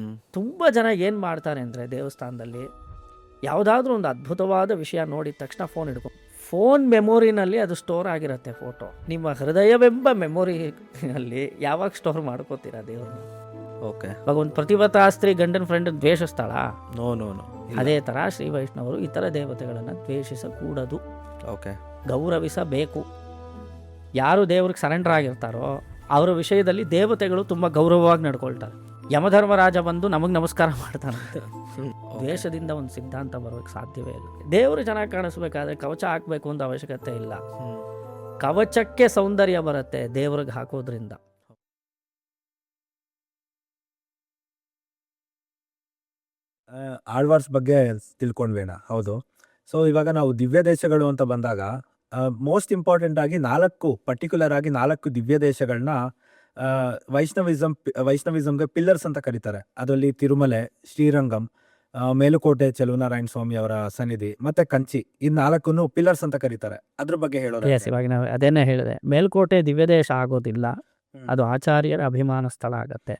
ಹ್ಮ್. ತುಂಬ ಜನ ಏನು ಮಾಡ್ತಾರೆ ಅಂದರೆ ದೇವಸ್ಥಾನದಲ್ಲಿ ಯಾವುದಾದ್ರೂ ಒಂದು ಅದ್ಭುತವಾದ ವಿಷಯ ನೋಡಿದ ತಕ್ಷಣ ಫೋನ್ ಹಿಡ್ಕೊಂಡು ಫೋನ್ ಮೆಮೊರಿನಲ್ಲಿ ಅದು ಸ್ಟೋರ್ ಆಗಿರುತ್ತೆ ಫೋಟೋ. ನಿಮ್ಮ ಹೃದಯವೆಂಬ ಮೆಮೊರಿಯಲ್ಲಿ ಯಾವಾಗ ಸ್ಟೋರ್ ಮಾಡ್ಕೋತೀರಾ ದೇವ್ರನ್ನ? ಓಕೆ. ಇವಾಗ ಒಂದು ಪ್ರತಿಭತಾ ಸ್ತ್ರೀ ಗಂಡನ ಫ್ರೆಂಡ್ ದ್ವೇಷಿಸ್ತಾಳ, ನೋ ನೋ ನೋ. ಅದೇ ಥರ ಶ್ರೀ ವೈಷ್ಣವರು ಇತರ ದೇವತೆಗಳನ್ನು ದ್ವೇಷಿಸಕೂಡದು, ಓಕೆ. ಗೌರವಿಸಬೇಕು. ಯಾರು ದೇವ್ರಿಗೆ ಸರೆಂಡರ್ ಆಗಿರ್ತಾರೋ ಅವರ ವಿಷಯದಲ್ಲಿ ದೇವತೆಗಳು ತುಂಬ ಗೌರವವಾಗಿ ನಡ್ಕೊಳ್ತಾರೆ. ಯಮಧರ್ಮರಾಜ ಬಂದು ನಮಗೆ ನಮಸ್ಕಾರ ಮಾಡ್ತಾನಂತೆ. ದ್ವೇಷದಿಂದ ಒಂದು ಸಿದ್ಧಾಂತ ಬರೋಕ್ಕೆ ಸಾಧ್ಯವೇ ಇಲ್ಲ. ದೇವರು ಚೆನ್ನಾಗಿ ಕಾಣಿಸ್ಬೇಕಾದ್ರೆ ಕವಚ ಹಾಕಬೇಕು ಅಂತ ಅವಶ್ಯಕತೆ ಇಲ್ಲ. ಕವಚಕ್ಕೆ ಸೌಂದರ್ಯ ಬರುತ್ತೆ ದೇವ್ರಿಗೆ ಹಾಕೋದ್ರಿಂದ. ಆಳ್ವಾರ್ಸ್ ಬಗ್ಗೆ ತಿಳ್ಕೊಂಡ್ವೇಣ. ಹೌದು. ಸೊ ಇವಾಗ ನಾವು ದಿವ್ಯ ದೇಶಗಳು ಅಂತ ಬಂದಾಗ ಮೋಸ್ಟ್ ಇಂಪಾರ್ಟೆಂಟ್ ಆಗಿ ಪರ್ಟಿಕ್ಯುಲರ್ ಆಗಿ 4 ದಿವ್ಯ ದೇಶಗಳನ್ನ ವೈಷ್ಣವಿಸಮ್ಗೆ ಪಿಲ್ಲರ್ಸ್ ಅಂತ ಕರೀತಾರೆ. ಅದರಲ್ಲಿ ತಿರುಮಲೆ, ಶ್ರೀರಂಗಂ, ಮೇಲುಕೋಟೆ ಚೆಲುವನಾರಾಯಣ ಸ್ವಾಮಿ ಅವರ ಸನ್ನಿಧಿ ಮತ್ತೆ ಕಂಚಿ, ಈ 4 ಪಿಲ್ಲರ್ಸ್ ಅಂತ ಕರೀತಾರೆ. ಅದ್ರ ಬಗ್ಗೆ ಹೇಳೋದು. ಇವಾಗ ನಾವು ಅದನ್ನೇ ಹೇಳಿದೆ, ಮೇಲ್ಕೋಟೆ ದಿವ್ಯ ದೇಶ ಆಗೋದಿಲ್ಲ, ಅದು ಆಚಾರ್ಯರ ಅಭಿಮಾನ ಸ್ಥಳ ಆಗತ್ತೆ.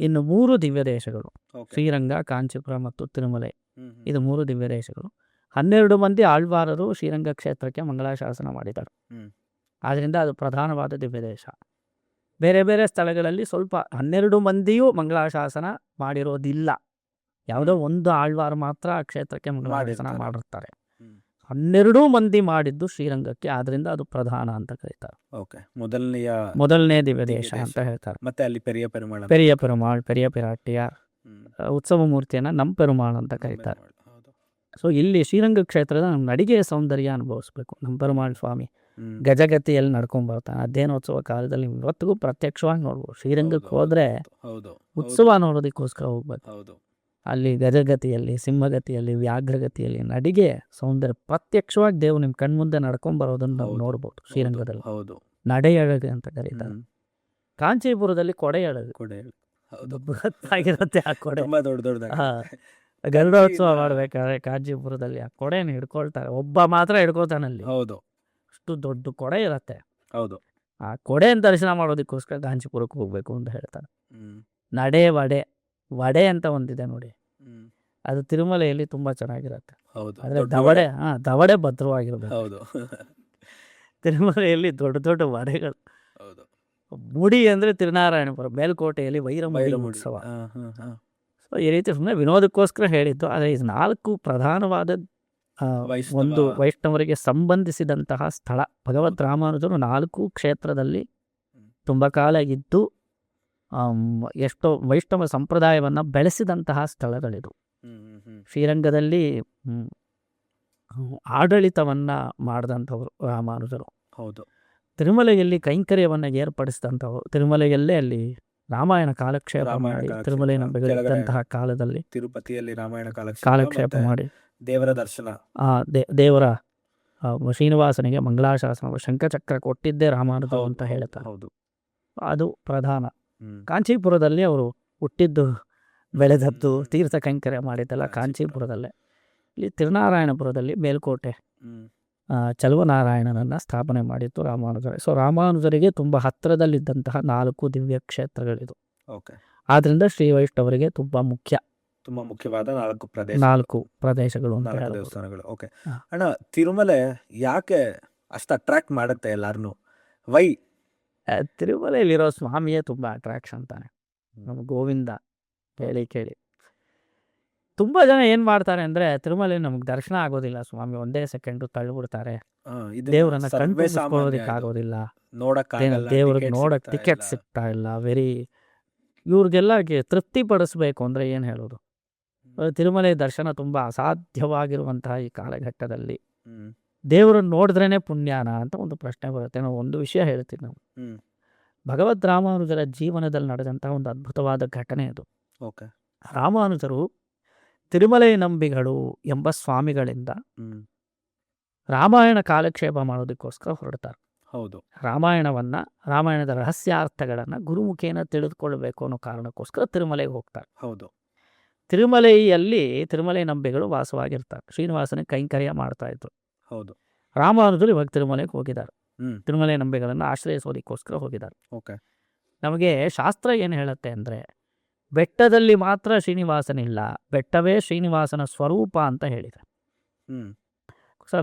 ಇನ್ನು 3 ದಿವ್ಯ ದೇಶಗಳು ಶ್ರೀರಂಗ, ಕಾಂಚೀಪುರ ಮತ್ತು ತಿರುಮಲೆ, ಇದು 3 ದಿವ್ಯ ದೇಶಗಳು. 12 ಮಂದಿ ಆಳ್ವಾರರು ಶ್ರೀರಂಗ ಕ್ಷೇತ್ರಕ್ಕೆ ಮಂಗಳಾಶಾಸನ ಮಾಡಿದರು. ಆದ್ರಿಂದ ಅದು ಪ್ರಧಾನವಾದ ದಿವ್ಯ ದೇಶ. ಬೇರೆ ಬೇರೆ ಸ್ಥಳಗಳಲ್ಲಿ ಸ್ವಲ್ಪ 12 ಮಂದಿಯೂ ಮಂಗಳಾಶಾಸನ ಮಾಡಿರೋದಿಲ್ಲ. ಯಾವುದೋ ಒಂದು ಆಳ್ವಾರ ಮಾತ್ರ ಆ ಕ್ಷೇತ್ರಕ್ಕೆ ಮಂಗಳಾಶಾಸನ ಮಾಡಿರ್ತಾರೆ. 12 ಮಂದಿ ಮಾಡಿದ್ದು ಶ್ರೀರಂಗಕ್ಕೆ, ಆದ್ರಿಂದ ಅದು ಪ್ರಧಾನ ಅಂತ ಕರೀತಾರೆ. ಓಕೆ. ಮೊದಲನೇ ದಿವ್ಯ ದೇಶ ಅಂತ ಹೇಳ್ತಾರೆ. ಮತ್ತೆ ಅಲ್ಲಿ ಪೆರಿಯ ಪೆರುಮಾಳ್, ಪೆರಿಯ ಪಿರಾಟಿಯಾರ್ ಉತ್ಸವ ಮೂರ್ತಿಯನ್ನ ನಮ್ಮ ಪೆರುಮಾಳ್ ಅಂತ ಕರೀತಾರೆ. ಸೊ ಇಲ್ಲಿ ಶ್ರೀರಂಗ ಕ್ಷೇತ್ರದ ನಡಿಗೆಯ ಸೌಂದರ್ಯ ಅನುಭವಿಸ್ಬೇಕು. ನಮ್ಮ ಪೆರುಮಾಳ್ ಸ್ವಾಮಿ ಗಜಗತಿಯಲ್ಲಿ ನಡ್ಕೊಂಡ್ ಬರ್ತಾನೆ. ಅಧ್ಯಯನೋತ್ಸವ ಕಾಲದಲ್ಲಿ ಇವತ್ತಿಗೂ ಪ್ರತ್ಯಕ್ಷವಾಗಿ ನೋಡ್ಬೋದು. ಶ್ರೀರಂಗಕ್ಕೆ ಹೋದ್ರೆ ಉತ್ಸವ ನೋಡೋದಕ್ಕೋಸ್ಕರ ಹೋಗ್ಬೇಕು. ಅಲ್ಲಿ ಗಜಗತಿಯಲ್ಲಿ, ಸಿಂಹಗತಿಯಲ್ಲಿ, ವ್ಯಾಘ್ರಗತಿಯಲ್ಲಿ ನಡಿಗೆ ಸೌಂದರ್ಯ ಪ್ರತ್ಯಕ್ಷವಾಗಿ ದೇವ್ ನಿಮ್ ಕಣ್ಮುಂದೆ ನಡ್ಕೊಂಡ್ ಬರೋದನ್ನ ನಾವು ನೋಡ್ಬೋದು ಶ್ರೀರಂಗದಲ್ಲಿ. ನಡೆಯಳಗೆ ಅಂತ ಕರೀತಾರೆ. ಕಾಂಚೀಪುರದಲ್ಲಿ ಕೊಡೆಯಳಗೆ ಬೃಹತ್ತಾಗಿರುತ್ತೆ. ಆ ಕೊಡೆ ಗರುಡೋತ್ಸವ ಮಾಡ್ಬೇಕಾದ್ರೆ ಕಾಂಚೀಪುರದಲ್ಲಿ ಆ ಕೊಡೆನ ಹಿಡ್ಕೊಳ್ತಾರೆ. ಒಬ್ಬ ಮಾತ್ರ ಹಿಡ್ಕೊತಾನಲ್ಲಿ. ಅಷ್ಟು ದೊಡ್ಡ ಕೊಡೆ ಇರತ್ತೆ. ಆ ಕೊಡೆನ ದರ್ಶನ ಮಾಡೋದಕ್ಕೋಸ್ಕರ ಕಾಂಚೀಪುರಕ್ಕೆ ಹೋಗ್ಬೇಕು ಅಂತ ಹೇಳ್ತಾರೆ. ವಡೆ ಅಂತ ಒಂದಿದೆ ನೋಡಿ, ಅದು ತಿರುಮಲೆಯಲ್ಲಿ ತುಂಬಾ ಚೆನ್ನಾಗಿರುತ್ತೆ. ಆದ್ರೆ ದವಡೆ ಭದ್ರವಾಗಿರ್ಬೇಕು. ತಿರುಮಲೆಯಲ್ಲಿ ದೊಡ್ಡ ದೊಡ್ಡ ವಡೆಗಳು. ಮುಡಿ ಅಂದ್ರೆ ತಿರುನಾರಾಯಣಪುರ, ಮೇಲ್ಕೋಟೆಯಲ್ಲಿ ವೈರಮುಡಿ ಉತ್ಸವ. ಸೊ ಈ ರೀತಿ ಸುಮ್ಮನೆ ವಿನೋದಕ್ಕೋಸ್ಕರ ಹೇಳಿದ್ದು. ಆದರೆ ಇದು 4 ಪ್ರಧಾನವಾದ ಒಂದು ವೈಷ್ಣವರಿಗೆ ಸಂಬಂಧಿಸಿದಂತಹ ಸ್ಥಳ. ಭಗವದ್ ರಾಮಾನುಜರು 4 ಕ್ಷೇತ್ರದಲ್ಲಿ ತುಂಬ ಕಾಲ ಇದ್ದು ಎಷ್ಟೋ ವೈಷ್ಣವ ಸಂಪ್ರದಾಯವನ್ನ ಬೆಳೆಸಿದಂತಹ ಸ್ಥಳಗಳಿದು. ಶ್ರೀರಂಗದಲ್ಲಿ ಆಡಳಿತವನ್ನ ಮಾಡಿದಂಥವ್ರು ರಾಮಾನುಜರು. ತಿರುಮಲೆಯಲ್ಲಿ ಕೈಂಕರ್ಯವನ್ನ ಏರ್ಪಡಿಸಿದಂಥವ್ರು. ತಿರುಮಲೆಯಲ್ಲೇ ಅಲ್ಲಿ ರಾಮಾಯಣ ಕಾಲಕ್ಷೇಪ ಮಾಡಿ, ತಿರುಮಲೆಯನ್ನು ಬೆಳೆದಂತಹ ಕಾಲದಲ್ಲಿ ತಿರುಪತಿಯಲ್ಲಿ ರಾಮಾಯಣ ಕಾಲಕ್ಷೇಪ ಮಾಡಿ ದೇವರ ದರ್ಶನ, ದೇವರ ಶ್ರೀನಿವಾಸನಿಗೆ ಮಂಗಳಾಶಾಸನ ಶಂಖಚಕ್ರ ಕೊಟ್ಟಿದ್ದೇ ರಾಮಾನುಜರು ಅಂತ ಹೇಳ್ತಾರೆ. ಅದು ಪ್ರಧಾನ. ಕಾಂಚೀಪುರದಲ್ಲಿ ಅವರು ಹುಟ್ಟಿದ್ದು, ಬೆಳೆದದ್ದು, ತೀರ್ಥ ಕೈಂಕರ್ಯ ಮಾಡಿದ್ದೆಲ್ಲ ಕಾಂಚೀಪುರದಲ್ಲೇ. ಇಲ್ಲಿ ತಿರುನಾರಾಯಣಪುರದಲ್ಲಿ ಮೇಲ್ಕೋಟೆ ಚಲುವನಾರಾಯಣನನ್ನ ಸ್ಥಾಪನೆ ಮಾಡಿತ್ತು ರಾಮಾನುಜರೇ. ಸೊ ರಾಮಾನುಜರಿಗೆ ತುಂಬ ಹತ್ತಿರದಲ್ಲಿದ್ದಂತಹ 4 ದಿವ್ಯ ಕ್ಷೇತ್ರಗಳಿದು. ಆದ್ರಿಂದ ಶ್ರೀ ವೈಷ್ಣವರಿಗೆ ತುಂಬಾ ಮುಖ್ಯವಾದ 4 ಪ್ರದೇಶಗಳು ಅಂತ ದೇವಸ್ಥಾನಗಳು. ಓಕೆ ಅಣ್ಣ, ತಿರುಮಲೆ ಯಾಕೆ ಅಷ್ಟು ಅಟ್ರಾಕ್ಟ್ ಮಾಡುತ್ತೆ ಎಲ್ಲಾರನು? ವೈ? ತಿರುಮಲೆಯಲ್ಲಿರೋ ಸ್ವಾಮಿಯೇ ತುಂಬಾ ಅಟ್ರಾಕ್ಷನ್ ತಾನೆ. ನಮ್ಮ ಗೋವಿಂದ ಕೇಳಿ ತುಂಬಾ ಜನ ಏನ್ ಮಾಡ್ತಾರೆ ಅಂದ್ರೆ, ತಿರುಮಲೆ ನಮ್ಗೆ ದರ್ಶನ ಆಗೋದಿಲ್ಲ, ಸ್ವಾಮಿ ಒಂದೇ ಸೆಕೆಂಡ್ ತಳ್ಳಿಬಿಡ್ತಾರೆ, ದೇವ್ರನ್ನ ಕಣ್ಣಿಸ್ಕೊಳ್ಳೋದಿಕ್ ಆಗೋದಿಲ್ಲ, ದೇವ್ರಿಗೆ ನೋಡಕ್ ಟಿಕೆಟ್ ಸಿಗ್ತಾ ಇಲ್ಲ. ಇವ್ರಿಗೆಲ್ಲ ತೃಪ್ತಿ ಪಡಿಸ್ಬೇಕು ಅಂದ್ರೆ ಏನ್ ಹೇಳೋದು? ತಿರುಮಲೆ ದರ್ಶನ ತುಂಬಾ ಅಸಾಧ್ಯವಾಗಿರುವಂತಹ ಈ ಕಾಲಘಟ್ಟದಲ್ಲಿ ದೇವರನ್ನು ನೋಡಿದ್ರೇನೆ ಪುಣ್ಯಾನ ಅಂತ ಒಂದು ಪ್ರಶ್ನೆ ಬರುತ್ತೆ. ನಾವು ಒಂದು ವಿಷಯ ಹೇಳ್ತೀವಿ. ನಾವು ಭಗವದ್ ರಾಮಾನುಜರ ಜೀವನದಲ್ಲಿ ನಡೆದಂತಹ ಒಂದು ಅದ್ಭುತವಾದ ಘಟನೆ ಅದು. ರಾಮಾನುಜರು ತಿರುಮಲೆ ನಂಬಿಗಳು ಎಂಬ ಸ್ವಾಮಿಗಳಿಂದ ರಾಮಾಯಣ ಕಾಲಕ್ಷೇಪ ಮಾಡೋದಕ್ಕೋಸ್ಕರ ಹೊರಡ್ತಾರೆ. ರಾಮಾಯಣದ ರಹಸ್ಯಾರ್ಥಗಳನ್ನ ಗುರುಮುಖೇನ ತಿಳಿದುಕೊಳ್ಬೇಕು ಅನ್ನೋ ಕಾರಣಕ್ಕೋಸ್ಕರ ತಿರುಮಲೆಗೆ ಹೋಗ್ತಾರೆ. ತಿರುಮಲೆ ನಂಬಿಗಳು ವಾಸವಾಗಿರ್ತಾರೆ. ಶ್ರೀನಿವಾಸನ ಕೈಂಕರ್ಯ ಮಾಡ್ತಾ ಇದ್ರು. ರಾಮಾನುಜರು ಇವಾಗ ತಿರುಮಲೆಗೆ ಹೋಗಿದ್ದಾರೆ. ತಿರುಮಲೆ ನಂಬಿಗಳನ್ನು ಆಶ್ರಯಿಸೋದಕ್ಕೋಸ್ಕರ ಹೋಗಿದ್ದಾರೆ. ನಮಗೆ ಶಾಸ್ತ್ರ ಏನು ಹೇಳುತ್ತೆ ಅಂದ್ರೆ, ಬೆಟ್ಟದಲ್ಲಿ ಮಾತ್ರ ಶ್ರೀನಿವಾಸನಿಲ್ಲ, ಬೆಟ್ಟವೇ ಶ್ರೀನಿವಾಸನ ಸ್ವರೂಪ ಅಂತ ಹೇಳಿದ್ದಾರೆ. ಹ್ಮ್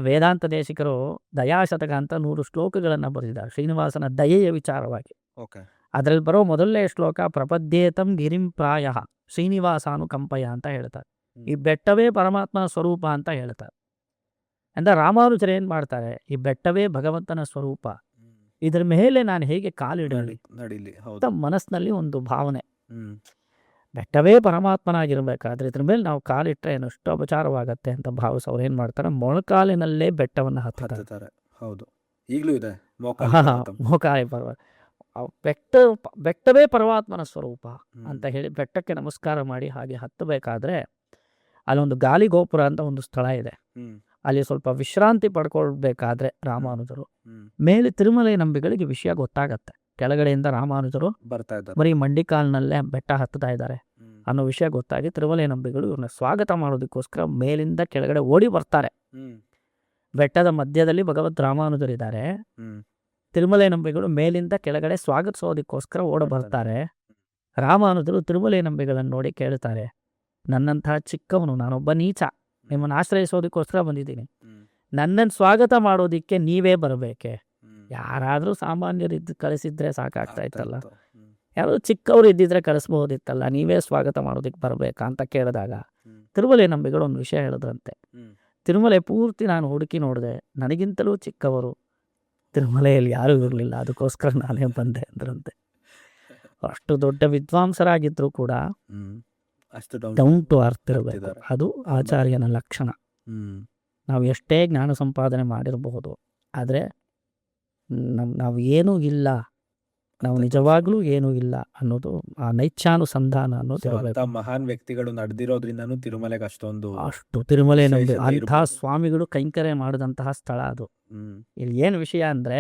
ವೇದಾಂತ ದೇಶಿಕರು ದಯಾಶತಕ ಅಂತ 100 ಶ್ಲೋಕಗಳನ್ನು ಬರೆದಿದ್ದಾರೆ ಶ್ರೀನಿವಾಸನ ದಯೆಯ ವಿಚಾರವಾಗಿ. ಓಕೆ ಅದರಲ್ಲಿ ಬರೋ ಮೊದಲನೇ ಶ್ಲೋಕ ಪ್ರಪದ್ಯೇತಂ ಗಿರಿಂ ಪ್ರಾಯ ಶ್ರೀನಿವಾಸಾನುಕಂಪಯ ಅಂತ ಹೇಳ್ತಾರೆ. ಈ ಬೆಟ್ಟವೇ ಪರಮಾತ್ಮನ ಸ್ವರೂಪ ಅಂತ ಹೇಳ್ತಾರೆ. ಅಂದ್ರೆ ರಾಮಾನುಜರು ಏನು ಮಾಡ್ತಾರೆ, ಈ ಬೆಟ್ಟವೇ ಭಗವಂತನ ಸ್ವರೂಪ, ಇದ್ರ ಮೇಲೆ ನಾನು ಹೇಗೆ ಕಾಲಿಡಲಿ ನಡಿಲಿ. ಅಂತ ಮನಸ್ಸಿನಲ್ಲಿ ಒಂದು ಭಾವನೆ. ಹ್ಮ್ ಬೆಟ್ಟವೇ ಪರಮಾತ್ಮನಾಗಿರ್ಬೇಕಾದ್ರೆ ಇದ್ರ ಮೇಲೆ ನಾವು ಕಾಲಿಟ್ಟರೆ ಏನಷ್ಟು ಅಪಚಾರವಾಗತ್ತೆ ಅಂತ ಭಾವಿಸಿ ಅವ್ರು ಏನು ಮಾಡ್ತಾರೆ, ಮೊಣಕಾಲಿನಲ್ಲೇ ಬೆಟ್ಟವನ್ನು ಹತ್ತಾರೆ. ಹತ್ತುತ್ತಾರೆ. ಹೌದು, ಈಗಲೂ ಇದೆ ಮೊಣಕಾಲಿ ಪರ್ವತ. ಬೆಟ್ಟವೇ ಪರಮಾತ್ಮನ ಸ್ವರೂಪ ಅಂತ ಹೇಳಿ ಬೆಟ್ಟಕ್ಕೆ ನಮಸ್ಕಾರ ಮಾಡಿ ಹಾಗೆ ಹತ್ತಬೇಕಾದ್ರೆ ಅಲ್ಲೊಂದು ಗಾಲಿ ಗೋಪುರ ಅಂತ ಒಂದು ಸ್ಥಳ ಇದೆ. ಅಲ್ಲಿ ಸ್ವಲ್ಪ ವಿಶ್ರಾಂತಿ ಪಡ್ಕೊಳ್ಬೇಕಾದ್ರೆ ರಾಮಾನುಜರು ಮೇಲೆ ತಿರುಮಲೆ ನಂಬಿಗಳಿಗೆ ವಿಷಯ ಗೊತ್ತಾಗತ್ತೆ. ಕೆಳಗಡೆಯಿಂದ ರಾಮಾನುಜರು ಬರ್ತಾ ಇದ್ದಾರೆ, ಬರೀ ಮಂಡಿಕಾಲ್ನಲ್ಲೇ ಬೆಟ್ಟ ಹತ್ತಾ ಇದ್ದಾರೆ ಅನ್ನೋ ವಿಷಯ ಗೊತ್ತಾಗಿ ತಿರುಮಲೆ ನಂಬಿಗಳು ಇವ್ರನ್ನ ಸ್ವಾಗತ ಮಾಡೋದಕ್ಕೋಸ್ಕರ ಮೇಲಿಂದ ಕೆಳಗಡೆ ಓಡಿ ಬರ್ತಾರೆ. ಬೆಟ್ಟದ ಮಧ್ಯದಲ್ಲಿ ಭಗವತ್ ರಾಮಾನುಜರಿದ್ದಾರೆ. ತಿರುಮಲೆ ನಂಬಿಗಳು ಮೇಲಿಂದ ಕೆಳಗಡೆ ಸ್ವಾಗತಿಸೋದಕ್ಕೋಸ್ಕರ ಓಡ ಬರ್ತಾರೆ. ರಾಮಾನುಜರು ತಿರುಮಲೆ ನಂಬಿಗಳನ್ನು ನೋಡಿ ಕೇಳ್ತಾರೆ, ನನ್ನಂತಹ ಚಿಕ್ಕವನು, ನಾನೊಬ್ಬ ನೀಚ, ನಿಮ್ಮನ್ನು ಆಶ್ರಯಿಸೋದಕ್ಕೋಸ್ಕರ ಬಂದಿದ್ದೀನಿ, ನನ್ನನ್ನು ಸ್ವಾಗತ ಮಾಡೋದಿಕ್ಕೆ ನೀವೇ ಬರಬೇಕೆ? ಯಾರಾದರೂ ಸಾಮಾನ್ಯರಿದ್ದು ಕಳಿಸಿದ್ರೆ ಸಾಕಾಗ್ತಾ ಇತ್ತಲ್ಲ, ಯಾರು ಚಿಕ್ಕವರು ಇದ್ದಿದ್ರೆ ಕಳಿಸ್ಬಹುದಿತ್ತಲ್ಲ, ನೀವೇ ಸ್ವಾಗತ ಮಾಡೋದಕ್ಕೆ ಬರಬೇಕಾ ಅಂತ ಕೇಳಿದಾಗ ತಿರುಮಲೆ ನಂಬಿಗಳು ಒಂದು ವಿಷಯ ಹೇಳಿದ್ರಂತೆ. ತಿರುಮಲೆ ಪೂರ್ತಿ ನಾನು ಹುಡುಕಿ ನೋಡಿದೆ, ನನಗಿಂತಲೂ ಚಿಕ್ಕವರು ತಿರುಮಲೆಯಲ್ಲಿ ಯಾರೂ ಇರಲಿಲ್ಲ, ಅದಕ್ಕೋಸ್ಕರ ನಾನೇ ಬಂದೆ ಅಂದ್ರಂತೆ. ಅಷ್ಟು ದೊಡ್ಡ ವಿದ್ವಾಂಸರಾಗಿದ್ದರೂ ಕೂಡ ಅಷ್ಟು ಡೌನ್ ಟು ಅರ್ತ್ ಇರಬೇಕು, ಅದು ಆಚಾರ್ಯನ ಲಕ್ಷಣ. ನಾವು ಎಷ್ಟೇ ಜ್ಞಾನ ಸಂಪಾದನೆ ಮಾಡಿರಬಹುದು, ಆದರೆ ನಾವು ಏನೂ ಇಲ್ಲ, ನಾವು ನಿಜವಾಗ್ಲೂ ಏನೂ ಇಲ್ಲ ಅನ್ನೋದು ಆ ನೈಚ್ಛಾನುಸಂಧಾನ ಅನ್ನೋದು ಇರಬೇಕು. ಮಹಾನ್ ವ್ಯಕ್ತಿಗಳು ನಡೆದಿರೋದ್ರಿಂದನೂ ತಿರುಮಲೆಗೆ ಅಷ್ಟು ತಿರುಮಲೆ ನಂಬಿ ಅಂತಹ ಸ್ವಾಮಿಗಳು ಕೈಂಕರ್ಯ ಮಾಡಿದಂತಹ ಸ್ಥಳ ಅದು. ಇಲ್ಲಿ ಏನು ವಿಷಯ ಅಂದರೆ,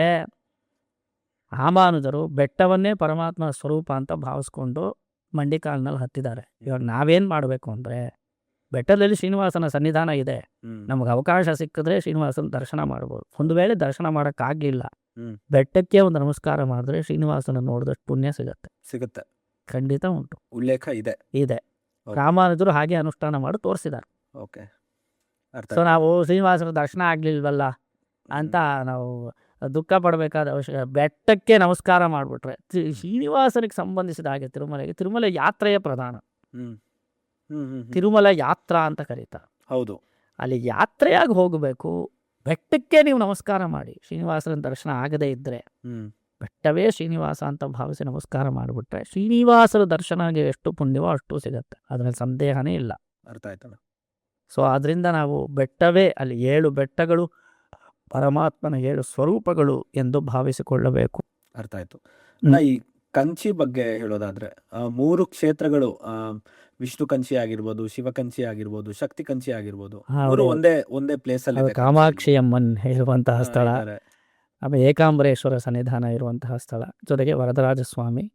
ರಾಮಾನುಜರು ಬೆಟ್ಟವನ್ನೇ ಪರಮಾತ್ಮ ಸ್ವರೂಪ ಅಂತ ಭಾವಿಸ್ಕೊಂಡು ಮಂಡಿಕಾಲ್ನಲ್ಲಿ ಹತ್ತಿದ್ದಾರೆ. ಇವಾಗ ನಾವೇನು ಮಾಡಬೇಕು ಅಂದರೆ, ಬೆಟ್ಟದಲ್ಲಿ ಶ್ರೀನಿವಾಸನ ಸನ್ನಿಧಾನ ಇದೆ, ನಮಗೆ ಅವಕಾಶ ಸಿಕ್ಕಿದ್ರೆ ಶ್ರೀನಿವಾಸನ ದರ್ಶನ ಮಾಡ್ಬೋದು. ಒಂದು ವೇಳೆ ದರ್ಶನ ಮಾಡೋಕ್ಕಾಗಲಿಲ್ಲ, ಬೆಟ್ಟಕ್ಕೆ ಒಂದು ನಮಸ್ಕಾರ ಮಾಡಿದ್ರೆ ಶ್ರೀನಿವಾಸನ ನೋಡಿದಷ್ಟು ಪುಣ್ಯ ಸಿಗುತ್ತೆ. ಖಂಡಿತ ಉಂಟು, ಉಲ್ಲೇಖ ಇದೆ. ರಾಮಾನುಜರು ಹಾಗೆ ಅನುಷ್ಠಾನ ಮಾಡಿ ತೋರಿಸಿದ್ದಾರೆ. ಸೊ ನಾವು ಶ್ರೀನಿವಾಸನ ದರ್ಶನ ಆಗ್ಲಿಲ್ವಲ್ಲ ಅಂತ ನಾವು ದುಃಖ ಪಡಬೇಕಾದ ಅವಶ್ಯಕ. ಬೆಟ್ಟಕ್ಕೆ ನಮಸ್ಕಾರ ಮಾಡಿಬಿಟ್ರೆ ಶ್ರೀನಿವಾಸನಿಗೆ ಸಂಬಂಧಿಸಿದ ಹಾಗೆ ತಿರುಮಲೆ ಯಾತ್ರೆಯ ಪ್ರಧಾನ. ತಿರುಮಲ ಯಾತ್ರಾ ಅಂತ ಕರೀತಾರೆ. ಹೌದು, ಅಲ್ಲಿ ಯಾತ್ರೆಯಾಗಿ ಹೋಗಬೇಕು. ಬೆಟ್ಟಕ್ಕೆ ನೀವು ನಮಸ್ಕಾರ ಮಾಡಿ, ಶ್ರೀನಿವಾಸನ ದರ್ಶನ ಆಗದೇ ಇದ್ದರೆ ಬೆಟ್ಟವೇ ಶ್ರೀನಿವಾಸ ಅಂತ ಭಾವಿಸಿ ನಮಸ್ಕಾರ ಮಾಡಿಬಿಟ್ರೆ ಶ್ರೀನಿವಾಸನ ದರ್ಶನಗೆ ಎಷ್ಟು ಪುಣ್ಯವೋ ಅಷ್ಟು ಸಿಗತ್ತೆ, ಅದರಲ್ಲಿ ಸಂದೇಹನೇ ಇಲ್ಲ. ಅರ್ಥ ಆಯ್ತಲ್ಲ. ಸೊ ಅದರಿಂದ ನಾವು ಬೆಟ್ಟವೇ, ಅಲ್ಲಿ 7 ಬೆಟ್ಟಗಳು ಪರಮಾತ್ಮನ 7 ಸ್ವರೂಪಗಳು ಎಂದು ಭಾವಿಸಿಕೊಳ್ಳಬೇಕು. ಅರ್ಥ ಆಯ್ತು. ಈ ಕಂಚಿ ಬಗ್ಗೆ ಹೇಳೋದಾದ್ರೆ 3 ಕ್ಷೇತ್ರಗಳು, ವಿಷ್ಣು ಕಂಚಿ ಆಗಿರ್ಬೋದು, ಶಿವಕಂಚಿ ಆಗಿರ್ಬೋದು, ಶಕ್ತಿ ಕಂಚಿ ಆಗಿರ್ಬೋದು, ಒಂದೇ ಪ್ಲೇಸ್ ಅಲ್ಲಿ ಕಾಮಾಕ್ಷಿ ಅಮ್ಮನ್ ಇರುವಂತಹ ಸ್ಥಳ, ಆಮೇಲೆ ಏಕಾಂಬರೇಶ್ವರ ಸನ್ನಿಧಾನ ಇರುವಂತಹ ಸ್ಥಳ, ಜೊತೆಗೆ ವರದರಾಜ ಸ್ವಾಮಿ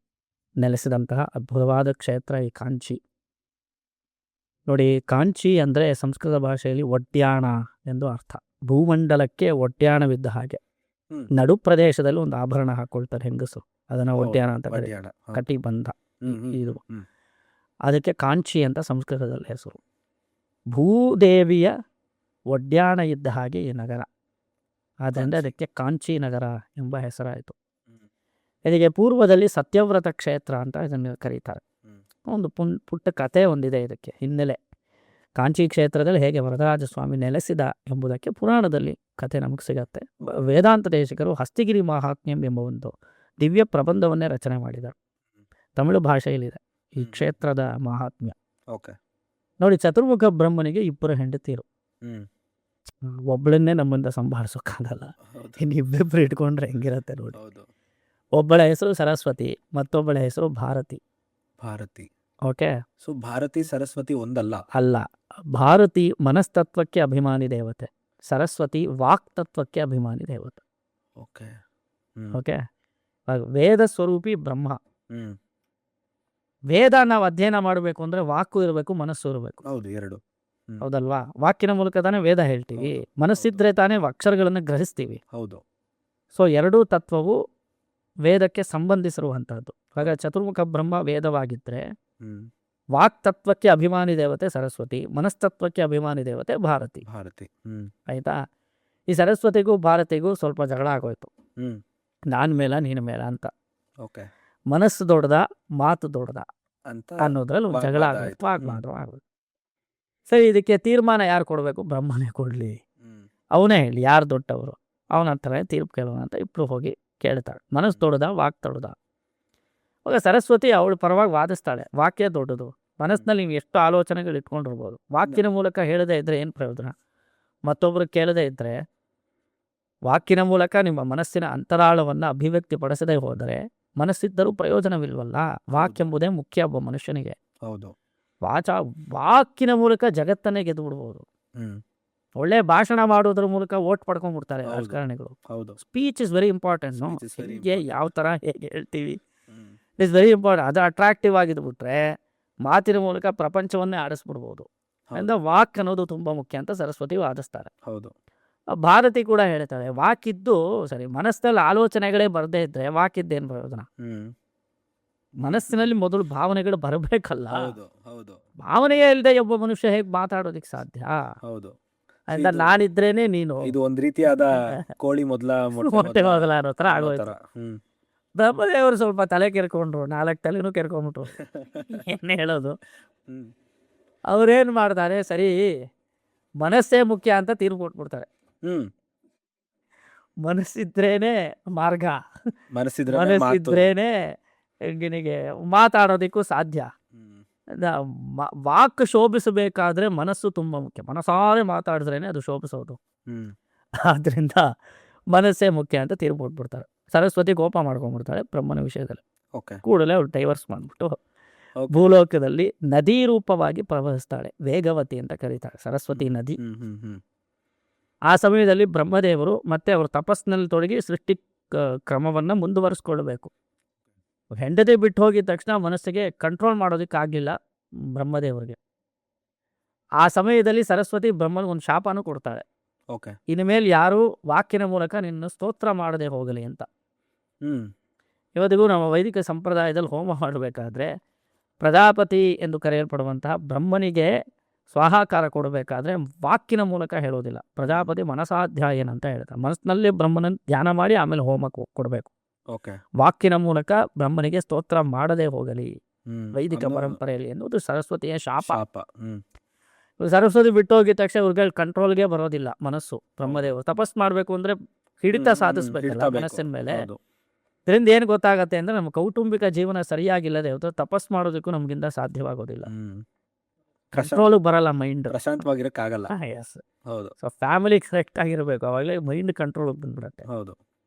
ನೆಲೆಸಿದಂತಹ ಅದ್ಭುತವಾದ ಕ್ಷೇತ್ರ ಈ ಕಾಂಚಿ. ನೋಡಿ, ಕಾಂಚಿ ಅಂದರೆ ಸಂಸ್ಕೃತ ಭಾಷೆಯಲ್ಲಿ ಒಡ್ಯಾಣ ಎಂದು ಅರ್ಥ. ಭೂಮಂಡಲಕ್ಕೆ ಒಡ್ಯಾಣವಿದ್ದ ಹಾಗೆ. ನಡು ಪ್ರದೇಶದಲ್ಲಿ ಒಂದು ಆಭರಣ ಹಾಕೊಳ್ತಾರೆ ಹೆಂಗಸು, ಅದನ್ನ ಒಡ್ಯಾಣ ಅಂತ ಕರೀತಾರೆ. ಕಟಿಬಂಧ ಇದು, ಅದಕ್ಕೆ ಕಾಂಚಿ ಅಂತ ಸಂಸ್ಕೃತದಲ್ಲಿ ಹೆಸರು. ಭೂದೇವಿಯ ಒಡ್ಯಾಣ ಇದ್ದ ಹಾಗೆ ಈ ನಗರ, ಆದ್ದರಿಂದ ಅದಕ್ಕೆ ಕಾಂಚಿ ನಗರ ಎಂಬ ಹೆಸರಾಯಿತು. ಇದಕ್ಕೆ ಪೂರ್ವದಲ್ಲಿ ಸತ್ಯವ್ರತ ಕ್ಷೇತ್ರ ಅಂತ ಇದನ್ನು ಕರೀತಾರೆ. ಒಂದು ಪುಟ್ಟ ಕಥೆ ಒಂದಿದೆ ಇದಕ್ಕೆ ಹಿನ್ನೆಲೆ. ಕಾಂಚಿ ಕ್ಷೇತ್ರದಲ್ಲಿ ಹೇಗೆ ವರದರಾಜ ಸ್ವಾಮಿ ನೆಲೆಸಿದ ಎಂಬುದಕ್ಕೆ ಪುರಾಣದಲ್ಲಿ ಕಥೆ ನಮಗೆ ಸಿಗತ್ತೆ. ವೇದಾಂತ ದೇಶಿಕರು ಹಸ್ತಿಗಿರಿ ಮಹಾತ್ಮ್ಯಂ ಎಂಬ ಒಂದು ದಿವ್ಯ ಪ್ರಬಂಧವನ್ನೇ ರಚನೆ ಮಾಡಿದ್ದಾರೆ. ತಮಿಳು ಭಾಷೆಯಲ್ಲಿದೆ ಈ ಕ್ಷೇತ್ರದ ಮಹಾತ್ಮ್ಯ. ನೋಡಿ, ಚತುರ್ಮುಖ ಬ್ರಹ್ಮನಿಗೆ 2 ಹೆಂಡತಿಯರು. ಒಬ್ಬಳನ್ನೇ ನಮ್ಮಿಂದ ಸಂಭಾಳಿಸೋಕ್ಕಾಗಲ್ಲ, ಇನ್ನು ಇಬ್ಬಿಬ್ರು ಇಟ್ಕೊಂಡ್ರೆ ಹೆಂಗಿರತ್ತೆ ನೋಡಿ. ಒಬ್ಬಳ ಹೆಸರು ಸರಸ್ವತಿ, ಮತ್ತೊಬ್ಬಳ ಹೆಸರು ಭಾರತಿ. ಓಕೆ, ಸೊ ಭಾರತಿ ಸರಸ್ವತಿ ಒಂದಲ್ಲ ಅಲ್ಲ. ಭಾರತಿ ಮನಸ್ತತ್ವಕ್ಕೆ ಅಭಿಮಾನಿ ದೇವತೆ, ಸರಸ್ವತಿ ವಾಕ್ತತ್ವಕ್ಕೆ ಅಭಿಮಾನಿ ದೇವತೆ. ಓಕೆ, ವೇದ ಸ್ವರೂಪಿ ಬ್ರಹ್ಮ. ವೇದ ನಾವು ಅಧ್ಯಯನ ಮಾಡಬೇಕು ಅಂದ್ರೆ ವಾಕು ಇರಬೇಕು, ಮನಸ್ಸು ಇರಬೇಕು. ಹೌದಲ್ವಾ? ವಾಕಿನ ಮೂಲಕ ತಾನೇ ವೇದ ಹೇಳ್ತೀವಿ, ಮನಸ್ಸಿದ್ರೆ ತಾನೇ ಅಕ್ಷರಗಳನ್ನು ಗ್ರಹಿಸ್ತೀವಿ. ಸೊ 2 ತತ್ವವು ವೇದಕ್ಕೆ ಸಂಬಂಧಿಸಿರುವಂತಹದ್ದು. ಹಾಗಾಗಿ ಚತುರ್ಮುಖ ಬ್ರಹ್ಮ ವೇದವಾಗಿದ್ರೆ ವಾಕ್ತತ್ವಕ್ಕೆ ಅಭಿಮಾನಿ ದೇವತೆ ಸರಸ್ವತಿ, ಮನಸ್ತತ್ವಕ್ಕೆ ಅಭಿಮಾನಿ ದೇವತೆ ಭಾರತಿ. ಭಾರತಿ. ಆಯಿತಾ? ಈ ಸರಸ್ವತಿಗೂ ಭಾರತಿಗೂ ಸ್ವಲ್ಪ ಜಗಳ ಆಗೋಯ್ತು, ಹ್ಮ್ ನಾನು ಮೇಲ ನೀನು ಮೇಲ ಅಂತ. ಓಕೆ ಮನಸ್ಸು ದೊಡ್ಡದ, ಮಾತು ದೊಡ್ಡದ ಅಂತ ಅನ್ನೋದ್ರಲ್ಲಿ ಒಂದು ಜಗಳ ವಾಗ್ವಾದ ಆಗೋಯ್ತು, ಆಯ್ತು. ಆಗೋಯ್ತು. ಸರಿ, ಇದಕ್ಕೆ ತೀರ್ಮಾನ ಯಾರು ಕೊಡಬೇಕು? ಬ್ರಹ್ಮನೇ ಕೊಡಲಿ, ಅವನೇ ಹೇಳಿ ಯಾರು ದೊಡ್ಡವರು, ಅವನ ಹತ್ರನೇ ತೀರ್ಪು ಕೇಳೋಣ ಅಂತ ಇಬ್ಬರು ಹೋಗಿ ಕೇಳ್ತಾಳೆ. ಮನಸ್ಸು ದೊಡ್ಡದ, ವಾಕ್ ದೊಡ್ಡದ? ಆಗ ಸರಸ್ವತಿ ಅವಳ ಪರವಾಗಿ ವಾದಿಸ್ತಾಳೆ, ವಾಕ್ಯ ದೊಡ್ಡದು. ಮನಸ್ಸಿನಲ್ಲಿ ನೀವು ಎಷ್ಟು ಆಲೋಚನೆಗಳು ಇಟ್ಕೊಂಡಿರ್ಬೋದು, ವಾಕ್ಯನ ಮೂಲಕ ಹೇಳದೇ ಇದ್ರೆ ಏನು ಪ್ರಯೋಜನ? ಮತ್ತೊಬ್ರು ಕೇಳದೇ ಇದ್ದರೆ, ವಾಕ್ಯನ ಮೂಲಕ ನಿಮ್ಮ ಮನಸ್ಸಿನ ಅಂತರಾಳವನ್ನು ಅಭಿವ್ಯಕ್ತಿ ಪಡಿಸದೇ ಹೋದರೆ ಮನಸ್ಸಿದ್ದರೂ ಪ್ರಯೋಜನವಿಲ್ವಲ್ಲ. ವಾಕ್ಯೆಂಬುದೇ ಮುಖ್ಯ ಒಬ್ಬ ಮನುಷ್ಯನಿಗೆ. ಹೌದು. ವಾಕಿನ ಮೂಲಕ ಜಗತ್ತನ್ನೇ ಗೆದ್ದು ಬಿಡ್ಬೋದು. ಒಳ್ಳೆ ಭಾಷಣ ಮಾಡೋದ್ರ ಮೂಲಕ ಓಟ್ ಪಡ್ಕೊಂಡ್ಬಿಡ್ತಾರೆ ಹೌದು. ರಾಜಕಾರಣಿಗಳು. ಹೌದು. Speech is very important. Speech is very ಹೇಗೆ ಯಾವ ಥರ ಹೇಗೆ ಹೇಳ್ತೀವಿ, ಹ್ಮ್. It is very important. ಅದು ಅಟ್ರಾಕ್ಟಿವ್ ಆಗಿದ್ಬಿಟ್ರೆ ಮಾತಿನ ಮೂಲಕ ಪ್ರಪಂಚವನ್ನೇ ಆಡಿಸ್ಬಿಡ್ಬೋದು. ಹೌದು. ಅಂದ್ರೆ ವಾಕ್ ಅನ್ನೋದು ತುಂಬ ಮುಖ್ಯ ಅಂತ ಸರಸ್ವತಿ ವಾದಿಸ್ತಾರೆ. ಹೌದು. ಭಾರತಿ ಕೂಡ ಹೇಳ್ತಾಳೆ, ವಾಕಿದ್ದು ಸರಿ, ಮನಸ್ಸಿನಲ್ಲಿ ಆಲೋಚನೆಗಳೇ ಬರದೇ ಇದ್ರೆ ವಾಕಿದ್ದೇನು ಪ್ರಯೋಜನ? ಮನಸ್ಸಿನಲ್ಲಿ ಮೊದಲು ಭಾವನೆಗಳು ಬರಬೇಕಲ್ಲ. ಹೌದು. ಹೌದು. ಭಾವನೆಯೇ ಇಲ್ಲದೆ ಒಬ್ಬ ಮನುಷ್ಯ ಹೇಗೆ ಮಾತಾಡೋದಿಕ್ ಸಾಧ್ಯ? ಹೌದು. ಅಂತ ಇದು- ನಾನಿದ್ರೇನೆ ನೀನು ಇದು ಒಂದ್ ರೀತಿಯಾದ ಕೋಳಿ ಮೊದಲ ಮೊಟ್ಟೆ ಮೊದಲ ಅನ್ನೋ ಥರ ಅನ್ನೋ ಆಗೋಯ್ತು. ಥರ. ಹ್ಮ್. ಬ್ರಹ್ಮದೇವರು ಸ್ವಲ್ಪ ತಲೆ ಕೆರ್ಕೊಂಡ್ರು, 4 ತಲೆನೂ ಕೆರ್ಕೊಂಡ್ಬಿಟ್ರು. ಏನು ಹೇಳೋದು? ಹ್ಮ್. ಅವ್ರೇನು ಮಾಡ್ತಾರೆ, ಸರಿ ಮನಸ್ಸೇ ಮುಖ್ಯ ಅಂತ ತೀರ್ಪು ಕೊಟ್ಬಿಡ್ತಾರೆ. ಹ್ಮ್. ಮನಸ್ಸಿದ್ರೇನೆ ಮಾರ್ಗ, ಮನಸ್ಸಿದ್ರೆ ಮಾತು. ಮನಸ್ಸಿದ್ರೇನೆ ನಿನಗೆ ಮಾತಾಡೋದಕ್ಕೂ ಸಾಧ್ಯ. ವಾಕ್ ಶೋಭಿಸಬೇಕಾದ್ರೆ ಮನಸ್ಸು ತುಂಬ ಮುಖ್ಯ. ಮನಸಾರೆ ಮಾತಾಡಿದ್ರೇನೆ ಅದು ಶೋಭಿಸೋದು. ಹ್ಮ್. ಆದ್ರಿಂದ ಮನಸ್ಸೇ ಮುಖ್ಯ ಅಂತ ತೀರ್ಪು ಕೊಟ್ಬಿಡ್ತಾರೆ. ಸರಸ್ವತಿ ಕೋಪ ಮಾಡ್ಕೊಂಡ್ಬಿಡ್ತಾಳೆ ಬ್ರಹ್ಮನ ವಿಷಯದಲ್ಲಿ. ಓಕೆ. ಕೂಡಲೇ ಅವಳು ಡೈವರ್ಸ್ ಮಾಡಿಬಿಟ್ಟು Okay. ಭೂಲೋಕದಲ್ಲಿ ನದಿ ರೂಪವಾಗಿ ಪ್ರವಹಿಸ್ತಾಳೆ. ವೇಗವತಿ ಅಂತ ಕರೀತಾಳೆ ಸರಸ್ವತಿ ನದಿ. ಹ್ಮ್. ಹ್ಮ್. ಹ್ಮ್. ಆ ಸಮಯದಲ್ಲಿ ಬ್ರಹ್ಮದೇವರು ಮತ್ತೆ ಅವರು ತಪಸ್ಸಿನಲ್ಲಿ ತೊಡಗಿ ಸೃಷ್ಟಿ ಕ್ರಮವನ್ನು ಮುಂದುವರಿಸ್ಕೊಳ್ಬೇಕು. ಹೆಂಡತಿ ಬಿಟ್ಟು ಹೋಗಿದ ತಕ್ಷಣ ಮನಸ್ಸಿಗೆ ಕಂಟ್ರೋಲ್ ಮಾಡೋದಕ್ಕಾಗಲಿಲ್ಲ ಬ್ರಹ್ಮದೇವರಿಗೆ. ಆ ಸಮಯದಲ್ಲಿ ಸರಸ್ವತಿ ಬ್ರಹ್ಮನಿಗೆ ಒಂದು ಶಾಪನೂ ಕೊಡ್ತಾಳೆ, ಓಕೆ. ಇನ್ಮೇಲೆ ಯಾರೂ ವಾಕ್ಯನ ಮೂಲಕ ನಿನ್ನ ಸ್ತೋತ್ರ ಮಾಡದೆ ಹೋಗಲಿ ಅಂತ. ಹ್ಮ್. ಇವತ್ತಿಗೂ ನಮ್ಮ ವೈದಿಕ ಸಂಪ್ರದಾಯದಲ್ಲಿ ಹೋಮ ಮಾಡಬೇಕಾದ್ರೆ ಪ್ರಜಾಪತಿ ಎಂದು ಕರೆಯಲ್ಪಡುವಂತಹ ಬ್ರಹ್ಮನಿಗೆ ಸ್ವಾಹಾಕಾರ ಕೊಡಬೇಕಾದ್ರೆ ವಾಕ್ಯನ ಮೂಲಕ ಹೇಳೋದಿಲ್ಲ. ಪ್ರಜಾಪತಿ ಮನಸಾಧ್ಯಾಯನ ಅಂತ ಹೇಳ್ತಾರೆ. ಮನಸ್ಸಿನಲ್ಲಿ ಬ್ರಹ್ಮನನ್ನು ಧ್ಯಾನ ಮಾಡಿ ಆಮೇಲೆ ಹೋಮಕ್ಕೆ ಕೊಡಬೇಕು. ಓಕೆ. ವಾಕ್ಯನ ಮೂಲಕ ಬ್ರಹ್ಮನಿಗೆ ಸ್ತೋತ್ರ ಮಾಡದೆ ಹೋಗಲಿ ಹ್ಮ್. ವೈದಿಕ ಅನ್ನೋ ಪರಂಪರೆಯಲ್ಲಿ ಎನ್ನುವುದು ಸರಸ್ವತಿಯ ಶಾಪ. ಶಾಪ. ಹ್ಮ್. ಸರಸ್ವತಿ ಬಿಟ್ಟು ಹೋಗಿದ ತಕ್ಷಣ ಇವ್ರಿಗೆ ಕಂಟ್ರೋಲ್ಗೆ ಬರೋದಿಲ್ಲ ಮನಸ್ಸು. ಬ್ರಹ್ಮದೇವರು ತಪಸ್ ಮಾಡಬೇಕು ಅಂದರೆ ಹಿಡಿತ ಸಾಧಿಸ್ಬೇಕಲ್ಲ ಹಿಡ್ತಾ ಬೇಕು. ಮನಸ್ಸಿನ ಮೇಲೆ. ಹೌದು. ಇದರಿಂದ ಏನು ಗೊತ್ತಾಗತ್ತೆ ಅಂದರೆ ನಮ್ಮ ಕೌಟುಂಬಿಕ ಜೀವನ ಸರಿಯಾಗಿಲ್ಲದೆ ಹೋದ್ರೆ ತಪಸ್ ಮಾಡೋದಕ್ಕೂ ನಮಗಿಂದ ಸಾಧ್ಯವಾಗೋದಿಲ್ಲ. ಹ್ಮ್. ಕಂಟ್ರೋಲ್ ಬರಲ್ಲ ಮೈಂಡ್. ಪ್ರಶಾಂತವಾಗಿರಕ್ಕಾಗಲ್ಲ. ಎಸ್. ಹೌದು. ಸೊ ಫ್ಯಾಮಿಲಿ ಕರೆಕ್ಟ್ ಆಗಿರಬೇಕು, ಅವಾಗಲೇ ಮೈಂಡ್ ಕಂಟ್ರೋಲ್ ಬಂದ್ಬಿಡತ್ತೆ. ಹೌದು.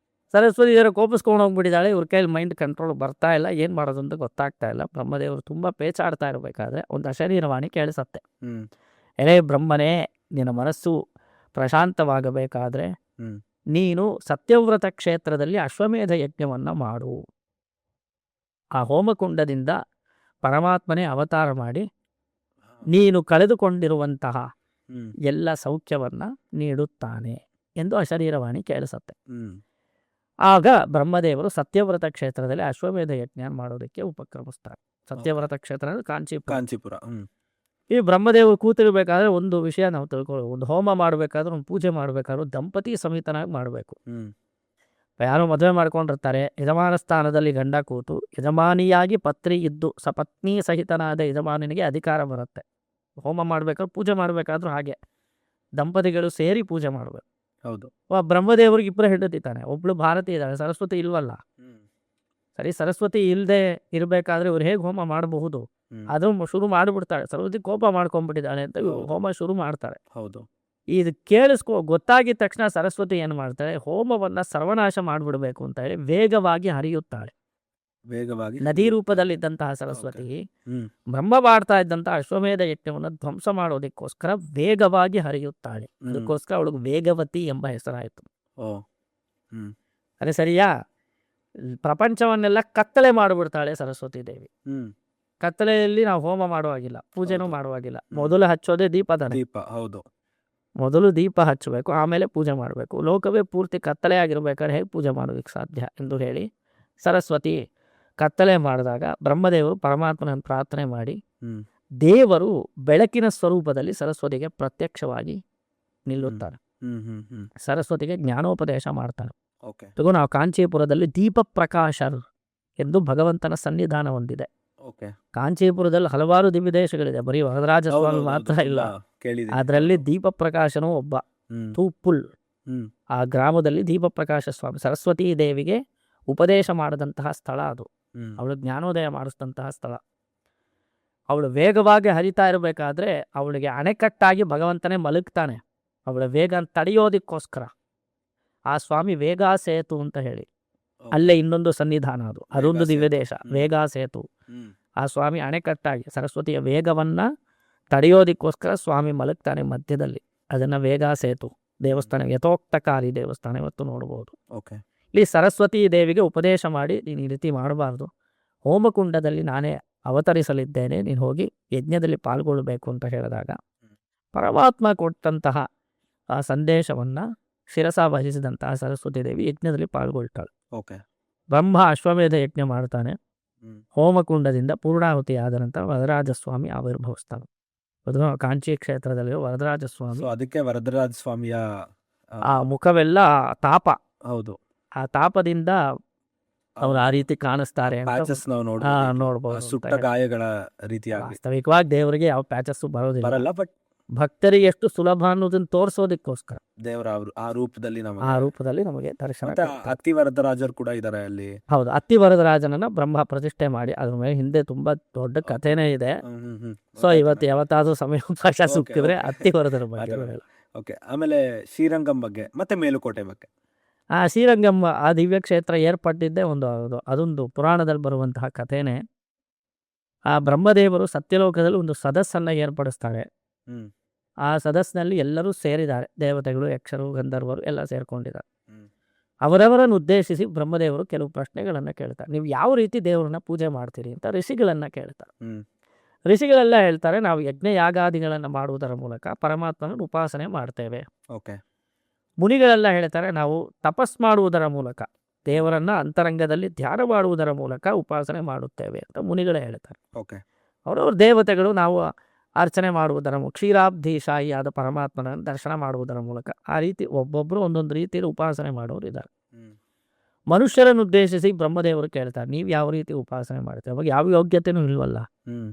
ಸರಸ್ವತಿ ಇದರ ಕೋಪಿಸ್ಕೊಂಡು ಹೋಗ್ಬಿಟ್ಟಿದ್ದಾಳೆ, ಇವ್ರ ಕೈಯಲ್ಲಿ ಮೈಂಡ್ ಕಂಟ್ರೋಲ್ ಬರ್ತಾ ಇಲ್ಲ, ಏನು ಮಾಡೋದು ಅಂತ ಗೊತ್ತಾಗ್ತಾ ಇಲ್ಲ. ಬ್ರಹ್ಮದೇವರು ತುಂಬ ಪೇಚಾಡ್ತಾ ಇರಬೇಕಾದ್ರೆ ಒಂದು ಅಶರೀರವಾಣಿ ಕೇಳಿಸತ್ತೆ. ಹ್ಮ್. ಎಲೆ ಬ್ರಹ್ಮನೇ, ನಿನ್ನ ಮನಸ್ಸು ಪ್ರಶಾಂತವಾಗಬೇಕಾದ್ರೆ ಹ್ಮ್. ನೀನು ಸತ್ಯವ್ರತ ಕ್ಷೇತ್ರದಲ್ಲಿ ಅಶ್ವಮೇಧ ಯಜ್ಞವನ್ನು ಮಾಡು. ಆ ಹೋಮಕುಂಡದಿಂದ ಪರಮಾತ್ಮನೇ ಅವತಾರ ಮಾಡಿ ನೀನು ಕಳೆದುಕೊಂಡಿರುವಂತಹ ಹ್ಮ್. ಎಲ್ಲ ಸೌಖ್ಯವನ್ನು ನೀಡುತ್ತಾನೆ ಎಂದು ಅಶರೀರವಾಣಿ ಕೇಳಿಸತ್ತೆ. ಹ್ಮ್. ಆಗ ಬ್ರಹ್ಮದೇವರು ಸತ್ಯವ್ರತ ಕ್ಷೇತ್ರದಲ್ಲಿ ಅಶ್ವಮೇಧ ಯಜ್ಞ ಮಾಡೋದಕ್ಕೆ ಉಪಕ್ರಮಿಸ್ತಾರೆ. ಸತ್ಯವ್ರತ ಕ್ಷೇತ್ರ ಅಂದರೆ ಕಾಂಚೀಪುರ. ಕಾಂಚೀಪುರ. ಹ್ಮ್. ಈ ಬ್ರಹ್ಮದೇವರು ಕೂತಿರ್ಬೇಕಾದ್ರೆ ಒಂದು ವಿಷಯ ನಾವು ತಿಳ್ಕೊಳ್ಳೋ, ಒಂದು ಹೋಮ ಮಾಡಬೇಕಾದ್ರೂ ಒಂದು ಪೂಜೆ ಮಾಡಬೇಕಾದ್ರೂ ದಂಪತಿ ಸಮೇತನಾಗಿ ಮಾಡಬೇಕು. ಹ್ಮ್. ಯಾರೋ ಮದುವೆ ಮಾಡ್ಕೊಂಡಿರ್ತಾರೆ, ಯಜಮಾನ ಸ್ಥಾನದಲ್ಲಿ ಗಂಡ ಕೂತು ಯಜಮಾನಿಯಾಗಿ ಪತ್ನಿ ಇದ್ದು ಸಪತ್ನಿ ಸಹಿತನಾದ ಯಜಮಾನನಿಗೆ ಅಧಿಕಾರ ಬರುತ್ತೆ. ಹೋಮ ಮಾಡಬೇಕಾದ್ರೂ ಪೂಜೆ ಮಾಡಬೇಕಾದ್ರೂ ಹಾಗೆ ದಂಪತಿಗಳು ಸೇರಿ ಪೂಜೆ ಮಾಡಬೇಕು. ಹೌದು. ಬ್ರಹ್ಮದೇವರಿಗೆ ಇಬ್ಬರು ಹೆಂಡತಿದ್ದಾನೆ, ಒಬ್ಳು ಭಾರತಿ ಇದ್ದಾಳೆ, ಸರಸ್ವತಿ ಇಲ್ವಲ್ಲ. ಹ್ಮ್. ಸರಿ, ಸರಸ್ವತಿ ಇಲ್ಲದೆ ಇರಬೇಕಾದ್ರೆ ಇವ್ರು ಹೇಗೆ ಹೋಮ ಮಾಡಬಹುದು? ಹ್ಮ್. ಅದು ಶುರು ಮಾಡಿಬಿಡ್ತಾಳೆ. ಸರಸ್ವತಿ ಕೋಪ ಮಾಡ್ಕೊಂಡ್ಬಿಟ್ಟಿದ್ದಾಳೆ ಅಂತ ಇವ್ರು ಹೌದು. ಹೋಮ ಶುರು ಮಾಡ್ತಾರೆ. ಹೌದು. ಇದು ಗೊತ್ತಾಗಿದ ತಕ್ಷಣ ಸರಸ್ವತಿ ಏನು ಮಾಡ್ತಾಳೆ, ಹೋಮವನ್ನು ಸರ್ವನಾಶ ಮಾಡಿಬಿಡಬೇಕು ಅಂತ ಹೇಳಿ ವೇಗವಾಗಿ ಹರಿಯುತ್ತಾಳೆ. ವೇಗವಾಗಿ ನದಿ ರೂಪದಲ್ಲಿದ್ದಂತಹ ಸರಸ್ವತಿ ಹ್ಮ್. ಬ್ರಹ್ಮ ಮಾಡ್ತಾ ಇದ್ದಂತಹ ಅಶ್ವಮೇಧ ಯಜ್ಞವನ್ನು ಧ್ವಂಸ ಮಾಡೋದಕ್ಕೋಸ್ಕರ ವೇಗವಾಗಿ ಹರಿಯುತ್ತಾಳೆ. ಹ್ಮ್. ಅದಕ್ಕೋಸ್ಕರ ಅವಳಿಗೆ ವೇಗವತಿ ಎಂಬ ಹೆಸರಾಯಿತು. ಓ. ಹ್ಮ್. ಅದೇ ಸರಿಯಾ? ಪ್ರಪಂಚವನ್ನೆಲ್ಲ ಕತ್ತಲೆ ಮಾಡಿಬಿಡ್ತಾಳೆ ಸರಸ್ವತಿ ದೇವಿ. ಹ್ಮ್. ಕತ್ತಲೆಯಲ್ಲಿ ನಾವು ಹೋಮ ಮಾಡುವಾಗಿಲ್ಲ, ಪೂಜೆನೂ ಹೌದು. ಮಾಡುವಾಗಿಲ್ಲ. ಮೊದಲು ಹಚ್ಚೋದೇ ದೀಪದಾನೆ. ದೀಪ. ಹೌದು. ಮೊದಲು ದೀಪ ಹಚ್ಚಬೇಕು, ಆಮೇಲೆ ಪೂಜೆ ಮಾಡಬೇಕು. ಲೋಕವೇ ಪೂರ್ತಿ ಕತ್ತಲೆ ಆಗಿರ್ಬೇಕಾದ್ರೆ ಹೇಗೆ ಪೂಜೆ ಮಾಡೋದಕ್ಕೆ ಸಾಧ್ಯ ಎಂದು ಹೇಳಿ ಸರಸ್ವತಿ ಕತ್ತಲೆ ಮಾಡಿದಾಗ ಬ್ರಹ್ಮದೇವರು ಪರಮಾತ್ಮನನ್ನು ಪ್ರಾರ್ಥನೆ ಮಾಡಿ ಹ್ಮ್ ದೇವರು ಬೆಳಕಿನ ಸ್ವರೂಪದಲ್ಲಿ ಸರಸ್ವತಿಗೆ ಪ್ರತ್ಯಕ್ಷವಾಗಿ ನಿಲ್ಲುತ್ತಾನೆ. ಹ್ಮ್ ಹ್ಮ್ ಹ್ಮ್ ಸರಸ್ವತಿಗೆ ಜ್ಞಾನೋಪದೇಶ ಮಾಡ್ತಾನೆ. ಓಕೆ ತಗೋ ನಾವು ಕಾಂಚೀಪುರದಲ್ಲಿ ದೀಪ ಪ್ರಕಾಶರ್ ಎಂದು ಭಗವಂತನ ಸನ್ನಿಧಾನ ಹೊಂದಿದೆ. ಓಕೆ ಕಾಂಚೀಪುರದಲ್ಲಿ ಹಲವಾರು ದಿವ್ಯದೇಶಗಳಿದೆ, ಬರೀ ವರದರಾಜ ಸ್ವಾಮಿ ಮಾತ್ರ ಇಲ್ಲ. ಕೇಳಿದ್ದೀನಿ. ಅದರಲ್ಲಿ ದೀಪ ಪ್ರಕಾಶನೂ ಒಬ್ಬ. ಹ್ಮ್ ತೂಪುಲ್ ಹ್ಮ್ ಆ ಗ್ರಾಮದಲ್ಲಿ ದೀಪ ಪ್ರಕಾಶ ಸ್ವಾಮಿ ಸರಸ್ವತೀ ದೇವಿಗೆ ಉಪದೇಶ ಮಾಡಿದಂತಹ ಸ್ಥಳ ಅದು. ಹ್ಮ್ ಅವಳು ಜ್ಞಾನೋದಯ ಮಾಡಿಸಿದಂತಹ ಸ್ಥಳ. ಅವಳು ವೇಗವಾಗಿ ಹರಿತಾ ಇರಬೇಕಾದ್ರೆ ಅವಳಿಗೆ ಅಣೆಕಟ್ಟಾಗಿ ಭಗವಂತನೇ ಮಲಗ್ತಾನೆ. ಅವಳ ವೇಗ ತಡೆಯೋದಕ್ಕೋಸ್ಕರ ಆ ಸ್ವಾಮಿ ವೇಗಾ ಸೇತು ಅಂತ ಹೇಳಿ ಅಲ್ಲೇ ಇನ್ನೊಂದು ಸನ್ನಿಧಾನ, ಅದು ಅದೊಂದು ವೇಗಾ ದಿವ್ಯ ಸೇತು. ದೇಶ. ವೇಗಾ ಸೇತು ಹ್ಮ್ ಆ ಸ್ವಾಮಿ ಅಣೆಕಟ್ಟಾಗಿ ಸರಸ್ವತಿಯ ವೇಗವನ್ನ ತಡೆಯೋದಕ್ಕೋಸ್ಕರ ಸ್ವಾಮಿ ಮಲಗ್ತಾನೆ ಮಧ್ಯದಲ್ಲಿ. ಅದನ್ನ ವೇಗಾ ಸೇತು ದೇವಸ್ಥಾನ, ಯಥೋಕ್ತಕಾರಿ ದೇವಸ್ಥಾನ ಇವತ್ತು ನೋಡಬಹುದು. ಓಕೆ ಇಲ್ಲಿ ಸರಸ್ವತಿ ದೇವಿಗೆ ಉಪದೇಶ ಮಾಡಿ, ನೀನು ಈ ರೀತಿ ಮಾಡಬಾರ್ದು, ಹೋಮಕುಂಡದಲ್ಲಿ ನಾನೇ ಅವತರಿಸಲಿದ್ದೇನೆ, ನೀನು ಹೋಗಿ ಯಜ್ಞದಲ್ಲಿ ಪಾಲ್ಗೊಳ್ಳಬೇಕು ಅಂತ ಹೇಳಿದಾಗ ಪರಮಾತ್ಮ ಕೊಟ್ಟಂತಹ ಆ ಸಂದೇಶವನ್ನ ಶಿರಸ ವಹಿಸಿದಂತಹ ಸರಸ್ವತಿ ದೇವಿ ಯಜ್ಞದಲ್ಲಿ ಪಾಲ್ಗೊಳ್ತಾಳೆ. ಓಕೆ ಬ್ರಹ್ಮ ಅಶ್ವಮೇಧ ಯಜ್ಞ ಮಾಡ್ತಾನೆ. ಹ್ಮ್ ಹೋಮಕುಂಡದಿಂದ ಪೂರ್ಣಾಹುತಿ ಆದ ನಂತರ ವರದರಾಜ ಸ್ವಾಮಿ ಆವಿರ್ಭವಿಸ್ತಾನೆ. ಅದು ಕಾಂಚಿ ಕ್ಷೇತ್ರದಲ್ಲಿ ವರದರಾಜ ಸ್ವಾಮಿ. ಸೊ ಅದಕ್ಕೆ ವರದರಾಜ ಸ್ವಾಮಿಯ ಆ ಮುಖವೆಲ್ಲ ತಾಪ, ಹೌದು ಆ ತಾಪದಿಂದ ಅವ್ರು ಆ ರೀತಿ ಕಾಣಿಸ್ತಾರೆ ಅಂತ ಪ್ಯಾಚಸ್ ನಾವು ನೋಡ್ಬೋದು. ನೋಡ್ಬೋದು. ಸುಟ್ಟ ಗಾಯಗಳ ರೀತಿಯಾಗಿ ವಾಸ್ತವಿಕವಾಗಿ ದೇವರಿಗೆ ಯಾವ ಪ್ಯಾಚಸ್ ಬರೋದಿಲ್ಲ. ಬರಲ್ಲ, ಬಟ್ ಭಕ್ತರಿಗೆ ಎಷ್ಟು ಸುಲಭ ಅನ್ನೋದನ್ನ ತೋರಿಸೋದಕ್ಕೋಸ್ಕರ ದೇವರ ಆ ರೂಪದಲ್ಲಿ ಆ ನಮಗೆ. ರೂಪದಲ್ಲಿ ನಮಗೆ ದರ್ಶನ ಮತ್ತೆ ಕೊಡ್ತಾರೆ. ಅತಿ ವರದರಾಜರು ಕೂಡ ಇದಾರೆ ಅಲ್ಲಿ. ಹೌದು, ಅತ್ತಿವರದರಾಜನನ್ನ ಬ್ರಹ್ಮ ಪ್ರತಿಷ್ಠೆ ಮಾಡಿ ಅದ್ರ ಮೇಲೆ ಹಿಂದೆ ತುಂಬಾ ದೊಡ್ಡ ಕಥೆನೇ ಇದೆ. ಸೊ ಇವತ್ತು ಯಾವತ್ತಾದ್ರೂ ಸಮಯ ಸಿಕ್ಕಿದ್ರೆ ಅತ್ತಿವರದರ ಬಗ್ಗೆ ಹೇಳು. ಓಕೆ, ಆಮೇಲೆ ಶ್ರೀರಂಗಂ ಬಗ್ಗೆ ಮತ್ತೆ ಮೇಲುಕೋಟೆ ಬಗ್ಗೆ. ಆ ಶ್ರೀರಂಗಂ ಆ ದಿವ್ಯ ಕ್ಷೇತ್ರ ಏರ್ಪಟ್ಟಿದ್ದೇ ಅದೊಂದು ಪುರಾಣದಲ್ಲಿ ಬರುವಂತಹ ಕಥೆನೇ. ಆ ಬ್ರಹ್ಮದೇವರು ಸತ್ಯಲೋಕದಲ್ಲಿ ಒಂದು ಸದಸ್ಸನ್ನ ಏರ್ಪಡಿಸ್ತಾರೆ. ಹ್ಮ್ ಆ ಸದಸ್ಸಿನಲ್ಲಿ ಎಲ್ಲರೂ ಸೇರಿದ್ದಾರೆ, ದೇವತೆಗಳು, ಯಕ್ಷರು, ಗಂಧರ್ವರು ಎಲ್ಲ ಸೇರ್ಕೊಂಡಿದ್ದಾರೆ. ಹ್ಮ್ ಅವರವರನ್ನು ಉದ್ದೇಶಿಸಿ ಬ್ರಹ್ಮದೇವರು ಕೆಲವು ಪ್ರಶ್ನೆಗಳನ್ನು ಕೇಳ್ತಾರೆ. ನೀವು ಯಾವ ರೀತಿ ದೇವರನ್ನ ಪೂಜೆ ಮಾಡ್ತೀರಿ ಅಂತ ಋಷಿಗಳನ್ನ ಕೇಳ್ತಾರೆ. ಹ್ಮ್ ಋಷಿಗಳೆಲ್ಲ ಹೇಳ್ತಾರೆ, ನಾವು ಯಜ್ಞ ಯಾಗಾದಿಗಳನ್ನು ಮಾಡುವುದರ ಮೂಲಕ ಪರಮಾತ್ಮನ ಉಪಾಸನೆ ಮಾಡ್ತೇವೆ. ಓಕೆ ಮುನಿಗಳೆಲ್ಲ ಹೇಳ್ತಾರೆ, ನಾವು ತಪಸ್ ಮಾಡುವುದರ ಮೂಲಕ ದೇವರನ್ನ ಅಂತರಂಗದಲ್ಲಿ ಧ್ಯಾನ ಮಾಡುವುದರ ಮೂಲಕ ಉಪಾಸನೆ ಮಾಡುತ್ತೇವೆ ಅಂತ ಮುನಿಗಳೇ ಹೇಳ್ತಾರೆ. ಓಕೆ ಅವರವ್ರ ದೇವತೆಗಳು ನಾವು ಅರ್ಚನೆ ಮಾಡುವುದರ ಕ್ಷೀರಾಬ್ಧೀಶಾಹಿ ಆದ ಪರಮಾತ್ಮನ ದರ್ಶನ ಮಾಡುವುದರ ಮೂಲಕ ಆ ರೀತಿ ಒಬ್ಬೊಬ್ಬರು ಒಂದೊಂದು ರೀತಿಯಲ್ಲಿ ಉಪಾಸನೆ ಮಾಡೋರು ಇದ್ದಾರೆ. ಹ್ಮ್ ಮನುಷ್ಯರನ್ನು ಉದ್ದೇಶಿಸಿ ಬ್ರಹ್ಮದೇವರು ಕೇಳ್ತಾರೆ, ನೀವು ಯಾವ ರೀತಿ ಉಪಾಸನೆ ಮಾಡ್ತೇವೆ? ಅವಾಗ ಯಾವ ಯೋಗ್ಯತೆನೂ ಇಲ್ವಲ್ಲ. ಹ್ಮ್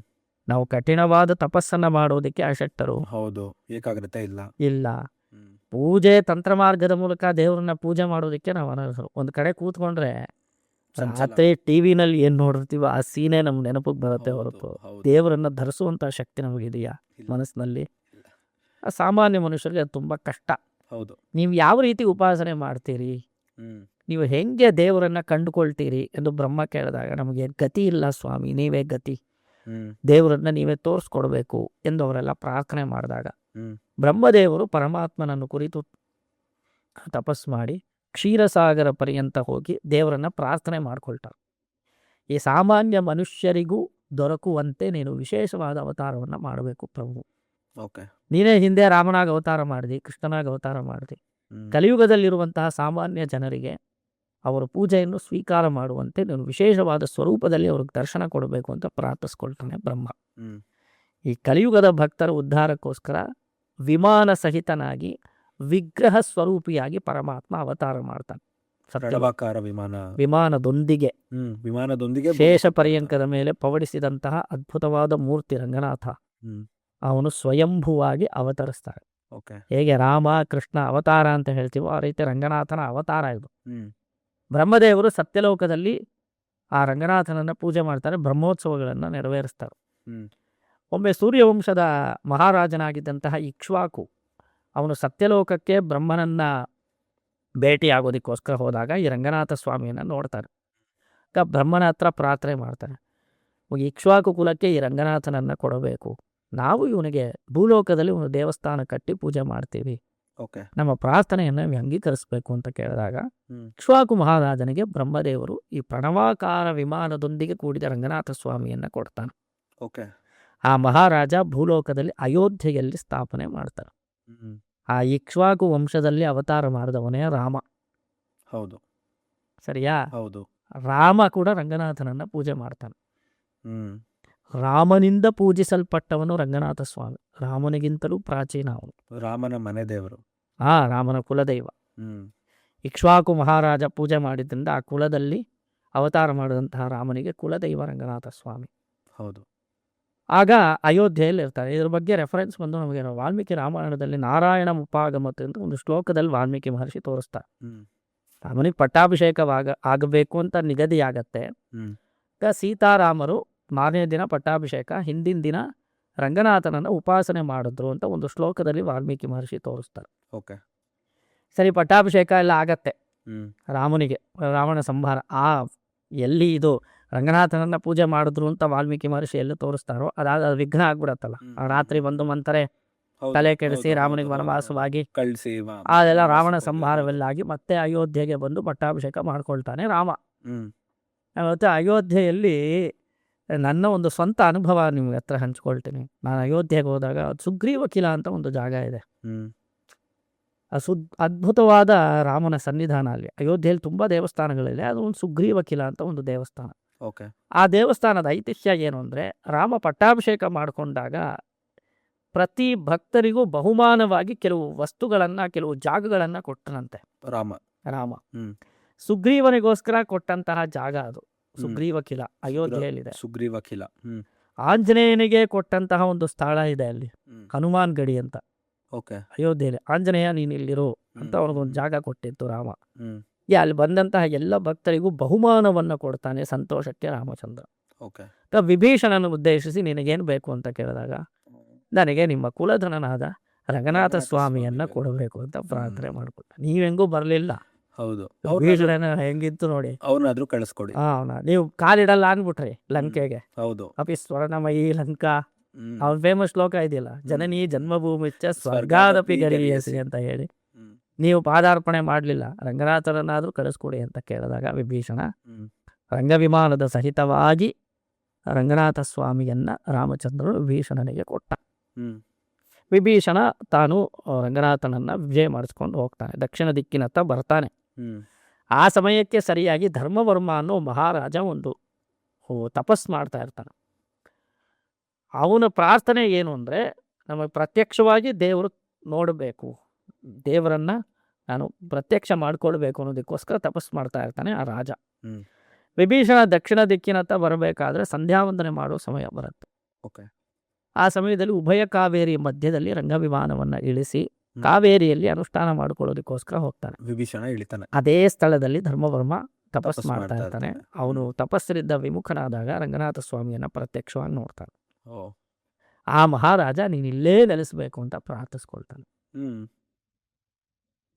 ನಾವು ಕಠಿಣವಾದ ತಪಸ್ಸನ್ನ ಮಾಡೋದಕ್ಕೆ ಅಶಕ್ತರು ಹೌದು, ಏಕಾಗ್ರತೆ ಇಲ್ಲ. ಇಲ್ಲ. ಹ್ಮ್ ಪೂಜೆ ತಂತ್ರ ಮಾರ್ಗದ ಮೂಲಕ ದೇವರನ್ನ ಪೂಜೆ ಮಾಡೋದಕ್ಕೆ ನಾವು ಅನರ್ಹರು. ಒಂದು ಕಡೆ ಕೂತ್ಕೊಂಡ್ರೆ ಚಂಚಲ. ರಾತ್ರಿ ಟಿವಿನಲ್ಲಿ ಏನ್ ನೋಡಿರ್ತೀವೋ ಆ ಸೀನೇ ನಮ್ಗೆ ನೆನಪಿಗೆ ಬರುತ್ತೆ ಹೌದು, ಹೊರತು ಹೌದು. ದೇವರನ್ನ ಧರಿಸುವಂತ ಶಕ್ತಿ ನಮಗಿದೆಯಾ ಇಲ್ಲ. ಮನಸ್ಸಿನಲ್ಲಿ? ಇಲ್ಲ. ಆ ಸಾಮಾನ್ಯ ಮನುಷ್ಯರಿಗೆ ಅದು ತುಂಬಾ ಕಷ್ಟ. ಹೌದು. ನೀವು ಯಾವ ರೀತಿ ಉಪಾಸನೆ ಮಾಡ್ತೀರಿ, ಹ್ಮ್ ನೀವು ಹೆಂಗೆ ದೇವರನ್ನ ಕಂಡುಕೊಳ್ತೀರಿ ಎಂದು ಬ್ರಹ್ಮ ಕೇಳಿದಾಗ, ನಮಗೆ ಗತಿ ಇಲ್ಲ ಸ್ವಾಮಿ, ನೀವೇ ಗತಿ, ಹ್ಮ್ ದೇವರನ್ನ ನೀವೇ ತೋರಿಸ್ಕೊಡ್ಬೇಕು ಎಂದು ಅವರೆಲ್ಲ ಪ್ರಾರ್ಥನೆ ಮಾಡಿದಾಗ ಹ್ಮ್ ಬ್ರಹ್ಮದೇವರು ಪರಮಾತ್ಮನನ್ನು ಕುರಿತು ತಪಸ್ ಮಾಡಿ ಕ್ಷೀರಸಾಗರ ಪರ್ಯಂತ ಹೋಗಿ ದೇವರನ್ನ ಪ್ರಾರ್ಥನೆ ಮಾಡ್ಕೊಳ್ತಾರೆ. ಈ ಸಾಮಾನ್ಯ ಮನುಷ್ಯರಿಗೂ ದೊರಕುವಂತೆ ನೀನು ವಿಶೇಷವಾದ ಅವತಾರವನ್ನು ಮಾಡಬೇಕು ಪ್ರಭು. ಓಕೆ ನೀನೇ ಹಿಂದೆ ರಾಮನಾಗ ಅವತಾರ ಮಾಡಿದಿ, ಕೃಷ್ಣನಾಗ ಅವತಾರ ಮಾಡಿದಿ. ಹ್ಮ್ ಕಲಿಯುಗದಲ್ಲಿರುವಂತಹ ಸಾಮಾನ್ಯ ಜನರಿಗೆ ಅವರ ಪೂಜೆಯನ್ನು ಸ್ವೀಕಾರ ಮಾಡುವಂತೆ ನೀನು ವಿಶೇಷವಾದ ಸ್ವರೂಪದಲ್ಲಿ ಅವ್ರಿಗೆ ದರ್ಶನ ಕೊಡಬೇಕು ಅಂತ ಪ್ರಾರ್ಥಿಸ್ಕೊಳ್ತಾನೆ ಬ್ರಹ್ಮ. ಹ್ಮ್ ಈ ಕಲಿಯುಗದ ಭಕ್ತರ ಉದ್ಧಾರಕ್ಕೋಸ್ಕರ ವಿಮಾನ ಸಹಿತನಾಗಿ ವಿಗ್ರಹ ಸ್ವರೂಪಿಯಾಗಿ ಪರಮಾತ್ಮ ಅವತಾರ ಮಾಡ್ತಾನೆ. ರಡವಾಕಾರ ವಿಮಾನದೊಂದಿಗೆ ವಿಮಾನದೊಂದಿಗೆ ಶೇಷ ಪರ್ಯಂಕದ ಮೇಲೆ ಪವಡಿಸಿದಂತಹ ಅದ್ಭುತವಾದ ಮೂರ್ತಿ ರಂಗನಾಥ. ಹ್ಮ್ ಅವನು ಸ್ವಯಂಭುವಾಗಿ ಅವತರಿಸ್ತಾನೆ. ಓಕೆ ಹೇಗೆ ರಾಮ ಕೃಷ್ಣ ಅವತಾರ ಅಂತ ಹೇಳ್ತೀವೋ ಆ ರೀತಿ ರಂಗನಾಥನ ಅವತಾರ ಇದು. ಹ್ಮ್ ಬ್ರಹ್ಮದೇವರು ಸತ್ಯಲೋಕದಲ್ಲಿ ಆ ರಂಗನಾಥನನ್ನ ಪೂಜೆ ಮಾಡ್ತಾರೆ, ಬ್ರಹ್ಮೋತ್ಸವಗಳನ್ನು ನೆರವೇರಿಸ್ತಾರೆ. ಹ್ಮ್ ಒಮ್ಮೆ ಸೂರ್ಯವಂಶದ ಮಹಾರಾಜನಾಗಿದ್ದಂತಹ ಇಕ್ಷ್ವಾಕು ಅವನು ಸತ್ಯಲೋಕಕ್ಕೆ ಬ್ರಹ್ಮನನ್ನ ಭೇಟಿಯಾಗೋದಕ್ಕೋಸ್ಕರ ಹೋದಾಗ ಈ ರಂಗನಾಥ ಸ್ವಾಮಿಯನ್ನು ನೋಡ್ತಾರೆ. ಬ್ರಹ್ಮನ ಹತ್ರ ಪ್ರಾರ್ಥನೆ ಮಾಡ್ತಾನೆ, ಇಕ್ಷ್ವಾಕು ಕುಲಕ್ಕೆ ಈ ರಂಗನಾಥನನ್ನ ಕೊಡಬೇಕು, ನಾವು ಇವನಿಗೆ ಭೂಲೋಕದಲ್ಲಿ ಒಂದು ದೇವಸ್ಥಾನ ಕಟ್ಟಿ ಪೂಜೆ ಮಾಡ್ತೀವಿ, ಓಕೆ ನಮ್ಮ ಪ್ರಾರ್ಥನೆಯನ್ನು ಅಂಗೀಕರಿಸಬೇಕು ಅಂತ ಕೇಳಿದಾಗ ಹ್ಮ್ ಇಕ್ಷ್ವಾಕು ಮಹಾರಾಜನಿಗೆ ಬ್ರಹ್ಮದೇವರು ಈ ಪ್ರಣವಾಕಾರ ವಿಮಾನದೊಂದಿಗೆ ಕೂಡಿದ ರಂಗನಾಥ ಸ್ವಾಮಿಯನ್ನು ಕೊಡ್ತಾನೆ. ಓಕೆ ಆ ಮಹಾರಾಜ ಭೂಲೋಕದಲ್ಲಿ ಅಯೋಧ್ಯೆಯಲ್ಲಿ ಸ್ಥಾಪನೆ ಮಾಡ್ತಾನೆ. ಹ್ಮ್ ಆ ಇಕ್ಷ್ವಾಕು ವಂಶದಲ್ಲಿ ಅವತಾರ ಮಾಡಿದವನೇ ರಾಮ. ಹೌದು ಸರಿಯಾ? ಹೌದು ರಾಮ ಕೂಡ ರಂಗನಾಥನನ್ನ ಪೂಜೆ ಮಾಡ್ತಾನೆ. ಹ್ಮ್ ರಾಮನಿಂದ ಪೂಜಿಸಲ್ಪಟ್ಟವನು ರಂಗನಾಥ ಸ್ವಾಮಿ. ರಾಮನಿಗಿಂತಲೂ ಪ್ರಾಚೀನ ಅವನು. ರಾಮನ ಮನೆ ದೇವರು. ರಾಮನ ಕುಲದೈವ. ಹ್ಮ್ ಇಕ್ಷ್ವಾಕು ಮಹಾರಾಜ ಪೂಜೆ ಮಾಡಿದ್ರಿಂದ ಆ ಕುಲದಲ್ಲಿ ಅವತಾರ ಮಾಡಿದಂತಹ ರಾಮನಿಗೆ ಕುಲದೈವ ರಂಗನಾಥ ಸ್ವಾಮಿ. ಹೌದು. ಆಗ ಅಯೋಧ್ಯೆಯಲ್ಲಿ ಇರ್ತಾರೆ. ಇದ್ರ ಬಗ್ಗೆ ರೆಫರೆನ್ಸ್ ಬಂದು ನಮಗೆ ವಾಲ್ಮೀಕಿ ರಾಮಾಯಣದಲ್ಲಿ ನಾರಾಯಣ ಮುಪಾಗಮತ್ ಅಂತ ಒಂದು ಶ್ಲೋಕದಲ್ಲಿ ವಾಲ್ಮೀಕಿ ಮಹರ್ಷಿ ತೋರಿಸ್ತಾರೆ. ರಾಮನಿಗೆ ಆಗಬೇಕು ಅಂತ ನಿಗದಿಯಾಗತ್ತೆ. ಈಗ ಸೀತಾರಾಮರು ಮಾರನೇ ದಿನ ಪಟ್ಟಾಭಿಷೇಕ, ಹಿಂದಿನ ದಿನ ರಂಗನಾಥನನ್ನು ಉಪಾಸನೆ ಮಾಡಿದ್ರು ಅಂತ ಒಂದು ಶ್ಲೋಕದಲ್ಲಿ ವಾಲ್ಮೀಕಿ ಮಹರ್ಷಿ ತೋರಿಸ್ತಾರೆ. ಓಕೆ. ಸರಿ, ಪಟ್ಟಾಭಿಷೇಕ ಎಲ್ಲ ಆಗತ್ತೆ ರಾಮನಿಗೆ, ರಾವಣ ಸಂಹಾರ. ಎಲ್ಲಿ ಇದು ರಂಗನಾಥನನ್ನ ಪೂಜೆ ಮಾಡಿದ್ರು ಅಂತ ವಾಲ್ಮೀಕಿ ಮಹರ್ಷಿ ಎಲ್ಲಿ ತೋರಿಸ್ತಾರೋ ಅದಾದ ವಿಘ್ನ ಆಗ್ಬಿಡತ್ತಲ್ಲ. ರಾತ್ರಿ ಬಂದು ಮಂತರೆ ತಲೆ ಕೆಡಿಸಿ ರಾಮನಿಗೆ ವನವಾಸವಾಗಿ ಕಳಿಸಿ ಅದೆಲ್ಲ ರಾವಣ ಸಂಹಾರವೆಲ್ಲ ಆಗಿ ಮತ್ತೆ ಅಯೋಧ್ಯೆಗೆ ಬಂದು ಪಟ್ಟಾಭಿಷೇಕ ಮಾಡ್ಕೊಳ್ತಾನೆ ರಾಮ. ಮತ್ತು ಅಯೋಧ್ಯೆಯಲ್ಲಿ ನನ್ನ ಒಂದು ಸ್ವಂತ ಅನುಭವ ನಿಮ್ಗೆ ಹತ್ರ ಹಂಚ್ಕೊಳ್ತೀನಿ. ನಾನು ಅಯೋಧ್ಯೆಗೆ ಹೋದಾಗ ಸುಗ್ರೀವ ಕಿಲ ಅಂತ ಒಂದು ಜಾಗ ಇದೆ. ಅದ್ಭುತವಾದ ರಾಮನ ಸನ್ನಿಧಾನ ಅಲ್ಲಿ. ಅಯೋಧ್ಯೆಯಲ್ಲಿ ತುಂಬ ದೇವಸ್ಥಾನಗಳಿದೆ, ಅದು ಒಂದು ಸುಗ್ರೀವ ಕಿಲ ಅಂತ ಒಂದು ದೇವಸ್ಥಾನ. ಆ ದೇವಸ್ಥಾನದ ಐತಿಹ್ಯ ಏನು ಅಂದರೆ, ರಾಮ ಪಟ್ಟಾಭಿಷೇಕ ಮಾಡಿಕೊಂಡಾಗ ಪ್ರತಿ ಭಕ್ತರಿಗೂ ಬಹುಮಾನವಾಗಿ ಕೆಲವು ವಸ್ತುಗಳನ್ನು, ಕೆಲವು ಜಾಗಗಳನ್ನು ಕೊಟ್ಟನಂತೆ ರಾಮ. ಸುಗ್ರೀವನಿಗೋಸ್ಕರ ಕೊಟ್ಟಂತಹ ಜಾಗ ಅದು ಸುಗ್ರೀವ ಕಿಲ, ಅಯೋಧ್ಯೆಯಲ್ಲಿದೆ. ಸುಗ್ರೀವ ಕಿಲ. ಆಂಜನೇಯನಿಗೆ ಕೊಟ್ಟಂತಹ ಒಂದು ಸ್ಥಳ ಇದೆ ಅಲ್ಲಿ, ಹನುಮಾನ್ ಗಡಿ ಅಂತ. ಅಯೋಧ್ಯೆಯಲ್ಲಿ ಆಂಜನೇಯ ನೀನು ಇಲ್ಲಿರೋ ಅಂತ ಅವನಿಗೊಂದು ಜಾಗ ಕೊಟ್ಟಿತ್ತು ರಾಮ. ಅಲ್ಲಿ ಬಂದಂತಹ ಎಲ್ಲ ಭಕ್ತರಿಗೂ ಬಹುಮಾನವನ್ನು ಕೊಡ್ತಾನೆ ಸಂತೋಷಕ್ಕೆ ರಾಮಚಂದ್ರ. ವಿಭೀಷಣನ ಉದ್ದೇಶಿಸಿ ನಿನಗೇನು ಬೇಕು ಅಂತ ಕೇಳಿದಾಗ, ನನಗೆ ನಿಮ್ಮ ಕುಲಧನನಾದ ರಂಗನಾಥ ಸ್ವಾಮಿಯನ್ನ ಕೊಡಬೇಕು ಅಂತ ಪ್ರಾರ್ಥನೆ ಮಾಡ್ಕೊಟ್ಟ. ನೀವೆಂಗೂ ಬರಲಿಲ್ಲ. ವಿಭೀಷಣನ ಹೆಂಗಿತ್ತು ನೋಡಿ, ಅವನಾದ್ರೂ ಕಳಿಸ್ಕೊಡಿ. ನೀವು ಕಾಲಿಡಲ್ಲ ಅನ್ಬಿಟ್ರಿ ಲಂಕೆಗೆ. ಹೌದು. ಅಪಿ ಸ್ವರ್ಣಮಯಿ ಲಂಕಾ, ಅವ್ರ ಫೇಮಸ್ ಶ್ಲೋಕ ಇದೆಯಲ್ಲ, ಜನನೀ ಜನ್ಮಭೂಮಿಚ್ಚ ಸ್ವರ್ಗಾದಪಿ ಗರೀಯಸಿ ಅಂತ ಹೇಳಿ. ನೀವು ಪಾದಾರ್ಪಣೆ ಮಾಡಲಿಲ್ಲ, ರಂಗನಾಥರನ್ನಾದ್ರೂ ಕಳಿಸ್ಕೊಡಿ ಅಂತ ಕೇಳಿದಾಗ ವಿಭೀಷಣ ರಂಗವಿಮಾನದ ಸಹಿತವಾಗಿ ರಂಗನಾಥ ಸ್ವಾಮಿಯನ್ನ ರಾಮಚಂದ್ರನು ವಿಭೀಷಣನಿಗೆ ಕೊಟ್ಟ. ವಿಭೀಷಣ ತಾನು ರಂಗನಾಥನನ್ನ ವಿಜಯ ಮಾಡಿಸ್ಕೊಂಡು ಹೋಗ್ತಾನೆ, ದಕ್ಷಿಣ ದಿಕ್ಕಿನತ್ತ ಬರ್ತಾನೆ. ಆ ಸಮಯಕ್ಕೆ ಸರಿಯಾಗಿ ಧರ್ಮವರ್ಮ ಅನ್ನೋ ಮಹಾರಾಜ ಒಂದು ತಪಸ್ ಮಾಡ್ತಾ ಇರ್ತಾನೆ. ಅವನ ಪ್ರಾರ್ಥನೆ ಏನು ಅಂದರೆ, ನಮಗೆ ಪ್ರತ್ಯಕ್ಷವಾಗಿ ದೇವರು ನೋಡಬೇಕು, ದೇವರನ್ನ ನಾನು ಪ್ರತ್ಯಕ್ಷ ಮಾಡ್ಕೊಳ್ಬೇಕು ಅನ್ನೋದಕ್ಕೋಸ್ಕರ ತಪಸ್ ಮಾಡ್ತಾ ಇರ್ತಾನೆ ಆ ರಾಜ. ವಿಭೀಷಣ ದಕ್ಷಿಣ ದಿಕ್ಕಿನತ್ತ ಬರಬೇಕಾದ್ರೆ ಸಂಧ್ಯಾವಂದನೆ ಮಾಡೋ ಸಮಯ ಬರುತ್ತೆ. ಆ ಸಮಯದಲ್ಲಿ ಉಭಯ ಕಾವೇರಿ ಮಧ್ಯದಲ್ಲಿ ರಂಗವಿಮಾನವನ್ನು ಇಳಿಸಿ ಕಾವೇರಿಯಲ್ಲಿ ಅನುಷ್ಠಾನ ಮಾಡ್ಕೊಳ್ಳೋದಕ್ಕೋಸ್ಕರ ಹೋಗ್ತಾನೆ. ವಿಭೀಷಣ ಇಳಿತಾನೆ. ಅದೇ ಸ್ಥಳದಲ್ಲಿ ಧರ್ಮವರ್ಮ ತಪಸ್ ಮಾಡ್ತಾ ಇರ್ತಾನೆ. ಅವನು ತಪಸ್ಸರಿಂದ ವಿಮುಖನಾದಾಗ ರಂಗನಾಥ ಸ್ವಾಮಿಯನ್ನ ಪ್ರತ್ಯಕ್ಷವಾಗಿ ನೋಡ್ತಾನೆ. ಆ ಮಹಾರಾಜ ನೀನು ಇಲ್ಲೇ ನೆಲೆಸಬೇಕು ಅಂತ ಪ್ರಾರ್ಥಿಸ್ಕೊಳ್ತಾನೆ.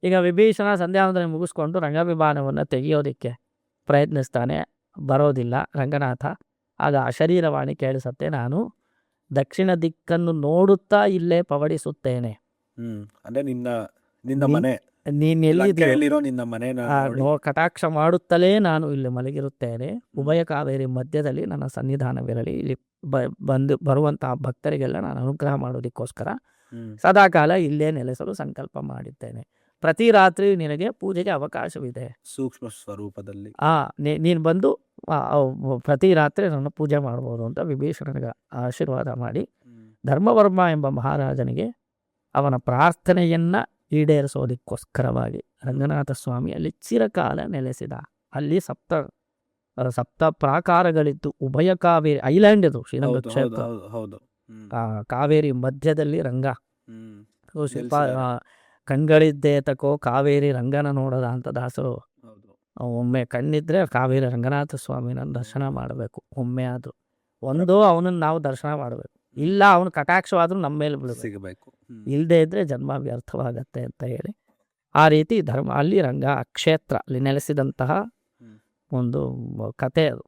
ಈಗ ವಿಭೀಷಣ ಸಂಧ್ಯಾವಂದನೆ ಮುಗಿಸ್ಕೊಂಡು ರಂಗವಿಮಾನವನ್ನು ತೆಗೆಯೋದಿಕ್ಕೆ ಪ್ರಯತ್ನಿಸ್ತಾನೆ, ಬರೋದಿಲ್ಲ ರಂಗನಾಥ. ಆಗ ಅಶರೀರವಾಣಿ ಕೇಳಿಸುತ್ತೆ, ನಾನು ದಕ್ಷಿಣ ದಿಕ್ಕನ್ನು ನೋಡುತ್ತಾ ಇಲ್ಲೇ ಪವಡಿಸುತ್ತೇನೆ. ಅಂದ್ರೆ ನಿನ್ನ ಮನೆ, ನೀನ್ ಎಲ್ಲಿರೋ ನಿನ್ನ ಮನೆ ಕಟಾಕ್ಷ ಮಾಡುತ್ತಲೇ ನಾನು ಇಲ್ಲಿ ಮಲಗಿರುತ್ತೇನೆ. ಉಭಯ ಕಾವೇರಿ ಮಧ್ಯದಲ್ಲಿ ನನ್ನ ಸನ್ನಿಧಾನವಿರಲಿ, ಇಲ್ಲಿ ಬರುವಂತಹ ಭಕ್ತರಿಗೆಲ್ಲ ನಾನು ಅನುಗ್ರಹ ಮಾಡೋದಕ್ಕೋಸ್ಕರ ಸದಾಕಾಲ ಇಲ್ಲೇ ನೆಲೆಸಲು ಸಂಕಲ್ಪ ಮಾಡಿದ್ದೇನೆ. ಪ್ರತಿ ರಾತ್ರಿ ನಿನಗೆ ಪೂಜೆಗೆ ಅವಕಾಶವಿದೆ, ಸೂಕ್ಷ್ಮ ಸ್ವರೂಪದಲ್ಲಿ. ನೀನು ಬಂದು ಪ್ರತಿ ರಾತ್ರಿ ನನ್ನ ಪೂಜೆ ಮಾಡ್ಬೋದು ಅಂತ ವಿಭೀಷಣನಿಗೆ ಆಶೀರ್ವಾದ ಮಾಡಿ ಧರ್ಮವರ್ಮ ಎಂಬ ಮಹಾರಾಜನಿಗೆ ಅವನ ಪ್ರಾರ್ಥನೆಯನ್ನ ಈಡೇರಿಸೋದಕ್ಕೋಸ್ಕರವಾಗಿ ರಂಗನಾಥ ಸ್ವಾಮಿ ಅಲ್ಲಿ ಚಿರಕಾಲ ನೆಲೆಸಿದ. ಅಲ್ಲಿ ಸಪ್ತ ಪ್ರಾಕಾರಗಳಿತ್ತು. ಉಭಯ ಕಾವೇರಿ ಐಲ್ಯಾಂಡ್ ಇದು ಶ್ರೀರಂಗ ಕ್ಷೇತ್ರ. ಕಾವೇರಿ ಮಧ್ಯದಲ್ಲಿ ರಂಗ. ಕಣ್ಗಳಿದ್ದೇ ತಕೋ ಕಾವೇರಿ ರಂಗನ ನೋಡದ ಅಂತ ದಾಸರು. ಒಮ್ಮೆ ಕಣ್ಣಿದ್ರೆ ಕಾವೇರಿ ರಂಗನಾಥ ಸ್ವಾಮಿನ ದರ್ಶನ ಮಾಡಬೇಕು. ಒಮ್ಮೆ ಆದ್ರೂ ಅವನನ್ನು ನಾವು ದರ್ಶನ ಮಾಡಬೇಕು. ಇಲ್ಲ ಅವನು ಕಟಾಕ್ಷವಾದ್ರೂ ನಮ್ಮ ಮೇಲೆ ಸಿಗಬೇಕು, ಇಲ್ಲದೆ ಇದ್ರೆ ಜನ್ಮ ವ್ಯರ್ಥವಾಗತ್ತೆ ಅಂತ ಹೇಳಿ ಆ ರೀತಿ ಅಲ್ಲಿ ರಂಗ ಕ್ಷೇತ್ರ, ಅಲ್ಲಿ ನೆಲೆಸಿದಂತಹ ಒಂದು ಕತೆ ಅದು.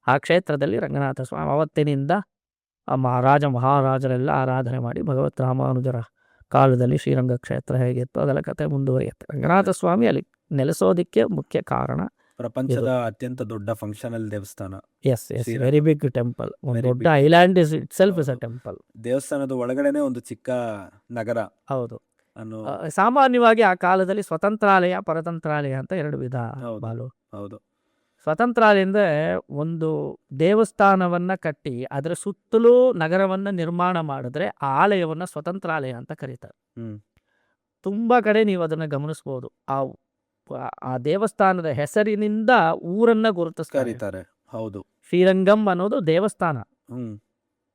ಆ ಕ್ಷೇತ್ರದಲ್ಲಿ ರಂಗನಾಥ ಸ್ವಾಮಿ ಅವತ್ತಿನಿಂದ ಮಹಾರಾಜರೆಲ್ಲ ಆರಾಧನೆ ಮಾಡಿ ಭಗವತ್ ರಾಮಾನುಜರ ಕಾಲದಲ್ಲಿ ಶ್ರೀರಂಗ ಕ್ಷೇತ್ರ ಹೇಗಿತ್ತು ಅದೆಲ್ಲ ಕತೆ ಮುಂದುವರಿಯುತ್ತೆ. ರಂಗನಾಥ ಸ್ವಾಮಿ ಅಲ್ಲಿ ನೆಲೆಸೋದಿಕ್ಕೆ ಮುಖ್ಯ ಕಾರಣ ಪ್ರಪಂಚದ ಅತ್ಯಂತ ದೊಡ್ಡ ಫಂಕ್ಷನಲ್ ದೇವಸ್ಥಾನ. Very big temple. ದೊಡ್ಡ island itself is a temple. ದೇವಸ್ಥಾನದ ಒಳಗಡೆನೆ ಒಂದು ಚಿಕ್ಕ ನಗರ. ಹೌದು. ಸಾಮಾನ್ಯವಾಗಿ ಆ ಕಾಲದಲ್ಲಿ ಸ್ವತಂತ್ರಾಲಯ, ಪರತಂತ್ರಾಲಯ ಅಂತ ಎರಡು ವಿಧ ಬಾಲು. ಹೌದು. ಸ್ವತಂತ್ರಾಲಯ ಅಂದರೆ ಒಂದು ದೇವಸ್ಥಾನವನ್ನು ಕಟ್ಟಿ ಅದರ ಸುತ್ತಲೂ ನಗರವನ್ನು ನಿರ್ಮಾಣ ಮಾಡಿದ್ರೆ ಆ ಆಲಯವನ್ನು ಸ್ವತಂತ್ರಾಲಯ ಅಂತ ಕರೀತಾರೆ. ಹ್ಮ್ ತುಂಬ ಕಡೆ ನೀವು ಅದನ್ನು ಗಮನಿಸ್ಬೋದು. ಆ ದೇವಸ್ಥಾನದ ಹೆಸರಿನಿಂದ ಊರನ್ನು ಗುರುತಿಸ್ತಾರೆ. ಕರೀತಾರೆ. ಹೌದು. ಶ್ರೀರಂಗಂ ಅನ್ನೋದು ದೇವಸ್ಥಾನ. ಹ್ಮ್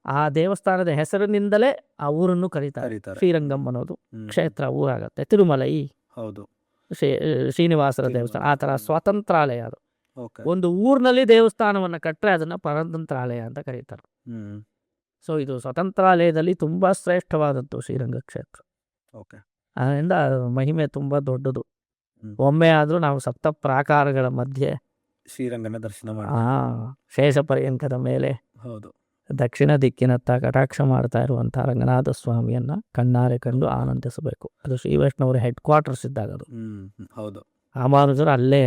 ಆ ದೇವಸ್ಥಾನದ ಹೆಸರಿನಿಂದಲೇ ಆ ಊರನ್ನು ಕರೀತಾರೆ. ಕರೀತಾರೆ. ಶ್ರೀರಂಗಂ ಅನ್ನೋದು ಹ್ಮ್. ಕ್ಷೇತ್ರ ಊರಾಗತ್ತೆ. ತಿರುಮಲೈ ಹೌದು. ಶ್ರೀನಿವಾಸರ ತಿರುಮಲ. ದೇವಸ್ಥಾನ ಆ ಥರ ಸ್ವತಂತ್ರಾಲಯ ಅದು. ಓಕೆ. ಒಂದು ಊರಿನಲ್ಲಿ ದೇವಸ್ಥಾನವನ್ನು ಕಟ್ಟರೆ ಅದನ್ನು ಪರತಂತ್ರಾಲಯ ಅಂತ ಕರೀತಾರೆ. ಹ್ಮ್ ಸೊ ಇದು ಸ್ವತಂತ್ರಾಲಯದಲ್ಲಿ ತುಂಬ ಶ್ರೇಷ್ಠವಾದದ್ದು ಶ್ರೀರಂಗ ಕ್ಷೇತ್ರ. ಓಕೆ. ಅದರಿಂದ ಮಹಿಮೆ ತುಂಬ ದೊಡ್ಡದು. ಹ್ಮ್. ಒಮ್ಮೆ ಆದರೂ ನಾವು ಸಪ್ತ ಪ್ರಾಕಾರಗಳ ಮಧ್ಯೆ ಶ್ರೀರಂಗನ ದರ್ಶನ ಮಾಡಿ. ಶೇಷ ಪರ್ಯಂಕದ ಮೇಲೆ ಹೌದು. ದಕ್ಷಿಣ ದಿಕ್ಕಿನತ್ತ ಕಟಾಕ್ಷ ಮಾಡ್ತಾ ಇರುವಂಥ ರಂಗನಾಥ ಸ್ವಾಮಿಯನ್ನು ಕಣ್ಣಾರೆ ಕಂಡು ಆನಂದಿಸಬೇಕು. ಅದು ಶ್ರೀ ವೈಷ್ಣವರ ಹೆಡ್ ಕ್ವಾರ್ಟರ್ಸ್ ಇದ್ದಾಗ ಅದು. ಹೌದು. ರಾಮಾನುಜರು ಅಲ್ಲೇ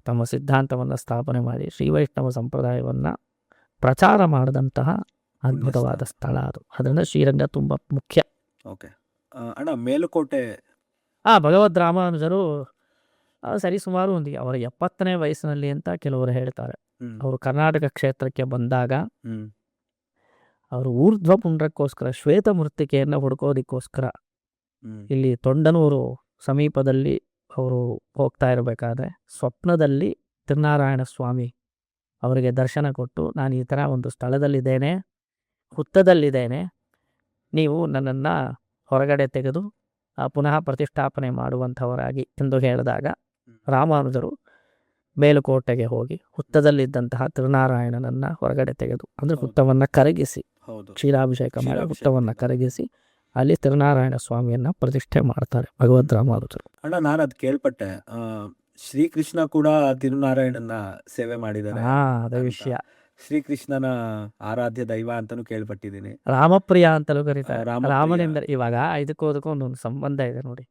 ತಮ್ಮ ಸಿದ್ಧಾಂತವನ್ನು ಸ್ಥಾಪನೆ ಮಾಡಿ ಶ್ರೀ ವೈಷ್ಣವ ಸಂಪ್ರದಾಯವನ್ನು ಪ್ರಚಾರ ಮಾಡಿದಂತಹ ಅದ್ಭುತವಾದ ಸ್ಥಳ ಅದು. ಅದರಿಂದ ಶ್ರೀರಂಗ ತುಂಬ ಮುಖ್ಯ. ಓಕೆ. ಅಣ್ಣ ಮೇಲುಕೋಟೆ. ಭಗವದ್ ರಾಮಾನುಜರು ಸರಿಸುಮಾರು ಅವರ 70ನೇ ವಯಸ್ಸಿನಲ್ಲಿ ಅಂತ ಕೆಲವರು ಹೇಳ್ತಾರೆ. ಅವರು ಕರ್ನಾಟಕ ಕ್ಷೇತ್ರಕ್ಕೆ ಬಂದಾಗ ಅವರು ಊರ್ಧ್ವ ಪುಂಡ್ರಕ್ಕೋಸ್ಕರ ಶ್ವೇತ ಮೃತ್ತಿಕೆಯನ್ನು ಹುಡುಕೋದಕ್ಕೋಸ್ಕರ ಇಲ್ಲಿ ತೊಂಡನೂರು ಸಮೀಪದಲ್ಲಿ ಅವರು ಹೋಗ್ತಾ ಇರಬೇಕಾದ್ರೆ ಸ್ವಪ್ನದಲ್ಲಿ ತಿರುನಾರಾಯಣ ಸ್ವಾಮಿ ಅವರಿಗೆ ದರ್ಶನ ಕೊಟ್ಟು, ನಾನು ಈ ಥರ ಒಂದು ಸ್ಥಳದಲ್ಲಿದ್ದೇನೆ, ಹುತ್ತದಲ್ಲಿದ್ದೇನೆ, ನೀವು ನನ್ನನ್ನು ಹೊರಗಡೆ ತೆಗೆದು ಪುನಃ ಪ್ರತಿಷ್ಠಾಪನೆ ಮಾಡುವಂಥವರಾಗಿ ಎಂದು ಹೇಳಿದಾಗ ರಾಮಾನುಜರು ಮೇಲುಕೋಟೆಗೆ ಹೋಗಿ ಹುತ್ತದಲ್ಲಿದ್ದಂತಹ ತಿರುನಾರಾಯಣನನ್ನು ಹೊರಗಡೆ ತೆಗೆದು, ಅಂದರೆ ಹುತ್ತವನ್ನು ಕರಗಿಸಿ, ಕ್ಷೀರಾಭಿಷೇಕ ಮಾಡಿ ಹುತ್ತವನ್ನು ಕರಗಿಸಿ ಅಲ್ಲಿ ತಿರುನಾರಾಯಣ ಸ್ವಾಮಿಯನ್ನ ಪ್ರತಿಷ್ಠೆ ಮಾಡ್ತಾರೆ ಭಗವದ್ ರಾಮಾನುಜರು. ಅಣ್ಣ, ನಾನು ಅದು ಕೇಳ್ಪಟ್ಟೆ, ಶ್ರೀಕೃಷ್ಣ ಕೂಡ ತಿರುನಾರಾಯಣನ ಸೇವೆ ಮಾಡಿದ್ದಾರೆ. ಅದೇ ವಿಷಯ. ಶ್ರೀಕೃಷ್ಣನ ಆರಾಧ್ಯ ದೈವ ಅಂತಾನು ಕೇಳ್ಪಟ್ಟಿದ್ದೀನಿ. ರಾಮಪ್ರಿಯ ಅಂತಲೂ ಕರೀತಾರೆ. ರಾಮಪ್ರಿಯ. ರಾಮನಿಂದ ಇವಾಗ ಇದಕ್ಕೂ ಒಂದೊಂದು ಸಂಬಂಧ ಇದೆ ನೋಡಿ.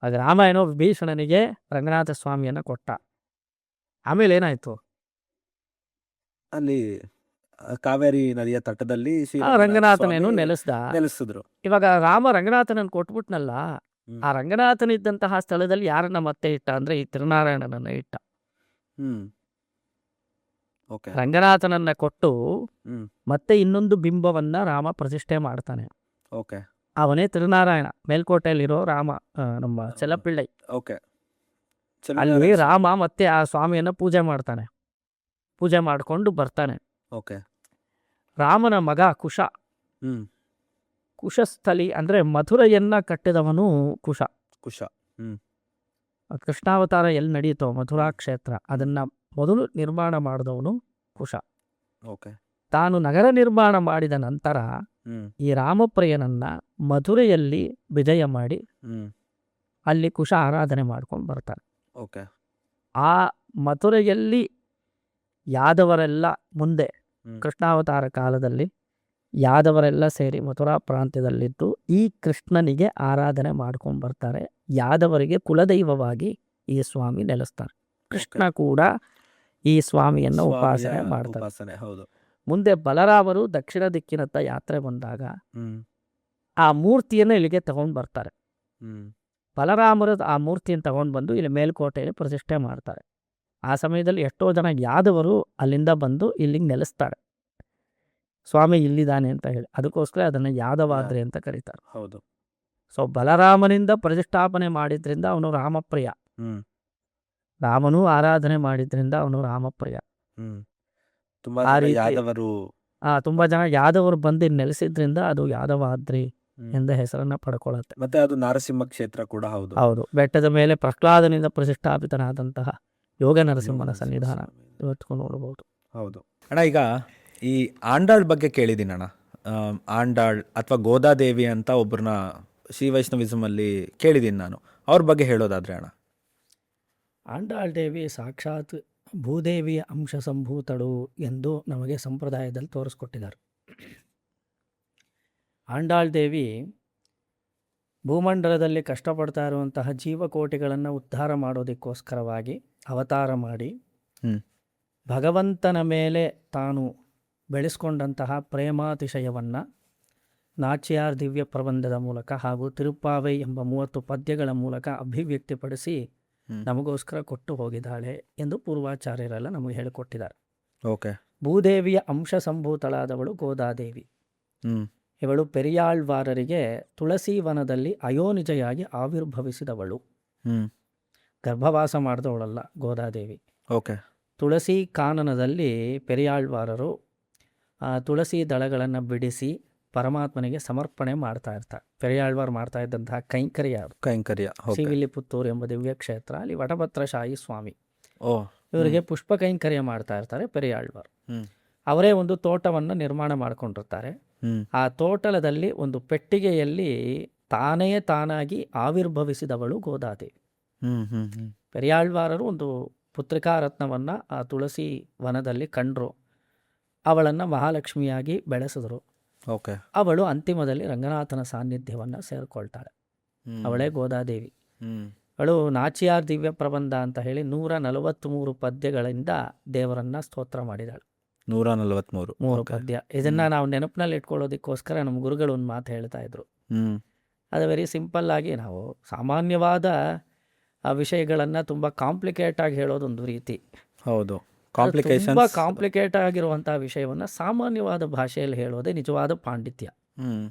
ಆಗ ರಾಮ ಏನೋ ವಿಭೀಷಣನಿಗೆ ರಂಗನಾಥ ಸ್ವಾಮಿಯನ್ನ ಕೊಟ್ಟ. ಆಮೇಲೆ ಏನಾಯ್ತು, ಅಲ್ಲಿ ಕಾವೇರಿ ನದಿಯ ತಟದಲ್ಲಿ ರಂಗನಾಥನೇನು ನೆಲೆಸಿದ್ರು. ಇವಾಗ ರಾಮ ರಂಗನಾಥನನ್ನು ಕೊಟ್ಬಿಟ್ನಲ್ಲ, ಆ ರಂಗನಾಥನಿದ್ದಂತಹ ಸ್ಥಳದಲ್ಲಿ ಯಾರನ್ನ ಮತ್ತೆ ಇಟ್ಟ ಅಂದ್ರೆ ಈ ತಿರುನಾರಾಯಣನನ್ನ ಇಟ್ಟ. ರಂಗನಾಥನನ್ನ ಕೊಟ್ಟು ಮತ್ತೆ ಇನ್ನೊಂದು ಬಿಂಬವನ್ನ ರಾಮ ಪ್ರತಿಷ್ಠೆ ಮಾಡ್ತಾನೆ. ಅವನೇ ತಿರುನಾರಾಯಣ. ಮೇಲ್ಕೋಟೆಯಲ್ಲಿರೋ ರಾಮ, ನಮ್ಮ ಚೆಲ್ಲಪಿಳ್ಳೈ. ಅಲ್ಲಿ ರಾಮ ಮತ್ತೆ ಆ ಸ್ವಾಮಿಯನ್ನ ಪೂಜೆ ಮಾಡ್ತಾನೆ. ಪೂಜೆ ಮಾಡ್ಕೊಂಡು ಬರ್ತಾನೆ. ರಾಮನ ಮಗ ಕುಶ, ಕುಶಸ್ಥಲಿ ಅಂದ್ರೆ ಮಥುರೆಯನ್ನ ಕಟ್ಟಿದವನು ಕುಶ. ಕೃಷ್ಣಾವತಾರ ಎಲ್ಲಿ ನಡೀತೋ ಮಥುರಾ ಕ್ಷೇತ್ರ, ಅದನ್ನ ಮೊದಲು ನಿರ್ಮಾಣ ಮಾಡಿದವನು ಕುಶ. ತಾನು ನಗರ ನಿರ್ಮಾಣ ಮಾಡಿದ ನಂತರ ಈ ರಾಮಪ್ರಿಯನನ್ನ ಮಥುರೆಯಲ್ಲಿ ವಿಜಯ ಮಾಡಿ ಅಲ್ಲಿ ಕುಶ ಆರಾಧನೆ ಮಾಡ್ಕೊಂಡು ಬರ್ತಾನೆ. ಆ ಮಥುರೆಯಲ್ಲಿ ಯಾದವರೆಲ್ಲ ಮುಂದೆ ಕೃಷ್ಣಾವತಾರ ಕಾಲದಲ್ಲಿ ಯಾದವರೆಲ್ಲ ಸೇರಿ ಮಥುರಾ ಪ್ರಾಂತ್ಯದಲ್ಲಿದ್ದು ಈ ಕೃಷ್ಣನಿಗೆ ಆರಾಧನೆ ಮಾಡ್ಕೊಂಡು ಬರ್ತಾರೆ. ಯಾದವರಿಗೆ ಕುಲದೈವವಾಗಿ ಈ ಸ್ವಾಮಿ ನೆಲೆಸ್ತಾನೆ. ಕೃಷ್ಣ ಕೂಡ ಈ ಸ್ವಾಮಿಯನ್ನು ಉಪಾಸನೆ ಮಾಡ್ತಾರೆ. ಮುಂದೆ ಬಲರಾಮರು ದಕ್ಷಿಣ ದಿಕ್ಕಿನತ್ತ ಯಾತ್ರೆ ಬಂದಾಗ ಆ ಮೂರ್ತಿಯನ್ನು ಇಲ್ಲಿಗೆ ತಗೊಂಡು ಬರ್ತಾರೆ. ಬಲರಾಮರು ಆ ಮೂರ್ತಿಯನ್ನು ತಗೊಂಡು ಬಂದು ಇಲ್ಲಿ ಮೇಲ್ಕೋಟೆಯಲ್ಲಿ ಪ್ರತಿಷ್ಠೆ ಮಾಡ್ತಾರೆ. ಆ ಸಮಯದಲ್ಲಿ ಎಷ್ಟೋ ಜನ ಯಾದವರು ಅಲ್ಲಿಂದ ಬಂದು ಇಲ್ಲಿಗೆ ನೆಲೆಸ್ತಾರೆ. ಸ್ವಾಮಿ ಇಲ್ಲಿದ್ದಾನೆ ಅಂತ ಹೇಳಿ, ಅದಕ್ಕೋಸ್ಕರ ಅದನ್ನು ಯಾದವಾದ್ರಿ ಅಂತ ಕರೀತಾರೆ. ಸೊ ಬಲರಾಮನಿಂದ ಪ್ರತಿಷ್ಠಾಪನೆ ಮಾಡಿದ್ರಿಂದ ಅವನು ರಾಮಪ್ರಿಯ. ರಾಮನೂ ಆರಾಧನೆ ಮಾಡಿದ್ರಿಂದ ಅವನು ರಾಮಪ್ರಿಯ. ತುಂಬಾ ಜನ ಯಾದವರು ಬಂದು ನೆಲೆಸಿದ್ರಿಂದ ಅದು ಯಾದವಾದ್ರಿ ಎಂದ ಹೆಸರನ್ನ ಪಡ್ಕೊಳ್ಳುತ್ತೆ. ಮತ್ತೆ ಅದು ನರಸಿಂಹ ಕ್ಷೇತ್ರ ಕೂಡ ಹೌದು. ಬೆಟ್ಟದ ಮೇಲೆ ಪ್ರಹ್ಲಾದನಿಂದ ಪ್ರತಿಷ್ಠಾಪಿತನಾದಂತಹ ಯೋಗ ನರಸಿಂಹನ ಸನ್ನಿಧಾನ ಇವತ್ತು ನೋಡಬಹುದು. ಹೌದು ಅಣ್ಣ. ಈಗ ಈ ಆಂಡಾಳ್ ಬಗ್ಗೆ ಕೇಳಿದ್ದೀನಿ ಅಣ್ಣ. ಆಂಡಾಳ್ ಅಥವಾ ಗೋದಾದೇವಿ ಅಂತ ಒಬ್ಬರನ್ನ ಶ್ರೀ ವೈಷ್ಣವಿಸಮ್ ಅಲ್ಲಿ ಕೇಳಿದ್ದೀನಿ ನಾನು. ಅವ್ರ ಬಗ್ಗೆ ಹೇಳೋದಾದ್ರೆ ಅಣ್ಣ. ಆಂಡಾಳ್ ದೇವಿ ಸಾಕ್ಷಾತ್ ಭೂದೇವಿಯ ಅಂಶ ಸಂಭೂತಳು ಎಂದು ನಮಗೆ ಸಂಪ್ರದಾಯದಲ್ಲಿ ತೋರಿಸ್ಕೊಟ್ಟಿದ್ದಾರೆ. ಆಂಡಾಳ್ ದೇವಿ ಭೂಮಂಡಲದಲ್ಲಿ ಕಷ್ಟಪಡ್ತಾ ಇರುವಂತಹ ಜೀವಕೋಟಿಗಳನ್ನು ಉದ್ಧಾರ ಮಾಡೋದಕ್ಕೋಸ್ಕರವಾಗಿ ಅವತಾರ ಮಾಡಿ ಭಗವಂತನ ಮೇಲೆ ತಾನು ಬೆಳೆಸ್ಕೊಂಡಂತಹ ಪ್ರೇಮಾತಿಶಯವನ್ನು ನಾಚ್ಯಾರ್ ದಿವ್ಯ ಪ್ರಬಂಧದ ಮೂಲಕ ಹಾಗೂ ತಿರುಪ್ಪಾವೈ ಎಂಬ 30 ಪದ್ಯಗಳ ಮೂಲಕ ಅಭಿವ್ಯಕ್ತಿಪಡಿಸಿ ನಮಗೋಸ್ಕರ ಕೊಟ್ಟು ಹೋಗಿದ್ದಾಳೆ ಎಂದು ಪೂರ್ವಾಚಾರ್ಯರೆಲ್ಲ ನಮಗೆ ಹೇಳಿಕೊಟ್ಟಿದ್ದಾರೆ. ಓಕೆ. ಭೂದೇವಿಯ ಅಂಶ ಸಂಭೂತಳಾದವಳು ಗೋದಾದೇವಿ. ಇವಳು ಪೆರಿಯಾಳ್ವಾರರಿಗೆ ತುಳಸಿ ವನದಲ್ಲಿ ಅಯೋನಿಜೆಯಾಗಿ ಆವಿರ್ಭವಿಸಿದವಳು. ಗರ್ಭವಾಸ ಮಾಡಿದವಳಲ್ಲ ಗೋದಾದೇವಿ. ಓಕೆ. ತುಳಸಿ ಕಾನನದಲ್ಲಿ ಪೆರಿಯಾಳ್ವಾರರು ತುಳಸಿ ದಳಗಳನ್ನು ಬಿಡಿಸಿ ಪರಮಾತ್ಮನಿಗೆ ಸಮರ್ಪಣೆ ಮಾಡ್ತಾ ಇರ್ತಾರೆ. ಪೆರಿಯಾಳ್ವಾರ್ ಮಾಡ್ತಾ ಇದ್ದಂತಹ ಕೈಂಕರ್ಯ ಶಿವಿಲಿಪುತ್ತೂರು ಎಂಬ ದಿವ್ಯ ಕ್ಷೇತ್ರ, ಅಲ್ಲಿ ವಟಭದ್ರಶಾಹಿ ಸ್ವಾಮಿ ಇವರಿಗೆ ಪುಷ್ಪ ಕೈಂಕರ್ಯ ಮಾಡ್ತಾ ಇರ್ತಾರೆ ಪೆರಿಯಾಳ್ವಾರ್. ಅವರೇ ಒಂದು ತೋಟವನ್ನು ನಿರ್ಮಾಣ ಮಾಡ್ಕೊಂಡಿರ್ತಾರೆ. ಆ ತೋಟದಲ್ಲಿ ಒಂದು ಪೆಟ್ಟಿಗೆಯಲ್ಲಿ ತಾನಾಗಿ ಆವಿರ್ಭವಿಸಿದವಳು ಗೋದಾದೇವಿ. ಪೆರಿಯಾಳ್ವಾರರು ಒಂದು ಪುತ್ರಿಕಾ ರತ್ನವನ್ನು ಆ ತುಳಸಿ ವನದಲ್ಲಿ ಕಂಡ್ರು. ಅವಳನ್ನು ಮಹಾಲಕ್ಷ್ಮಿಯಾಗಿ ಬೆಳೆಸಿದ್ರು. ಓಕೆ. ಅವಳು ಅಂತಿಮದಲ್ಲಿ ರಂಗನಾಥನ ಸಾನ್ನಿಧ್ಯವನ್ನು ಸೇರಿಕೊಳ್ತಾಳೆ. ಅವಳೇ ಗೋದಾದೇವಿ. ಅವಳು ನಾಚಿಯಾರ್ ದಿವ್ಯ ಪ್ರಬಂಧ ಅಂತ ಹೇಳಿ 143 ಪದ್ಯಗಳಿಂದ ದೇವರನ್ನ ಸ್ತೋತ್ರ ಮಾಡಿದಾಳು. 143 ಪದ್ಯ. ಇದನ್ನ ನಾವು ನೆನಪಿನಲ್ಲಿ ಇಟ್ಕೊಳ್ಳೋದಕ್ಕೋಸ್ಕರ ನಮ್ಮ ಗುರುಗಳು ಒಂದು ಮಾತು ಹೇಳ್ತಾ ಇದ್ರು. ಅದು ವೆರಿ ಸಿಂಪಲ್ ಆಗಿ, ನಾವು ಸಾಮಾನ್ಯವಾದ ಆ ವಿಷಯಗಳನ್ನ ತುಂಬಾ ಕಾಂಪ್ಲಿಕೇಟ್ ಆಗಿ ಹೇಳೋದೊಂದು ರೀತಿ. ಹೌದು. ತುಂಬಾ ಕಾಂಪ್ಲಿಕೇಟ್ ಆಗಿರುವಂತಹ ವಿಷಯವನ್ನ ಸಾಮಾನ್ಯವಾದ ಭಾಷೆಯಲ್ಲಿ ಹೇಳೋದೇ ನಿಜವಾದ ಪಾಂಡಿತ್ಯ.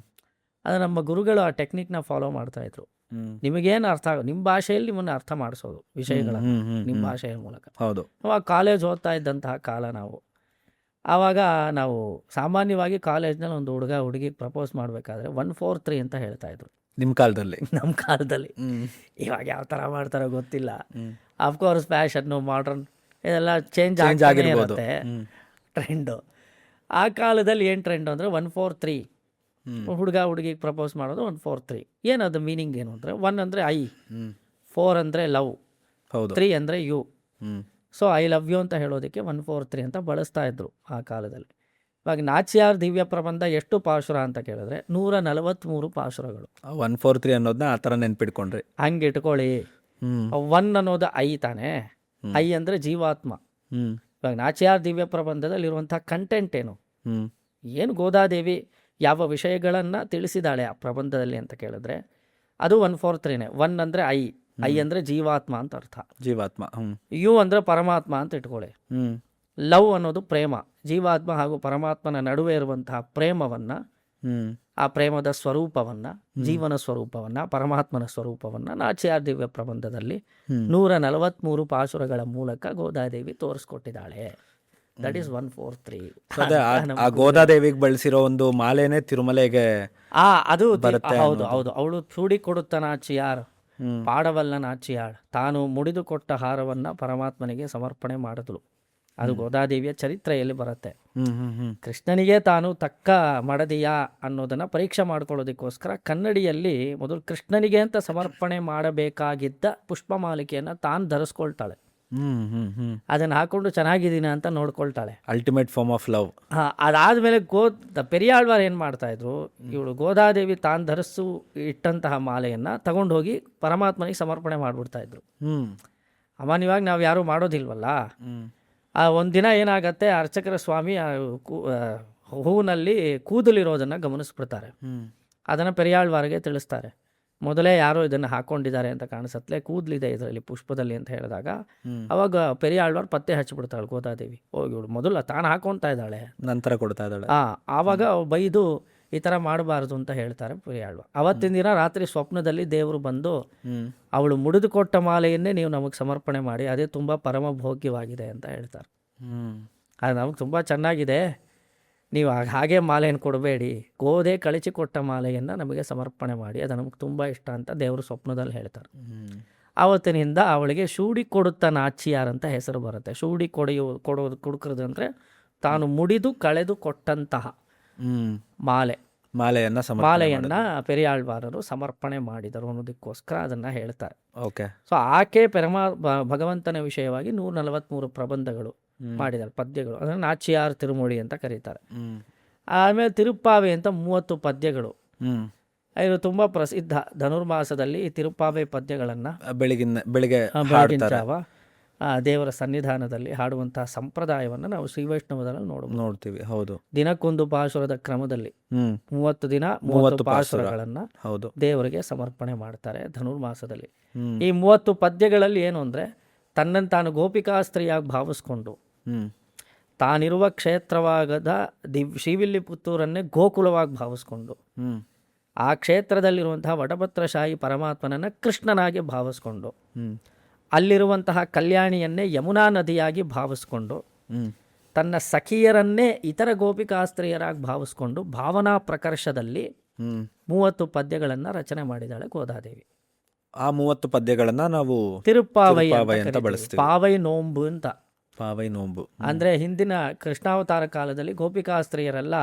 ಅದು ನಮ್ಮ ಗುರುಗಳು ಆ ಟೆಕ್ನಿಕ್ನ ಫಾಲೋ ಮಾಡ್ತಾ ಇದ್ರು. ನಿಮಗೇನು ಅರ್ಥ ನಿಮ್ಮ ಭಾಷೆಯಲ್ಲಿ ನಿಮ್ಮನ್ನ ಅರ್ಥ ಮಾಡಿಸೋದು ವಿಷಯಗಳನ್ನು ನಿಮ್ಮ ಭಾಷೆಯ ಮೂಲಕ. ಹೌದು. ಅವಾಗ ಕಾಲೇಜ್ ಓದ್ತಾ ಇದ್ದಂತಹ ಕಾಲ ನಾವು. ಆವಾಗ ನಾವು ಸಾಮಾನ್ಯವಾಗಿ ಕಾಲೇಜ್ನಲ್ಲಿ ಒಂದು ಹುಡುಗಿ ಪ್ರಪೋಸ್ ಮಾಡಬೇಕಾದ್ರೆ 143 ಅಂತ ಹೇಳ್ತಾ ಇದ್ರು ನಿಮ್ಮ ಕಾಲದಲ್ಲಿ. ನಮ್ಮ ಕಾಲದಲ್ಲಿ. ಇವಾಗ ಯಾವ ಥರ ಮಾಡ್ತಾರೋ ಗೊತ್ತಿಲ್ಲ. ಅಫ್ಕೋರ್ಸ್ ಫ್ಯಾಷನ್ನು ಮಾಡ್ರನ್ ಇದೆಲ್ಲ ಚೇಂಜ್ ಆಗಿರುತ್ತೆ ಟ್ರೆಂಡು. ಆ ಕಾಲದಲ್ಲಿ ಏನು ಟ್ರೆಂಡು ಅಂದರೆ 143. ಹುಡುಗಿಗೆ ಪ್ರಪೋಸ್ ಮಾಡೋದು 143. ಏನದು ಮೀನಿಂಗ್ ಏನು ಅಂದರೆ 1 ಅಂದರೆ ಐ, 4 ಅಂದರೆ ಲವ್, 3 ಅಂದರೆ you. So I love you ಅಂತ ಹೇಳೋದಕ್ಕೆ 143 ಅಂತ ಬಳಸ್ತಾ ಇದ್ರು ಆ ಕಾಲದಲ್ಲಿ. ಇವಾಗ ನಾಚಿಯಾರ್ ದಿವ್ಯ ಪ್ರಬಂಧ ಎಷ್ಟು ಪಾಶುರ ಅಂತ ಕೇಳಿದ್ರೆ 143 ಪಾಶುರಗಳು. 143 ಅನ್ನೋದನ್ನ ಆ ಥರ ನೆನ್ಪಿಟ್ಕೊಂಡ್ರಿ. ಹಂಗೆ ಇಟ್ಕೊಳ್ಳಿ. 1 ಅನ್ನೋದು ಐ ತಾನೆ. ಐ ಅಂದರೆ ಜೀವಾತ್ಮ. ಇವಾಗ ನಾಚಿಯಾರ್ ದಿವ್ಯ ಪ್ರಬಂಧದಲ್ಲಿ ಇರುವಂತಹ ಕಂಟೆಂಟ್ ಏನು ಗೋದಾದೇವಿ ಯಾವ ವಿಷಯಗಳನ್ನು ತಿಳಿಸಿದಾಳೆ ಆ ಪ್ರಬಂಧದಲ್ಲಿ ಅಂತ ಕೇಳಿದ್ರೆ ಅದು 143ನೇ. 1 ಅಂದರೆ ಐ ಅಂದರೆ ಜೀವಾತ್ಮ ಅಂತ ಅರ್ಥ. ಜೀವಾತ್ಮ. ಯು ಅಂದರೆ ಪರಮಾತ್ಮ ಅಂತ ಇಟ್ಕೊಳ್ಳಿ. ಲವ್ ಅನ್ನೋದು ಪ್ರೇಮ. ಜೀವಾತ್ಮ ಹಾಗೂ ಪರಮಾತ್ಮನ ನಡುವೆ ಇರುವಂತಹ ಪ್ರೇಮವನ್ನ, ಆ ಪ್ರೇಮದ ಸ್ವರೂಪವನ್ನ, ಜೀವನ ಸ್ವರೂಪವನ್ನ, ಪರಮಾತ್ಮನ ಸ್ವರೂಪವನ್ನ ನಾಚಿಯಾರ್ ದಿವ್ಯ ಪ್ರಬಂಧದಲ್ಲಿ 143 ಪಾಶುರಗಳ ಮೂಲಕ ಗೋದಾದೇವಿ ತೋರಿಸ್ಕೊಟ್ಟಿದ್ದಾಳೆ. That is 143. ಆ ಗೋದಾದೇವಿಗೆ ಬಳಸಿರೋ ಒಂದು ಮಾಲೆನೇ ತಿರುಮಲೆಗೆ ಅದು ಹೌದು. ಅವಳು ಚೂಡಿ ಕೊಡುತ್ತ ನಾಚಿಯಾರ್, ಪಾಡವಲ್ಲ ನಾಚಿಯಾಳ್, ತಾನು ಮುಡಿದುಕೊಟ್ಟ ಹಾರವನ್ನ ಪರಮಾತ್ಮನಿಗೆ ಸಮರ್ಪಣೆ ಮಾಡಿದಳು. ಅದು ಗೋದಾದೇವಿಯ ಚರಿತ್ರೆಯಲ್ಲಿ ಬರುತ್ತೆ. ಕೃಷ್ಣನಿಗೆ ತಾನು ತಕ್ಕ ಮಡದಿಯಾ ಅನ್ನೋದನ್ನ ಪರೀಕ್ಷೆ ಮಾಡ್ಕೊಳ್ಳೋದಕ್ಕೋಸ್ಕರ ಕನ್ನಡಿಯಲ್ಲಿ ಮೊದಲು ಕೃಷ್ಣನಿಗೆ ಅಂತ ಸಮರ್ಪಣೆ ಮಾಡಬೇಕಾಗಿದ್ದ ಪುಷ್ಪಮಾಲಿಕೆಯನ್ನ ತಾನು ಧರಿಸ್ಕೊಳ್ತಾಳೆ. ಅದನ್ನ ಹಾಕೊಂಡು ಚೆನ್ನಾಗಿದ್ದೀನ ಅಂತ ನೋಡ್ಕೊಳ್ತಾಳೆ. Ultimate form of love. ಅದಾದ್ಮೇಲೆ ಪೆರಿಯಾಳ್ವಾರ್ ಏನ್ ಮಾಡ್ತಾ ಇದ್ರು, ಇವಳು ಗೋದಾದೇವಿ ತಾನು ಧರಿಸು ಇಟ್ಟಂತಹ ಮಾಲೆಯನ್ನ ತಗೊಂಡೋಗಿ ಪರಮಾತ್ಮನಿಗೆ ಸಮರ್ಪಣೆ ಮಾಡ್ಬಿಡ್ತಾ ಇದ್ರು. ಸಾಮಾನ್ಯವಾಗಿ ನಾವು ಯಾರು ಮಾಡೋದಿಲ್ವಲ್ಲ. ಒಂದಿನ ಏನಾಗತ್ತೆ, ಅರ್ಚಕರ ಸ್ವಾಮಿ ಹೂವಿನಲ್ಲಿ ಕೂದಲಿರೋದನ್ನ ಗಮನಿಸ್ಬಿಡ್ತಾರೆ. ಅದನ್ನ ಪೆರಿಯಾಳ್ವಾರ್ಗೆ ತಿಳಿಸ್ತಾರೆ. ಮೊದಲೇ ಯಾರೋ ಇದನ್ನು ಹಾಕೊಂಡಿದ್ದಾರೆ ಅಂತ ಕಾಣಿಸತ್ಲೆ, ಕೂದಲಿದೆ ಇದರಲ್ಲಿ ಪುಷ್ಪದಲ್ಲಿ ಅಂತ ಹೇಳಿದಾಗ ಅವಾಗ ಪೆರಿಯಾಳ್ವಾರ್ ಪತ್ತೆ ಹಚ್ಚಿಬಿಡ್ತಾಳೆ ಗೋದಾದೇವಿ. ಇವಳು ಮೊದಲು ತಾನು ಹಾಕೊತಾ ಇದ್ದಾಳೆ, ನಂತರ ಕೊಡ್ತಾ ಇದ್ದಾಳೆ. ಆವಾಗ ಬೈದು ಈ ಥರ ಮಾಡಬಾರ್ದು ಅಂತ ಹೇಳ್ತಾರೆ ಪೆರಿಯಾಳ್ವಾರ್. ಅವತ್ತಿನ ದಿನ ರಾತ್ರಿ ಸ್ವಪ್ನದಲ್ಲಿ ದೇವರು ಬಂದು ಅವಳು ಮುಡಿದುಕೊಟ್ಟ ಮಾಲೆಯನ್ನೇ ನೀವು ನಮಗೆ ಸಮರ್ಪಣೆ ಮಾಡಿ, ಅದೇ ತುಂಬ ಪರಮ ಭೋಗ್ಯವಾಗಿದೆ ಅಂತ ಹೇಳ್ತಾರೆ. ಅದು ನಮಗೆ ತುಂಬ ಚೆನ್ನಾಗಿದೆ, ನೀವು ಹಾಗೆ ಮಾಲೆಯನ್ನು ಕೊಡಬೇಡಿ, ಗೋದೆ ಕಳಿಸಿಕೊಟ್ಟ ಮಾಲೆಯನ್ನು ನಮಗೆ ಸಮರ್ಪಣೆ ಮಾಡಿ, ಅದು ನಮಗೆ ತುಂಬ ಇಷ್ಟ ಅಂತ ದೇವರು ಸ್ವಪ್ನದಲ್ಲಿ ಹೇಳ್ತಾರೆ. ಆವತ್ತಿನಿಂದ ಅವಳಿಗೆ ಶೂಡಿ ಕೊಡುತ್ತ ನಾಚಿಯಾರ್ ಅಂತ ಹೆಸರು ಬರುತ್ತೆ. ಶೂಡಿ ಕೊಡುಕ್ರದು ಅಂದರೆ ತಾನು ಮುಡಿದು ಕಳೆದು ಕೊಟ್ಟಂತಹ ಮಾಲೆಯನ್ನ ಪೆರಿಯಾಳ್ವಾರರು ಸಮರ್ಪಣೆ ಮಾಡಿದರು ಅನ್ನೋದಕ್ಕೋಸ್ಕರ ಅದನ್ನ ಹೇಳ್ತಾರೆ. ಸೊ ಆಕೆ ಭಗವಂತನ ವಿಷಯವಾಗಿ 143 ಪ್ರಬಂಧಗಳು ಮಾಡಿದ್ದಾರೆ, ಪದ್ಯಗಳು. ಅದನ್ನು ನಾಚಿಯಾರ್ ತಿರುಮೊಳಿ ಅಂತ ಕರೀತಾರೆ. ಆಮೇಲೆ ತಿರುಪ್ಪಾವೆ ಅಂತ 30 ಪದ್ಯಗಳು. ಇದು ತುಂಬಾ ಪ್ರಸಿದ್ಧ. ಧನುರ್ಮಾಸದಲ್ಲಿ ಈ ತಿರುಪ್ಪಾವೆ ಪದ್ಯಗಳನ್ನ ಬೆಳಗಿನ ಜಾವ ದೇವರ ಸನ್ನಿಧಾನದಲ್ಲಿ ಹಾಡುವಂತಹ ಸಂಪ್ರದಾಯವನ್ನು ನಾವು ಶ್ರೀ ವೈಷ್ಣವದಲ್ಲಿ ನೋಡ್ತೀವಿ. ಹೌದು. ದಿನಕ್ಕೊಂದು ಪಾಶುರದ ಕ್ರಮದಲ್ಲಿ 30 ದಿನ 30 30 ಪಾಶುರ. ಪಾಶುರಗಳನ್ನ ಹೌದು. ದೇವರಿಗೆ ಸಮರ್ಪಣೆ ಮಾಡ್ತಾರೆ ಧನುರ್ಮಾಸದಲ್ಲಿ. ಹ್ಮ್. ಈ 30 ಪದ್ಯಗಳಲ್ಲಿ ಏನು ಅಂದರೆ ತನ್ನನ್ನು ತಾನು ಗೋಪಿಕಾಸ್ತ್ರೀಯಾಗಿ ಭಾವಿಸ್ಕೊಂಡು ಹ್ಮ್. ತಾನಿರುವ ಕ್ಷೇತ್ರವಾಗದ ಶ್ರೀವಿಲ್ಲಿಪುತ್ತೂರನ್ನೇ ಗೋಕುಲವಾಗಿ ಭಾವಿಸ್ಕೊಂಡು ಹ್ಮ್. ಆ ಕ್ಷೇತ್ರದಲ್ಲಿರುವಂತಹ ವಟಪತ್ರಶಾಹಿ ಪರಮಾತ್ಮನನ್ನು ಕೃಷ್ಣನಾಗಿ ಭಾವಿಸ್ಕೊಂಡು ಹ್ಮ್. ಅಲ್ಲಿರುವಂತಹ ಕಲ್ಯಾಣಿಯನ್ನೇ ಯಮುನಾ ನದಿಯಾಗಿ ಭಾವಿಸ್ಕೊಂಡು ಹ್ಮ್. ತನ್ನ ಸಖಿಯರನ್ನೇ ಇತರ ಗೋಪಿಕಾಸ್ತ್ರೀಯರಾಗಿ ಭಾವಿಸ್ಕೊಂಡು ಭಾವನಾ ಪ್ರಕರ್ಷದಲ್ಲಿ ಹ್ಮ್. 30 ಪದ್ಯಗಳನ್ನು ರಚನೆ ಮಾಡಿದಾಳೆ ಗೋದಾದೇವಿ. ಆ 30 ಪದ್ಯಗಳನ್ನ ನಾವು ತಿರುಪ್ಪಾವೈ ತಿರುಪ್ಪಾವೈ ಅಂತ ಅಂತ ಕರಿತೀವಿ. ಬಳಸ್ತೀವಿ. ಪಾವೈ ನೋಂಬು ಅಂತ. ಪಾವೈ ನೋಂಬು. ಅಂದರೆ ಹಿಂದಿನ ಕೃಷ್ಣಾವತಾರ ಕಾಲದಲ್ಲಿ ಗೋಪಿಕಾಸ್ತ್ರೀಯರೆಲ್ಲ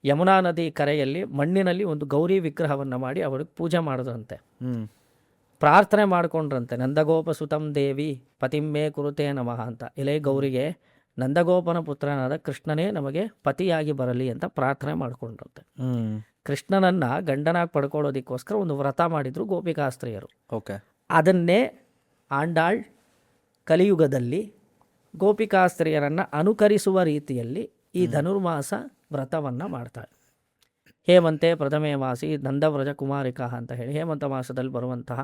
ಯಮುನಾ ನದಿ ಕರೆಯಲ್ಲಿ ಮಣ್ಣಿನಲ್ಲಿ ಒಂದು ಗೌರಿ ವಿಗ್ರಹವನ್ನು ಮಾಡಿ ಅವರಿಗೆ ಪೂಜೆ ಮಾಡಿದ್ರಂತೆ. ಹ್ಮ್. ಪ್ರಾರ್ಥನೆ ಮಾಡ್ಕೊಂಡ್ರಂತೆ, ನಂದಗೋಪ ಸುತಂ ದೇವಿ ಪತಿಮ್ಮೇ ಕುರುತೆ ನಮಃ ಅಂತ. ಎಲೆ ಗೌರಿಗೆ ನಂದಗೋಪನ ಪುತ್ರನಾದ ಕೃಷ್ಣನೇ ನಮಗೆ ಪತಿಯಾಗಿ ಬರಲಿ ಅಂತ ಪ್ರಾರ್ಥನೆ ಮಾಡ್ಕೊಂಡ್ರಂತೆ. ಹ್ಮ್. ಕೃಷ್ಣನನ್ನ ಗಂಡನಾಗಿ ಪಡ್ಕೊಳ್ಳೋದಕ್ಕೋಸ್ಕರ ಒಂದು ವ್ರತ ಮಾಡಿದ್ರು ಗೋಪಿಕಾಸ್ತ್ರೀಯರು. ಓಕೆ. ಅದನ್ನೇ ಆಂಡಾಳ್ ಕಲಿಯುಗದಲ್ಲಿ ಗೋಪಿಕಾಸ್ತ್ರೀಯರನ್ನು ಅನುಕರಿಸುವ ರೀತಿಯಲ್ಲಿ ಈ ಧನುರ್ಮಾಸ ವ್ರತವನ್ನು ಮಾಡ್ತಾಳೆ. ಹೇಮಂತೆ ಪ್ರಥಮೇ ಮಾಸಿ ನಂದವ್ರಜ ಕುಮಾರಿಕಾ ಅಂತ ಹೇಳಿ ಹೇಮಂತ ಮಾಸದಲ್ಲಿ ಬರುವಂತಹ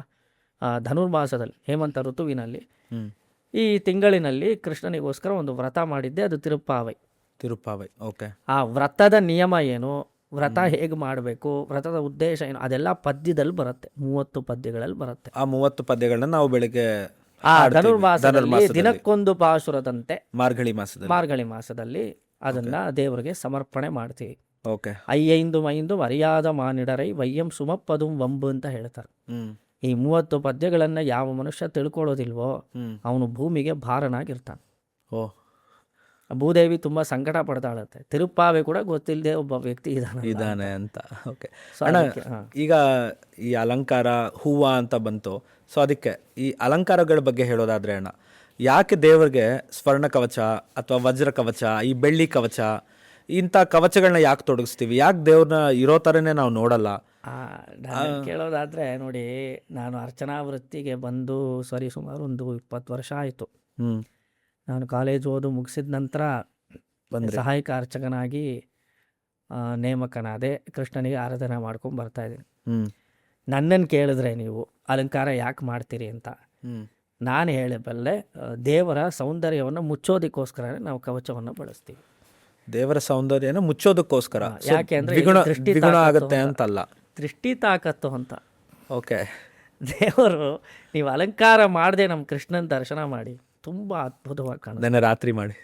ಧನುರ್ಮಾಸದಲ್ಲಿ ಹೇಮಂತ ಋತುವಿನಲ್ಲಿ ಹ್ಮ್. ಈ ತಿಂಗಳಿನಲ್ಲಿ ಕೃಷ್ಣನಿಗೋಸ್ಕರ ಒಂದು ವ್ರತ ಮಾಡಿದ್ದೆ, ಅದು ತಿರುಪ್ಪಾವೈ. ತಿರುಪ್ಪಾವೈ. ಓಕೆ. ಆ ವ್ರತದ ನಿಯಮ ಏನು, ವ್ರತ ಹೇಗೆ ಮಾಡಬೇಕು, ವ್ರತದ ಉದ್ದೇಶ ಏನು, ಅದೆಲ್ಲ ಪದ್ಯದಲ್ಲಿ ಬರುತ್ತೆ. 30 ಪದ್ಯಗಳಲ್ಲಿ ಬರುತ್ತೆ. ಆ 30 ಪದ್ಯಗಳನ್ನ ನಾವು ಬೆಳಿಗ್ಗೆ ಆ ಧನುರ್ಮಾಸದಲ್ಲಿ ದಿನಕ್ಕೊಂದು ಪಾಶುರದಂತೆ ಮಾರ್ಗಳಿ ಮಾಸದಲ್ಲಿ ಅದನ್ನ ದೇವರಿಗೆ ಸಮರ್ಪಣೆ ಮಾಡ್ತೀವಿ. ಓಕೆ. ಐಯೈಂದು ಮೈಂದು ಮರ್ಯಾದ ಮಾನಿಡರೈ ವಯ್ಯಂ ಸುಮಪ್ಪದುಂ ವಂಬು ಅಂತ ಹೇಳ್ತಾರೆ. ಈ 30 ಪದ್ಯಗಳನ್ನ ಯಾವ ಮನುಷ್ಯ ತಿಳ್ಕೊಳ್ಳೋದಿಲ್ವೋ ಅವನು ಭೂಮಿಗೆ ಭಾರನಾಗಿರ್ತಾನೆ. ಓ. ಭೂದೇವಿ ತುಂಬಾ ಸಂಕಟ ಪಡ್ತಾಳತ್ತೆ. ತಿರುಪ್ಪಾವೆ ಕೂಡ ಗೊತ್ತಿಲ್ಲದೆ ಒಬ್ಬ ವ್ಯಕ್ತಿ ಇದಾನೆ ಅಂತ. ಓಕೆ. ಈಗ ಈ ಅಲಂಕಾರ ಹೂವ ಅಂತ ಬಂತು. ಸೊ ಅದಕ್ಕೆ ಈ ಅಲಂಕಾರಗಳ ಬಗ್ಗೆ ಹೇಳೋದಾದ್ರೆ ಅಣ್ಣ, ಯಾಕೆ ದೇವರಿಗೆ ಸ್ವರ್ಣ ಕವಚ ಅಥವಾ ವಜ್ರ ಕವಚ, ಈ ಬೆಳ್ಳಿ ಕವಚ, ಇಂಥ ಕವಚಗಳನ್ನ ಯಾಕೆ ತೊಡಗಿಸ್ತೀವಿ? ಯಾಕೆ ದೇವ್ರನ್ನ ಇರೋ ಥರನೇ ನಾವು ನೋಡಲ್ಲ? ಕೇಳೋದಾದ್ರೆ ನೋಡಿ, ನಾನು ಅರ್ಚನಾ ವೃತ್ತಿಗೆ ಬಂದು ಸುಮಾರು ಒಂದು 20 ವರ್ಷ ಆಯಿತು. ನಾನು ಕಾಲೇಜ್ ಓದು ಮುಗಿಸಿದ ನಂತರ ಸಹಾಯಕ ಅರ್ಚಕನಾಗಿ ನೇಮಕನಾದೆ. ಕೃಷ್ಣನಿಗೆ ಆರಾಧನೆ ಮಾಡ್ಕೊಂಡು ಬರ್ತಾ ಇದ್ದೀನಿ. ನನ್ನನ್ನು ಕೇಳಿದ್ರೆ ನೀವು ಅಲಂಕಾರ ಯಾಕೆ ಮಾಡ್ತೀರಿ ಅಂತ ನಾನು ಹೇಳಬಲ್ಲೆ, ದೇವರ ಸೌಂದರ್ಯವನ್ನು ಮುಚ್ಚೋದಕ್ಕೋಸ್ಕರನೇ ನಾವು ಕವಚವನ್ನು ಬಳಸ್ತೀವಿ. ದೇವರ ಸೌಂದರ್ಯನ ಮುಚ್ಚೋದಕ್ಕೋಸ್ಕರ. ಯಾಕೆ ಅಂದ್ರೆ ದ್ವಿಗುಣ ಆಗುತ್ತೆ ಅಂತಲ್ಲ, ದೃಷ್ಟಿ ತಾಕತ್ತು ಅಂತ. ಓಕೆ. ದೇವರು ನೀವು ಅಲಂಕಾರ ಮಾಡದೆ ನಮ್ಮ ಕೃಷ್ಣನ ದರ್ಶನ ಮಾಡಿ ತುಂಬಾ ಅದ್ಭುತವಾಗಿ ಕಾಣುತ್ತೆ. ರಾತ್ರಿ ಮಾಡಿ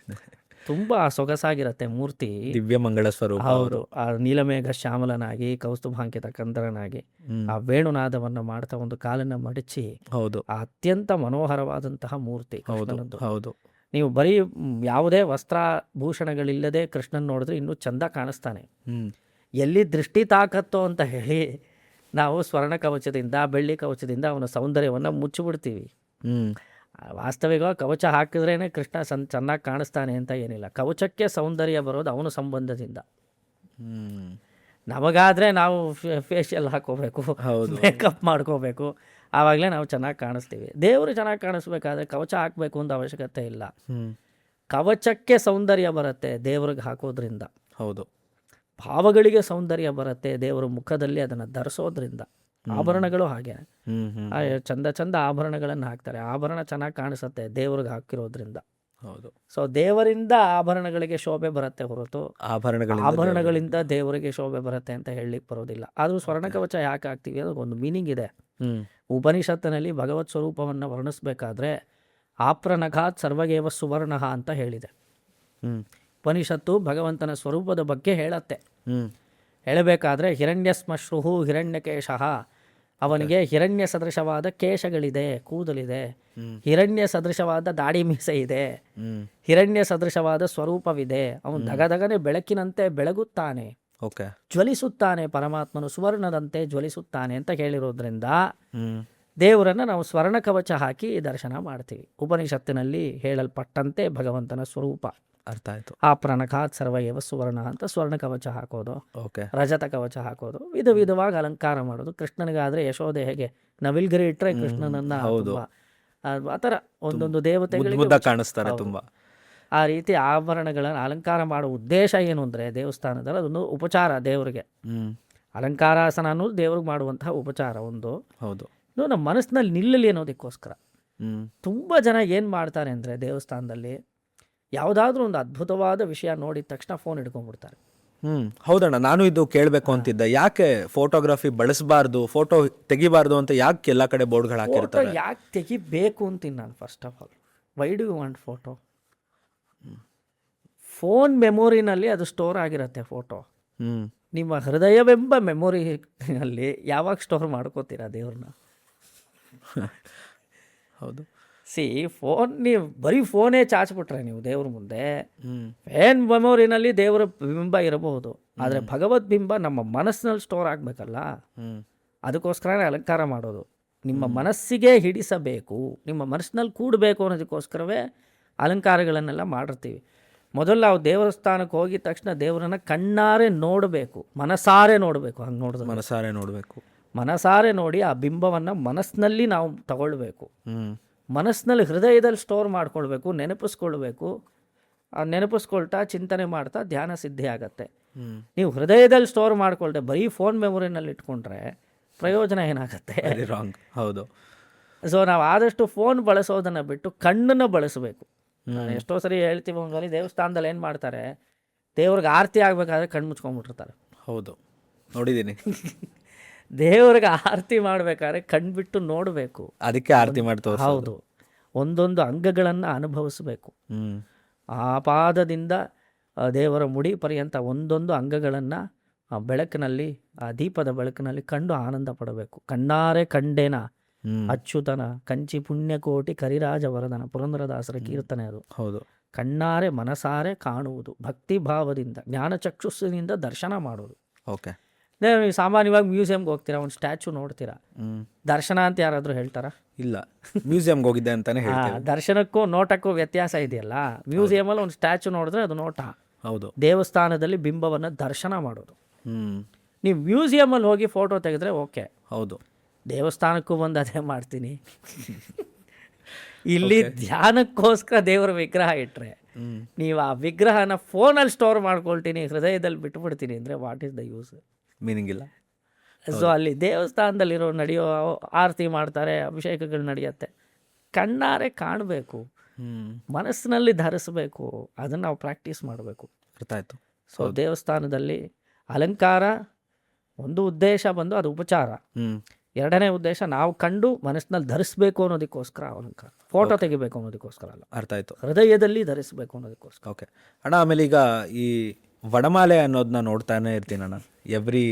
ತುಂಬಾ ಸೊಗಸಾಗಿರತ್ತೆ ಮೂರ್ತಿ. ದಿವ್ಯ ಮಂಗಳ ಸ್ವರೂಪ. ಹೌದು. ಆ ನೀಲಮೇಘ ಶ್ಯಾಮಲನಾಗಿ ಕೌಸ್ತುಭಾಂಕಿತ ಕಂದರನಾಗಿ ಆ ವೇಣುನಾದವನ್ನು ಮಾಡ್ತಾ ಒಂದು ಕಾಲನ್ನ ಮಡಚಿ, ಹೌದು, ಅತ್ಯಂತ ಮನೋಹರವಾದಂತಹ ಮೂರ್ತಿ ಕೃಷ್ಣನದ್ದು. ಹೌದು. ನೀವು ಬರೀ ಯಾವುದೇ ವಸ್ತ್ರಭೂಷಣಗಳಿಲ್ಲದೆ ಕೃಷ್ಣನ್ ನೋಡಿದ್ರೆ ಇನ್ನೂ ಚಂದ ಕಾಣಿಸ್ತಾನೆ. ಎಲ್ಲಿ ದೃಷ್ಟಿ ತಾಕತ್ತೋ ಅಂತ ಹೇಳಿ ನಾವು ಸ್ವರ್ಣ ಕವಚದಿಂದ ಬೆಳ್ಳಿ ಕವಚದಿಂದ ಅವನ ಸೌಂದರ್ಯವನ್ನು ಮುಚ್ಚಿಬಿಡ್ತೀವಿ. ವಾಸ್ತವಿಕವಾಗಿ ಕವಚ ಹಾಕಿದ್ರೇನೆ ಕೃಷ್ಣ ಚೆನ್ನಾಗಿ ಕಾಣಿಸ್ತಾನೆ ಅಂತ ಏನಿಲ್ಲ. ಕವಚಕ್ಕೆ ಸೌಂದರ್ಯ ಬರೋದು ಅವನ ಸಂಬಂಧದಿಂದ. ನಮಗಾದ್ರೆ ನಾವು ಫೇಶಿಯಲ್ ಹಾಕೋಬೇಕು, ಮೇಕಪ್ ಮಾಡ್ಕೋಬೇಕು, ಆವಾಗಲೇ ನಾವು ಚೆನ್ನಾಗಿ ಕಾಣಿಸ್ತೀವಿ. ದೇವರು ಚೆನ್ನಾಗಿ ಕಾಣಿಸ್ಬೇಕಾದ್ರೆ ಕವಚ ಹಾಕಬೇಕು ಅಂತ ಅವಶ್ಯಕತೆ ಇಲ್ಲ. ಕವಚಕ್ಕೆ ಸೌಂದರ್ಯ ಬರುತ್ತೆ ದೇವ್ರಿಗೆ ಹಾಕೋದ್ರಿಂದ. ಹೌದು. ಭಾವಗಳಿಗೆ ಸೌಂದರ್ಯ ಬರುತ್ತೆ ದೇವರ ಮುಖದಲ್ಲಿ ಅದನ್ನು ಧರಿಸೋದ್ರಿಂದ. ಆಭರಣಗಳು ಹಾಗೆ ಚಂದ ಚಂದ ಆಭರಣಗಳನ್ನು ಹಾಕ್ತಾರೆ. ಆಭರಣ ಚೆನ್ನಾಗಿ ಕಾಣಿಸುತ್ತೆ ದೇವ್ರಿಗೆ ಹಾಕಿರೋದ್ರಿಂದ. ಹೌದು. ಸೊ ದೇವರಿಂದ ಆಭರಣಗಳಿಗೆ ಶೋಭೆ ಬರುತ್ತೆ ಹೊರತು ಆಭರಣಗಳಿಂದ ದೇವರಿಗೆ ಶೋಭೆ ಬರುತ್ತೆ ಅಂತ ಹೇಳಲಿಕ್ಕೆ ಬರೋದಿಲ್ಲ. ಆದರೂ ಸ್ವರ್ಣ ಕವಚ ಯಾಕೆ ಹಾಕ್ತೀವಿ ಅದಕ್ಕೊಂದು ಮೀನಿಂಗ್ ಇದೆ. ಉಪನಿಷತ್ತಿನಲ್ಲಿ ಭಗವತ್ ಸ್ವರೂಪವನ್ನು ವರ್ಣಿಸಬೇಕಾದ್ರೆ ಆಪ್ರನಘಾತ್ ಸರ್ವಗೇವ ಸುವರ್ಣ ಅಂತ ಹೇಳಿದೆ. ಉಪನಿಷತ್ತು ಭಗವಂತನ ಸ್ವರೂಪದ ಬಗ್ಗೆ ಹೇಳತ್ತೆ. ಹೇಳಬೇಕಾದ್ರೆ ಹಿರಣ್ಯಸ್ಮಶ್ರುಹು ಹಿರಣ್ಯಕೇಶಃ, ಅವನಿಗೆ ಹಿರಣ್ಯ ಸದೃಶವಾದ ಕೇಶಗಳಿದೆ, ಕೂದಲಿದೆ, ಹಿರಣ್ಯ ಸದೃಶವಾದ ದಾಡಿ ಮೀಸೆ ಇದೆ, ಹಿರಣ್ಯ ಸದೃಶವಾದ ಸ್ವರೂಪವಿದೆ. ಅವನು ದಗದಗನೆ ಬೆಳಕಿನಂತೆ ಬೆಳಗುತ್ತಾನೆ, ಜ್ವಲಿಸುತ್ತಾನೆ. ಪರಮಾತ್ಮನು ಸುವರ್ಣದಂತೆ ಜ್ವಲಿಸುತ್ತಾನೆ ಅಂತ ಹೇಳಿರೋದ್ರಿಂದ ದೇವರನ್ನ ನಾವು ಸ್ವರ್ಣ ಕವಚ ಹಾಕಿ ದರ್ಶನ ಮಾಡ್ತೀವಿ. ಉಪನಿಷತ್ತಿನಲ್ಲಿ ಹೇಳಲ್ಪಟ್ಟಂತೆ ಭಗವಂತನ ಸ್ವರೂಪ ಅರ್ಥ ಆಯ್ತು. ಆ ಪ್ರಣಖಾತ್ ಸರ್ವಯವ ಸುವರ್ಣ ಅಂತ ಸ್ವರ್ಣ ಕವಚ ಹಾಕೋದು, ರಜತ ಕವಚ ಹಾಕೋದು, ವಿಧವಾಗಿ ಅಲಂಕಾರ ಮಾಡೋದು. ಕೃಷ್ಣನಿಗಾದ್ರೆ ಯಶೋದೆ ಹೇಗೆ ನವಿಲ್ಗರಿ ಇಟ್ಟರೆ ಕೃಷ್ಣನನ್ನ ಆ ಥರ ಒಂದೊಂದು ದೇವತೆಗಳಿಗೆ ಮುದ್ದ ಕಾಣಿಸ್ತಾರೆ ತುಂಬಾ. ಆ ರೀತಿ ಆಭರಣಗಳನ್ನು ಅಲಂಕಾರ ಮಾಡೋ ಉದ್ದೇಶ ಏನು ಅಂದರೆ ದೇವಸ್ಥಾನದಲ್ಲಿ ಅದೊಂದು ಉಪಚಾರ ದೇವರಿಗೆ. ಅಲಂಕಾರಾಸನ ಅನ್ನೋದು ದೇವ್ರಿಗೆ ಮಾಡುವಂತಹ ಉಪಚಾರ ಒಂದು. ಹೌದು. ಇದು ನಮ್ಮ ಮನಸ್ಸಿನಲ್ಲಿ ನಿಲ್ಲಲಿ ಅನ್ನೋದಕ್ಕೋಸ್ಕರ. ತುಂಬ ಜನ ಏನು ಮಾಡ್ತಾರೆ ಅಂದರೆ ದೇವಸ್ಥಾನದಲ್ಲಿ ಯಾವುದಾದ್ರೂ ಒಂದು ಅದ್ಭುತವಾದ ವಿಷಯ ನೋಡಿದ ತಕ್ಷಣ ಫೋನ್ ಹಿಡ್ಕೊಂಡ್ಬಿಡ್ತಾರೆ. ಹೌದಣ್ಣ, ನಾನು ಇದು ಕೇಳಬೇಕು ಅಂತಿದ್ದೆ. ಯಾಕೆ ಫೋಟೋಗ್ರಫಿ ಬಳಸಬಾರ್ದು, ಫೋಟೋ ತೆಗಿಬಾರ್ದು ಅಂತ ಯಾಕೆ ಎಲ್ಲ ಕಡೆ ಬೋರ್ಡ್ಗಳು ಹಾಕಿರ್ತಾರೆ? ಯಾಕೆ ತೆಗಿಬೇಕು ಅಂತೀನಿ ನಾನು. First of all, why do you want photo? Phone ಮೆಮೊರಿನಲ್ಲಿ ಅದು ಸ್ಟೋರ್ ಆಗಿರುತ್ತೆ ಫೋಟೋ. ನಿಮ್ಮ ಹೃದಯವೆಂಬ ಮೆಮೊರಿನಲ್ಲಿ ಯಾವಾಗ ಸ್ಟೋರ್ ಮಾಡ್ಕೋತೀರಾ ದೇವ್ರನ್ನ? ಹೌದು. ಫೋನ್ ನೀವು ಬರೀ ಫೋನೇ ಚಾಚ್ಬಿಟ್ರೆ ನೀವು ದೇವ್ರ ಮುಂದೆ, ಫೇನ್ ಮೆಮೊರಿನಲ್ಲಿ ದೇವರ ಬಿಂಬ ಇರಬಹುದು, ಆದರೆ ಭಗವದ್ ಬಿಂಬ ನಮ್ಮ ಮನಸ್ಸಿನಲ್ಲಿ ಸ್ಟೋರ್ ಆಗಬೇಕಲ್ಲ. ಅದಕ್ಕೋಸ್ಕರನೇ ಅಲಂಕಾರ ಮಾಡೋದು. ನಿಮ್ಮ ಮನಸ್ಸಿಗೆ ಹಿಡಿಸಬೇಕು, ನಿಮ್ಮ ಮನಸ್ಸಿನಲ್ಲಿ ಕೂಡಬೇಕು ಅನ್ನೋದಕ್ಕೋಸ್ಕರವೇ ಅಲಂಕಾರಗಳನ್ನೆಲ್ಲ ಮಾಡಿರ್ತೀವಿ. ಮೊದಲು ನಾವು ದೇವಸ್ಥಾನಕ್ಕೆ ಹೋಗಿದ ತಕ್ಷಣ ದೇವರನ್ನ ಕಣ್ಣಾರೆ ನೋಡಬೇಕು, ಮನಸಾರೆ ನೋಡಬೇಕು. ಹಂಗೆ ನೋಡಿದ್ರೆ ಮನಸಾರೆ ನೋಡಿ ಆ ಬಿಂಬವನ್ನು ಮನಸ್ಸಿನಲ್ಲಿ ನಾವು ತಗೊಳ್ಬೇಕು. ಮನಸ್ಸಿನಲ್ಲಿ ಹೃದಯದಲ್ಲಿ ಸ್ಟೋರ್ ಮಾಡ್ಕೊಳ್ಬೇಕು, ನೆನಪಿಸ್ಕೊಳ್ಬೇಕು. ಆ ನೆನಪಿಸ್ಕೊಳ್ತಾ ಚಿಂತನೆ ಮಾಡ್ತಾ ಧ್ಯಾನ ಸಿದ್ಧಿ ಆಗತ್ತೆ. ನೀವು ಹೃದಯದಲ್ಲಿ ಸ್ಟೋರ್ ಮಾಡ್ಕೊಳ್ದೆ ಬರೀ ಫೋನ್ ಮೆಮೊರಿನಲ್ಲಿ ಇಟ್ಕೊಂಡ್ರೆ ಪ್ರಯೋಜನ ಏನಾಗುತ್ತೆ? ರಾಂಗ್. ಹೌದು. ಸೊ ನಾವು ಆದಷ್ಟು ಫೋನ್ ಬಳಸೋದನ್ನು ಬಿಟ್ಟು ಕಣ್ಣನ್ನು ಬಳಸಬೇಕು. ನಾನು ಎಷ್ಟೋ ಸರಿ ಹೇಳ್ತೀವಿ, ಒಂದ್ಸಲಿ ದೇವಸ್ಥಾನದಲ್ಲಿ ಏನು ಮಾಡ್ತಾರೆ, ದೇವ್ರಿಗೆ ಆರತಿ ಆಗಬೇಕಾದ್ರೆ ಕಣ್ಣು ಮುಚ್ಕೊಂಡ್ಬಿಟ್ಟಿರ್ತಾರೆ. ಹೌದು, ನೋಡಿದ್ದೀನಿ. ದೇವ್ರಿಗೆ ಆರತಿ ಮಾಡಬೇಕಾದ್ರೆ ಕಣ್ಬಿಟ್ಟು ನೋಡಬೇಕು. ಅದಕ್ಕೆ ಆರತಿ ಮಾಡ್ತೇವೆ. ಹೌದು, ಒಂದೊಂದು ಅಂಗಗಳನ್ನು ಅನುಭವಿಸಬೇಕು. ಆ ಪಾದದಿಂದ ದೇವರ ಮುಡಿ ಪರ್ಯಂತ ಒಂದೊಂದು ಅಂಗಗಳನ್ನು ಆ ಬೆಳಕಿನಲ್ಲಿ, ಆ ದೀಪದ ಬೆಳಕಿನಲ್ಲಿ ಕಂಡು ಆನಂದ ಪಡಬೇಕು. ಕಣ್ಣಾರೆ ಕಂಡೇನ ಅಚ್ಯುತನ ಕಂಚಿ ಪುಣ್ಯಕೋಟಿ ಕರಿರಾಜ ವರದನ, ಪುರಂದರದಾಸರ ಕೀರ್ತನೆ ಅದು. ಹೌದು. ಕಣ್ಣಾರೆ ಮನಸಾರೆ ಕಾಣುವುದು, ಭಕ್ತಿ ಭಾವದಿಂದ ಜ್ಞಾನಚಕ್ಷುಸ್ಸಿನಿಂದ ದರ್ಶನ ಮಾಡುವುದು. ಓಕೆ. ನೀವು ಸಾಮಾನ್ಯವಾಗಿ ಮ್ಯೂಸಿಯಂಗೆ ಹೋಗ್ತೀರಾ, ಒಂದು ಸ್ಟ್ಯಾಚು ನೋಡ್ತೀರಾ, ದರ್ಶನ ಅಂತ ಯಾರಾದರೂ ಹೇಳ್ತಾರಾ? ಇಲ್ಲ, ಮ್ಯೂಸಿಯಂಗೆ ಹೋಗಿದ್ದೆ ಅಂತಾನೆ ಹೇಳ್ತೀವಿ. ದರ್ಶನಕ್ಕೂ ನೋಟಕ್ಕೂ ವ್ಯತ್ಯಾಸ ಇದೆಯಲ್ಲ. ಮ್ಯೂಸಿಯಮಲ್ಲಿ ಒಂದು ಸ್ಟ್ಯಾಚು ನೋಡಿದ್ರೆ ಅದು ನೋಟ. ಹೌದು. ದೇವಸ್ಥಾನದಲ್ಲಿ ಬಿಂಬವನ್ನು ದರ್ಶನ ಮಾಡೋದು. ನೀವು ಮ್ಯೂಸಿಯಮಲ್ಲಿ ಹೋಗಿ ಫೋಟೋ ತೆಗೆದ್ರೆ ಓಕೆ. ಹೌದು. ದೇವಸ್ಥಾನಕ್ಕೂ ಬಂದು ಅದೇ ಮಾಡ್ತೀನಿ. ಇಲ್ಲಿ ಧ್ಯಾನಕ್ಕೋಸ್ಕರ ದೇವರ ವಿಗ್ರಹ ಇಟ್ಟರೆ, ನೀವು ಆ ವಿಗ್ರಹನ ಫೋನಲ್ಲಿ ಸ್ಟೋರ್ ಮಾಡ್ಕೊಳ್ತೀನಿ, ಹೃದಯದಲ್ಲಿ ಬಿಟ್ಬಿಡ್ತೀನಿ ಅಂದರೆ what is the use? Meaning ಇಲ್ಲ. ಸೊ ಅಲ್ಲಿ ದೇವಸ್ಥಾನದಲ್ಲಿರೋ ನಡೆಯೋ ಆರತಿ ಮಾಡ್ತಾರೆ, ಅಭಿಷೇಕಗಳು ನಡೆಯುತ್ತೆ, ಕಣ್ಣಾರೆ ಕಾಣಬೇಕು, ಮನಸ್ಸಿನಲ್ಲಿ ಧರಿಸಬೇಕು. ಅದನ್ನು ನಾವು ಪ್ರಾಕ್ಟೀಸ್ ಮಾಡಬೇಕು. ಅರ್ಥ ಆಯ್ತು. ಸೊ ದೇವಸ್ಥಾನದಲ್ಲಿ ಅಲಂಕಾರ ಒಂದು ಉದ್ದೇಶ ಬಂದು ಅದು ಉಪಚಾರ. ಎರಡನೇ ಉದ್ದೇಶ ನಾವು ಕಂಡು ಮನಸ್ಸಿನಲ್ಲಿ ಧರಿಸಬೇಕು ಅನ್ನೋದಕ್ಕೋಸ್ಕರ ಅಲಂಕಾರ. ಫೋಟೋ ತೆಗಿಬೇಕು ಅನ್ನೋದಕ್ಕೋಸ್ಕರ ಅಲ್ಲ, ಅರ್ಥ ಆಯ್ತು, ಹೃದಯದಲ್ಲಿ ಧರಿಸಬೇಕು ಅನ್ನೋದಕ್ಕೋಸ್ಕರ. ಓಕೆ ಅಣ್ಣ. ಆಮೇಲೆ ಈಗ ಈ ವಡಮಾಲೆ ಅನ್ನೋದನ್ನ ನೋಡ್ತಾನೆ ಇರ್ತೀನಿ ಅಣ್ಣ. ಎವ್ರಿ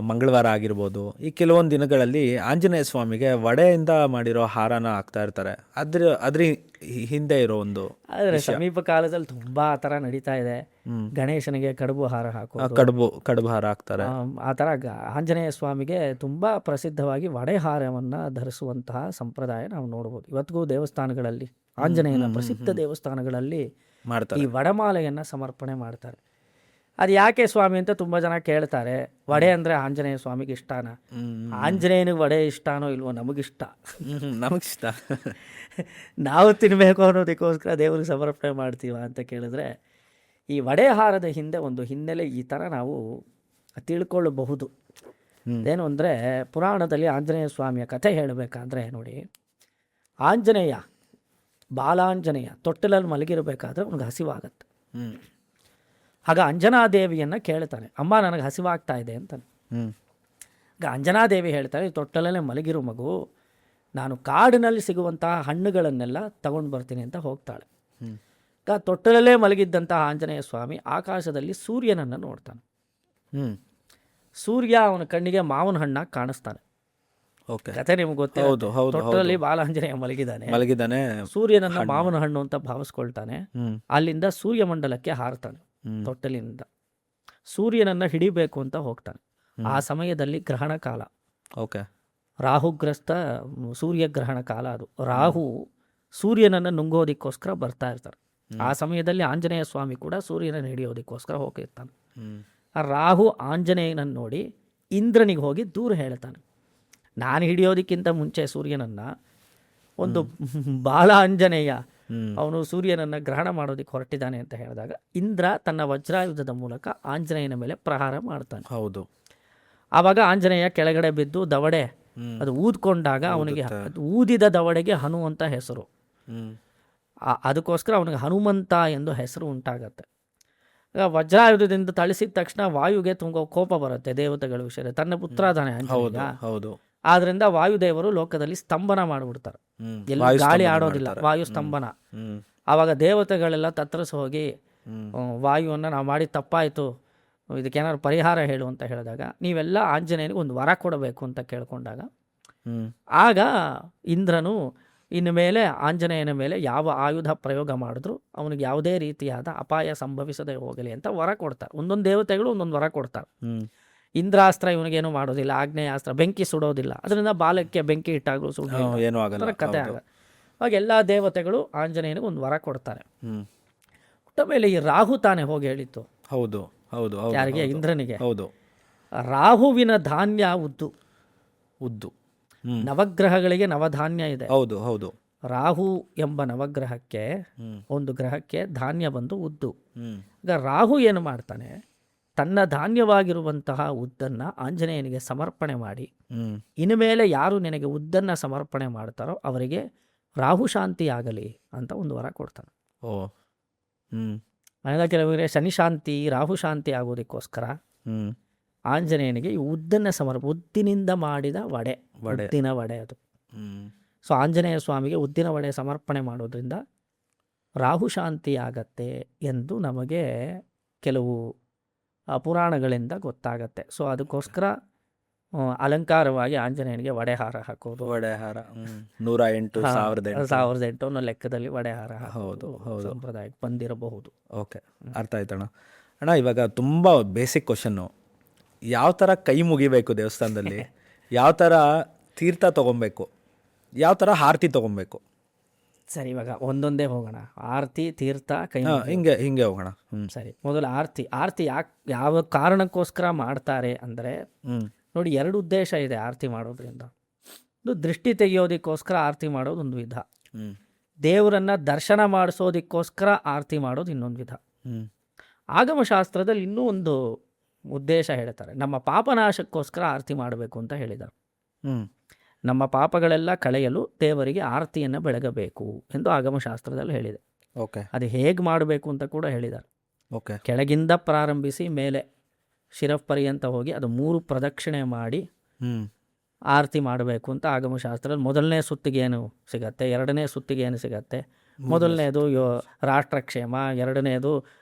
ಮಂಗಳವಾರ ಆಗಿರ್ಬೋದು, ಈ ಕೆಲವೊಂದು ದಿನಗಳಲ್ಲಿ ಆಂಜನೇಯ ಸ್ವಾಮಿಗೆ ವಡೆಯಿಂದ ಮಾಡಿರೋ ಹಾರನ ಹಾಕ್ತಾ ಇರ್ತಾರೆ. ಅದ್ರ ಹಿಂದೆ ಇರೋ ಒಂದು ಆದರೆ ಸಮೀಪ ಕಾಲದಲ್ಲಿ ತುಂಬಾ ಆ ಥರ ನಡೀತಾ ಇದೆ. ಗಣೇಶನಿಗೆ ಕಡುಬು ಹಾರ ಹಾಕೋದು, ಕಡುಬು ಹಾರ ಹಾಕ್ತಾರೆ. ಆ ಥರ ಆಂಜನೇಯ ಸ್ವಾಮಿಗೆ ತುಂಬಾ ಪ್ರಸಿದ್ಧವಾಗಿ ವಡೆ ಹಾರವನ್ನು ಧರಿಸುವಂತಹ ಸಂಪ್ರದಾಯ ನಾವು ನೋಡ್ಬೋದು. ಇವತ್ತಿಗೂ ದೇವಸ್ಥಾನಗಳಲ್ಲಿ, ಆಂಜನೇಯನ ಪ್ರಸಿದ್ಧ ದೇವಸ್ಥಾನಗಳಲ್ಲಿ ಈ ವಡಮಾಲೆಯನ್ನು ಸಮರ್ಪಣೆ ಮಾಡ್ತಾರೆ. ಅದು ಯಾಕೆ ಸ್ವಾಮಿ ಅಂತ ತುಂಬ ಜನ ಕೇಳ್ತಾರೆ. ವಡೆ ಅಂದರೆ ಆಂಜನೇಯ ಸ್ವಾಮಿಗೆ ಇಷ್ಟನ? ಆಂಜನೇಯನಿಗೆ ವಡೆ ಇಷ್ಟನೋ ಇಲ್ವೋ? ನಮಗಿಷ್ಟ. ನಾವು ತಿನ್ನಬೇಕು ಅನ್ನೋದಕ್ಕೋಸ್ಕರ ದೇವ್ರಿಗೆ ಸಮರ್ಪಣೆ ಮಾಡ್ತೀವ ಅಂತ ಕೇಳಿದ್ರೆ, ಈ ವಡೆ ಹಾರದ ಹಿಂದೆ ಒಂದು ಹಿನ್ನೆಲೆ ಈ ಥರ ನಾವು ತಿಳ್ಕೊಳ್ಳಬಹುದು. ಏನು ಅಂದರೆ, ಪುರಾಣದಲ್ಲಿ ಆಂಜನೇಯ ಸ್ವಾಮಿಯ ಕಥೆ ಹೇಳಬೇಕಾದ್ರೆ ನೋಡಿ, ಆಂಜನೇಯ ಬಾಲಾಂಜನೇಯ ತೊಟ್ಟಲಲ್ಲಿ ಮಲಗಿರಬೇಕಾದ್ರೆ ಅವ್ನಿಗೆ ಹಸಿವಾಗತ್ತೆ. ಆಗ ಅಂಜನಾದೇವಿಯನ್ನು ಕೇಳ್ತಾನೆ, ಅಮ್ಮ ನನಗೆ ಹಸಿವಾಗ್ತಾ ಇದೆ ಅಂತಾನೆ. ಆಗ ಅಂಜನಾದೇವಿ ಹೇಳ್ತಾಳೆ, ತೊಟ್ಟಲಲ್ಲೇ ಮಲಗಿರೋ ಮಗು, ನಾನು ಕಾಡಿನಲ್ಲಿ ಸಿಗುವಂತಹ ಹಣ್ಣುಗಳನ್ನೆಲ್ಲ ತಗೊಂಡು ಬರ್ತೀನಿ ಅಂತ ಹೋಗ್ತಾಳೆ. ಆಗ ತೊಟ್ಟಲಲ್ಲೇ ಮಲಗಿದ್ದಂತಹ ಆಂಜನೇಯ ಸ್ವಾಮಿ ಆಕಾಶದಲ್ಲಿ ಸೂರ್ಯನನ್ನು ನೋಡ್ತಾನೆ. ಸೂರ್ಯ ಅವನ ಕಣ್ಣಿಗೆ ಮಾವಿನ ಹಣ್ಣಾಗಿ ಕಾಣಿಸ್ತಾನೆ. ಕತೆ ನಿಮ್ಗೆ ಗೊತ್ತೇ, ತೊಟ್ಟಲಲ್ಲಿ ಬಾಲಾಂಜನೇಯ ಮಲಗಿದ್ದಾನೆ, ಸೂರ್ಯನನ್ನ ಮಾವಿನ ಹಣ್ಣು ಅಂತ ಭಾವಿಸ್ಕೊಳ್ತಾನೆ. ಅಲ್ಲಿಂದ ಸೂರ್ಯಮಂಡಲಕ್ಕೆ ಹಾರ್ತಾನೆ. ತೊಟ್ಟಲಿನಿಂದ ಸೂರ್ಯನನ್ನ ಹಿಡಿಬೇಕು ಅಂತ ಹೋಗ್ತಾನೆ. ಆ ಸಮಯದಲ್ಲಿ ಗ್ರಹಣ ಕಾಲ, ರಾಹುಗ್ರಸ್ತ ಸೂರ್ಯಗ್ರಹಣ ಕಾಲ ಅದು. ರಾಹು ಸೂರ್ಯನನ್ನು ನುಂಗೋದಕ್ಕೋಸ್ಕರ ಬರ್ತಾ ಇರ್ತಾರೆ. ಆ ಸಮಯದಲ್ಲಿ ಆಂಜನೇಯ ಸ್ವಾಮಿ ಕೂಡ ಸೂರ್ಯನನ್ನು ಹಿಡಿಯೋದಕ್ಕೋಸ್ಕರ ಹೋಗಿರ್ತಾನೆ. ಆ ರಾಹು ಆಂಜನೇಯನನ್ನು ನೋಡಿ ಇಂದ್ರನಿಗೆ ಹೋಗಿ ದೂರ ಹೇಳ್ತಾನೆ, ನಾನು ಹಿಡಿಯೋದಕ್ಕಿಂತ ಮುಂಚೆ ಸೂರ್ಯನನ್ನು ಒಂದು ಬಾಲ ಆಂಜನೇಯ ಹ್ಮ್. ಅವನು ಸೂರ್ಯನನ್ನು ಗ್ರಹಣ ಮಾಡೋದಕ್ಕೆ ಹೊರಟಿದ್ದಾನೆ ಅಂತ ಹೇಳಿದಾಗ ಇಂದ್ರ ತನ್ನ ವಜ್ರಾಯುಧದ ಮೂಲಕ ಆಂಜನೇಯನ ಮೇಲೆ ಪ್ರಹಾರ ಮಾಡ್ತಾನೆ. ಹೌದು. ಆವಾಗ ಆಂಜನೇಯ ಕೆಳಗಡೆ ಬಿದ್ದು ದವಡೆ ಅದು ಊದ್ಕೊಂಡಾಗ ಅವನಿಗೆ ಊದಿದ ದವಡೆಗೆ ಹನು ಅಂತ ಹೆಸರು. ಹ್ಮ್. ಅದಕ್ಕೋಸ್ಕರ ಅವನಿಗೆ ಹನುಮಂತ ಎಂದು ಹೆಸರು ಉಂಟಾಗತ್ತೆ. ವಜ್ರಾಯುಧದಿಂದ ತಳಿಸಿದ ತಕ್ಷಣ ವಾಯುಗೆ ತುಂಬ ಕೋಪ ಬರುತ್ತೆ ದೇವತೆಗಳ ವಿಷಯ. ತನ್ನ ಪುತ್ರ ಅದಾನೆ ಆಂಜನೇಯ, ಹೌದು. ಆದ್ರಿಂದ ವಾಯುದೇವರು ಲೋಕದಲ್ಲಿ ಸ್ತಂಭನ ಮಾಡಿಬಿಡ್ತಾರೆ. ಹ್ಮ್. ಎಲ್ಲ ಗಾಳಿ ಆಡೋದಿಲ್ಲ, ವಾಯು ಸ್ತಂಭನ. ಹ್ಮ್. ಆವಾಗ ದೇವತೆಗಳೆಲ್ಲ ತತ್ತರಿಸಿ ಹೋಗಿ ವಾಯುವನ್ನು ನಾವು ಮಾಡಿ ತಪ್ಪಾಯಿತು, ಇದಕ್ಕೇನಾದ್ರು ಪರಿಹಾರ ಹೇಳು ಅಂತ ಹೇಳಿದಾಗ ನೀವೆಲ್ಲ ಆಂಜನೇಯನಿಗೆ ಒಂದು ವರ ಕೊಡಬೇಕು ಅಂತ ಕೇಳ್ಕೊಂಡಾಗ ಆಗ ಇಂದ್ರನು ಇನ್ನು ಮೇಲೆ ಆಂಜನೇಯನ ಮೇಲೆ ಯಾವ ಆಯುಧ ಪ್ರಯೋಗ ಮಾಡಿದ್ರು ಅವನಿಗೆ ಯಾವುದೇ ರೀತಿಯಾದ ಅಪಾಯ ಸಂಭವಿಸದೆ ಹೋಗಲಿ ಅಂತ ವರ ಕೊಡ್ತಾರೆ. ಒಂದೊಂದು ದೇವತೆಗಳು ಒಂದೊಂದು ವರ ಕೊಡ್ತಾರೆ. ಇಂದ್ರಾಸ್ತ್ರ ಇವನಿಗೇನು ಮಾಡೋದಿಲ್ಲ, ಆಗ್ನೇಯಾಸ್ತ್ರ ಬೆಂಕಿ ಸುಡೋದಿಲ್ಲ, ಅದರಿಂದ ಬಾಲಕ್ಕೆ ಬೆಂಕಿ ಇಟ್ಟಾಗಲೂ ಸುಡೋದಿಲ್ಲ, ಕತೆ ಆಗ. ಅವಾಗ ಎಲ್ಲ ದೇವತೆಗಳು ಆಂಜನೇಯನಿಗೆ ಒಂದು ವರ ಕೊಡ್ತಾರೆ. ಕೊಟ್ಟ ಮೇಲೆ ಈ ರಾಹು ತಾನೇ ಹೋಗಿ ಹೇಳಿತ್ತು. ಹೌದು ಹೌದು. ಯಾರಿಗೆ? ಇಂದ್ರನಿಗೆ. ಹೌದು. ರಾಹುವಿನ ಧಾನ್ಯ ಉದ್ದು. ಉದ್ದು. ನವಗ್ರಹಗಳಿಗೆ ನವಧಾನ್ಯ ಇದೆ. ಹೌದು ಹೌದು. ರಾಹು ಎಂಬ ನವಗ್ರಹಕ್ಕೆ ಒಂದು ಗ್ರಹಕ್ಕೆ ಧಾನ್ಯ ಬಂದು ಉದ್ದು. ಈಗ ರಾಹು ಏನು ಮಾಡ್ತಾನೆ, ತನ್ನ ಧಾನ್ಯವಾಗಿರುವಂತಹ ಉದ್ದನ್ನು ಆಂಜನೇಯನಿಗೆ ಸಮರ್ಪಣೆ ಮಾಡಿ ಇನ್ನು ಮೇಲೆ ಯಾರು ನಿನಗೆ ಉದ್ದನ್ನು ಸಮರ್ಪಣೆ ಮಾಡ್ತಾರೋ ಅವರಿಗೆ ರಾಹು ಶಾಂತಿ ಆಗಲಿ ಅಂತ ಒಂದು ವರ ಕೊಡ್ತಾನೆ. ಕೆಲವರಿಗೆ ಶನಿ ಶಾಂತಿ, ರಾಹು ಶಾಂತಿ ಆಗೋದಕ್ಕೋಸ್ಕರ ಆಂಜನೇಯನಿಗೆ ಈ ಉದ್ದನ್ನು ಉದ್ದಿನಿಂದ ಮಾಡಿದ ವಡೆ, ಉದ್ದಿನ ವಡೆ ಅದು. ಸೊ ಆಂಜನೇಯ ಸ್ವಾಮಿಗೆ ಉದ್ದಿನ ವಡೆ ಸಮರ್ಪಣೆ ಮಾಡೋದ್ರಿಂದ ರಾಹು ಶಾಂತಿ ಆಗತ್ತೆ ಎಂದು ನಮಗೆ ಕೆಲವು ಪುರಾಣಗಳಿಂದ ಗೊತ್ತಾಗತ್ತೆ. ಸೊ ಅದಕ್ಕೋಸ್ಕರ ಅಲಂಕಾರವಾಗಿ ಆಂಜನೇಯನಿಗೆ ವಡೆಹಾರ ಹಾಕೋದು. ವಡೆಹಾರ 108,008 ಅನ್ನೋ ಲೆಕ್ಕದಲ್ಲಿ ವಡೆಹಾರ ಹೌದು ಸಂಪ್ರದಾಯಕ್ಕೆ ಬಂದಿರಬಹುದು. ಓಕೆ, ಅರ್ಥ ಆಯ್ತಣ್ಣ. ಅಣ್ಣ, ಇವಾಗ ತುಂಬ ಬೇಸಿಕ್ ಕ್ವಶನ್ನು, ಯಾವ ಥರ ಕೈ ಮುಗಿಬೇಕು ದೇವಸ್ಥಾನದಲ್ಲಿ, ಯಾವ ಥರ ತೀರ್ಥ ತೊಗೊಬೇಕು, ಯಾವ ಥರ ಆರತಿ ತೊಗೊಬೇಕು? ಸರಿ, ಇವಾಗ ಒಂದೊಂದೇ ಹೋಗೋಣ. ಆರತಿ, ತೀರ್ಥ, ಕೈ ಹಿಂಗೆ ಹೋಗೋಣ. ಸರಿ, ಮೊದಲು ಆರತಿ ಯಾವ ಕಾರಣಕ್ಕೋಸ್ಕರ ಮಾಡ್ತಾರೆ ಅಂದರೆ ನೋಡಿ, ಎರಡು ಉದ್ದೇಶ ಇದೆ ಆರತಿ ಮಾಡೋದ್ರಿಂದ. ಒಂದು ದೃಷ್ಟಿ ತೆಗೆಯೋದಕ್ಕೋಸ್ಕರ ಆರತಿ ಮಾಡೋದು ಒಂದು ವಿಧ, ದೇವರನ್ನ ದರ್ಶನ ಮಾಡಿಸೋದಕ್ಕೋಸ್ಕರ ಆರತಿ ಮಾಡೋದು ಇನ್ನೊಂದು ವಿಧ. ಆಗಮಶಾಸ್ತ್ರದಲ್ಲಿ ಇನ್ನೂ ಒಂದು ಉದ್ದೇಶ ಹೇಳ್ತಾರೆ, ನಮ್ಮ ಪಾಪನಾಶಕ್ಕೋಸ್ಕರ ಆರತಿ ಮಾಡಬೇಕು ಅಂತ ಹೇಳಿದ್ದಾರೆ. ನಮ್ಮ ಪಾಪಗಳೆಲ್ಲ ಕಳೆಯಲು ದೇವರಿಗೆ ಆರತಿಯನ್ನು ಬೆಳಗಬೇಕು ಎಂದು ಆಗಮಶಾಸ್ತ್ರದಲ್ಲಿ ಹೇಳಿದೆ. ಓಕೆ, ಅದು ಹೇಗೆ ಮಾಡಬೇಕು ಅಂತ ಕೂಡ ಹೇಳಿದ್ದಾರೆ. ಓಕೆ, ಕೆಳಗಿಂದ ಪ್ರಾರಂಭಿಸಿ ಮೇಲೆ ಶಿರಪರ್ಯಂತ ಹೋಗಿ ಅದು 3 ಪ್ರದಕ್ಷಿಣೆ ಮಾಡಿ ಆರತಿ ಮಾಡಬೇಕು ಅಂತ ಆಗಮಶಾಸ್ತ್ರದಲ್ಲಿ. ಮೊದಲನೇ ಸುತ್ತಿಗೆ ಏನು ಸಿಗತ್ತೆ, ಎರಡನೇ ಸುತ್ತಿಗೆ ಏನು ಸಿಗತ್ತೆ, ಮೊದಲನೇದು ರಾಷ್ಟ್ರಕ್ಷೇಮ, ಎರಡನೇದು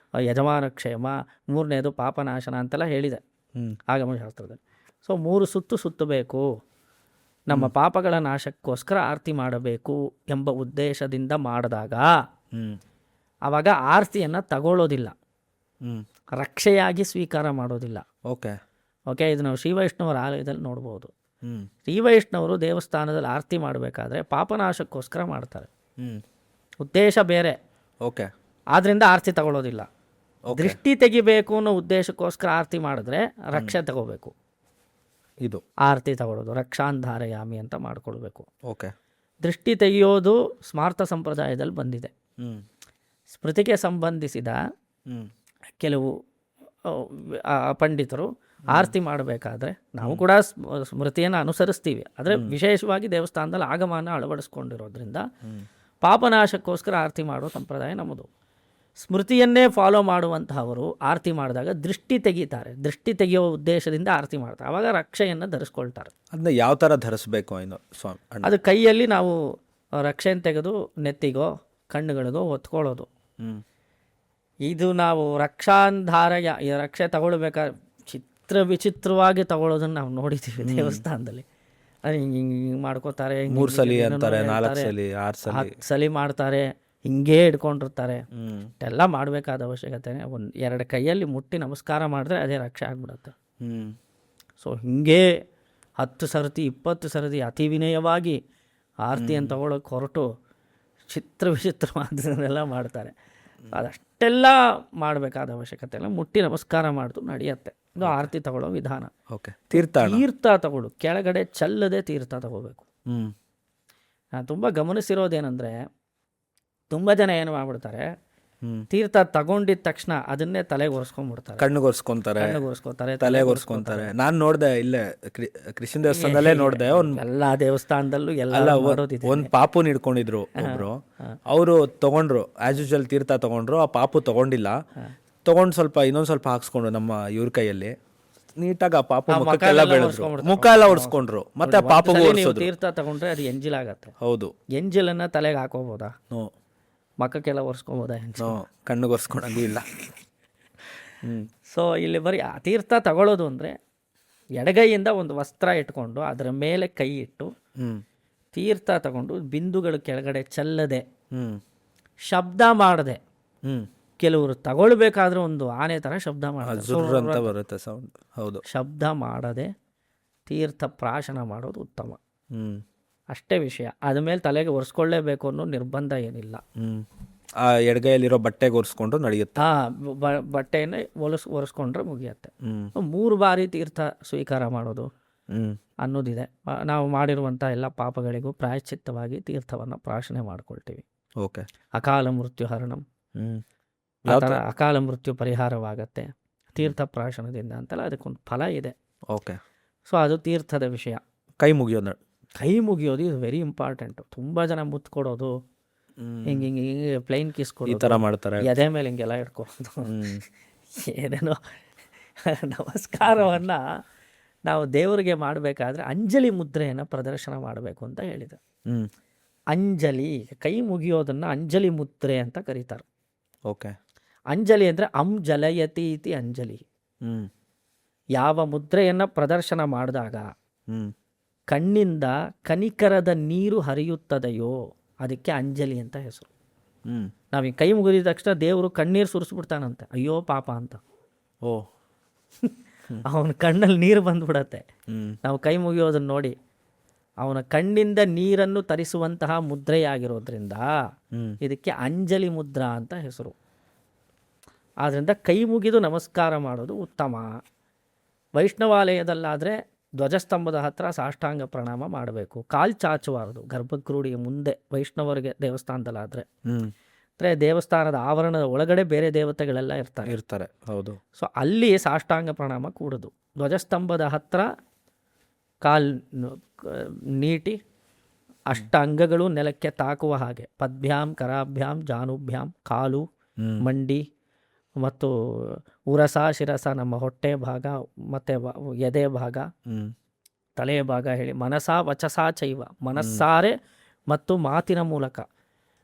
ಯಜಮಾನ ಕ್ಷೇಮ, ಮೂರನೇದು ಪಾಪನಾಶನ ಅಂತೆಲ್ಲ ಹೇಳಿದೆ ಆಗಮಶಾಸ್ತ್ರದಲ್ಲಿ. ಸೊ 3 ಸುತ್ತಬೇಕು, ನಮ್ಮ ಪಾಪಗಳ ನಾಶಕ್ಕೋಸ್ಕರ ಆರತಿ ಮಾಡಬೇಕು ಎಂಬ ಉದ್ದೇಶದಿಂದ ಮಾಡಿದಾಗ ಆವಾಗ ಆರತಿಯನ್ನು ತಗೊಳ್ಳೋದಿಲ್ಲ, ರಕ್ಷೆಯಾಗಿ ಸ್ವೀಕಾರ ಮಾಡೋದಿಲ್ಲ. ಓಕೆ ಓಕೆ ಇದು ನಾವು ಶ್ರೀವೈಷ್ಣವರ ಆಲಯದಲ್ಲಿ ನೋಡ್ಬೋದು. ಶ್ರೀವೈಷ್ಣವರು ದೇವಸ್ಥಾನದಲ್ಲಿ ಆರತಿ ಮಾಡಬೇಕಾದ್ರೆ ಪಾಪನಾಶಕ್ಕೋಸ್ಕರ ಮಾಡ್ತಾರೆ, ಉದ್ದೇಶ ಬೇರೆ. ಓಕೆ, ಆದ್ದರಿಂದ ಆರತಿ ತಗೊಳ್ಳೋದಿಲ್ಲ. ದೃಷ್ಟಿ ತೆಗಿಬೇಕು ಅನ್ನೋ ಉದ್ದೇಶಕ್ಕೋಸ್ಕರ ಆರತಿ ಮಾಡಿದ್ರೆ ರಕ್ಷೆ ತಗೋಬೇಕು, ಇದು ಆರತಿ ತಗೊಳ್ಳೋದು ರಕ್ಷಾಂಧಾರಯಾಮಿ ಅಂತ ಮಾಡ್ಕೊಳ್ಬೇಕು. ಓಕೆ, ದೃಷ್ಟಿ ತೆಗೆಯೋದು ಸ್ಮಾರ್ಥ ಸಂಪ್ರದಾಯದಲ್ಲಿ ಬಂದಿದೆ. ಸ್ಮೃತಿಗೆ ಸಂಬಂಧಿಸಿದ ಕೆಲವು ಪಂಡಿತರು ಆರತಿ ಮಾಡಬೇಕಾದ್ರೆ ನಾವು ಕೂಡ ಸ್ಮೃತಿಯನ್ನು ಅನುಸರಿಸ್ತೀವಿ, ಆದರೆ ವಿಶೇಷವಾಗಿ ದೇವಸ್ಥಾನದಲ್ಲಿ ಆಗಮನ ಅಳವಡಿಸ್ಕೊಂಡಿರೋದ್ರಿಂದ ಪಾಪನಾಶಕ್ಕೋಸ್ಕರ ಆರತಿ ಮಾಡೋ ಸಂಪ್ರದಾಯ ನಮ್ಮದು. ಸ್ಮೃತಿಯನ್ನೇ ಫಾಲೋ ಮಾಡುವಂತಹವರು ಆರತಿ ಮಾಡಿದಾಗ ದೃಷ್ಟಿ ತೆಗಿತಾರೆ, ದೃಷ್ಟಿ ತೆಗೆಯೋ ಉದ್ದೇಶದಿಂದ ಆರತಿ ಮಾಡ್ತಾರೆ, ಆವಾಗ ರಕ್ಷೆಯನ್ನು ಧರಿಸ್ಕೊಳ್ತಾರೆ. ಅದನ್ನ ಯಾವ ಥರ ಧರಿಸ್ಬೇಕು ಸ್ವಾಮಿ? ಅದು ಕೈಯಲ್ಲಿ ನಾವು ರಕ್ಷೆಯನ್ನು ತೆಗೆದು ನೆತ್ತಿಗೋ ಕಣ್ಣುಗಳಿಗೋ ಹೊತ್ಕೊಳ್ಳೋದು. ಇದು ನಾವು ರಕ್ಷಾಂಧಾರಯ ರಕ್ಷೆ ತಗೊಳ್ಬೇಕಾದ್ರೆ ವಿಚಿತ್ರವಾಗಿ ತಗೊಳ್ಳೋದನ್ನು ನಾವು ನೋಡಿದ್ದೀವಿ ದೇವಸ್ಥಾನದಲ್ಲಿ. ಹಿಂಗೆ ಮಾಡ್ಕೋತಾರೆ, 3 ಸಲ ಅಂತಾರೆ, 4 ಸಲ 6 ಸಲ 10 ಸಲ ಮಾಡ್ತಾರೆ, ಹಿಂಗೇ ಹಿಡ್ಕೊಂಡಿರ್ತಾರೆ. ಎಲ್ಲ ಮಾಡಬೇಕಾದ ಅವಶ್ಯಕತೆ, 1-2 ಕೈಯಲ್ಲಿ ಮುಟ್ಟಿ ನಮಸ್ಕಾರ ಮಾಡಿದ್ರೆ ಅದೇ ರಕ್ಷೆ ಆಗ್ಬಿಡುತ್ತೆ. ಸೊ ಹಿಂಗೇ 10 ಸರ್ತಿ 20 ಸರ್ತಿ ಅತಿ ವಿನಯವಾಗಿ ಆರತಿಯನ್ನು ತಗೊಳ್ಳೋಕೆ ಹೊರಟು ವಿಚಿತ್ರವಾದನ್ನೆಲ್ಲ ಮಾಡ್ತಾರೆ. ಅದಷ್ಟೆಲ್ಲ ಮಾಡಬೇಕಾದ ಅವಶ್ಯಕತೆ ಇಲ್ಲ, ಮುಟ್ಟಿ ನಮಸ್ಕಾರ ಮಾಡಿದ್ರು ನಡೆಯುತ್ತೆ. ಇದು ಆರತಿ ತಗೊಳ್ಳೋ ವಿಧಾನ. ಓಕೆ, ತೀರ್ಥ ತಗೊಳ್ಳು, ಕೆಳಗಡೆ ಚಲ್ಲದೆ ತೀರ್ಥ ತಗೋಬೇಕು. ನಾನು ತುಂಬ ಗಮನಿಸಿರೋದೇನೆಂದರೆ, ತುಂಬ ಜನ ಏನು ಮಾಡ್ಬಿಡ್ತಾರೆ, ಹ್ಮ್ ತೀರ್ಥ ತಗೊಂಡಿದ ತಕ್ಷಣ ಅದನ್ನೇ ತಲೆಗೆ ಒರೆಸ್ಕೊಂಡ್ಬಿಡ್ತಾರೆ, ಕಣ್ಣಿಗೊರ್ಸ್ಕೊಂತಾರೆ, ಒರೆಸ್ಕೊತಾರೆ, ತಲೆಗೊರ್ಸ್ಕೊಂತಾರೆ. ನಾನ್ ನೋಡ್ದೆ ಇಲ್ಲೇ ಕೃಷ್ಣ ದೇವಸ್ಥಾನದಲ್ಲೇ ನೋಡ್ದೆ. ಎಲ್ಲ ದೇವಸ್ಥಾನದಲ್ಲೂ ಎಲ್ಲ ಅಲ್ಲ ಮಾಡೋದಿದೆ. ಒಂದ್ ಪಾಪು ಹಿಡ್ಕೊಂಡಿದ್ರು ಒಬ್ರು, ಅವರು ತಗೊಂಡ್ರು ಆಸ್ ಯೂಶುವಲ್ ತೀರ್ಥ ತಗೊಂಡ್ರು. ಆ ಪಾಪು ತಗೊಂಡಿಲ್ಲ, ತಗೊಂಡ್ ಸ್ವಲ್ಪ ಇನ್ನೊಂದ್ ಸ್ವಲ್ಪ ಹಾಕ್ಸ್ಕೊಂಡ್ರು ನಮ್ಮ ಇವ್ರ ಕೈಯಲ್ಲಿ. ನೀಟಾಗಿ ಆ ಪಾಪು ಮುಖಕ್ಕೆಲ್ಲ ಬೆಳೆದ್ರು, ಮುಖ ಎಲ್ಲ ಒರೆಸ್ಕೊಂಡ್ರು. ಮತ್ತೆ ಆ ಪಾಪು ನೀವು ತೀರ್ಥ ತಗೊಂಡ್ರೆ ಅದು ಎಂಜಿಲಾಗತ್ತೆ. ಹೌದು, ಎಂಜಿಲನ್ನ ತಲೆಗೆ ಹಾಕೋಬೋದಾ? ನೋ ಮಕ್ಕಕ್ಕೆಲ್ಲ ಒರೆಸ್ಕೊಬೋದಾ? ನೋ, ಕಣ್ಣಿಗೊರ್ಸ್ಕೊಂಡಂಗೂ ಇಲ್ಲ. ಸೊ ಇಲ್ಲಿ ಬರೀ ಆ ತೀರ್ಥ ತಗೊಳ್ಳೋದು ಅಂದರೆ, ಎಡಗೈಯಿಂದ ಒಂದು ವಸ್ತ್ರ ಇಟ್ಕೊಂಡು ಅದರ ಮೇಲೆ ಕೈ ಇಟ್ಟು ತೀರ್ಥ ತಗೊಂಡು ಬಿಂದುಗಳು ಕೆಳಗಡೆ ಚೆಲ್ಲದೆ, ಶಬ್ದ ಮಾಡದೆ, ಕೆಲವರು ತಗೊಳ್ಬೇಕಾದ್ರೆ ಒಂದು ಆನೆ ಥರ ಶಬ್ದ ಅಂತ ಬರುತ್ತೆ ಸೌಂಡ್. ಹೌದು, ಶಬ್ದ ಮಾಡದೆ ತೀರ್ಥ ಪ್ರಾಶನ ಮಾಡೋದು ಉತ್ತಮ. ಅಷ್ಟೇ ವಿಷಯ. ಅದ್ಮೇಲೆ ತಲೆಗೆ ಒರೆಸ್ಕೊಳ್ಳೇಬೇಕು ಅನ್ನೋ ನಿರ್ಬಂಧ ಏನಿಲ್ಲ. ಆ ಎಡಗೈಯಲ್ಲಿರೋ ಬಟ್ಟೆಗೆ ಒರೆಸ್ಕೊಂಡ್ರು ನಡೆಯುತ್ತೆ. ಬಟ್ಟೆಯನ್ನೇ ಒರೆಸ್ಕೊಂಡ್ರೆ ಮುಗಿಯತ್ತೆ. 3 ಬಾರಿ ತೀರ್ಥ ಸ್ವೀಕಾರ ಮಾಡೋದು ಅನ್ನೋದಿದೆ. ನಾವು ಮಾಡಿರುವಂಥ ಎಲ್ಲ ಪಾಪಗಳಿಗೂ ಪ್ರಾಯಶ್ಚಿತ್ತವಾಗಿ ತೀರ್ಥವನ್ನು ಪ್ರಾಶನೆ ಮಾಡ್ಕೊಳ್ತೀವಿ. ಓಕೆ. ಅಕಾಲ ಮೃತ್ಯು ಹರಣಂ, ಆ ಥರ ಅಕಾಲ ಮೃತ್ಯು ಪರಿಹಾರವಾಗತ್ತೆ ತೀರ್ಥ ಪ್ರಾಶನದಿಂದ ಅಂತಲ್ಲ, ಅದಕ್ಕೊಂದು ಫಲ ಇದೆ. ಓಕೆ. ಸೊ ಅದು ತೀರ್ಥದ ವಿಷಯ. ಕೈ ಮುಗಿಯೋದು, ಕೈ ಮುಗಿಯೋದು ಇದು ವೆರಿ ಇಂಪಾರ್ಟೆಂಟು. ತುಂಬ ಜನ ಮುತ್ತು ಕೊಡೋದು, ಹಿಂಗೆ ಪ್ಲೈನ್ ಕಿಸ್ ಕೊಡೋದು, ಈ ಥರ ಮಾಡ್ತಾರೆ, ಎದೆ ಮೇಲೆ ಹಿಂಗೆಲ್ಲ ಇಟ್ಕೊಳೋದು, ಏನೇನೋ. ನಮಸ್ಕಾರವನ್ನು ನಾವು ದೇವರಿಗೆ ಮಾಡಬೇಕಾದ್ರೆ ಅಂಜಲಿ ಮುದ್ರೆಯನ್ನು ಪ್ರದರ್ಶನ ಮಾಡಬೇಕು ಅಂತ ಹೇಳಿದೆ. ಅಂಜಲಿ, ಕೈ ಮುಗಿಯೋದನ್ನು ಅಂಜಲಿ ಮುದ್ರೆ ಅಂತ ಕರೀತಾರೆ. ಓಕೆ. ಅಂಜಲಿ ಅಂದರೆ ಜಲಯತಿ ಇತಿ ಅಂಜಲಿ. ಯಾವ ಮುದ್ರೆಯನ್ನು ಪ್ರದರ್ಶನ ಮಾಡಿದಾಗ ಕಣ್ಣಿಂದ ಕನಿಕರದ ನೀರು ಹರಿಯುತ್ತದೆಯೋ ಅದಕ್ಕೆ ಅಂಜಲಿ ಅಂತ ಹೆಸರು. ನಾವು ಈ ಕೈ ಮುಗಿದ ತಕ್ಷಣ ದೇವರು ಕಣ್ಣೀರು ಸುರಿಸ್ಬಿಡ್ತಾನಂತೆ, ಅಯ್ಯೋ ಪಾಪ ಅಂತ. ಓ, ಅವನ ಕಣ್ಣಲ್ಲಿ ನೀರು ಬಂದ್ಬಿಡತ್ತೆ. ನಾವು ಕೈ ಮುಗಿಯೋದನ್ನು ನೋಡಿ ಅವನ ಕಣ್ಣಿಂದ ನೀರನ್ನು ತರಿಸುವಂತಹ ಮುದ್ರೆಯಾಗಿರೋದ್ರಿಂದ ಇದಕ್ಕೆ ಅಂಜಲಿ ಮುದ್ರಾ ಅಂತ ಹೆಸರು. ಆದ್ದರಿಂದ ಕೈ ಮುಗಿದು ನಮಸ್ಕಾರ ಮಾಡೋದು ಉತ್ತಮ. ವೈಷ್ಣವಾಲಯದಲ್ಲಾದರೆ ಧ್ವಜಸ್ತಂಭದ ಹತ್ರ ಸಾಷ್ಟಾಂಗ ಪ್ರಣಾಮ ಮಾಡಬೇಕು. ಕಾಲು ಚಾಚಬಾರದು ಗರ್ಭಗೃಡಿಯ ಮುಂದೆ. ವೈಷ್ಣವರಿಗೆ ದೇವಸ್ಥಾನದಲ್ಲಾದರೆ, ಅಂದರೆ ದೇವಸ್ಥಾನದ ಆವರಣದ ಒಳಗಡೆ ಬೇರೆ ದೇವತೆಗಳೆಲ್ಲ ಇರ್ತಾರೆ. ಹೌದು. ಸೊ ಅಲ್ಲಿ ಸಾಷ್ಟಾಂಗ ಪ್ರಣಾಮ ಕೂಡದು. ಧ್ವಜಸ್ತಂಭದ ಹತ್ರ ಕಾಲು ನೀಟಿ ಅಂಗಗಳು ನೆಲಕ್ಕೆ ತಾಕುವ ಹಾಗೆ, ಪದ್ಭ್ಯಾಂ ಕರಾಭ್ಯಾಂ ಜಾನುಭ್ಯಾಂ, ಕಾಲು, ಮಂಡಿ ಮತ್ತು ಉರಸ ಶಿರಸ ನಮ್ಮ ಹೊಟ್ಟೆ ಭಾಗ ಮತ್ತು ಎದೆ ಭಾಗ, ತಲೆಯ ಭಾಗ ಹೇಳಿ, ಮನಸಾ ವಚಸಾ ಚೈವ, ಮನಸ್ಸಾರೆ ಮತ್ತು ಮಾತಿನ ಮೂಲಕ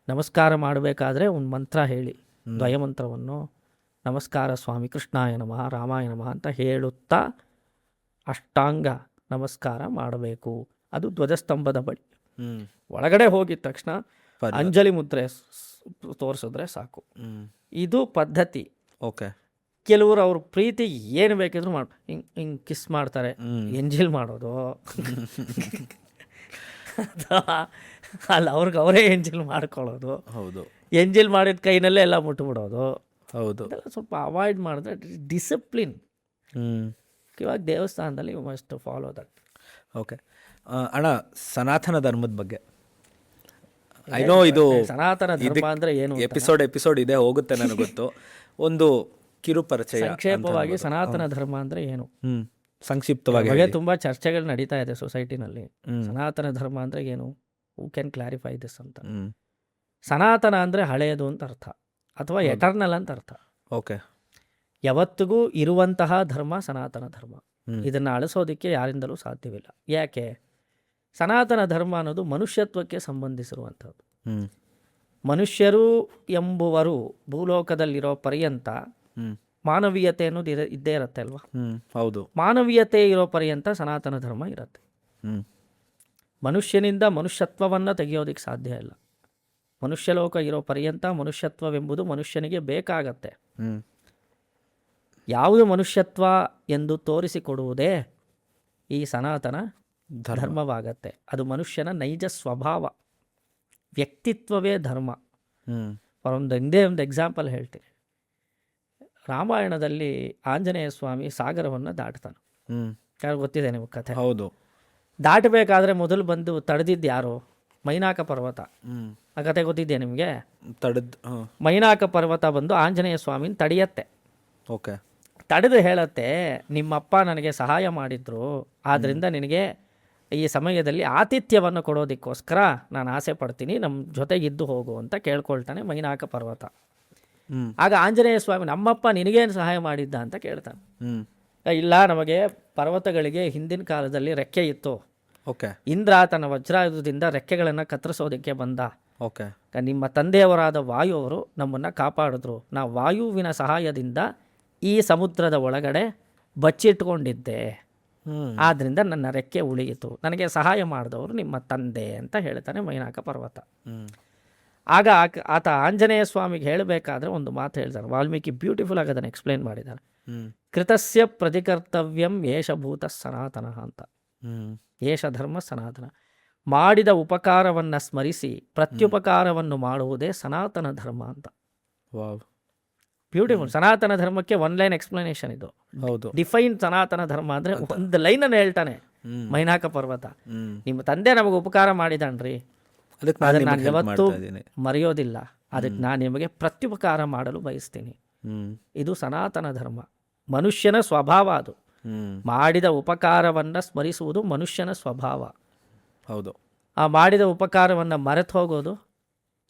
ನಮಸ್ಕಾರ ಮಾಡಬೇಕಾದ್ರೆ ಒಂದು ಮಂತ್ರ ಹೇಳಿ, ದ್ವಯಮಂತ್ರವನ್ನು ನಮಸ್ಕಾರ ಸ್ವಾಮಿ ಕೃಷ್ಣಾಯ ನಮಃ ರಾಮಾಯ ನಮಃ ಅಂತ ಹೇಳುತ್ತಾ ಅಷ್ಟಾಂಗ ನಮಸ್ಕಾರ ಮಾಡಬೇಕು. ಅದು ಧ್ವಜಸ್ತಂಭದ ಬಳಿ. ಒಳಗಡೆ ಹೋಗಿದ ತಕ್ಷಣ ಅಂಜಲಿ ಮುದ್ರೆ ತೋರಿಸಿದ್ರೆ ಸಾಕು. ಇದು ಪದ್ಧತಿ. ಓಕೆ. ಕೆಲವರು ಅವ್ರ ಪ್ರೀತಿ ಏನು ಬೇಕಿದ್ರು ಹಿಂಗೆ ಕಿಸ್ ಮಾಡ್ತಾರೆ, ಎಂಜಿಲ್ ಮಾಡೋದು ಅಲ್ಲ, ಅವರೇ ಎಂಜಿಲ್ ಮಾಡ್ಕೊಳ್ಳೋದು. ಹೌದು. ಎಂಜಿಲ್ ಮಾಡಿದ ಕೈನಲ್ಲೇ ಎಲ್ಲ ಮುಟ್ಬಿಡೋದು. ಹೌದು. ಅದೆಲ್ಲ ಸ್ವಲ್ಪ ಅವಾಯ್ಡ್ ಮಾಡಿದ್ರೆ ಡಿಸಿಪ್ಲಿನ್. ಇವಾಗ ದೇವಸ್ಥಾನದಲ್ಲಿ you must follow that. Okay ಅಣ್ಣ, ಸನಾತನ ಧರ್ಮದ ಬಗ್ಗೆ ಐ ನೋ ಇದು ಸನಾತನ ಧರ್ಮ ಅಂದ್ರೆ ಏನು ಎಪಿಸೋಡ್ ಇದೆ ಹೋಗುತ್ತೆ ನನಗೆ ಗೊತ್ತು. ಒಂದು ಕಿರು ಪರಿಚಯ ಸಂಕ್ಷೇಪವಾಗಿ ಸನಾತನ ಧರ್ಮ ಅಂದ್ರೆ ಏನು ಸಂಕ್ಷಿಪ್ತವಾಗಿ ಬಗ್ಗೆ ತುಂಬಾ ಚರ್ಚೆಗಳು ನಡೀತಾ ಇದೆ ಸೊಸೈಟಿನಲ್ಲಿ. ಸನಾತನ ಧರ್ಮ ಅಂದ್ರೆ ಏನು, ಹೂ ಕ್ಯಾನ್ ಕ್ಲಾರಿಫೈ ದಿಸ್ ಅಂತ. ಸನಾತನ ಅಂದ್ರೆ ಹಳೆಯದು ಅಂತ ಅರ್ಥ, ಅಥವಾ ಎಟರ್ನಲ್ ಅಂತ ಅರ್ಥ. ಓಕೆ. ಯಾವತ್ತಿಗೂ ಇರುವಂತಹ ಧರ್ಮ ಸನಾತನ ಧರ್ಮ. ಇದನ್ನು ಅಳಿಸೋದಕ್ಕೆ ಯಾರಿಂದಲೂ ಸಾಧ್ಯವಿಲ್ಲ. ಯಾಕೆ? ಸನಾತನ ಧರ್ಮ ಅನ್ನೋದು ಮನುಷ್ಯತ್ವಕ್ಕೆ ಸಂಬಂಧಿಸಿರುವಂಥದ್ದು. ಮನುಷ್ಯರು ಎಂಬುವರು ಭೂಲೋಕದಲ್ಲಿರೋ ಪರ್ಯಂತ ಮಾನವೀಯತೆ ಅನ್ನೋದು ಇದ್ದೇ ಇರುತ್ತೆ ಅಲ್ವಾ? ಹೌದು. ಮಾನವೀಯತೆ ಇರೋ ಪರ್ಯಂತ ಸನಾತನ ಧರ್ಮ ಇರುತ್ತೆ. ಮನುಷ್ಯನಿಂದ ಮನುಷ್ಯತ್ವವನ್ನು ತೆಗೆಯೋದಕ್ಕೆ ಸಾಧ್ಯ ಇಲ್ಲ. ಮನುಷ್ಯಲೋಕ ಇರೋ ಪರ್ಯಂತ ಮನುಷ್ಯತ್ವವೆಂಬುದು ಮನುಷ್ಯನಿಗೆ ಬೇಕಾಗತ್ತೆ. ಯಾವುದು ಮನುಷ್ಯತ್ವ ಎಂದು ತೋರಿಸಿಕೊಡುವುದೇ ಈ ಸನಾತನ ಧರ್ಮವಾಗತ್ತೆ. ಅದು ಮನುಷ್ಯನ ನೈಜ ಸ್ವಭಾವ, ವ್ಯಕ್ತಿತ್ವವೇ ಧರ್ಮ. ಒಂದೇ ಒಂದು ಎಕ್ಸಾಂಪಲ್ ಹೇಳ್ತೀನಿ. ರಾಮಾಯಣದಲ್ಲಿ ಆಂಜನೇಯ ಸ್ವಾಮಿ ಸಾಗರವನ್ನು ದಾಟ್ತಾನೆ. ಯಾರು ಗೊತ್ತಿದೆ ನಿಮಗೆ ಕಥೆ? ಹೌದು. ದಾಟಬೇಕಾದ್ರೆ ಮೊದಲು ಬಂದು ತಡೆದಿದ್ದು ಯಾರು? ಮೈನಾಕ ಪರ್ವತ. ಹ್ಮ್ ಆ ಕತೆ ಗೊತ್ತಿದೆಯಾ ನಿಮಗೆ? ತಡೆದ್ ಮೈನಾಕ ಪರ್ವತ ಬಂದು ಆಂಜನೇಯ ಸ್ವಾಮಿನ ತಡೆಯತ್ತೆ. ಓಕೆ. ತಡೆದು ಹೇಳತ್ತೆ, ನಿಮ್ಮಪ್ಪ ನನಗೆ ಸಹಾಯ ಮಾಡಿದ್ರು, ಆದ್ದರಿಂದ ನಿನಗೆ ಈ ಸಮಯದಲ್ಲಿ ಆತಿಥ್ಯವನ್ನು ಕೊಡೋದಕ್ಕೋಸ್ಕರ ನಾನು ಆಸೆ ಪಡ್ತೀನಿ, ನಮ್ಮ ಜೊತೆಗಿದ್ದು ಹೋಗು ಅಂತ ಕೇಳ್ಕೊಳ್ತಾನೆ ಮೈನಾಕ ಪರ್ವತ. ಹ್ಮ್ ಆಗ ಆಂಜನೇಯ ಸ್ವಾಮಿ, ನಮ್ಮಪ್ಪ ನಿನಗೇನು ಸಹಾಯ ಮಾಡಿದ್ದ ಅಂತ ಕೇಳ್ತಾನೆ. ಹ್ಮ್ ಇಲ್ಲ, ನಮಗೆ ಪರ್ವತಗಳಿಗೆ ಹಿಂದಿನ ಕಾಲದಲ್ಲಿ ರೆಕ್ಕೆ ಇತ್ತು. ಓಕೆ. ಇಂದ್ರ ತನ್ನ ವಜ್ರಾಯುಧದಿಂದ ರೆಕ್ಕೆಗಳನ್ನು ಕತ್ತರಿಸೋದಕ್ಕೆ ಬಂದ. ಓಕೆ. ನಿಮ್ಮ ತಂದೆಯವರಾದ ವಾಯುವರು ನಮ್ಮನ್ನು ಕಾಪಾಡಿದ್ರು. ನಾವು ವಾಯುವಿನ ಸಹಾಯದಿಂದ ಈ ಸಮುದ್ರದ ಒಳಗಡೆ ಬಚ್ಚಿಟ್ಕೊಂಡಿದ್ದೆ, ಹ್ಮ್ ಆದ್ದರಿಂದ ನನ್ನ ರೆಕ್ಕೆ ಉಳಿಯಿತು. ನನಗೆ ಸಹಾಯ ಮಾಡಿದವರು ನಿಮ್ಮ ತಂದೆ ಅಂತ ಹೇಳ್ತಾನೆ ಮೈನಾಕ ಪರ್ವತ. ಹ್ಮ್ ಆಗ ಆತ ಆಂಜನೇಯ ಸ್ವಾಮಿಗೆ ಹೇಳಬೇಕಾದ್ರೆ ಒಂದು ಮಾತು ಹೇಳ್ತಾರೆ. ವಾಲ್ಮೀಕಿ ಬ್ಯೂಟಿಫುಲ್ ಆಗಿ ಅದನ್ನು ಎಕ್ಸ್ಪ್ಲೇನ್ ಮಾಡಿದ್ದಾರೆ. ಹ್ಮ್ ಕೃತಸ್ಯ ಪ್ರತಿಕರ್ತವ್ಯಂ ಏಷಭೂತ ಸನಾತನ ಅಂತ. ಹ್ಮ್ ಏಷ ಧರ್ಮ ಸನಾತನ. ಮಾಡಿದ ಉಪಕಾರವನ್ನು ಸ್ಮರಿಸಿ ಪ್ರತ್ಯುಪಕಾರವನ್ನು ಮಾಡುವುದೇ ಸನಾತನ ಧರ್ಮ ಅಂತ. Wow, beautiful. ಸನಾತನ ಧರ್ಮಕ್ಕೆ ಒನ್ ಲೈನ್ ಎಕ್ಸ್ಪ್ಲನೇಷನ್ ಇದು. ಹೌದು. ಡಿಫೈನ್ ಸನಾತನ ಧರ್ಮ ಅಂದರೆ ಒಂದು ಲೈನನ್ನು ಹೇಳ್ತಾನೆ ಹ್ಮ್ ಮೈನಾಕ ಪರ್ವತ. ಹ್ಮ್ ನಿಮ್ಮ ತಂದೆ ನಮಗೆ ಉಪಕಾರ ಮಾಡಿದನ್ರಿ, ಅದಕ್ಕೆ ಅದನ್ನು ನಾನು ನಾನು ಹೆಲ್ಪ್ ಯಾವತ್ತೂ ಮಾಡ್ತಾ ಇದ್ದೀನಿ. ಮರೆಯೋದಿಲ್ಲ. ಅದಕ್ಕೆ ನಾನು ನಿಮಗೆ ಪ್ರತ್ಯುಪಕಾರ ಮಾಡಲು ಬಯಸ್ತೀನಿ. ಹ್ಮ್ ಇದು ಸನಾತನ ಧರ್ಮ. ಮನುಷ್ಯನ ಸ್ವಭಾವ ಅದು. ಹ್ಮ್ ಮಾಡಿದ ಉಪಕಾರವನ್ನು ಸ್ಮರಿಸುವುದು ಮನುಷ್ಯನ ಸ್ವಭಾವ. ಹೌದು. ಆ ಮಾಡಿದ ಉಪಕಾರವನ್ನು ಮರೆತು ಹೋಗೋದು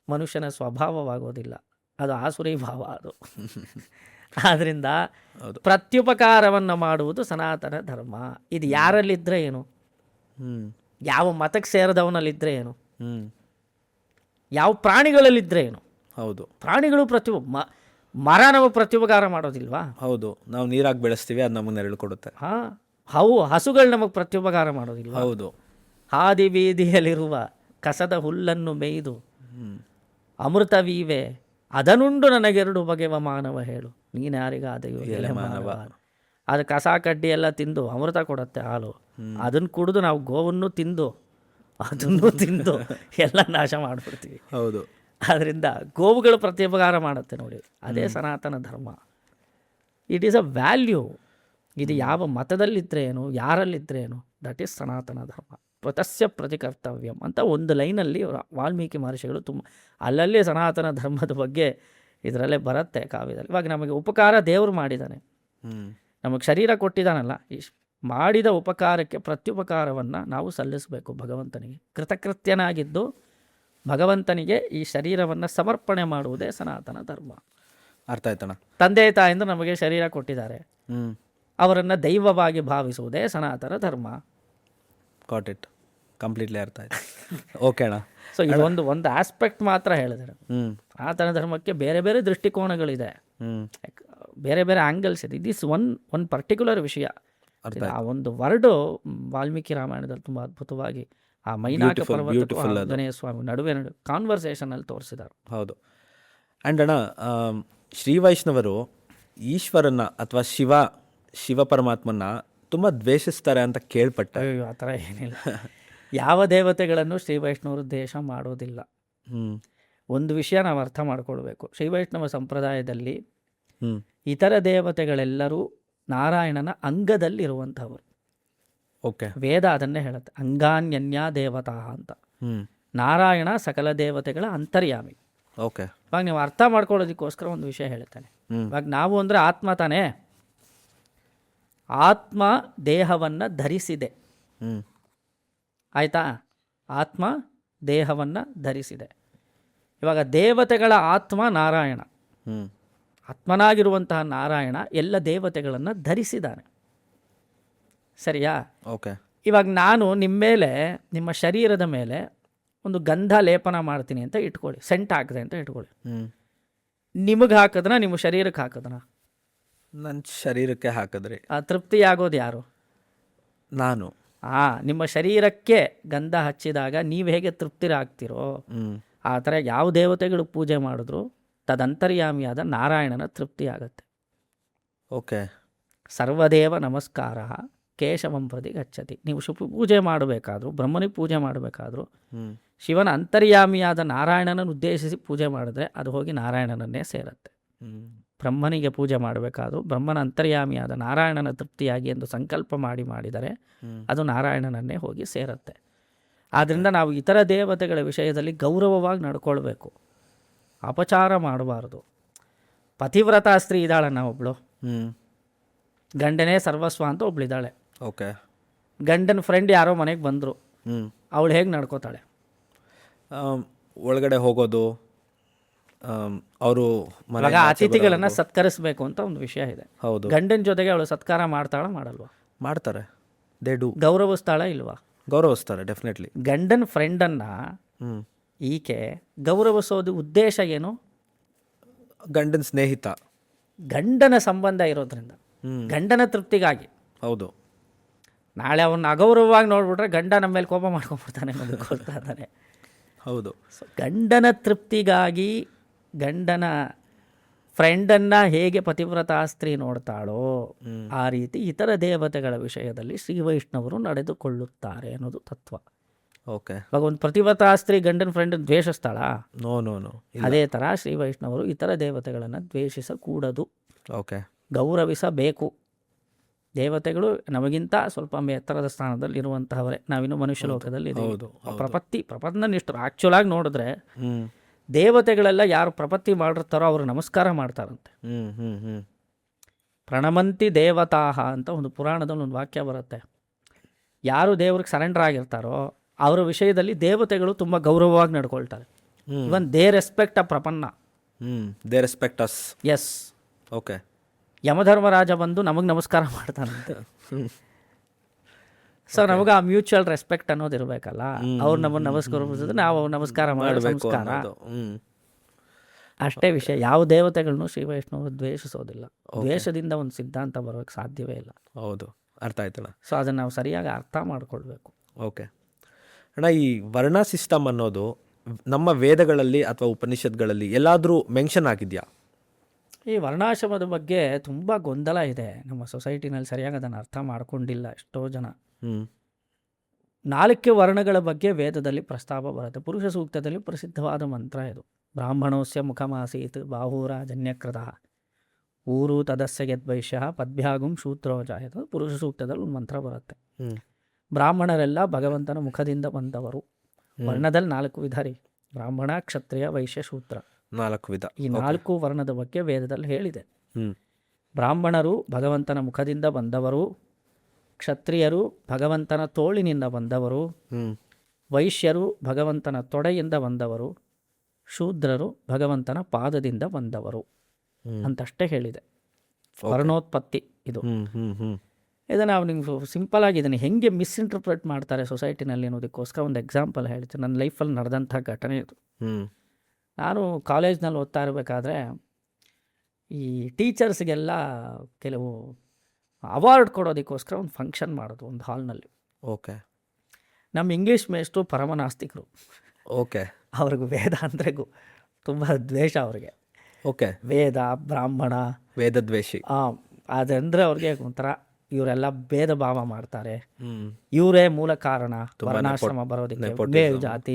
ಮನುಷ್ಯನ ಸ್ವಭಾವವಾಗೋದಿಲ್ಲ, ಅದು ಆಸುರಿ ಭಾವ ಅದು. ಆದ್ದರಿಂದ ಹೌದು. ಪ್ರತ್ಯುಪಕಾರವನ್ನು ಮಾಡುವುದು ಸನಾತನ ಧರ್ಮ. ಇದು ಯಾರಲ್ಲಿದ್ದರೆ ಏನು, ಹ್ಮ್ ಯಾವ ಮತಕ್ಕೆ ಸೇರಿದವನಲ್ಲಿದ್ದರೆ ಏನು, ಹ್ಮ್ ಯಾವ ಪ್ರಾಣಿಗಳಲ್ಲಿದ್ದರೆ ಏನು. ಹೌದು. ಪ್ರಾಣಿಗಳು ಮರ ನಮಗೆ ಪ್ರತ್ಯುಪಕಾರ ಮಾಡೋದಿಲ್ವಾ? ಹೌದು, ನಾವು ನೀರಾಗಿ ಬೆಳೆಸ್ತೀವಿ, ಅದು ನಮಗೆ ನೆರಳು ಕೊಡುತ್ತೆ. ಹಸುಗಳು ನಮಗೆ ಪ್ರತ್ಯುಪಕಾರ ಮಾಡೋದಿಲ್ವಾ? ಹೌದು. ಹಾದಿ ಬೀದಿಯಲ್ಲಿರುವ ಕಸದ ಹುಲ್ಲನ್ನು ಮೇಯ್ದು ಹ್ಮ್ ಅಮೃತವೀವೆ ಅದನುಂಡು ನನಗೆರಡು ಬಗೆವ ಮಾನವ ಹೇಳು, ನೀನ್ಯಾರಿಗಾದೆಯೋ ಎಲೆ ಮಾನವ. ಅದು ಕಸ ಕಡ್ಡಿ ಎಲ್ಲ ತಿಂದು ಅಮೃತ ಕೊಡುತ್ತೆ ಹಾಲು. ಅದನ್ನು ಕುಡಿದು ನಾವು ಗೋವನ್ನು ತಿಂದು ಅದನ್ನು ತಿಂದು ಎಲ್ಲ ನಾಶ ಮಾಡಿಬಿಡ್ತೀವಿ. ಹೌದು. ಆದ್ದರಿಂದ ಗೋವುಗಳು ಪ್ರತ್ಯುಪಕಾರ ಮಾಡುತ್ತೆ ನೋಡಿ, ಅದೇ ಸನಾತನ ಧರ್ಮ. It is a value. ಇದು ಯಾವ ಮತದಲ್ಲಿದ್ದರೆ ಏನು, ಯಾರಲ್ಲಿದ್ದರೆ ಏನು, ದಟ್ ಈಸ್ ಸನಾತನ ಧರ್ಮ. ಕೃತಸ್ಯ ಪ್ರತಿಕರ್ತವ್ಯಂ ಅಂತ ಒಂದು ಲೈನಲ್ಲಿ ವಾಲ್ಮೀಕಿ ಮಹರ್ಷಿಗಳು ಅಲ್ಲಲ್ಲಿ ಸನಾತನ ಧರ್ಮದ ಬಗ್ಗೆ ಇದರಲ್ಲೇ ಬರುತ್ತೆ ಕಾವ್ಯದಲ್ಲಿ. ಇವಾಗ ನಮಗೆ ಉಪಕಾರ ದೇವರು ಮಾಡಿದ್ದಾನೆ, ನಮಗೆ ಶರೀರ ಕೊಟ್ಟಿದ್ದಾನಲ್ಲ, ಈ ಮಾಡಿದ ಉಪಕಾರಕ್ಕೆ ಪ್ರತ್ಯುಪಕಾರವನ್ನು ನಾವು ಸಲ್ಲಿಸಬೇಕು ಭಗವಂತನಿಗೆ. ಕೃತಕೃತ್ಯನಾಗಿದ್ದು ಭಗವಂತನಿಗೆ ಈ ಶರೀರವನ್ನು ಸಮರ್ಪಣೆ ಮಾಡುವುದೇ ಸನಾತನ ಧರ್ಮ. ಅರ್ಥ ಆಯ್ತಣ್ಣ. ತಂದೆ ತಾಯಿಂದ ನಮಗೆ ಶರೀರ ಕೊಟ್ಟಿದ್ದಾರೆ, ಅವರನ್ನು ದೈವವಾಗಿ ಭಾವಿಸುವುದೇ ಸನಾತನ ಧರ್ಮ. ಗಾಟ್ ಇಟ್, ಕಂಪ್ಲೀಟ್ಲಿ ಅರ್ಥ ಆಯ್ತು. ಓಕೆ ಅಣ್ಣ. ಸೊ ಇದೊಂದು ಆಸ್ಪೆಕ್ಟ್ ಮಾತ್ರ ಹೇಳಿದರೆ. ಸನಾತನ ಧರ್ಮಕ್ಕೆ ಬೇರೆ ಬೇರೆ ದೃಷ್ಟಿಕೋನಗಳಿದೆ, ಬೇರೆ ಬೇರೆ ಆ್ಯಂಗಲ್ಸ್ ಇದೆ. ಇಟ್ ಈಸ್ ಒನ್ ಪರ್ಟಿಕ್ಯುಲರ್ ವಿಷಯ. ಆ ಒಂದು ವರ್ಡು ವಾಲ್ಮೀಕಿ ರಾಮಾಯಣದಲ್ಲಿ ತುಂಬ ಅದ್ಭುತವಾಗಿ ಆ ಮೈನಾಕ ಪರ್ವತಕ್ಕೂ ಆಂಜನೇಯ ಸ್ವಾಮಿ ನಡುವೆ ಕಾನ್ವರ್ಸೇಷನಲ್ಲಿ ತೋರಿಸಿದ್ದಾರೆ. ಹೌದು. ಆ್ಯಂಡ್ ಅಣ್ಣ, ಶ್ರೀ ವೈಷ್ಣವರು ಈಶ್ವರನ ಅಥವಾ ಶಿವ ಪರಮಾತ್ಮನ ತುಂಬ ದ್ವೇಷಿಸ್ತಾರೆ ಅಂತ ಕೇಳ್ಪಟ್ಟೆ. ಅಯ್ಯೋ, ಆ ಥರ ಏನಿಲ್ಲ. ಯಾವ ದೇವತೆಗಳನ್ನು ಶ್ರೀ ವೈಷ್ಣವರು ದ್ವೇಷ ಮಾಡೋದಿಲ್ಲ. ಒಂದು ವಿಷಯ ನಾವು ಅರ್ಥ ಮಾಡ್ಕೊಳ್ಬೇಕು. ಶ್ರೀ ವೈಷ್ಣವ ಸಂಪ್ರದಾಯದಲ್ಲಿ ಇತರ ದೇವತೆಗಳೆಲ್ಲರೂ ನಾರಾಯಣನ ಅಂಗದಲ್ಲಿರುವಂಥವರು. ಓಕೆ. ವೇದ ಅದನ್ನೇ ಹೇಳುತ್ತೆ, ಅಂಗಾನ್ಯನ್ಯ ದೇವತಾ ಅಂತ. ನಾರಾಯಣ ಸಕಲ ದೇವತೆಗಳ ಅಂತರ್ಯಾಮಿ. ಓಕೆ. ಇವಾಗ ನೀವು ಅರ್ಥ ಮಾಡ್ಕೊಳ್ಳೋದಕ್ಕೋಸ್ಕರ ಒಂದು ವಿಷಯ ಹೇಳ್ತಾನೆ. ಇವಾಗ ನಾವು ಅಂದರೆ ಆತ್ಮ ತಾನೇ, ಆತ್ಮ ದೇಹವನ್ನು ಧರಿಸಿದೆ. ಆಯಿತಾ? ಆತ್ಮ ದೇಹವನ್ನು ಧರಿಸಿದೆ. ಇವಾಗ ದೇವತೆಗಳ ಆತ್ಮ ನಾರಾಯಣ, ಆತ್ಮನಾಗಿರುವಂತಹ ನಾರಾಯಣ ಎಲ್ಲ ದೇವತೆಗಳನ್ನು ಧರಿಸಿದ್ದಾನೆ. ಸರಿಯಾ? ಓಕೆ. ಇವಾಗ ನಾನು ನಿಮ್ಮ ಮೇಲೆ, ನಿಮ್ಮ ಶರೀರದ ಮೇಲೆ ಒಂದು ಗಂಧ ಲೇಪನ ಮಾಡ್ತೀನಿ ಅಂತ ಇಟ್ಕೊಳ್ಳಿ, ಸೆಂಟ್ ಹಾಕಿದೆ ಅಂತ ಇಟ್ಕೊಳ್ಳಿ. ನಿಮಗೆ ಹಾಕಿದ್ನ, ನಿಮ್ಮ ಶರೀರಕ್ಕೆ ಹಾಕಿದ್ನ? ನನ್ನ ಶರೀರಕ್ಕೆ ಹಾಕಿದ್ರಿ. ಆ ತೃಪ್ತಿ ಆಗೋದು ಯಾರು? ನಾನು. ನಿಮ್ಮ ಶರೀರಕ್ಕೆ ಗಂಧ ಹಚ್ಚಿದಾಗ ನೀವು ಹೇಗೆ ತೃಪ್ತಿರಾಗ್ತಿರೋ ಆ ಥರ ಯಾವ ದೇವತೆಗಳು ಪೂಜೆ ಮಾಡಿದ್ರು ತದಂತರ್ಯಾಮಿಯಾದ ನಾರಾಯಣನ ತೃಪ್ತಿ ಆಗತ್ತೆ. ಓಕೆ. ಸರ್ವದೇವ ನಮಸ್ಕಾರ ಕೇಶವಂ ಪ್ರತಿ ಗಚ್ಚತಿ. ನೀವು ಪೂಜೆ ಮಾಡಬೇಕಾದ್ರೂ, ಬ್ರಹ್ಮನಿಗೆ ಪೂಜೆ ಮಾಡಬೇಕಾದ್ರೂ ಶಿವನ ಅಂತರ್ಯಾಮಿಯಾದ ನಾರಾಯಣನನ್ನು ಉದ್ದೇಶಿಸಿ ಪೂಜೆ ಮಾಡಿದ್ರೆ ಅದು ಹೋಗಿ ನಾರಾಯಣನನ್ನೇ ಸೇರುತ್ತೆ. ಬ್ರಹ್ಮನಿಗೆ ಪೂಜೆ ಮಾಡಬೇಕಾದ್ರೂ ಬ್ರಹ್ಮನ ಅಂತರ್ಯಾಮಿಯಾದ ನಾರಾಯಣನ ತೃಪ್ತಿಯಾಗಿ ಎಂದು ಸಂಕಲ್ಪ ಮಾಡಿದರೆ ಅದು ನಾರಾಯಣನನ್ನೇ ಹೋಗಿ ಸೇರುತ್ತೆ. ಆದ್ದರಿಂದ ನಾವು ಇತರ ದೇವತೆಗಳ ವಿಷಯದಲ್ಲಿ ಗೌರವವಾಗಿ ನಡ್ಕೊಳ್ಬೇಕು, ಅಪಚಾರ ಮಾಡಬಾರ್ದು. ಪತಿವ್ರತ ಸ್ತ್ರೀ ಇದ್ದಾಳನ್ನ ಒಬ್ಳು, ಗಂಡನೇ ಸರ್ವಸ್ವ ಅಂತ ಒಬ್ಳಿದ್ದಾಳೆ. ಓಕೆ. ಗಂಡನ ಫ್ರೆಂಡ್ ಯಾರೋ ಮನೆಗೆ ಬಂದರು, ಅವಳು ಹೇಗೆ ನಡ್ಕೋತಾಳೆ? ಒಳಗಡೆ ಹೋಗೋದು, ಅವರು ಇವಾಗ ಅತಿಥಿಗಳನ್ನು ಸತ್ಕರಿಸಬೇಕು ಅಂತ ಒಂದು ವಿಷಯ ಇದೆ. ಹೌದು. ಗಂಡನ ಜೊತೆಗೆ ಅವಳು ಸತ್ಕಾರ ಮಾಡ್ತಾಳ ಮಾಡಲ್ವಾ? ಮಾಡ್ತಾರೆ. They do. ಗೌರವಿಸ್ತಾಳ ಇಲ್ವಾ? ಗೌರವಿಸ್ತಾರೆ ಡೆಫಿನೆಟ್ಲಿ. ಗಂಡನ ಫ್ರೆಂಡನ್ನು ಈಕೆ ಗೌರವಿಸೋದು ಉದ್ದೇಶ ಏನು? ಗಂಡನ ಸ್ನೇಹಿತ, ಗಂಡನ ಸಂಬಂಧ ಇರೋದ್ರಿಂದ, ಗಂಡನ ತೃಪ್ತಿಗಾಗಿ. ಹೌದು. ನಾಳೆ ಅವನ್ನ ಅಗೌರವವಾಗಿ ನೋಡ್ಬಿಟ್ರೆ ಗಂಡ ನಮ್ಮ ಮೇಲೆ ಕೋಪ ಮಾಡ್ಕೊಂಡ್ಬಿಡ್ತಾನೆ, ಗೊತ್ತಾ ಇದ್ದಾನೆ. ಹೌದು. ಗಂಡನ ತೃಪ್ತಿಗಾಗಿ ಗಂಡನ ಫ್ರೆಂಡನ್ನು ಹೇಗೆ ಪತಿವ್ರತ ಸ್ತ್ರೀ ನೋಡ್ತಾಳೋ ಆ ರೀತಿ ಇತರ ದೇವತೆಗಳ ವಿಷಯದಲ್ಲಿ ಶ್ರೀ ವೈಷ್ಣವರು ನಡೆದುಕೊಳ್ಳುತ್ತಾರೆ ಅನ್ನೋದು ತತ್ವ. ಓಕೆ. ಇವಾಗ ಒಂದು ಪತಿವ್ರತ ಸ್ತ್ರೀ ಗಂಡನ ಫ್ರೆಂಡ್ ದ್ವೇಷಿಸ್ತಾಳ? No no no. ಅದೇ ಥರ ಶ್ರೀ ವೈಷ್ಣವರು ಇತರ ದೇವತೆಗಳನ್ನು ದ್ವೇಷಿಸಕೂಡದು, ಓಕೆ, ಗೌರವಿಸಬೇಕು. ದೇವತೆಗಳು ನಮಗಿಂತ ಸ್ವಲ್ಪ ಎತ್ತರದ ಸ್ಥಾನದಲ್ಲಿ ಇರುವಂತಹವರೇ, ನಾವಿನ್ನು ಮನುಷ್ಯ ಲೋಕದಲ್ಲಿ ಪ್ರಪತ್ತಿನಿಷ್ಠರು. ಆ್ಯಕ್ಚುಲಾಗಿ ನೋಡಿದ್ರೆ ದೇವತೆಗಳೆಲ್ಲ ಯಾರು ಪ್ರಪತ್ತಿ ಮಾಡಿರ್ತಾರೋ ಅವರು ನಮಸ್ಕಾರ ಮಾಡ್ತಾರಂತೆ. ಪ್ರಣಮಂತಿ ದೇವತಾಹ ಅಂತ ಒಂದು ಪುರಾಣದಲ್ಲಿ ಒಂದು ವಾಕ್ಯ ಬರುತ್ತೆ. ಯಾರು ದೇವ್ರಿಗೆ ಸರೆಂಡರ್ ಆಗಿರ್ತಾರೋ ಅವರ ವಿಷಯದಲ್ಲಿ ದೇವತೆಗಳು ತುಂಬ ಗೌರವವಾಗಿ ನಡ್ಕೊಳ್ತಾರೆ. Even they respect a prapanna, they respect us. Yes. Okay. Yamadharmaraja ಬಂದು ನಮಗೆ ನಮಸ್ಕಾರ ಮಾಡ್ತಾನಂತೆ. ಸೊ ನಮಗೆ ಆ ಮ್ಯೂಚುವಲ್ ರೆಸ್ಪೆಕ್ಟ್ ಅನ್ನೋದು ಇರಬೇಕಲ್ಲ. ಅವ್ರು ನಮ್ಮನ್ನು ನಮಸ್ಕರಿಸಿದ್ರೆ ನಾವು ನಮಸ್ಕಾರ ಮಾಡೋ ಸಂಸ್ಕಾರ ಅಷ್ಟೇ ವಿಷಯ. ಯಾವ ದೇವತೆಗಳನ್ನು ಶ್ರೀ ವೈಷ್ಣವರು ದ್ವೇಷಿಸೋದಿಲ್ಲ. ದ್ವೇಷದಿಂದ ಒಂದು ಸಿದ್ಧಾಂತ ಬರೋಕ್ಕೆ ಸಾಧ್ಯವೇ ಇಲ್ಲ. ಹೌದು, ಅರ್ಥ ಆಯ್ತಲ್ಲ. ಸೊ ಅದನ್ನು ನಾವು ಸರಿಯಾಗಿ ಅರ್ಥ ಮಾಡ್ಕೊಳ್ಬೇಕು. ಓಕೆ ಅಣ್ಣ, ಈ ವರ್ಣ ಸಿಸ್ಟಮ್ ಅನ್ನೋದು ನಮ್ಮ ವೇದಗಳಲ್ಲಿ ಅಥವಾ ಉಪನಿಷತ್ಗಳಲ್ಲಿ ಎಲ್ಲಾದರೂ ಮೆನ್ಷನ್ ಆಗಿದೆಯಾ? ಈ ವರ್ಣಾಶ್ರಮದ ಬಗ್ಗೆ ತುಂಬ ಗೊಂದಲ ಇದೆ ನಮ್ಮ ಸೊಸೈಟಿನಲ್ಲಿ. ಸರಿಯಾಗಿ ಅದನ್ನು ಅರ್ಥ ಮಾಡ್ಕೊಂಡಿಲ್ಲ ಎಷ್ಟೋ ಜನ. 4 ವರ್ಣಗಳ ಬಗ್ಗೆ ವೇದದಲ್ಲಿ ಪ್ರಸ್ತಾಪ ಬರುತ್ತೆ. ಪುರುಷ ಸೂಕ್ತದಲ್ಲಿ ಪ್ರಸಿದ್ಧವಾದ ಮಂತ್ರ ಇದು. ಬ್ರಾಹ್ಮಣೋಸ್ಯ ಮುಖಮಾಸೀತ್ ಬಾಹೂರಾಜನ್ಯಕೃತ ಊರು ತದಸ್ಯ ಯದ್ವೈಶ್ಯ ಪದ್ಭ್ಯಾಗುಂ ಶೂದ್ರೋಜಾಯತ. ಪುರುಷ ಸೂಕ್ತದಲ್ಲಿ ಒಂದು ಮಂತ್ರ ಬರುತ್ತೆ. ಬ್ರಾಹ್ಮಣರೆಲ್ಲ ಭಗವಂತನ ಮುಖದಿಂದ ಬಂದವರು. ವರ್ಣದಲ್ಲಿ 4 ವಿಧ ರೀ: ಬ್ರಾಹ್ಮಣ, ಕ್ಷತ್ರಿಯ, ವೈಶ್ಯ, ಶೂದ್ರ. 4 ವಿಧ. ಈ 4 ವರ್ಣದ ಬಗ್ಗೆ ವೇದದಲ್ಲಿ ಹೇಳಿದೆ. ಬ್ರಾಹ್ಮಣರು ಭಗವಂತನ ಮುಖದಿಂದ ಬಂದವರು, ಕ್ಷತ್ರಿಯರು ಭಗವಂತನ ತೋಳಿನಿಂದ ಬಂದವರು, ವೈಶ್ಯರು ಭಗವಂತನ ತೊಡೆಯಿಂದ ಬಂದವರು, ಶೂದ್ರರು ಭಗವಂತನ ಪಾದದಿಂದ ಬಂದವರು ಅಂತಷ್ಟೇ ಹೇಳಿದೆ. ವರ್ಣೋತ್ಪತ್ತಿ ಇದು. ಇದನ್ನು ನಾವು ನಿಮ್ಗೆ ಸಿಂಪಲ್ ಆಗಿ ಇದನ್ನು ಹೆಂಗೆ ಮಿಸ್ಇಂಟರ್ಪ್ರೆಟ್ ಮಾಡ್ತಾರೆ ಸೊಸೈಟಿನಲ್ಲಿ ಅನ್ನೋದಕ್ಕೋಸ್ಕರ ಒಂದು ಎಕ್ಸಾಂಪಲ್ ಹೇಳ್ತೀನಿ. ನನ್ನ ಲೈಫಲ್ಲಿ ನಡೆದಂಥ ಘಟನೆ ಇದು. ನಾನು ಕಾಲೇಜ್ನಲ್ಲಿ ಓದ್ತಾ ಇರಬೇಕಾದ್ರೆ ಈ ಟೀಚರ್ಸ್ಗೆಲ್ಲ ಕೆಲವು ಅವಾರ್ಡ್ ಕೊಡೋದಕ್ಕೋಸ್ಕರ ಒಂದು ಫಂಕ್ಷನ್ ಮಾಡೋದು ಒಂದು ಹಾಲ್ನಲ್ಲಿ. ಓಕೆ. ನಮ್ಮ ಇಂಗ್ಲೀಷ್ ಮೇಷ್ಟ್ರು ಪರಮನಾಸ್ತಿಕರು. ಓಕೆ. ಅವ್ರಿಗೆ ವೇದ ಅಂದರೆ ತುಂಬ ದ್ವೇಷ ಅವ್ರಿಗೆ. ಓಕೆ. ವೇದ, ಬ್ರಾಹ್ಮಣ, ವೇದದ್ವೇಷಿ. ಅದಂದರೆ ಅವ್ರಿಗೆ ಒಂಥರ ಇವರೆಲ್ಲ ಭೇದ ಭಾವ ಮಾಡ್ತಾರೆ, ಇವರೇ ಮೂಲ ಕಾರಣ ವರ್ಣಾಶ್ರಮ ಬರೋದಕ್ಕೆ. ಮೇಲ್ ಜಾತಿ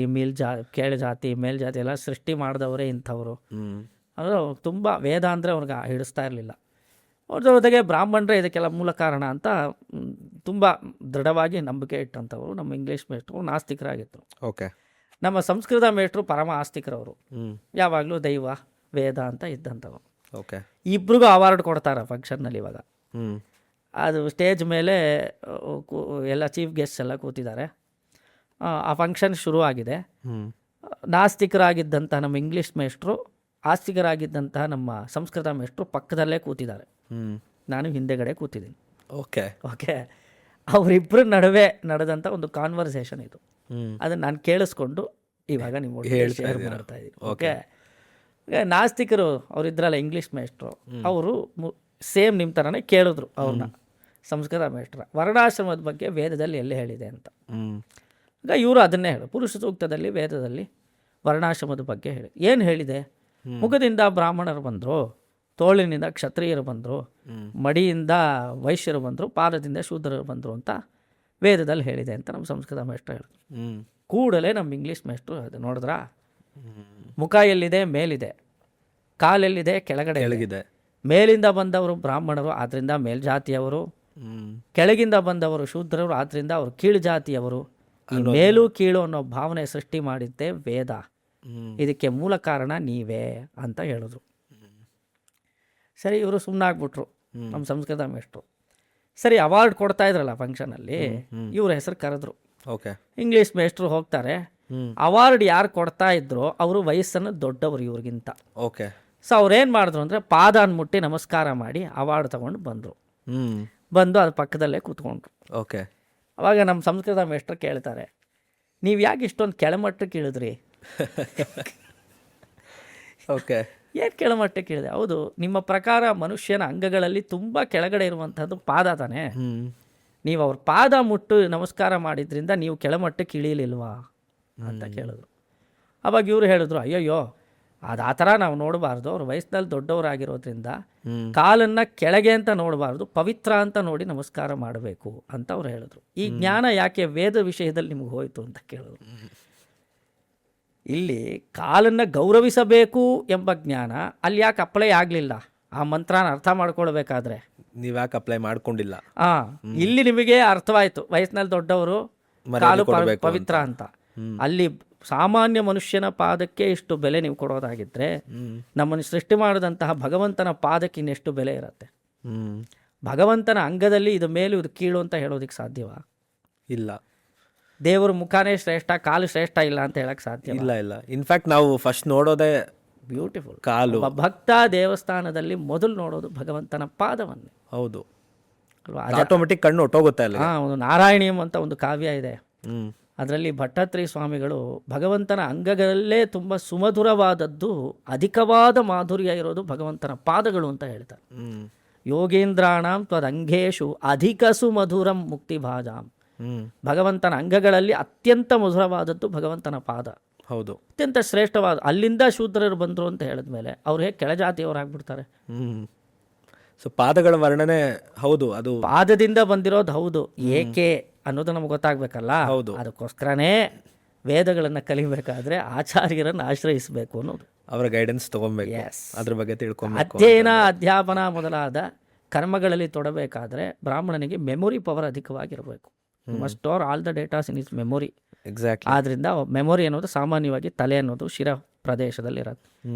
ಕೇಳ ಜಾತಿ ಮೇಲ್ಜಾತಿ ಎಲ್ಲ ಸೃಷ್ಟಿ ಮಾಡಿದವರೇ ಇಂಥವ್ರು. ಅವರು ತುಂಬ ವೇದ ಅಂದರೆ ಅವ್ರಿಗೆ ಹಿಡಿಸ್ತಾ ಇರಲಿಲ್ಲ. ಅವ್ರ ಜೊತೆಗೆ ಬ್ರಾಹ್ಮಣರೇ ಇದಕ್ಕೆಲ್ಲ ಮೂಲ ಕಾರಣ ಅಂತ ತುಂಬ ದೃಢವಾಗಿ ನಂಬಿಕೆ ಇಟ್ಟಂಥವ್ರು ನಮ್ಮ ಇಂಗ್ಲೀಷ್ ಮೇಷ್ಟ್ರು ನಾಸ್ತಿಕರಾಗಿದ್ದರು. ಓಕೆ. ನಮ್ಮ ಸಂಸ್ಕೃತ ಮೇಷ್ಟ್ರು ಪರಮ ಆಸ್ತಿಕರವರು, ಯಾವಾಗಲೂ ದೈವ ವೇದ ಅಂತ ಇದ್ದಂಥವ್ರು. ಓಕೆ. ಇಬ್ರಿಗೂ ಅವಾರ್ಡ್ ಕೊಡ್ತಾರೆ ಫಂಕ್ಷನ್ನಲ್ಲಿ. ಇವಾಗ ಅದು ಸ್ಟೇಜ್ ಮೇಲೆ ಎಲ್ಲ ಚೀಫ್ ಗೆಸ್ಟ್ ಎಲ್ಲ ಕೂತಿದ್ದಾರೆ. ಆ ಫಂಕ್ಷನ್ ಶುರುವಾಗಿದೆ. ನಾಸ್ತಿಕರಾಗಿದ್ದಂಥ ನಮ್ಮ ಇಂಗ್ಲೀಷ್ ಮೇಷ್ಟ್ರು, ಆಸ್ತಿಕರಾಗಿದ್ದಂತಹ ನಮ್ಮ ಸಂಸ್ಕೃತ ಮೇಷ್ಟ್ರು ಪಕ್ಕದಲ್ಲೇ ಕೂತಿದ್ದಾರೆ. ನಾನು ಹಿಂದೆಗಡೆ ಕೂತಿದ್ದೀನಿ. ಓಕೆ. ಓಕೆ. ಅವರಿಬ್ಬರ ನಡುವೆ ನಡೆದಂಥ ಒಂದು ಕಾನ್ವರ್ಸೇಷನ್ ಇದು. ಅದನ್ನು ನಾನು ಕೇಳಿಸ್ಕೊಂಡು ಇವಾಗ ನಿಮ್ಮ ಶೇರ್ ಮಾಡ್ತಾ ಇದ್ದೀನಿ. ಓಕೆ. ನಾಸ್ತಿಕರು ಅವರಿದ್ರಲ್ಲ ಇಂಗ್ಲೀಷ್ ಮೇಷ್ಟ್ರು, ಅವರು ಸೇಮ್ ನಿಮ್ಮ ಥರನೇ ಕೇಳಿದ್ರು ಅವ್ರನ್ನ ಸಂಸ್ಕೃತ ಮೇಷ್ಟ್ರ. ವರ್ಣಾಶ್ರಮದ ಬಗ್ಗೆ ವೇದದಲ್ಲಿ ಎಲ್ಲಿ ಹೇಳಿದೆ ಅಂತ. ಈಗ ಇವರು ಅದನ್ನೇ ಹೇಳು. ಪುರುಷ ಸೂಕ್ತದಲ್ಲಿ ವೇದದಲ್ಲಿ ವರ್ಣಾಶ್ರಮದ ಬಗ್ಗೆ ಹೇಳಿ ಏನು ಹೇಳಿದೆ? ಮುಖದಿಂದ ಬ್ರಾಹ್ಮಣರು ಬಂದರು, ತೋಳಿನಿಂದ ಕ್ಷತ್ರಿಯರು ಬಂದರು, ಮಡಿಯಿಂದ ವೈಶ್ಯರು ಬಂದರು, ಪಾದದಿಂದ ಶೂದ್ರರು ಬಂದರು ಅಂತ ವೇದದಲ್ಲಿ ಹೇಳಿದೆ ಅಂತ ನಮ್ಮ ಸಂಸ್ಕೃತ ಮೇಷ್ಟ್ರು ಹೇಳಿದ್ರು. ಕೂಡಲೇ ನಮ್ಮ ಇಂಗ್ಲೀಷ್ ಮೇಷ್ಟ್ರು ಹೇಳಿದೆ, ನೋಡಿದ್ರಾ, ಮುಖ ಎಲ್ಲಿದೆ? ಮೇಲಿದೆ. ಕಾಲೆಲ್ಲಿದೆ? ಕೆಳಗಡೆ ಇದೆ. ಮೇಲಿಂದ ಬಂದವರು ಬ್ರಾಹ್ಮಣರು, ಆದ್ದರಿಂದ ಮೇಲ್ಜಾತಿಯವರು. ಕೆಳಗಿಂದ ಬಂದವರು ಶೂದ್ರರು, ಆದ್ದರಿಂದ ಅವರು ಕೀಳು ಜಾತಿಯವರು. ಈ ಮೇಲು ಕೀಳು ಅನ್ನೋ ಭಾವನೆ ಸೃಷ್ಟಿ ಮಾಡಿದ್ದೆ ವೇದ, ಹ್ಮ್ ಇದಕ್ಕೆ ಮೂಲ ಕಾರಣ ನೀವೇ ಅಂತ ಹೇಳಿದ್ರು. ಸರಿ, ಇವರು ಸುಮ್ಮನಾಗ್ಬಿಟ್ರು ನಮ್ಮ ಸಂಸ್ಕೃತ ಮೇಷ್ಟ್ರು. ಸರಿ, ಅವಾರ್ಡ್ ಕೊಡ್ತಾ ಇದ್ರಲ್ಲ ಫಂಕ್ಷನಲ್ಲಿ, ಇವ್ರ ಹೆಸರು ಕರೆದ್ರು. ಓಕೆ. ಇಂಗ್ಲೀಷ್ ಮೇಷ್ಟ್ರು ಹೋಗ್ತಾರೆ. ಅವಾರ್ಡ್ ಯಾರು ಕೊಡ್ತಾ ಇದ್ರೋ ಅವರು ವಯಸ್ಸನ್ನು ದೊಡ್ಡವರು ಇವ್ರಿಗಿಂತ. ಓಕೆ. ಸೊ ಅವ್ರೇನು ಮಾಡಿದ್ರು ಅಂದರೆ ಪಾದನ ಮುಟ್ಟಿ ನಮಸ್ಕಾರ ಮಾಡಿ ಅವಾರ್ಡ್ ತಗೊಂಡು ಬಂದರು. ಬಂದು ಅದು ಪಕ್ಕದಲ್ಲೇ ಕೂತ್ಕೊಂಡ್ರು. ಓಕೆ. ಅವಾಗ ನಮ್ಮ ಸಂಸ್ಕೃತ ಮೇಷ್ಟ್ರು ಕೇಳ್ತಾರೆ, ನೀವು ಯಾಕೆ ಇಷ್ಟೊಂದು ಕೆಳಮಟ್ಟಕ್ಕೆ ಇಳಿದ್ರಿ? ಓಕೆ. ಏನು ಕೆಳಮಟ್ಟಕ್ಕೆ ಇಳಿದೆ? ಹೌದು, ನಿಮ್ಮ ಪ್ರಕಾರ ಮನುಷ್ಯನ ಅಂಗಗಳಲ್ಲಿ ತುಂಬ ಕೆಳಗಡೆ ಇರುವಂಥದ್ದು ಪಾದ ತಾನೆ. ನೀವು ಅವ್ರ ಪಾದ ಮುಟ್ಟು ನಮಸ್ಕಾರ ಮಾಡಿದ್ರಿಂದ ನೀವು ಕೆಳಮಟ್ಟಕ್ಕೆ ಇಳಿಲಿಲ್ವಾ ಅಂತ ಕೇಳಿದ್ರು. ಅವಾಗ ಇವರು ಹೇಳಿದ್ರು, ಅಯ್ಯಯ್ಯೋ, ಅದು ಆ ಥರ ನಾವು ನೋಡಬಾರ್ದು, ಅವ್ರ ವಯಸ್ಸಿನಲ್ಲಿ ದೊಡ್ಡವರಾಗಿರೋದ್ರಿಂದ ಕಾಲನ್ನು ಕೆಳಗೆ ಅಂತ ನೋಡಬಾರ್ದು, ಪವಿತ್ರ ಅಂತ ನೋಡಿ ನಮಸ್ಕಾರ ಮಾಡಬೇಕು ಅಂತ ಅವ್ರು ಹೇಳಿದ್ರು. ಈ ಜ್ಞಾನ ಯಾಕೆ ವೇದ ವಿಷಯದಲ್ಲಿ ನಿಮ್ಗೆ ಹೋಯಿತು ಅಂತ ಕೇಳಿದ್ರು. ಇಲ್ಲಿ ಕಾಲನ್ನು ಗೌರವಿಸಬೇಕು ಎಂಬ ಜ್ಞಾನ ಅಲ್ಲಿ ಯಾಕೆ ಅಪ್ಲೈ ಆಗಲಿಲ್ಲ? ಆ ಮಂತ್ರನ ಅರ್ಥ ಮಾಡ್ಕೊಳ್ಬೇಕಾದ್ರೆ ನೀವ್ಯಾಕೆ ಅಪ್ಲೈ ಮಾಡ್ಕೊಂಡಿಲ್ಲ? ಇಲ್ಲಿ ನಿಮಗೆ ಅರ್ಥವಾಯಿತು, ವಯಸ್ಸಿನಲ್ಲಿ ದೊಡ್ಡವರು, ಕಾಲು ಪವಿತ್ರ ಅಂತ. ಅಲ್ಲಿ ಸಾಮಾನ್ಯ ಮನುಷ್ಯನ ಪಾದಕ್ಕೆ ಇಷ್ಟು ಬೆಲೆ ನೀವು ಕೊಡೋದಾಗಿದ್ರೆ ನಮ್ಮನ್ನು ಸೃಷ್ಟಿ ಮಾಡಿದಂತಹ ಭಗವಂತನ ಪಾದಕ್ಕೆ ಇನ್ನೆಷ್ಟು ಬೆಲೆ ಇರುತ್ತೆ? ಭಗವಂತನ ಅಂಗದಲ್ಲಿ ಇದು ಮೇಲು ಇದು ಕೀಳು ಅಂತ ಹೇಳೋದಕ್ಕೆ ಸಾಧ್ಯವಾ? ಇಲ್ಲ. ದೇವರ ಮುಖಾನೇ ಶ್ರೇಷ್ಠ, ಕಾಲು ಶ್ರೇಷ್ಠ ಇಲ್ಲ ಅಂತ ಹೇಳಕ್ ಸಾಧ್ಯ ಇಲ್ಲ. ಇಲ್ಲ. ಇನ್ಫ್ಯಾಕ್ಟ್ ನಾವು ಫಸ್ಟ್ ನೋಡೋದೇ ಬ್ಯೂಟಿಫುಲ್ ಕಾಲು. ಭಕ್ತ ದೇವಸ್ಥಾನದಲ್ಲಿ ಮೊದಲು ನೋಡೋದು ಭಗವಂತನ ಪಾದವನ್ನೇ. ಹೌದು ಅಲ್ವಾ? ಆಟೋಮೆಟಿಕ್ ಕಣ್ಣು ಹೊಟ್ಟೋಗುತ್ತೆ ಅಲ್ಲ. ಒಂದು ನಾರಾಯಣಿಯಂ ಅಂತ ಒಂದು ಕಾವ್ಯ ಇದೆ. ಅದರಲ್ಲಿ ಭಟ್ಟತ್ರಿ ಸ್ವಾಮಿಗಳು ಭಗವಂತನ ಅಂಗಗಳಲ್ಲೇ ತುಂಬ ಸುಮಧುರವಾದದ್ದು, ಅಧಿಕವಾದ ಮಾಧುರ್ಯ ಇರೋದು ಭಗವಂತನ ಪಾದಗಳು ಅಂತ ಹೇಳ್ತಾರೆ. ಯೋಗೇಂದ್ರಾಣಾಂ ತ್ವದಂಗೇಶು ಅಧಿಕ ಸುಮಧುರಂ ಮುಕ್ತಿಭಾಜಾಂ. ಭಗವಂತನ ಅಂಗಗಳಲ್ಲಿ ಅತ್ಯಂತ ಮಧುರವಾದದ್ದು ಭಗವಂತನ ಪಾದ. ಹೌದು, ಅತ್ಯಂತ ಶ್ರೇಷ್ಠವಾದ. ಅಲ್ಲಿಂದ ಶೂದ್ರರು ಬಂದರು ಅಂತ ಹೇಳಿದ್ಮೇಲೆ ಅವ್ರು ಹೇಗೆ ಕೆಳಜಾತಿಯವರಾಗ್ಬಿಡ್ತಾರೆ? ಸೊ ಪಾದಗಳ ವರ್ಣನೆ ಹೌದು, ಅದು ಪಾದದಿಂದ ಬಂದಿರೋದು. ಹೌದು, ಏಕೆ ಅನ್ನೋದು ನಮ್ಗೆ ಗೊತ್ತಾಗ್ಬೇಕಲ್ಲ. ಹೌದು, ಅದಕ್ಕೋಸ್ಕರನೇ ವೇದಗಳನ್ನು ಕಲಿಬೇಕಾದ್ರೆ ಆಚಾರ್ಯರನ್ನು ಆಶ್ರಯಿಸಬೇಕು ಅನ್ನೋದು. ಅವರ ಗೈಡೆನ್ಸ್ ತಗೊಬೇಕು, ಅದ್ರ ಬಗ್ಗೆ ತಿಳ್ಕೊಬೇಕು. ಅಧ್ಯಯನ, ಅಧ್ಯಾಪನ ಮೊದಲಾದ ಕರ್ಮಗಳಲ್ಲಿ ತೊಡಬೇಕಾದ್ರೆ ಬ್ರಾಹ್ಮಣನಿಗೆ ಮೆಮೊರಿ ಪವರ್ ಅಧಿಕವಾಗಿರಬೇಕು. Must store all the datas in is memory. Exactly. ಆದ್ರಿಂದ ಮೆಮೊರಿ ಅನ್ನೋದು ಸಾಮಾನ್ಯವಾಗಿ ತಲೆ ಅನ್ನೋದು ಶಿರ ಪ್ರದೇಶದಲ್ಲಿರುತ್ತೆ.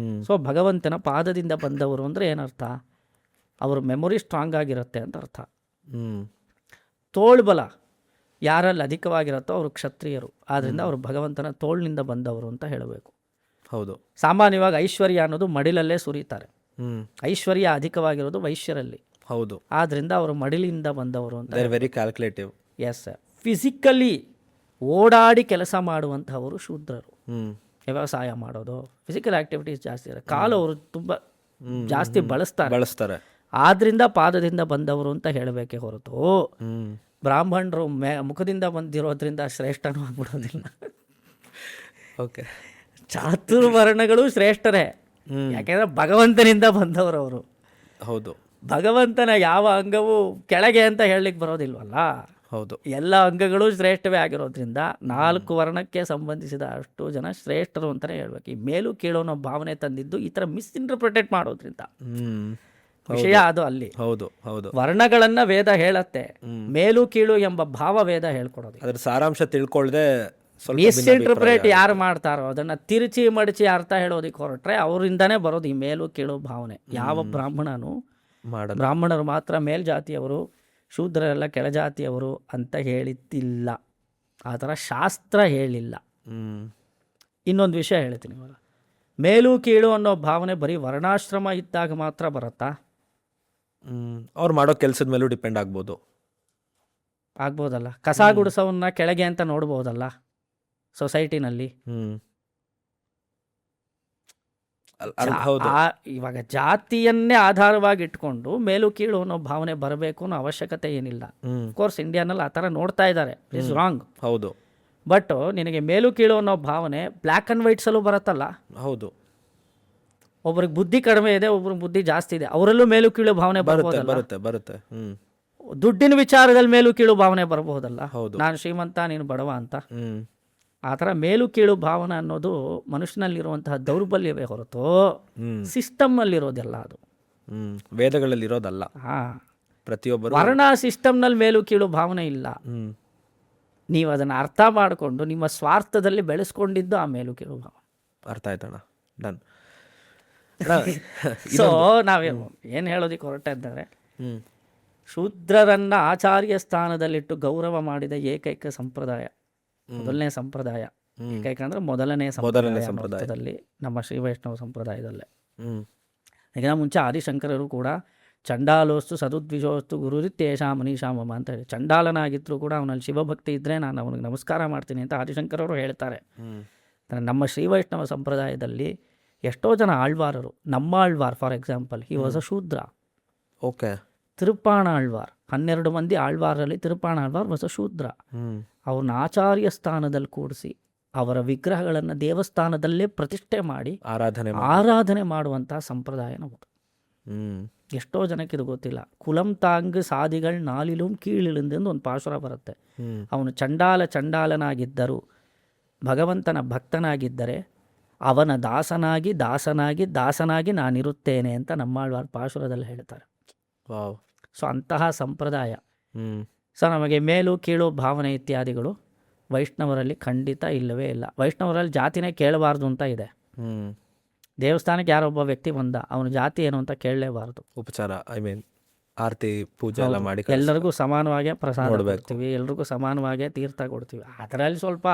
ಸೊ ಭಗವಂತನ ಪಾದದಿಂದ ಬಂದವರು ಅಂದರೆ ಏನರ್ಥ? ಅವ್ರ ಮೆಮೊರಿ ಸ್ಟ್ರಾಂಗ್ ಆಗಿರುತ್ತೆ ಅಂತ ಅರ್ಥ. ತೋಳ್ಬಲ ಯಾರಲ್ಲಿ ಅಧಿಕವಾಗಿರುತ್ತೋ ಅವರು ಕ್ಷತ್ರಿಯರು, ಆದ್ರಿಂದ ಅವರು ಭಗವಂತನ ತೋಳಿನಿಂದ ಬಂದವರು ಅಂತ ಹೇಳಬೇಕು. ಹೌದು. ಸಾಮಾನ್ಯವಾಗಿ ಐಶ್ವರ್ಯ ಅನ್ನೋದು ಮಡಿಲಲ್ಲೇ ಸುರಿತಾರೆ. ಐಶ್ವರ್ಯ ಅಧಿಕವಾಗಿರೋದು ವೈಶ್ಯರಲ್ಲಿ. ಹೌದು, ಆದ್ರಿಂದ ಅವರು ಮಡಿಲಿಂದ ಬಂದವರು ಅಂತ. Very calculative. Yes sir. Physically ಓಡಾಡಿ ಕೆಲಸ ಮಾಡುವಂಥವರು ಶೂದ್ರರು. ವ್ಯವಸಾಯ ಮಾಡೋದು, ಫಿಸಿಕಲ್ ಆಕ್ಟಿವಿಟೀಸ್ ಜಾಸ್ತಿ ಇರುತ್ತೆ. ಕಾಲು ಅವರು ತುಂಬ ಜಾಸ್ತಿ ಬಳಸ್ತಾರೆ. ಆದ್ರಿಂದ ಪಾದದಿಂದ ಬಂದವರು ಅಂತ ಹೇಳಬೇಕೆ ಹೊರತು ಬ್ರಾಹ್ಮಣರು ಮುಖದಿಂದ ಬಂದಿರೋದ್ರಿಂದ ಶ್ರೇಷ್ಠನೂ ಆಗ್ಬಿಡೋದಿಲ್ಲ. ಓಕೆ. ಚಾತುರ್ವರ್ಣಗಳು ಶ್ರೇಷ್ಠರೇ, ಯಾಕೆಂದ್ರೆ ಭಗವಂತನಿಂದ ಬಂದವರು ಅವರು. ಹೌದು, ಭಗವಂತನ ಯಾವ ಅಂಗವೂ ಕೆಳಗೆ ಅಂತ ಹೇಳಲಿಕ್ಕೆ ಬರೋದಿಲ್ವಲ್ಲ. ಹೌದು, ಎಲ್ಲ ಅಂಗಗಳು ಶ್ರೇಷ್ಠವೇ ಆಗಿರೋದ್ರಿಂದ 4 ವರ್ಣಕ್ಕೆ ಸಂಬಂಧಿಸಿದ ಅಷ್ಟು ಜನ ಶ್ರೇಷ್ಠರು ಅಂತಲೇ ಹೇಳ್ಬೇಕು. ಈ ಮೇಲು ಕೀಳು ಅನ್ನೋ ಭಾವನೆ ತಂದಿದ್ದು ಈ ಥರ ಮಿಸ್ಇಂಟರ್ಪ್ರಿಟೇಟ್ ಮಾಡೋದ್ರಿಂದ ವಿಷಯ ಅದು. ಅಲ್ಲಿ ಹೌದು ಹೌದು ವರ್ಣಗಳನ್ನ ವೇದ ಹೇಳತ್ತೆ, ಮೇಲು ಕೀಳು ಎಂಬ ಭಾವ ವೇದ ಹೇಳ್ಕೊಡೋದು. ಅದ್ರ ಸಾರಾಂಶ ತಿಳ್ಕೊಳ್ದೆ ಮಿಸ್ಇಂಟರ್ಪ್ರೇಟ್ ಯಾರು ಮಾಡ್ತಾರೋ ಅದನ್ನ ತಿರುಚಿ ಮಡಚಿ ಅರ್ಥ ಹೇಳೋದಿಕ್ಕೆ ಹೊರಟ್ರೆ ಅವರಿಂದಾನೇ ಬರೋದು ಈ ಮೇಲು ಕೀಳು ಭಾವನೆ. ಯಾವ ಬ್ರಾಹ್ಮಣರು ಮಾತ್ರ ಮೇಲ್ಜಾತಿಯವರು, ಶೂದ್ರರೆಲ್ಲ ಕೆಳಜಾತಿಯವರು ಅಂತ ಹೇಳಿದ್ದಿಲ್ಲ. ಆ ಥರ ಶಾಸ್ತ್ರ ಹೇಳಿಲ್ಲ. ಇನ್ನೊಂದು ವಿಷಯ ಹೇಳ್ತೀನಿ ಇವಾಗ. ಮೇಲು ಕೀಳು ಅನ್ನೋ ಭಾವನೆ ಬರೀ ವರ್ಣಾಶ್ರಮ ಇದ್ದಾಗ ಮಾತ್ರ ಬರುತ್ತಾ? ಅವ್ರು ಮಾಡೋ ಕೆಲಸದ ಮೇಲೂ ಡಿಪೆಂಡ್ ಆಗ್ಬೋದಲ್ಲ. ಕಸ ಗುಡಿಸೋವನ್ನ ಕೆಳಗೆ ಅಂತ ನೋಡ್ಬೋದಲ್ಲ ಸೊಸೈಟಿನಲ್ಲಿ. ಇವಾಗ ಜಾತಿಯನ್ನೇ ಆಧಾರವಾಗಿ ಇಟ್ಕೊಂಡು ಮೇಲು ಕೀಳು ಅನ್ನೋ ಭಾವನೆ ಬರಬೇಕು ಅನ್ನೋ ಅವಶ್ಯಕತೆ ಏನಿಲ್ಲ. ಕೋರ್ಸ್ ಇಂಡಿಯಾನಲ್ಲಿ ಆ ಥರ ನೋಡ್ತಾ ಇದ್ದಾರೆ, ಇಸ್ ರಾಂಗ್. ಹೌದು, ಬಟ್ ನಿನಗೆ ಮೇಲು ಕೀಳು ಅನ್ನೋ ಭಾವನೆ ಬ್ಲ್ಯಾಕ್ ಆ್ಯಂಡ್ ವೈಟ್ಸಲ್ಲೂ ಬರುತ್ತಲ್ಲ. ಹೌದು, ಒಬ್ರಿಗೆ ಬುದ್ಧಿ ಕಡಿಮೆ ಇದೆ, ಒಬ್ರಿಗೆ ಬುದ್ಧಿ ಜಾಸ್ತಿ ಇದೆ, ಅವರಲ್ಲೂ ಮೇಲು ಕೀಳು ಭಾವನೆ ಬರುತ್ತೆ. ದುಡ್ಡಿನ ವಿಚಾರದಲ್ಲಿ ಮೇಲು ಕೀಳು ಭಾವನೆ ಬರಬಹುದಲ್ಲ. ನಾನು ಶ್ರೀಮಂತ ನೀನು ಬಡವ ಅಂತ. ಆ ಥರ ಮೇಲು ಕೀಳು ಭಾವನೆ ಅನ್ನೋದು ಮನುಷ್ಯನಲ್ಲಿರುವಂತಹ ದೌರ್ಬಲ್ಯವೇ ಹೊರತು ಸಿಸ್ಟಮ್ನಲ್ಲಿರೋದೆಲ್ಲ ಅದು. ವೇದಗಳಲ್ಲಿ ಇರೋದಲ್ಲ. ಪ್ರತಿಯೊಬ್ಬರು ವರ್ಣ ಸಿಸ್ಟಮ್ನಲ್ಲಿ ಮೇಲು ಕೀಳು ಭಾವನೆ ಇಲ್ಲ. ನೀವು ಅದನ್ನು ಅರ್ಥ ಮಾಡಿಕೊಂಡು ನಿಮ್ಮ ಸ್ವಾರ್ಥದಲ್ಲಿ ಬೆಳೆಸ್ಕೊಂಡಿದ್ದು ಆಮೇಲೂ ಕೇಳುವ. ಅರ್ಥ ಆಯ್ತಣ್ಣ, ಡನ್. ಸೊ ನಾವು ಏನು ಹೇಳೋದಕ್ಕೆ ಹೊರಟ ಇದ್ದಾರೆ, ಹ್ಮ್ ಶೂದ್ರರನ್ನ ಆಚಾರ್ಯ ಸ್ಥಾನದಲ್ಲಿಟ್ಟು ಗೌರವ ಮಾಡಿದ ಏಕೈಕ ಸಂಪ್ರದಾಯ, ಮೊದಲನೇ ಸಂಪ್ರದಾಯ. ಏಕೈಕ ಅಂದ್ರೆ ಮೊದಲನೇ ಸಂಪ್ರದಾಯದಲ್ಲಿ ನಮ್ಮ ಶ್ರೀ ವೈಷ್ಣವ ಸಂಪ್ರದಾಯದಲ್ಲೇ. ಈಗ ಮುಂಚೆ ಆದಿಶಂಕರರು ಕೂಡ ಚಂಡಾಲೋಸ್ತು ಸದುದ್ವಿಜೋಸ್ತು ಗುರುರಿತ್ತೇಷಾ ಮನೀಷಾಮಮ ಅಂತ ಹೇಳಿ, ಚಂಡಾಲನಾಗಿದ್ರು ಕೂಡ ಅವನಲ್ಲಿ ಶಿವಭಕ್ತಿ ಇದ್ದರೆ ನಾನು ಅವನಿಗೆ ನಮಸ್ಕಾರ ಮಾಡ್ತೀನಿ ಅಂತ ಆದಿಶಂಕರರು ಹೇಳ್ತಾರೆ. ನಮ್ಮ ಶ್ರೀ ವೈಷ್ಣವ ಸಂಪ್ರದಾಯದಲ್ಲಿ ಎಷ್ಟೋ ಜನ ಆಳ್ವಾರರು, ನಮ್ಮ Alvar for example he was a shudra. Okay. Tiruppana Alvar, 12 ಮಂದಿ ಆಳ್ವಾರಲ್ಲಿ ತಿರುಪಾಣ ಆಳ್ವಾರ್ ವಾಸ್ ಅ ಶೂದ್ರ. ಅವ್ರನ್ನ ಆಚಾರ್ಯ ಸ್ಥಾನದಲ್ಲಿ ಕೂಡಿಸಿ ಅವರ ವಿಗ್ರಹಗಳನ್ನು ದೇವಸ್ಥಾನದಲ್ಲೇ ಪ್ರತಿಷ್ಠೆ ಮಾಡಿ ಆರಾಧನೆ ಮಾಡುವಂತಹ ಸಂಪ್ರದಾಯ ನಮ್ಮದು. ಎಷ್ಟೋ ಜನಕ್ಕೆ ಇದು ಗೊತ್ತಿಲ್ಲ. ಕುಲಂ ತಾಂಗ್ ಸಾದಿಗಳ್ ನಾಲಿಲುಂ ಕೀಳಿಳಿಂದೆಂದು ಒಂದು ಪಾಶುರ ಬರುತ್ತೆ. ಅವನು ಚಂಡಾಲನಾಗಿದ್ದರೂ ಭಗವಂತನ ಭಕ್ತನಾಗಿದ್ದರೆ ಅವನ ದಾಸನಾಗಿ ನಾನಿರುತ್ತೇನೆ ಅಂತ ನಮ್ಮಾಳ್ವಾರ್ ಪಾಶುರದಲ್ಲಿ ಹೇಳ್ತಾರೆ. ಸೊ ಅಂತಹ ಸಂಪ್ರದಾಯ. ಸೊ ನಮಗೆ ಮೇಲು ಕೀಳು ಭಾವನೆ ಇತ್ಯಾದಿಗಳು ವೈಷ್ಣವರಲ್ಲಿ ಖಂಡಿತ ಇಲ್ಲವೇ ಇಲ್ಲ. ವೈಷ್ಣವರಲ್ಲಿ ಜಾತಿನೇ ಕೇಳಬಾರ್ದು ಅಂತ ಇದೆ. ದೇವಸ್ಥಾನಕ್ಕೆ ಯಾರೊಬ್ಬ ವ್ಯಕ್ತಿ ಬಂದ, ಅವನ ಜಾತಿ ಏನು ಅಂತ ಕೇಳಲೇಬಾರ್ದು. ಉಪಚಾರ, ಐ ಮೀನ್ ಆರತಿ ಪೂಜೆ ಎಲ್ಲ ಮಾಡಿ ಎಲ್ಲರಿಗೂ ಸಮಾನವಾಗಿ ಪ್ರಸಾದ ಕೊಡ್ತೀವಿ, ಎಲ್ರಿಗೂ ಸಮಾನವಾಗಿ ತೀರ್ಥ ಕೊಡ್ತೀವಿ. ಅದರಲ್ಲಿ ಸ್ವಲ್ಪ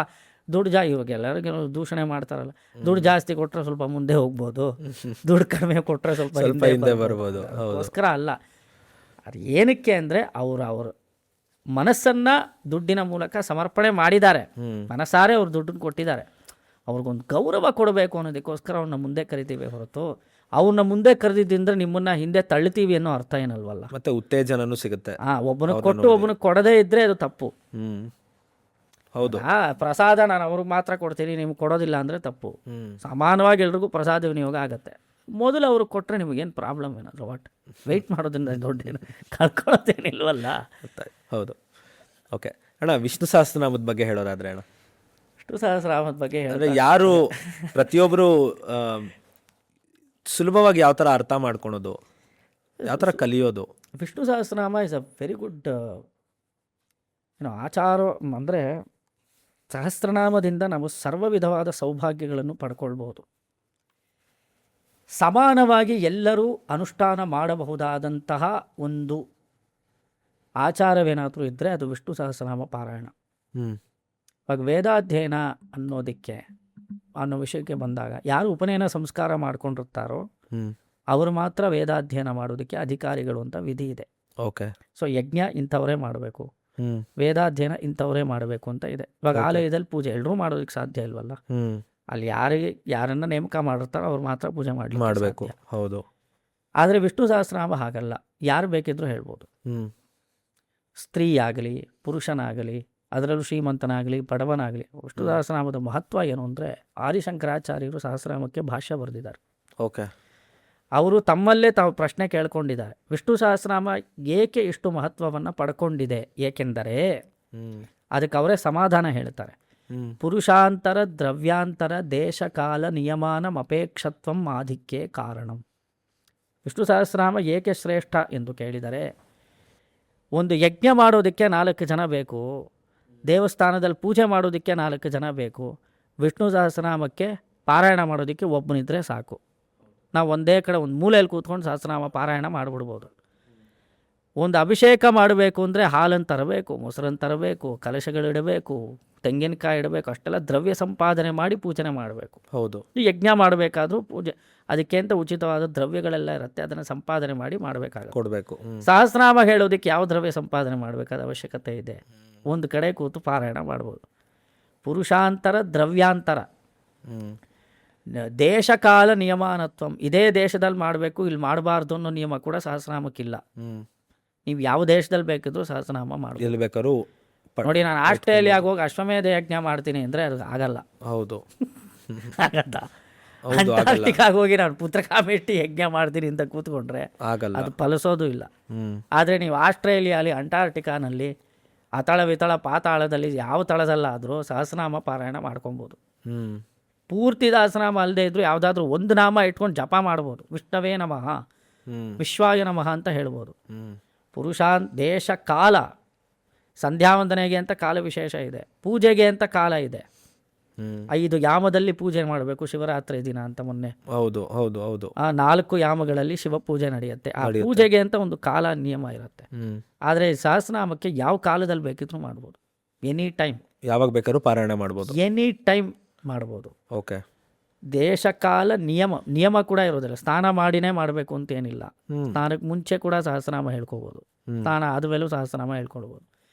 ದುಡ್ಡು ಇವಾಗ ಎಲ್ಲರಿಗೂ ದೂಷಣೆ ಮಾಡ್ತಾರಲ್ಲ, ದುಡ್ಡು ಜಾಸ್ತಿ ಕೊಟ್ಟರೆ ಸ್ವಲ್ಪ ಮುಂದೆ ಹೋಗ್ಬೋದು, ದುಡ್ಡು ಕಡಿಮೆ ಕೊಟ್ಟರೆ ಸ್ವಲ್ಪ ಹಿಂದೆ ಬರ್ಬೋದು. ಅದಕ್ಕೋಸ್ಕರ ಅಲ್ಲ. ಅದು ಏನಕ್ಕೆ ಅಂದರೆ ಅವ್ರ ಮನಸ್ಸನ್ನು ದುಡ್ಡಿನ ಮೂಲಕ ಸಮರ್ಪಣೆ ಮಾಡಿದ್ದಾರೆ, ಮನಸಾರೆ ಅವ್ರು ದುಡ್ಡನ್ನು ಕೊಟ್ಟಿದ್ದಾರೆ. ಅವ್ರಿಗೊಂದು ಗೌರವ ಕೊಡಬೇಕು ಅನ್ನೋದಕ್ಕೋಸ್ಕರ ಅವ್ರನ್ನ ಮುಂದೆ ಕರಿತೀವಿ ಹೊರತು ಅವ್ರನ್ನ ಮುಂದೆ ಕರೆದಿದ್ದಿಂದ ನಿಮ್ಮನ್ನ ಹಿಂದೆ ತಳ್ಳುತ್ತೀವಿ ಅನ್ನೋ ಅರ್ಥ ಏನಲ್ವಲ್ಲ. ಮತ್ತೆ ಉತ್ತೇಜನೂ ಸಿಗುತ್ತೆ. ಒಬ್ಬನಿಗೆ ಕೊಟ್ಟು ಒಬ್ಬನಿಗೆ ಕೊಡದೇ ಇದ್ರೆ ಅದು ತಪ್ಪು. ಹೌದು. ಪ್ರಸಾದ ನಾನು ಅವ್ರಿಗೆ ಮಾತ್ರ ಕೊಡ್ತೀನಿ, ನಿಮ್ಗೆ ಕೊಡೋದಿಲ್ಲ ಅಂದರೆ ತಪ್ಪು. ಸಮಾನವಾಗಿ ಎಲ್ರಿಗೂ ಪ್ರಸಾದ ವಿನಿಯೋಗ ಆಗುತ್ತೆ. ಮೊದಲು ಅವ್ರಿಗೆ ಕೊಟ್ಟರೆ ನಿಮಗೇನು ಪ್ರಾಬ್ಲಮ್ ಏನಾದರೂ ವೆಯ್ಟ್ ಮಾಡೋದ್ರಿಂದ ದೊಡ್ಡೇನು ಕಳ್ಕೊಳ್ಳೋದೇನಿಲ್ವಲ್ಲ. ಹೌದು. ಓಕೆ ಅಣ್ಣ, ವಿಷ್ಣು ಸಹಸ್ರನಾಮದ ಬಗ್ಗೆ ಹೇಳೋದಾದ್ರೆ ಅಣ್ಣ, ವಿಷ್ಣು ಸಹಸ್ರನಾಮದ ಬಗ್ಗೆ ಹೇಳಿದ್ರೆ ಯಾರು ಪ್ರತಿಯೊಬ್ಬರು ಸುಲಭವಾಗಿ ಯಾವ ಥರ ಅರ್ಥ ಮಾಡ್ಕೊಳೋದು, ಯಾವ ಥರ ಕಲಿಯೋದು? Vishnu Sahasranama is a very good ಆಚಾರ. ಅಂದರೆ ಸಹಸ್ರನಾಮದಿಂದ ನಾವು ಸರ್ವ ವಿಧವಾದ ಸೌಭಾಗ್ಯಗಳನ್ನು ಪಡ್ಕೊಳ್ಬಹುದು. ಸಮಾನವಾಗಿ ಎಲ್ಲರೂ ಅನುಷ್ಠಾನ ಮಾಡಬಹುದಾದಂತಹ ಒಂದು ಆಚಾರವೇನಾದರೂ ಇದ್ದರೆ ಅದು ವಿಷ್ಣು ಸಹಸ್ರನಾಮ ಪಾರಾಯಣ. ಇವಾಗ ವೇದಾಧ್ಯಯನ ಅನ್ನೋ ವಿಷಯಕ್ಕೆ ಬಂದಾಗ ಯಾರು ಉಪನಯನ ಸಂಸ್ಕಾರ ಮಾಡ್ಕೊಂಡಿರ್ತಾರೋ ಅವರು ಮಾತ್ರ ವೇದಾಧ್ಯಯನ ಮಾಡೋದಕ್ಕೆ ಅಧಿಕಾರಿಗಳು ಅಂತ ವಿಧಿ ಇದೆ. ಓಕೆ. ಸೊ ಯಜ್ಞ ಇಂಥವರೇ ಮಾಡಬೇಕು, ವೇದಾಧ್ಯಯನ ಇಂಥವರೇ ಮಾಡಬೇಕು ಅಂತ ಇದೆ. ಇವಾಗ ಆಲಯದಲ್ಲಿ ಪೂಜೆ ಎಲ್ಲರೂ ಮಾಡೋದಕ್ಕೆ ಸಾಧ್ಯ ಇಲ್ವಲ್ಲ. ಅಲ್ಲಿ ಯಾರನ್ನ ನೇಮಕ ಮಾಡಿರ್ತಾರೋ ಅವ್ರು ಮಾತ್ರ ಪೂಜೆ ಮಾಡಬೇಕು. ಹೌದು. ಆದರೆ ವಿಷ್ಣು ಸಹಸ್ರನಾಮ ಹಾಗಲ್ಲ, ಯಾರು ಬೇಕಿದ್ರೂ ಹೇಳ್ಬೋದು. ಸ್ತ್ರೀ ಆಗಲಿ ಪುರುಷನಾಗಲಿ, ಅದರಲ್ಲೂ ಶ್ರೀಮಂತನಾಗಲಿ ಬಡವನಾಗಲಿ. ವಿಷ್ಣು ಸಹಸ್ರನಾಮದ ಮಹತ್ವ ಏನು ಅಂದರೆ, ಆದಿಶಂಕರಾಚಾರ್ಯರು ಸಹಸ್ರನಾಮಕ್ಕೆ ಭಾಷ್ಯ ಬರೆದಿದ್ದಾರೆ. ಓಕೆ. ಅವರು ತಮ್ಮಲ್ಲೇ ತಾವು ಪ್ರಶ್ನೆ ಕೇಳ್ಕೊಂಡಿದ್ದಾರೆ, ವಿಷ್ಣು ಸಹಸ್ರನಾಮ ಏಕೆ ಇಷ್ಟು ಮಹತ್ವವನ್ನು ಪಡ್ಕೊಂಡಿದೆ? ಏಕೆಂದರೆ ಅದಕ್ಕೆ ಅವರೇ ಸಮಾಧಾನ ಹೇಳ್ತಾರೆ. ಪುರುಷಾಂತರ ದ್ರವ್ಯಾಂತರ ದೇಶಕಾಲ ನಿಯಮಾನಂ ಅಪೇಕ್ಷತ್ವಂ ಆಧಿಕ್ಯೆ ಕಾರಣಂ. ವಿಷ್ಣು ಸಹಸ್ರನಾಮ ಏಕೆ ಶ್ರೇಷ್ಠ ಎಂದು ಕೇಳಿದರೆ, ಒಂದು ಯಜ್ಞ ಮಾಡೋದಕ್ಕೆ 4 ಜನ ಬೇಕು, ದೇವಸ್ಥಾನದಲ್ಲಿ ಪೂಜೆ ಮಾಡೋದಕ್ಕೆ 4 ಜನ ಬೇಕು. ವಿಷ್ಣು ಸಹಸ್ರನಾಮಕ್ಕೆ ಪಾರಾಯಣ ಮಾಡೋದಕ್ಕೆ ಒಬ್ಬನಿದ್ರೆ ಸಾಕು. ನಾವು ಒಂದೇ ಕಡೆ ಒಂದು ಮೂಲೆಯಲ್ಲಿ ಕೂತ್ಕೊಂಡು ಸಹಸ್ರನಾಮ ಪಾರಾಯಣ ಮಾಡಿಬಿಡ್ಬೋದು. ಒಂದು ಅಭಿಷೇಕ ಮಾಡಬೇಕು ಅಂದರೆ ಹಾಲನ್ನು ತರಬೇಕು, ಮೊಸರನ್ನು ತರಬೇಕು, ಕಲಶಗಳಿಡಬೇಕು, ತೆಂಗಿನಕಾಯಿ ಇಡಬೇಕು, ಅಷ್ಟೆಲ್ಲ ದ್ರವ್ಯ ಸಂಪಾದನೆ ಮಾಡಿ ಪೂಜನೆ ಮಾಡಬೇಕು. ಹೌದು. ಯಜ್ಞ ಮಾಡಬೇಕಾದ್ರೂ ಪೂಜೆ ಅದಕ್ಕೆ ಅಂತ ಉಚಿತವಾದ ದ್ರವ್ಯಗಳೆಲ್ಲ ಇರುತ್ತೆ, ಅದನ್ನು ಸಂಪಾದನೆ ಮಾಡಿ ಮಾಡಬೇಕಾಗುತ್ತೆ, ಕೊಡಬೇಕು. ಸಹಸ್ರನಾಮ ಹೇಳೋದಕ್ಕೆ ಯಾವ ದ್ರವ್ಯ ಸಂಪಾದನೆ ಮಾಡಬೇಕಾದ ಅವಶ್ಯಕತೆ ಇದೆ? ಒಂದು ಕಡೆ ಕೂತು ಪಾರಾಯಣ ಮಾಡ್ಬೋದು. ಪುರುಷಾಂತರ ದ್ರವ್ಯಾಂತರ ದೇಶಕಾಲ ನಿಯಮಾನತ್ವಂ, ಇದೇ ದೇಶದಲ್ಲಿ ಮಾಡಬೇಕು ಇಲ್ಲಿ ಮಾಡಬಾರ್ದು ಅನ್ನೋ ನಿಯಮ ಕೂಡ ಸಹಸ್ರನಾಮಕ್ಕಿಲ್ಲ. ನೀವು ಯಾವ ದೇಶದಲ್ಲಿ ಬೇಕಿದ್ರು ಸಹಸ್ರನಾಮ ಮಾಡಬೇಕು. ನೋಡಿ, ನಾನು ಆಸ್ಟ್ರೇಲಿಯಾಗ ಹೋಗಿ ಅಶ್ವಮೇಧ ಯಜ್ಞ ಮಾಡ್ತೀನಿ ಅಂದರೆ ಅದು ಆಗಲ್ಲ. ಹೌದು, ಆಗಲ್ಲ. ಅಂಟಾರ್ಟಿಕಾಗ ಹೋಗಿ ನಾನು ಪುತ್ರಕಾಮೇಷ್ಟಿ ಯಜ್ಞ ಮಾಡ್ತೀನಿ ಅಂತ ಕೂತ್ಕೊಂಡ್ರೆ ಆಗಲ್ಲ, ಅದು ಫಲಿಸೋದು ಇಲ್ಲ. ಆದರೆ ನೀವು ಆಸ್ಟ್ರೇಲಿಯಾಲಿ ಅಂಟಾರ್ಟಿಕಾನಲ್ಲಿ ಅತಳ ವಿತಳ ಪಾತಾಳದಲ್ಲಿ ಯಾವ ತಳದಲ್ಲಾದರೂ ಸಹಸ್ರನಾಮ ಪಾರಾಯಣ ಮಾಡ್ಕೊಬೋದು. ಪೂರ್ತಿ ಸಹಸ್ರನಾಮ ಅಲ್ಲದೆ ಇದ್ರು ಯಾವುದಾದ್ರೂ ಒಂದು ನಾಮ ಇಟ್ಕೊಂಡು ಜಪ ಮಾಡ್ಬೋದು. ವಿಷ್ಣವೇ ನಮಃ, ವಿಶ್ವಾಯ ನಮಃ ಅಂತ ಹೇಳ್ಬೋದು. ದೇಶ ಕಾಲ ಸಂಧ್ಯಾವಂದನೆಗೆ ಅಂತ ಕಾಲ ವಿಶೇಷ ಇದೆ, ಪೂಜೆಗೆ ಅಂತ ಕಾಲ ಇದೆ. 5 ಯಾಮದಲ್ಲಿ ಪೂಜೆ ಮಾಡಬೇಕು ಶಿವರಾತ್ರಿ ದಿನ ಅಂತ ಮೊನ್ನೆ. ಹೌದು ಹೌದು ಹೌದು. ಆ 4 ಯಾಮಗಳಲ್ಲಿ ಶಿವ ಪೂಜೆ ನಡೆಯುತ್ತೆ. ಆ ಪೂಜೆಗೆ ಅಂತ ಒಂದು ಕಾಲ ನಿಯಮ ಇರುತ್ತೆ. ಆದರೆ ಸಹಸ್ರನಾಮಕ್ಕೆ ಯಾವ ಕಾಲದಲ್ಲಿ ಬೇಕಿದ್ರು ಮಾಡ್ಬೋದು, ಎನಿ ಟೈಮ್, ಯಾವಾಗ ಬೇಕಾದ್ರೂ ಪಾರಾಯಣ ಮಾಡ್ಬೋದು, ಎನಿ ಟೈಮ್ ಮಾಡ್ಬೋದು. ಓಕೆ. ದೇಶ ಕಾಲ ನಿಯಮ ಕೂಡ ಇರೋದಿಲ್ಲ. ಸ್ನಾನ ಮಾಡಿನೇ ಮಾಡಬೇಕು ಅಂತ ಏನಿಲ್ಲ. ಸ್ನಾನಕ್ಕೆ ಮುಂಚೆ ಕೂಡ ಸಹಸ್ರನಾಮ ಹೇಳ್ಕೊಬೋದು, ಸ್ನಾನ ಆದಮೇಲೂ ಸಹಸ್ರನಾಮ ಹೇಳ್ಕೊಳ್ಬೋದು.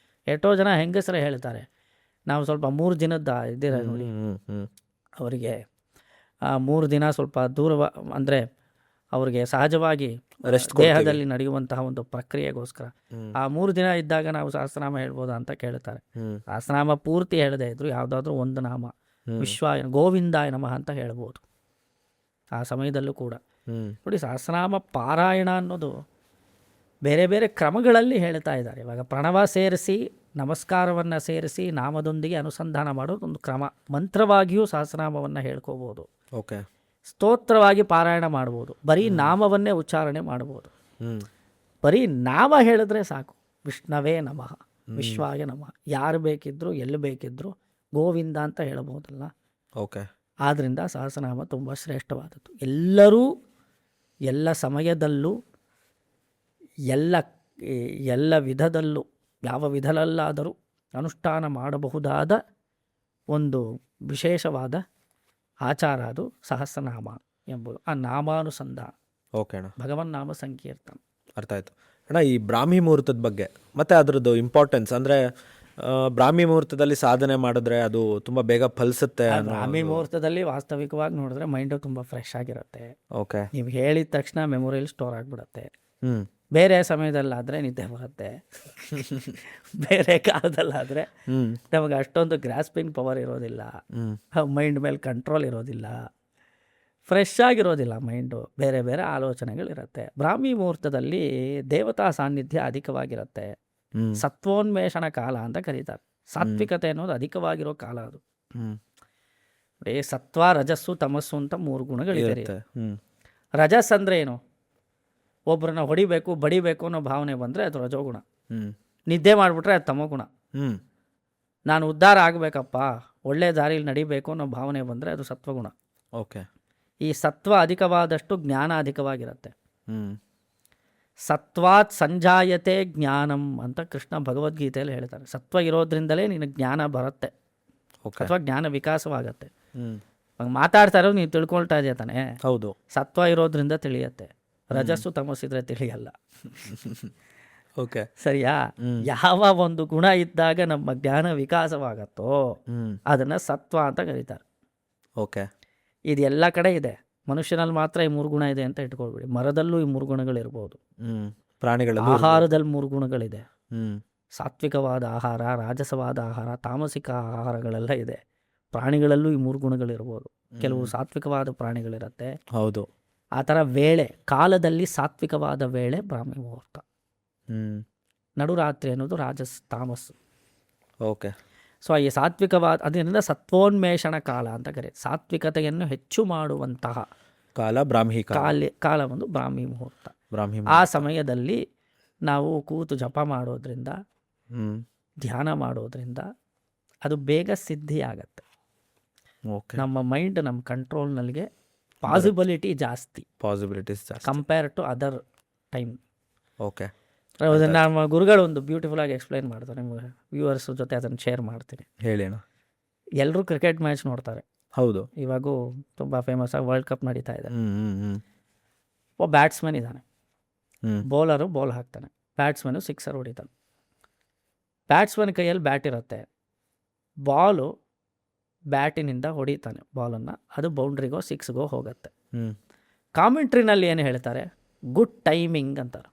ಎಷ್ಟೋ ಜನ ಹೆಂಗಸರೇ ಹೇಳ್ತಾರೆ, ನಾವು ಸ್ವಲ್ಪ 3 ದಿನದ ಇದ್ದೀರ ನೋಡಿ, ಅವರಿಗೆ 3 ದಿನ ಸ್ವಲ್ಪ ದೂರ, ಅಂದರೆ ಅವ್ರಿಗೆ ಸಹಜವಾಗಿ ದೇಹದಲ್ಲಿ ನಡೆಯುವಂತಹ ಒಂದು ಪ್ರಕ್ರಿಯೆಗೋಸ್ಕರ ಆ 3 ದಿನ ಇದ್ದಾಗ ನಾವು ಸಹಸ್ರನಾಮ ಹೇಳ್ಬೋದಾ ಅಂತ ಕೇಳ್ತಾರೆ. ಸಹಸ್ರನಾಮ ಪೂರ್ತಿ ಹೇಳದೇ ಇದ್ರು ಯಾವುದಾದ್ರೂ ಒಂದು ನಾಮ, ವಿಶ್ವಾಯ ಗೋವಿಂದಾಯ ನಮಃ ಅಂತ ಹೇಳ್ಬೋದು ಆ ಸಮಯದಲ್ಲೂ ಕೂಡ. ನೋಡಿ, ಸಹಸ್ರನಾಮ ಪಾರಾಯಣ ಅನ್ನೋದು ಬೇರೆ ಬೇರೆ ಕ್ರಮಗಳಲ್ಲಿ ಹೇಳ್ತಾ ಇದ್ದಾರೆ. ಇವಾಗ ಪ್ರಣವ ಸೇರಿಸಿ, ನಮಸ್ಕಾರವನ್ನು ಸೇರಿಸಿ, ನಾಮದೊಂದಿಗೆ ಅನುಸಂಧಾನ ಮಾಡೋದು ಒಂದು ಕ್ರಮ. ಮಂತ್ರವಾಗಿಯೂ ಸಹಸ್ರನಾಮವನ್ನು ಹೇಳ್ಕೋಬೋದು, ಓಕೆ. ಸ್ತೋತ್ರವಾಗಿ ಪಾರಾಯಣ ಮಾಡ್ಬೋದು, ಬರೀ ನಾಮವನ್ನೇ ಉಚ್ಚಾರಣೆ ಮಾಡ್ಬೋದು. ಬರೀ ನಾಮ ಹೇಳಿದ್ರೆ ಸಾಕು, ವಿಷ್ಣವೇ ನಮಃ, ವಿಶ್ವಾಯ ನಮಃ, ಯಾರು ಬೇಕಿದ್ರು ಎಲ್ಲಿ ಬೇಕಿದ್ರು ಗೋವಿಂದ ಅಂತ ಹೇಳ್ಬೋದಲ್ಲ. ಓಕೆ. ಆದ್ದರಿಂದ ಸಹಸ್ರನಾಮ ತುಂಬ ಶ್ರೇಷ್ಠವಾದದ್ದು. ಎಲ್ಲರೂ ಎಲ್ಲ ಸಮಯದಲ್ಲೂ ಎಲ್ಲ ವಿಧದಲ್ಲೂ ಯಾವ ವಿಧದಲ್ಲಾದರೂ ಅನುಷ್ಠಾನ ಮಾಡಬಹುದಾದ ಒಂದು ವಿಶೇಷವಾದ ಆಚಾರ ಅದು ಸಹಸ್ರನಾಮ ಎಂಬುದು. ಆ ನಾಮಾನುಸಂಧಾನ, ಓಕೆ ಅಣ್ಣ, ಭಗವನ್ ನಾಮ ಸಂಕೀರ್ತನ. ಅರ್ಥ ಆಯ್ತು ಅಣ್ಣ. ಈ ಬ್ರಾಹ್ಮಿ ಮುಹೂರ್ತದ ಬಗ್ಗೆ ಮತ್ತು ಅದರದ್ದು ಇಂಪಾರ್ಟೆನ್ಸ್, ಅಂದರೆ ಬ್ರಾಹ್ಮಿ ಮುಹೂರ್ತದಲ್ಲಿ ಸಾಧನೆ ಮಾಡಿದ್ರೆ ಅದು ತುಂಬ ಬೇಗ ಫಲಿಸುತ್ತೆ. ಬ್ರಾಹ್ಮಿ ಮುಹೂರ್ತದಲ್ಲಿ ವಾಸ್ತವಿಕವಾಗಿ ನೋಡಿದ್ರೆ ಮೈಂಡು ತುಂಬ ಫ್ರೆಶ್ ಆಗಿರುತ್ತೆ. ಓಕೆ. ನೀವು ಹೇಳಿದ ತಕ್ಷಣ ಮೆಮೊರಿಯಲ್ಲಿ ಸ್ಟೋರ್ ಆಗಿಬಿಡುತ್ತೆ. ಬೇರೆ ಸಮಯದಲ್ಲಾದರೆ ನಿದ್ದೆ ಬರುತ್ತೆ, ಬೇರೆ ಕಾಲದಲ್ಲಾದರೆ ನಮಗೆ ಅಷ್ಟೊಂದು ಗ್ರಾಸ್ಪಿಂಗ್ ಪವರ್ ಇರೋದಿಲ್ಲ, ಮೈಂಡ್ ಮೇಲೆ ಕಂಟ್ರೋಲ್ ಇರೋದಿಲ್ಲ, ಫ್ರೆಶ್ ಆಗಿರೋದಿಲ್ಲ ಮೈಂಡು, ಬೇರೆ ಬೇರೆ ಆಲೋಚನೆಗಳಿರುತ್ತೆ. ಬ್ರಾಹ್ಮಿ ಮುಹೂರ್ತದಲ್ಲಿ ದೇವತಾ ಸಾನ್ನಿಧ್ಯ ಅಧಿಕವಾಗಿರುತ್ತೆ. ಸತ್ವೋನ್ಮೇಷಣ ಕಾಲ ಅಂತ ಕರೀತಾರೆ. ಸಾತ್ವಿಕತೆ ಅನ್ನೋದು ಅಧಿಕವಾಗಿರೋ ಕಾಲ ಅದು. ನೋಡಿ, ಸತ್ವ, ರಜಸ್ಸು, ತಮಸ್ಸು ಅಂತ 3 ಗುಣಗಳಿದೆ. ರಜಸ್ ಅಂದರೆ ಏನು? ಒಬ್ಬರನ್ನ ಹೊಡಿಬೇಕು, ಬಡಿಬೇಕು ಅನ್ನೋ ಭಾವನೆ ಬಂದರೆ ಅದು ರಜೋಗುಣ. ನಿದ್ದೆ ಮಾಡಿಬಿಟ್ರೆ ಅದು ತಮೋಗುಣ. ನಾನು ಉದ್ಧಾರ ಆಗಬೇಕಪ್ಪ, ಒಳ್ಳೆ ದಾರಿಯಲ್ಲಿ ನಡಿಬೇಕು ಅನ್ನೋ ಭಾವನೆ ಬಂದರೆ ಅದು ಸತ್ವಗುಣ. ಓಕೆ. ಈ ಸತ್ವ ಅಧಿಕವಾದಷ್ಟು ಜ್ಞಾನ ಅಧಿಕವಾಗಿರುತ್ತೆ. ಸತ್ವಾತ್ ಸಂಜಾಯತೆ ಜ್ಞಾನಂ ಅಂತ ಕೃಷ್ಣ ಭಗವದ್ಗೀತೆಯಲ್ಲಿ ಹೇಳ್ತಾರೆ. ಸತ್ವ ಇರೋದ್ರಿಂದಲೇ ನಿನಗೆ ಜ್ಞಾನ ಬರುತ್ತೆ ಅಥವಾ ಜ್ಞಾನ ವಿಕಾಸವಾಗತ್ತೆ. ಮಾತಾಡ್ತಾ ಇರೋದು ನೀನು ತಿಳ್ಕೊಳ್ತಾ ಇದೆಯಾ ತಾನೆ? ಹೌದು. ಸತ್ವ ಇರೋದ್ರಿಂದ ತಿಳಿಯತ್ತೆ, ರಜಸ್ಸು ತಮಸ್ಸಿದ್ರೆ ತಿಳಿಯಲ್ಲ. ಓಕೆ, ಸರಿಯಾ? ಯಾವ ಒಂದು ಗುಣ ಇದ್ದಾಗ ನಮ್ಮ ಜ್ಞಾನ ವಿಕಾಸವಾಗತ್ತೋ ಅದನ್ನ ಸತ್ವ ಅಂತ ಕರೀತಾರೆ. ಓಕೆ. ಇದು ಎಲ್ಲ ಕಡೆ ಇದೆ, ಮನುಷ್ಯನಲ್ಲಿ ಮಾತ್ರ ಈ 3 ಗುಣ ಇದೆ ಅಂತ ಇಟ್ಕೊಳ್ಬೇಡಿ. ಮರದಲ್ಲೂ ಈ 3 ಗುಣಗಳಿರ್ಬೋದು, ಪ್ರಾಣಿಗಳಲ್ಲಿ, ಆಹಾರದಲ್ಲಿ 3 ಗುಣಗಳಿದೆ. ಸಾತ್ವಿಕವಾದ ಆಹಾರ, ರಾಜಸವಾದ ಆಹಾರ, ತಾಮಸಿಕ ಆಹಾರಗಳೆಲ್ಲ ಇದೆ. ಪ್ರಾಣಿಗಳಲ್ಲೂ ಈ 3 ಗುಣಗಳಿರ್ಬೋದು. ಕೆಲವು ಸಾತ್ವಿಕವಾದ ಪ್ರಾಣಿಗಳಿರುತ್ತೆ. ಹೌದು. ಆ ಥರ ವೇಳೆ, ಕಾಲದಲ್ಲಿ ಸಾತ್ವಿಕವಾದ ವೇಳೆ ಬ್ರಾಹ್ಮಿ ಮುಹೂರ್ತ. ನಡುರಾತ್ರಿ ಅನ್ನೋದು ರಾಜಸ್ ತಾಮಸ್ಸು. ಓಕೆ. ಸೊ ಈ ಸಾತ್ವಿಕವಾದ, ಅದರಿಂದ ಸತ್ವೋನ್ಮೇಷಣ ಕಾಲ ಅಂತ ಕರೆ. ಸಾತ್ವಿಕತೆಯನ್ನು ಹೆಚ್ಚು ಮಾಡುವಂತಹ ಕಾಲ ಬ್ರಾಹ್ಮಿ ಕಾಲ ಒಂದು ಬ್ರಾಹ್ಮಿ ಮುಹೂರ್ತ. ಆ ಸಮಯದಲ್ಲಿ ನಾವು ಕೂತು ಜಪ ಮಾಡೋದ್ರಿಂದ, ಧ್ಯಾನ ಮಾಡೋದ್ರಿಂದ ಅದು ಬೇಗ ಸಿದ್ಧಿ ಆಗತ್ತೆ. ನಮ್ಮ ಮೈಂಡ್ ನಮ್ಮ ಕಂಟ್ರೋಲ್ನಲ್ಲಿಗೆ ಪಾಸಿಬಿಲಿಟೀಸ್ ಜಾಸ್ತಿ compare to other time. Okay. ನಮ್ಮ ಗುರುಗಳು ಒಂದು ಬ್ಯೂಟಿಫುಲ್ ಆಗಿ ಎಕ್ಸ್ಪ್ಲೈನ್ ಮಾಡ್ತಾರೆ, ನಿಮ್ಗೆ ವ್ಯೂವರ್ಸ್ ಜೊತೆ ಅದನ್ನು ಶೇರ್ ಮಾಡ್ತೀನಿ. ಹೇಳಿ. ಎಲ್ಲರೂ ಕ್ರಿಕೆಟ್ ಮ್ಯಾಚ್ ನೋಡ್ತಾರೆ. ಹೌದು. ಇವಾಗೂ ತುಂಬ ಫೇಮಸ್ ಆಗಿ ವರ್ಲ್ಡ್ ಕಪ್ ನಡೀತಾ ಇದೆ. ಒಬ್ಬ ಬ್ಯಾಟ್ಸ್ಮನ್ ಇದ್ದಾನೆ, ಬೌಲರು ಬಾಲ್ ಹಾಕ್ತಾನೆ, ಬ್ಯಾಟ್ಸ್ಮನ್ನು ಸಿಕ್ಸರ್ ಹೊಡಿತಾನೆ. ಬ್ಯಾಟ್ಸ್ಮನ್ ಕೈಯಲ್ಲಿ ಬ್ಯಾಟ್ ಇರುತ್ತೆ, ಬಾಲು ಬ್ಯಾಟಿನಿಂದ ಹೊಡಿತಾನೆ ಬಾಲನ್ನು, ಅದು ಬೌಂಡ್ರಿಗೋ ಸಿಕ್ಸ್ಗೋ ಹೋಗುತ್ತೆ. ಕಾಮೆಂಟ್ರಿನಲ್ಲಿ ಏನು ಹೇಳ್ತಾರೆ? ಗುಡ್ ಟೈಮಿಂಗ್ ಅಂತಾರೆ.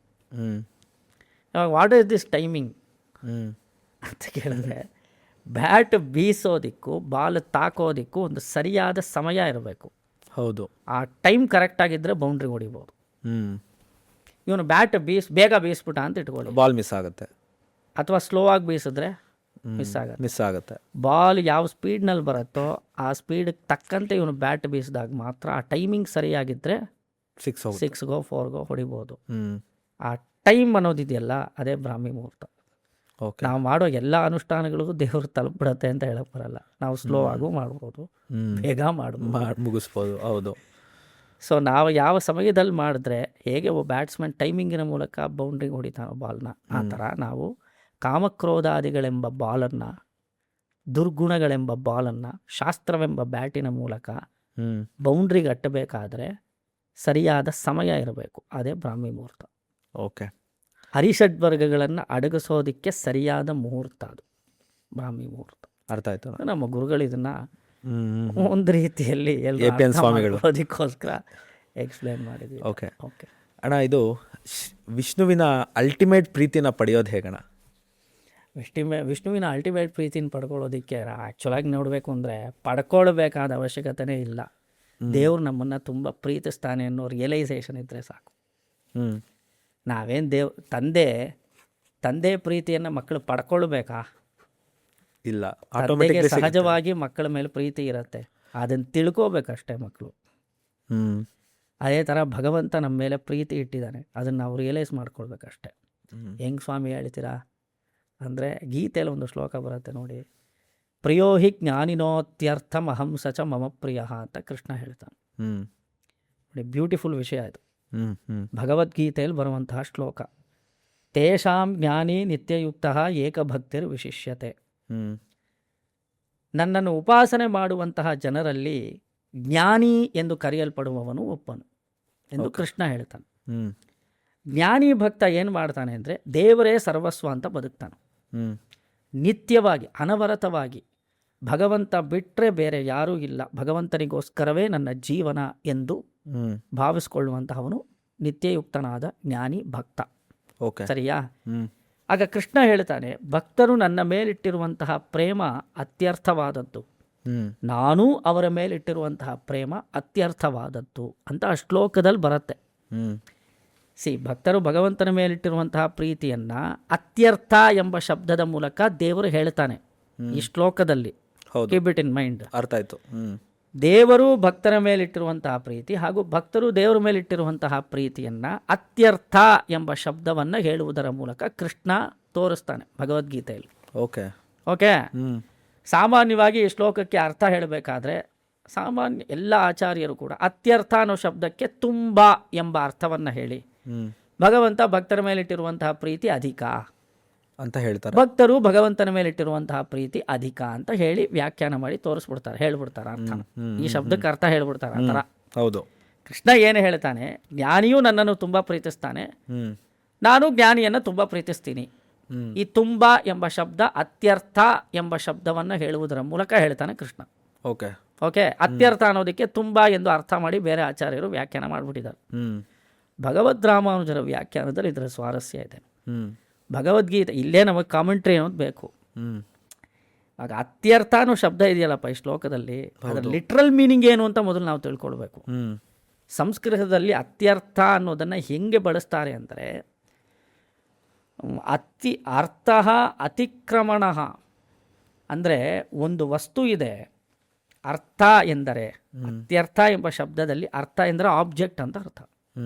ಇವಾಗ ವಾಟ್ ಇಸ್ ದಿಸ್ ಟೈಮಿಂಗ್ ಅಂತ ಕೇಳಿದ್ರೆ, ಬ್ಯಾಟ್ ಬೀಸೋದಿಕ್ಕೂ ಬಾಲ್ ತಾಕೋದಿಕ್ಕೂ ಒಂದು ಸರಿಯಾದ ಸಮಯ ಇರಬೇಕು. ಹೌದು. ಆ ಟೈಮ್ ಕರೆಕ್ಟಾಗಿದ್ದರೆ ಬೌಂಡ್ರಿ ಹೊಡಿಬೋದು. ಇವನು ಬ್ಯಾಟ್ ಬೇಗ ಬೀಸ್ಬಿಟ್ಟ ಅಂತ ಇಟ್ಕೊಳ್ಳಿ, ಬಾಲ್ ಮಿಸ್ ಆಗುತ್ತೆ. ಅಥವಾ ಸ್ಲೋ ಆಗಿ ಬೀಸಿದ್ರೆ ಮಿಸ್ ಆಗುತ್ತೆ. ಬಾಲ್ ಯಾವ ಸ್ಪೀಡ್ನಲ್ಲಿ ಬರುತ್ತೋ ಆ ಸ್ಪೀಡ್ಗೆ ತಕ್ಕಂತೆ ಇವನು ಬ್ಯಾಟ್ ಬೀಸಿದಾಗ ಮಾತ್ರ ಆ ಟೈಮಿಂಗ್ ಸರಿಯಾಗಿದ್ದರೆ ಸಿಕ್ಸ್ಗೋ 4ಗೋ ಹೊಡಿಬೋದು. ಆ ಟೈಮ್ ಅನ್ನೋದಿದೆಯಲ್ಲ, ಅದೇ ಬ್ರಾಹ್ಮಿ ಮುಹೂರ್ತ. ಓಕೆ. ನಾವು ಮಾಡೋ ಎಲ್ಲ ಅನುಷ್ಠಾನಗಳಿಗೂ ದೇವರು ತಲುಪಿಡತ್ತೆ ಅಂತ ಹೇಳಕ್ ಬರಲ್ಲ. ನಾವು ಸ್ಲೋ ಆಗೂ ಮಾಡ್ಬೋದು, ಬೇಗ ಮಾಡ್ಬೋದು, ಮುಗಿಸ್ಬೋದು. ಹೌದು. ಸೊ ನಾವು ಯಾವ ಸಮಯದಲ್ಲಿ ಮಾಡಿದ್ರೆ, ಹೇಗೆ ಒಬ್ಬ ಬ್ಯಾಟ್ಸ್ಮನ್ ಟೈಮಿಂಗಿನ ಮೂಲಕ ಬೌಂಡ್ರಿಗೆ ಹೊಡಿತಾನೋ ಬಾಲ್ನ, ಆ ಥರ ನಾವು ಕಾಮಕ್ರೋಧಾದಿಗಳೆಂಬ ಬಾಲನ್ನು, ದುರ್ಗುಣಗಳೆಂಬ ಬಾಲನ್ನು ಶಾಸ್ತ್ರವೆಂಬ ಬ್ಯಾಟಿನ ಮೂಲಕ ಬೌಂಡ್ರಿಗೆ ಅಟ್ಟಬೇಕಾದ್ರೆ ಸರಿಯಾದ ಸಮಯ ಇರಬೇಕು. ಅದೇ ಬ್ರಾಹ್ಮಿ ಮುಹೂರ್ತ. ಓಕೆ. ಹರಿಷಡ್ವರ್ಗಗಳನ್ನು ಅಡಗಿಸೋದಕ್ಕೆ ಸರಿಯಾದ ಮುಹೂರ್ತ ಅದು ಬ್ರಾಹ್ಮಿ ಮುಹೂರ್ತ. ಅರ್ಥ ಆಯ್ತು. ನಮ್ಮ ಗುರುಗಳು ಇದನ್ನ ಒಂದು ರೀತಿಯಲ್ಲಿ ಅದಕ್ಕೋಸ್ಕರ ಎಕ್ಸ್ಪ್ಲೇನ್ ಮಾಡಿದ್ವಿ. ಓಕೆ. ಓಕೆ ಅಣ್ಣ, ಇದು ವಿಷ್ಣುವಿನ ಅಲ್ಟಿಮೇಟ್ ಪ್ರೀತಿನ ಪಡೆಯೋದು ಹೇಗಣ್ಣ? ವಿಷ್ಣುವಿನ ಅಲ್ಟಿಮೇಟ್ ಪ್ರೀತಿನ ಪಡ್ಕೊಳ್ಳೋದಕ್ಕೆ ಆ್ಯಕ್ಚುಲಾಗಿ ನೋಡಬೇಕು ಅಂದರೆ ಪಡ್ಕೊಳ್ಬೇಕಾದ ಅವಶ್ಯಕತೆನೇ ಇಲ್ಲ. ದೇವ್ರು ನಮ್ಮನ್ನು ತುಂಬ ಪ್ರೀತಿಸ್ತಾನೆ ಅನ್ನೋ ರಿಯಲೈಸೇಷನ್ ಇದ್ದರೆ ಸಾಕು. ನಾವೇನು ತಂದೆ ಪ್ರೀತಿಯನ್ನು ಮಕ್ಕಳು ಪಡ್ಕೊಳ್ಬೇಕಾ? ಇಲ್ಲ. ತಂದೆಗೆ ಸಹಜವಾಗಿ ಮಕ್ಕಳ ಮೇಲೆ ಪ್ರೀತಿ ಇರುತ್ತೆ, ಅದನ್ನು ತಿಳ್ಕೋಬೇಕಷ್ಟೇ ಮಕ್ಕಳು. ಅದೇ ಥರ ಭಗವಂತ ನಮ್ಮ ಮೇಲೆ ಪ್ರೀತಿ ಇಟ್ಟಿದ್ದಾನೆ, ಅದನ್ನು ನಾವು ರಿಯಲೈಸ್ ಮಾಡ್ಕೊಳ್ಬೇಕಷ್ಟೆ. ಹೆಂಗೆ ಸ್ವಾಮಿ ಹೇಳ್ತೀರಾ ಅಂದರೆ, ಗೀತೆಯಲ್ಲಿ ಒಂದು ಶ್ಲೋಕ ಬರುತ್ತೆ ನೋಡಿ, ಪ್ರಿಯೋ ಹಿ ಜ್ಞಾನಿನೋತ್ಯರ್ಥಮಹಂ ಸಚ ಮಮ ಪ್ರಿಯ ಅಂತ ಕೃಷ್ಣ ಹೇಳ್ತಾನೆ. ನೋಡಿ, ಬ್ಯೂಟಿಫುಲ್ ವಿಷಯ ಇದು. ಭಗವದ್ಗೀತೆಯಲ್ಲಿ ಬರುವಂತಹ ಶ್ಲೋಕ. ತೇಷಾಂ ಜ್ಞಾನಿ ನಿತ್ಯಯುಕ್ತ ಏಕಭಕ್ತಿರ್ ವಿಶಿಷ್ಯತೆ. ನನ್ನನ್ನು ಉಪಾಸನೆ ಮಾಡುವಂತಹ ಜನರಲ್ಲಿ ಜ್ಞಾನಿ ಎಂದು ಕರೆಯಲ್ಪಡುವವನು ಒಪ್ಪನು ಎಂದು ಕೃಷ್ಣ ಹೇಳ್ತಾನೆ. ಜ್ಞಾನಿ ಭಕ್ತ ಏನು ಮಾಡ್ತಾನೆ ಅಂದರೆ, ದೇವರೇ ಸರ್ವಸ್ವ ಅಂತ ಬದುಕ್ತಾನೆ. ನಿತ್ಯವಾಗಿ ಅನವರತವಾಗಿ ಭಗವಂತ ಬಿಟ್ಟರೆ ಬೇರೆ ಯಾರೂ ಇಲ್ಲ, ಭಗವಂತನಿಗೋಸ್ಕರವೇ ನನ್ನ ಜೀವನ ಎಂದು ಭಾವಿಸ್ಕೊಳ್ಳುವಂತಹವನು ನಿತ್ಯಯುಕ್ತನಾದ ಜ್ಞಾನಿ ಭಕ್ತ. ಸರಿಯಾ? ಆಗ ಕೃಷ್ಣ ಹೇಳ್ತಾನೆ, ಭಕ್ತರು ನನ್ನ ಮೇಲಿಟ್ಟಿರುವಂತಹ ಪ್ರೇಮ ಅತ್ಯರ್ಥವಾದದ್ದು, ನಾನೂ ಅವರ ಮೇಲಿಟ್ಟಿರುವಂತಹ ಪ್ರೇಮ ಅತ್ಯರ್ಥವಾದದ್ದು ಅಂತ ಆ ಶ್ಲೋಕದಲ್ಲಿ ಬರುತ್ತೆ. ಭಕ್ತರು ಭಗವಂತನ ಮೇಲಿಟ್ಟಿರುವಂತಹ ಪ್ರೀತಿಯನ್ನ ಅತ್ಯರ್ಥ ಎಂಬ ಶಬ್ದದ ಮೂಲಕ ದೇವರು ಹೇಳ್ತಾನೆ ಈ ಶ್ಲೋಕದಲ್ಲಿ. Keep it in mind. ಅರ್ಥ ಆಯ್ತು. ದೇವರು ಭಕ್ತರ ಮೇಲಿಟ್ಟಿರುವಂತಹ ಪ್ರೀತಿ ಹಾಗೂ ಭಕ್ತರು ದೇವರ ಮೇಲಿಟ್ಟಿರುವಂತಹ ಪ್ರೀತಿಯನ್ನ ಅತ್ಯರ್ಥ ಎಂಬ ಶಬ್ದವನ್ನ ಹೇಳುವುದರ ಮೂಲಕ ಕೃಷ್ಣ ತೋರಿಸ್ತಾನೆ ಭಗವದ್ಗೀತೆಯಲ್ಲಿ. ಓಕೆ. ಸಾಮಾನ್ಯವಾಗಿ ಈ ಶ್ಲೋಕಕ್ಕೆ ಅರ್ಥ ಹೇಳಬೇಕಾದ್ರೆ ಎಲ್ಲ ಆಚಾರ್ಯರು ಕೂಡ ಅತ್ಯರ್ಥ ಅನ್ನೋ ಶಬ್ದಕ್ಕೆ ತುಂಬ ಎಂಬ ಅರ್ಥವನ್ನ ಹೇಳಿ, ಭಗವಂತ ಭಕ್ತರ ಮೇಲಿಟ್ಟಿರುವಂತಹ ಪ್ರೀತಿ ಅಧಿಕ ಅಂತ ಹೇಳ್ತಾರೆ, ಭಕ್ತರು ಭಗವಂತನ ಮೇಲಿಟ್ಟಿರುವಂತಹ ಪ್ರೀತಿ ಅಧಿಕ ಅಂತ ಹೇಳಿ ವ್ಯಾಖ್ಯಾನ ಮಾಡಿ ತೋರಿಸ್ಬಿಡ್ತಾರೆ, ಹೇಳ್ಬಿಡ್ತಾರೆ ಅರ್ಥ. ಈ ಶಬ್ದಕ್ಕೆ ಅರ್ಥ ಹೇಳ್ಬಿಡ್ತಾರೆ ಆ ಥರ. ಹೌದು. ಕೃಷ್ಣ ಏನು ಹೇಳ್ತಾನೆ, ಜ್ಞಾನಿಯು ನನ್ನನ್ನು ತುಂಬ ಪ್ರೀತಿಸ್ತಾನೆ, ನಾನು ಜ್ಞಾನಿಯನ್ನು ತುಂಬ ಪ್ರೀತಿಸ್ತೀನಿ. ಈ ತುಂಬ ಎಂಬ ಶಬ್ದ ಅತ್ಯರ್ಥ ಎಂಬ ಶಬ್ದವನ್ನ ಹೇಳುವುದರ ಮೂಲಕ ಹೇಳ್ತಾನೆ ಕೃಷ್ಣ. ಓಕೆ. ಅತ್ಯರ್ಥ ಅನ್ನೋದಕ್ಕೆ ತುಂಬ ಎಂದು ಅರ್ಥ ಮಾಡಿ ಬೇರೆ ಆಚಾರ್ಯರು ವ್ಯಾಖ್ಯಾನ ಮಾಡಿಬಿಟ್ಟಿದ್ದಾರೆ. ಭಗವದ್ ರಾಮಾನುಜರ ವ್ಯಾಖ್ಯಾನದಲ್ಲಿ ಇದರ ಸ್ವಾರಸ್ಯ ಇದೆ. ಭಗವದ್ಗೀತೆ ಇಲ್ಲೇ ನಮಗೆ ಕಾಮೆಂಟ್ರಿ ಅನ್ನೋದು ಬೇಕು. ಆಗ ಅತ್ಯರ್ಥ ಅನ್ನೋ ಶಬ್ದ ಇದೆಯಲ್ಲಪ್ಪ ಈ ಶ್ಲೋಕದಲ್ಲಿ, ಅದರ ಲಿಟ್ರಲ್ ಮೀನಿಂಗ್ ಏನು ಅಂತ ಮೊದಲು ನಾವು ತಿಳ್ಕೊಳ್ಬೇಕು. ಸಂಸ್ಕೃತದಲ್ಲಿ ಅತ್ಯರ್ಥ ಅನ್ನೋದನ್ನು ಹೆಂಗೆ ಬಳಸ್ತಾರೆ ಅಂದರೆ, ಅರ್ಥ ಅತಿಕ್ರಮಣ ಅಂದರೆ ಒಂದು ವಸ್ತು ಇದೆ, ಅರ್ಥ ಎಂದರೆ ಅತ್ಯರ್ಥ ಎಂಬ ಶಬ್ದದಲ್ಲಿ ಅರ್ಥ ಎಂದರೆ ಆಬ್ಜೆಕ್ಟ್ ಅಂತ ಅರ್ಥ.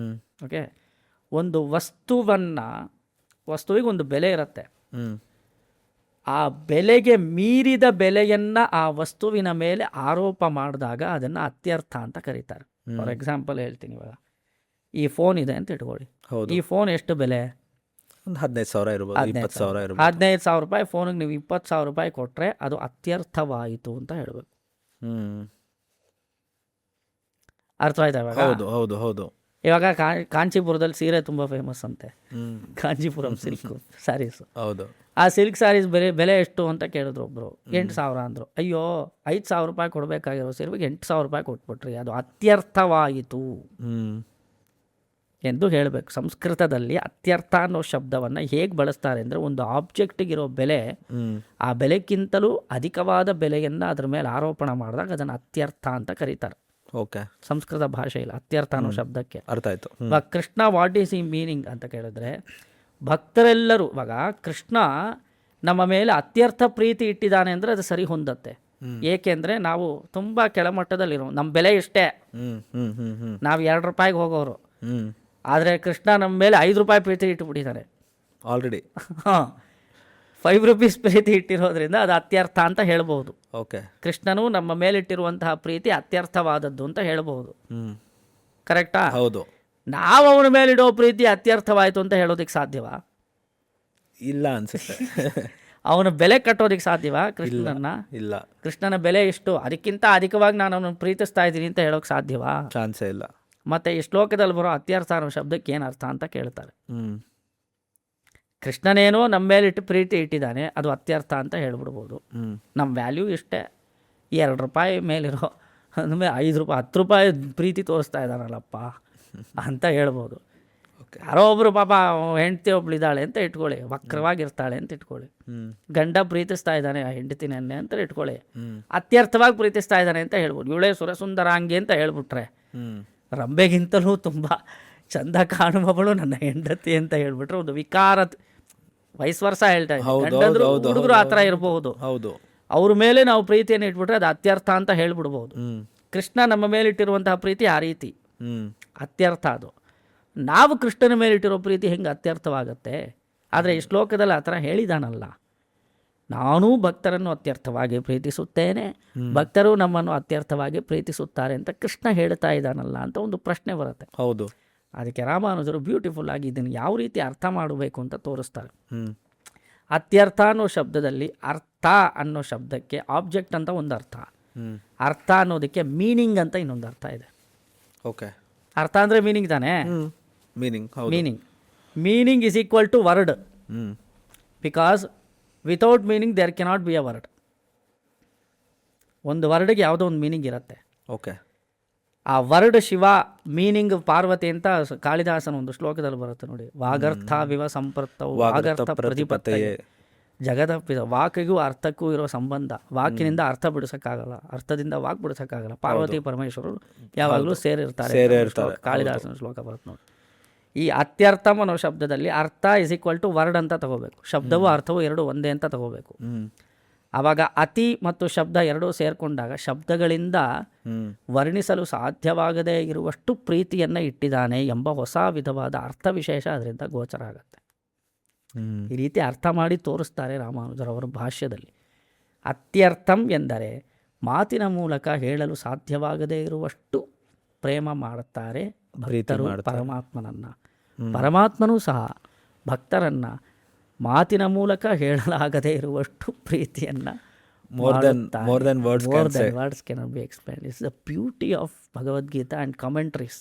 ಓಕೆ. ಒಂದು ವಸ್ತುವಿಗೆ ಒಂದು ಬೆಲೆ ಇರುತ್ತೆ, ಆ ಬೆಲೆಗೆ ಮೀರಿದ ಬೆಲೆಯನ್ನು ಆ ವಸ್ತುವಿನ ಮೇಲೆ ಆರೋಪ ಮಾಡಿದಾಗ ಅದನ್ನು ಅತ್ಯರ್ಥ ಅಂತ ಕರೀತಾರೆ. ಫಾರ್ ಎಕ್ಸಾಂಪಲ್ ಹೇಳ್ತೀನಿ, ಇವಾಗ ಈ ಫೋನ್ ಇದೆ ಅಂತ ಇಟ್ಕೊಳ್ಳಿ. ಈ ಫೋನ್ ಎಷ್ಟು ಬೆಲೆ? ಒಂದು 15,000 ಇರ್ಬೋದು, 20,000 ಇರ್ಬೋದು. 15,000 ರೂಪಾಯಿ ಫೋನಿಗೆ ನೀವು 20,000 ರೂಪಾಯಿ ಕೊಟ್ಟರೆ ಅದು ಅತ್ಯರ್ಥವಾಯಿತು ಅಂತ ಹೇಳಬೇಕು. ಅರ್ಥವಾಯ್ತಾ ಇವಾಗ? ಹೌದು ಹೌದು. ಇವಾಗ ಕಾಂಚೀಪುರದಲ್ಲಿ ಸೀರೆ ತುಂಬ ಫೇಮಸ್ ಅಂತೆ, ಕಾಂಚೀಪುರಂ ಸಿಲ್ಕ್ ಸ್ಯಾರೀಸ್. ಹೌದು. ಆ ಸಿಲ್ಕ್ ಸ್ಯಾರೀಸ್ ಬೆಲೆ ಎಷ್ಟು ಅಂತ ಕೇಳಿದ್ರು ಒಬ್ರು. 8,000 ಅಂದರು. ಅಯ್ಯೋ, 5,000 ರೂಪಾಯಿ ಕೊಡಬೇಕಾಗಿರೋ ಸೀರೆಗೆ 8,000 ರೂಪಾಯಿ ಕೊಟ್ಬಿಟ್ರಿ, ಅದು ಅತ್ಯರ್ಥವಾಯಿತು ಎಂದು ಹೇಳಬೇಕು. ಸಂಸ್ಕೃತದಲ್ಲಿ ಅತ್ಯರ್ಥ ಅನ್ನೋ ಶಬ್ದವನ್ನು ಹೇಗೆ ಬಳಸ್ತಾರೆ ಅಂದರೆ, ಒಂದು ಆಬ್ಜೆಕ್ಟಿಗಿರೋ ಬೆಲೆ, ಆ ಬೆಲೆಗಿಂತಲೂ ಅಧಿಕವಾದ ಬೆಲೆಯನ್ನು ಅದ್ರ ಮೇಲೆ ಆರೋಪಣ ಮಾಡಿದಾಗ ಅದನ್ನು ಅತ್ಯರ್ಥ ಅಂತ ಕರೀತಾರೆ. ಸಂಸ್ಕೃತ ಭಾಷೆಯಲ್ಲಿ ಅತ್ಯರ್ಥ ಅನ್ನೋ ಶಬ್ದಕ್ಕೆ ಅರ್ಥ ಆಯ್ತು. ಇವಾಗ ಕೃಷ್ಣ ವಾಟ್ ಈಸ್ ಈ ಮೀನಿಂಗ್ ಅಂತ ಕೇಳಿದ್ರೆ, ಭಕ್ತರೆಲ್ಲರೂ ಇವಾಗ ಕೃಷ್ಣ ನಮ್ಮ ಮೇಲೆ ಅತ್ಯರ್ಥ ಪ್ರೀತಿ ಇಟ್ಟಿದ್ದಾನೆ ಅಂದರೆ ಅದು ಸರಿ ಹೊಂದತ್ತೆ. ಏಕೆಂದರೆ ನಾವು ತುಂಬ ಕೆಳಮಟ್ಟದಲ್ಲಿರೋ, ನಮ್ಮ ಬೆಲೆ ಇಷ್ಟೇ, ನಾವು 2 ರೂಪಾಯಿಗೆ ಹೋಗೋರು. ಆದರೆ ಕೃಷ್ಣ ನಮ್ಮ ಮೇಲೆ 5 ರೂಪಾಯಿ ಪ್ರೀತಿ ಇಟ್ಟುಬಿಟ್ಟಿದ್ದಾನೆ ಆಲ್ರೆಡಿ. 5 ರೂಪೀಸ್ ಪ್ರೀತಿ ಇಟ್ಟಿರೋದ್ರಿಂದ ಅದು ಅತ್ಯರ್ಥ ಅಂತ ಹೇಳ್ಬೋದು. ಓಕೆ. ಕೃಷ್ಣನು ನಮ್ಮ ಮೇಲಿಟ್ಟಿರುವಂತಹ ಪ್ರೀತಿ ಅತ್ಯರ್ಥವಾದದ್ದು ಅಂತ ಹೇಳ್ಬೋದು. ಹ್ಮ್. ಕರೆಕ್ಟಾ? ಹೌದು. ನಾವು ಅವನ ಮೇಲಿಡೋ ಪ್ರೀತಿ ಅತ್ಯರ್ಥವಾಯಿತು ಅಂತ ಹೇಳೋದಕ್ಕೆ ಸಾಧ್ಯವಾ? ಇಲ್ಲ ಅನ್ಸುತ್ತೆ. ಅವನ ಬೆಲೆ ಕಟ್ಟೋದಕ್ಕೆ ಸಾಧ್ಯವಾ ಕೃಷ್ಣನನ್ನ? ಇಲ್ಲ. ಕೃಷ್ಣನ ಬೆಲೆ ಇಷ್ಟು, ಅದಕ್ಕಿಂತ ಅಧಿಕವಾಗಿ ನಾನು ಅವನನ್ನು ಪ್ರೀತಿಸ್ತಾ ಇದ್ದೀನಿ ಅಂತ ಹೇಳೋಕೆ ಸಾಧ್ಯವಾ? ಚಾನ್ಸೇ ಇಲ್ಲ. ಮತ್ತೆ ಈ ಶ್ಲೋಕದಲ್ಲಿ ಬರೋ ಅತ್ಯರ್ಥ ಅನ್ನೋ ಶಬ್ದಕ್ಕೆ ಏನು ಅರ್ಥ ಅಂತ ಕೇಳ್ತಾರೆ. ಕೃಷ್ಣನೇನೋ ನಮ್ಮ ಮೇಲಿಟ್ಟು ಪ್ರೀತಿ ಇಟ್ಟಿದ್ದಾನೆ, ಅದು ಅತ್ಯರ್ಥ ಅಂತ ಹೇಳ್ಬಿಡ್ಬೋದು. ನಮ್ಮ ವ್ಯಾಲ್ಯೂ ಇಷ್ಟೇ, 2 ರೂಪಾಯಿ ಮೇಲಿರೋ ಅಂದಮೇಲೆ 5 ರೂಪಾಯಿ 10 ರೂಪಾಯಿ ಪ್ರೀತಿ ತೋರಿಸ್ತಾ ಇದ್ದಾನಲ್ಲಪ್ಪ ಅಂತ ಹೇಳ್ಬೋದು. ಯಾರೋ ಒಬ್ರು ಪಾಪ ಹೆಂಡತಿ ಒಬ್ಳಿದ್ದಾಳೆ ಅಂತ ಇಟ್ಕೊಳ್ಳಿ, ವಕ್ರವಾಗಿರ್ತಾಳೆ ಅಂತ ಇಟ್ಕೊಳ್ಳಿ, ಗಂಡ ಪ್ರೀತಿಸ್ತಾ ಇದ್ದಾನೆ ಆ ಹೆಂಡತಿನನ್ನೇ ಅಂತ ಇಟ್ಕೊಳ್ಳಿ, ಅತ್ಯರ್ಥವಾಗಿ ಪ್ರೀತಿಸ್ತಾ ಇದ್ದಾನೆ ಅಂತ ಹೇಳ್ಬೋದು. ಇವಳೇ ಸುರಸುಂದರಾಂಗಿ ಅಂತ ಹೇಳ್ಬಿಟ್ರೆ, ರಂಬೆಗಿಂತಲೂ ತುಂಬ ಚಂದ ಕಾಣುವವಳು ನನ್ನ ಹೆಂಡತಿ ಅಂತ ಹೇಳ್ಬಿಟ್ರೆ ಒಂದು ವಿಕಾರ, ವಯಸ್ ವರ್ಷ ಹೇಳ್ತಾ ಇದ್ದಾರೆ. ಹುಡುಗರು ಆ ಥರ ಇರಬಹುದು. ಅವ್ರ ಮೇಲೆ ನಾವು ಪ್ರೀತಿಯನ್ನು ಇಟ್ಬಿಟ್ರೆ ಅದು ಅತ್ಯರ್ಥ ಅಂತ ಹೇಳ್ಬಿಡ್ಬೋದು. ಕೃಷ್ಣ ನಮ್ಮ ಮೇಲಿಟ್ಟಿರುವಂತಹ ಪ್ರೀತಿ ಆ ರೀತಿ ಅತ್ಯರ್ಥ. ಅದು ನಾವು ಕೃಷ್ಣನ ಮೇಲಿಟ್ಟಿರೋ ಪ್ರೀತಿ ಹೆಂಗೆ ಅತ್ಯರ್ಥವಾಗತ್ತೆ? ಆದರೆ ಈ ಶ್ಲೋಕದಲ್ಲಿ ಆ ಥರ ಹೇಳಿದಾನಲ್ಲ, ನಾನೂ ಭಕ್ತರನ್ನು ಅತ್ಯರ್ಥವಾಗಿ ಪ್ರೀತಿಸುತ್ತೇನೆ, ಭಕ್ತರು ನಮ್ಮನ್ನು ಅತ್ಯರ್ಥವಾಗಿ ಪ್ರೀತಿಸುತ್ತಾರೆ ಅಂತ ಕೃಷ್ಣ ಹೇಳ್ತಾ ಇದ್ದಾನಲ್ಲ ಅಂತ ಒಂದು ಪ್ರಶ್ನೆ ಬರುತ್ತೆ. ಹೌದು. ಅದಕ್ಕೆ ರಾಮಾನುಜರು ಬ್ಯೂಟಿಫುಲ್ ಆಗಿ ಇದನ್ನು ಯಾವ ರೀತಿ ಅರ್ಥ ಮಾಡಬೇಕು ಅಂತ ತೋರಿಸ್ತಾರೆ. ಅತ್ಯರ್ಥ ಅನ್ನೋ ಶಬ್ದದಲ್ಲಿ ಅರ್ಥ ಅನ್ನೋ ಶಬ್ದಕ್ಕೆ ಆಬ್ಜೆಕ್ಟ್ ಅಂತ ಒಂದು ಅರ್ಥ, ಅರ್ಥ ಅನ್ನೋದಕ್ಕೆ ಮೀನಿಂಗ್ ಅಂತ ಇನ್ನೊಂದು ಅರ್ಥ ಇದೆ. ಓಕೆ. ಅರ್ಥ ಅಂದರೆ ಮೀನಿಂಗ್ ತಾನೇ? Meaning is equal to word, because without meaning there cannot be a word. ಒಂದು ವರ್ಡ್ಗೆ ಯಾವುದೋ ಒಂದು ಮೀನಿಂಗ್ ಇರುತ್ತೆ. ಓಕೆ. ಆ ವರ್ಡ್ ಶಿವ, ಮೀನಿಂಗ್ ಪಾರ್ವತಿ ಅಂತ ಕಾಳಿದಾಸನ ಒಂದು ಶ್ಲೋಕದಲ್ಲಿ ಬರುತ್ತೆ ನೋಡಿ. ವಾಗರ್ಥ ವಿವ ಸಂಪೃಕ್ತವು ವಾಗರ್ಥ ಪ್ರತಿಪತ್ತಯೇ ಜಗದಪ್ಪಿದ. ವಾಕಿಗೂ ಅರ್ಥಕ್ಕೂ ಇರೋ ಸಂಬಂಧ, ವಾಕಿನಿಂದ ಅರ್ಥ ಬಿಡಿಸೋಕ್ಕಾಗಲ್ಲ, ಅರ್ಥದಿಂದ ವಾಕ್ ಬಿಡಿಸೋಕ್ಕಾಗಲ್ಲ. ಪಾರ್ವತಿ ಪರಮೇಶ್ವರರು ಯಾವಾಗಲೂ ಸೇರಿರ್ತಾರೆ. ಕಾಳಿದಾಸನ ಶ್ಲೋಕ ಬರುತ್ತೆ ನೋಡಿ. ಈ ಅತ್ಯರ್ಥಂ ಅನ್ನೋ ಶಬ್ದದಲ್ಲಿ ಅರ್ಥ ಇಸ್ ಈಕ್ವಲ್ ಟು ವರ್ಡ್ ಅಂತ ತಗೋಬೇಕು. ಶಬ್ದವು ಅರ್ಥವು ಎರಡು ಒಂದೇ ಅಂತ ತಗೋಬೇಕು. ಆವಾಗ ಅತಿ ಮತ್ತು ಶಬ್ದ ಎರಡೂ ಸೇರಿಕೊಂಡಾಗ ಶಬ್ದಗಳಿಂದ ವರ್ಣಿಸಲು ಸಾಧ್ಯವಾಗದೇ ಇರುವಷ್ಟು ಪ್ರೀತಿಯನ್ನು ಇಟ್ಟಿದ್ದಾನೆ ಎಂಬ ಹೊಸ ವಿಧವಾದ ಅರ್ಥ ವಿಶೇಷ ಅದರಿಂದ ಗೋಚರ ಆಗುತ್ತೆ. ಈ ರೀತಿ ಅರ್ಥ ಮಾಡಿ ತೋರಿಸ್ತಾರೆ ರಾಮಾನುಜರವರ ಭಾಷ್ಯದಲ್ಲಿ. ಅತ್ಯರ್ಥಂ ಎಂದರೆ ಮಾತಿನ ಮೂಲಕ ಹೇಳಲು ಸಾಧ್ಯವಾಗದೇ ಇರುವಷ್ಟು ಪ್ರೇಮ ಮಾಡುತ್ತಾರೆ ಭಕ್ತರು ಪರಮಾತ್ಮನನ್ನ. ಪರಮಾತ್ಮನೂ ಸಹ ಭಕ್ತರನ್ನ ಮಾತಿನ ಮೂಲಕ ಹೇಳಲಾಗದೇ ಇರುವಷ್ಟು ಪ್ರೀತಿಯನ್ನು words cannot be explained. It's the beauty of Bhagavadgita and commentaries.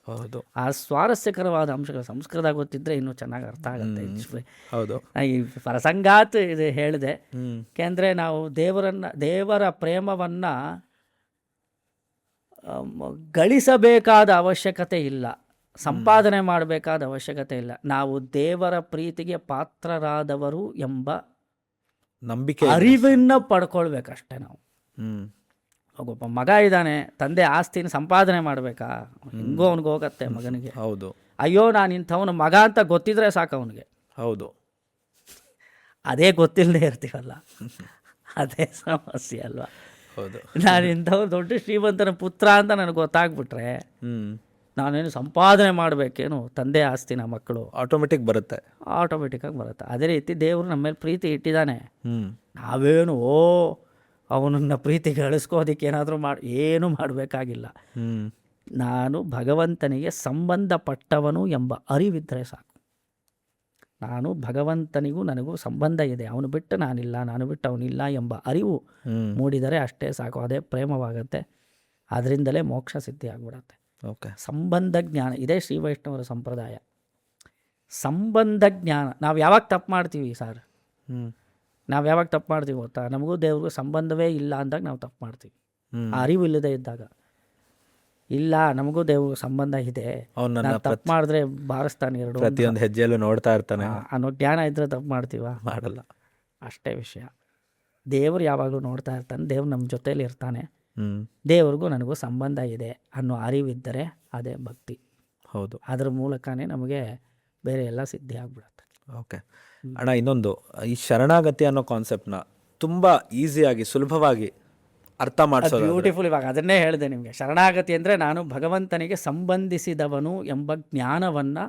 ಹೌದು. ಆ ಸ್ವಾರಸ್ಯಕರವಾದ ಅಂಶಗಳು ಸಂಸ್ಕೃತ ಗೊತ್ತಿದ್ರೆ ಇನ್ನೂ ಚೆನ್ನಾಗಿ ಅರ್ಥ ಆಗುತ್ತೆ. ಹೌದು. ಈ ಪ್ರಸಂಗಾತ್ ಇದು ಹೇಳಿದೆ. ಯಾಕೆಂದರೆ ನಾವು ದೇವರ ಪ್ರೇಮವನ್ನು ಗಳಿಸಬೇಕಾದ ಅವಶ್ಯಕತೆ ಇಲ್ಲ, ಸಂಪಾದನೆ ಮಾಡಬೇಕಾದ ಅವಶ್ಯಕತೆ ಇಲ್ಲ. ನಾವು ದೇವರ ಪ್ರೀತಿಗೆ ಪಾತ್ರರಾದವರು ಎಂಬ ನಂಬಿಕೆ, ಅರಿವನ್ನು ಪಡ್ಕೊಳ್ಬೇಕಷ್ಟೇ. ನಾವು ಒಬ್ಬ ಮಗ ಇದ್ದಾನೆ, ತಂದೆ ಆಸ್ತಿನ ಸಂಪಾದನೆ ಮಾಡಬೇಕಾ? ಹೆಂಗೋ ಅವನಿಗೆ ಹೋಗತ್ತೆ ಮಗನಿಗೆ. ಹೌದು. ಅಯ್ಯೋ ನಾನು ಇಂಥವನ ಮಗ ಅಂತ ಗೊತ್ತಿದ್ರೆ ಸಾಕು ಅವನಿಗೆ. ಹೌದು. ಅದೇ ಗೊತ್ತಿಲ್ಲದೆ ಇರ್ತೀವಲ್ಲ, ಅದೇ ಸಮಸ್ಯೆ ಅಲ್ವಾ? ಹೌದು. ನಾನು ಇಂಥವ್ರು ದೊಡ್ಡ ಶ್ರೀಮಂತನ ಪುತ್ರ ಅಂತ ನನಗೆ ಗೊತ್ತಾಗ್ಬಿಟ್ರೆ ನಾನೇನು ಸಂಪಾದನೆ ಮಾಡಬೇಕೇನು? ತಂದೆ ಆಸ್ತಿನ ಮಕ್ಕಳು ಆಟೋಮೆಟಿಕ್ಕಾಗಿ ಬರುತ್ತೆ. ಅದೇ ರೀತಿ ದೇವರು ನಮ್ಮ ಮೇಲೆ ಪ್ರೀತಿ ಇಟ್ಟಿದ್ದಾನೆ. ನಾವೇನು ಅವನನ್ನು ಪ್ರೀತಿ ಗಳಿಸ್ಕೋದಕ್ಕೆ ಏನಾದರೂ ಏನೂ ಮಾಡಬೇಕಾಗಿಲ್ಲ. ನಾನು ಭಗವಂತನಿಗೆ ಸಂಬಂಧಪಟ್ಟವನು ಎಂಬ ಅರಿವಿದ್ದರೆ ಸಾಕು. ನಾನು ಭಗವಂತನಿಗೂ ನನಗೂ ಸಂಬಂಧ ಇದೆ, ಅವನು ಬಿಟ್ಟು ನಾನಿಲ್ಲ, ನಾನು ಬಿಟ್ಟು ಅವನಿಲ್ಲ ಎಂಬ ಅರಿವು ಮೂಡಿದರೆ ಅಷ್ಟೇ ಸಾಕು. ಅದೇ ಪ್ರೇಮವಾಗತ್ತೆ. ಅದರಿಂದಲೇ ಮೋಕ್ಷ ಸಿದ್ಧಿ ಆಗ್ಬಿಡತ್ತೆ. ಸಂಬಂಧ ಜ್ಞಾನ ಇದೇ ಶ್ರೀ ವೈಷ್ಣವರ ಸಂಪ್ರದಾಯ. ಸಂಬಂಧ ಜ್ಞಾನ. ನಾವು ಯಾವಾಗ ತಪ್ಪು ಮಾಡ್ತೀವಿ ಸರ್? ನಾವು ಯಾವಾಗ ತಪ್ಪು ಮಾಡ್ತೀವಿ ಗೊತ್ತಾ? ನಮಗೂ ದೇವ್ರಿಗೂ ಸಂಬಂಧವೇ ಇಲ್ಲ ಅಂದಾಗ ನಾವು ತಪ್ಪು ಮಾಡ್ತೀವಿ. ಆ ಅರಿವು ಇಲ್ಲದೆ ಇದ್ದಾಗ, ಇಲ್ಲ ನಮಗೂ ದೇವ್ರಿಗೂ ಸಂಬಂಧ ಇದೆ, ತಪ್ಪು ಮಾಡಿದ್ರೆ ಬಾರಿಸ್ತಾನೆ, ಪ್ರತಿಯೊಂದು ಹೆಜ್ಜೆಯಲ್ಲೂ ನೋಡ್ತಾ ಇರ್ತಾನೆ ಅನ್ನೋ ಜ್ಞಾನ ಇದ್ರೆ ತಪ್ಪು ಮಾಡಲ್ಲ. ಅಷ್ಟೇ ವಿಷಯ. ದೇವರು ಯಾವಾಗಲೂ ನೋಡ್ತಾ ಇರ್ತಾನೆ, ದೇವ್ರು ನಮ್ಮ ಜೊತೇಲಿ ಇರ್ತಾನೆ, ದೇವ್ರಿಗೂ ನನಗೂ ಸಂಬಂಧ ಇದೆ ಅನ್ನೋ ಅರಿವಿದ್ದರೆ ಅದೇ ಭಕ್ತಿ. ಹೌದು. ಅದ್ರ ಮೂಲಕನೇ ನಮಗೆ ಬೇರೆ ಎಲ್ಲ ಸಿದ್ಧಿ ಆಗ್ಬಿಡುತ್ತೆ. ಓಕೆ ಅಣ್ಣ, ಇನ್ನೊಂದು, ಈ ಶರಣಾಗತಿ ಅನ್ನೋ ಕಾನ್ಸೆಪ್ಟ್ನ ತುಂಬ ಈಸಿಯಾಗಿ ಸುಲಭವಾಗಿ ಅರ್ಥ ಮಾಡಿಸೋದು ಬ್ಯೂಟಿಫುಲ್. ಇವಾಗ ಅದನ್ನೇ ಹೇಳಿದೆ ನಿಮಗೆ. ಶರಣಾಗತಿ ಅಂದರೆ ನಾನು ಭಗವಂತನಿಗೆ ಸಂಬಂಧಿಸಿದವನು ಎಂಬ ಜ್ಞಾನವನ್ನು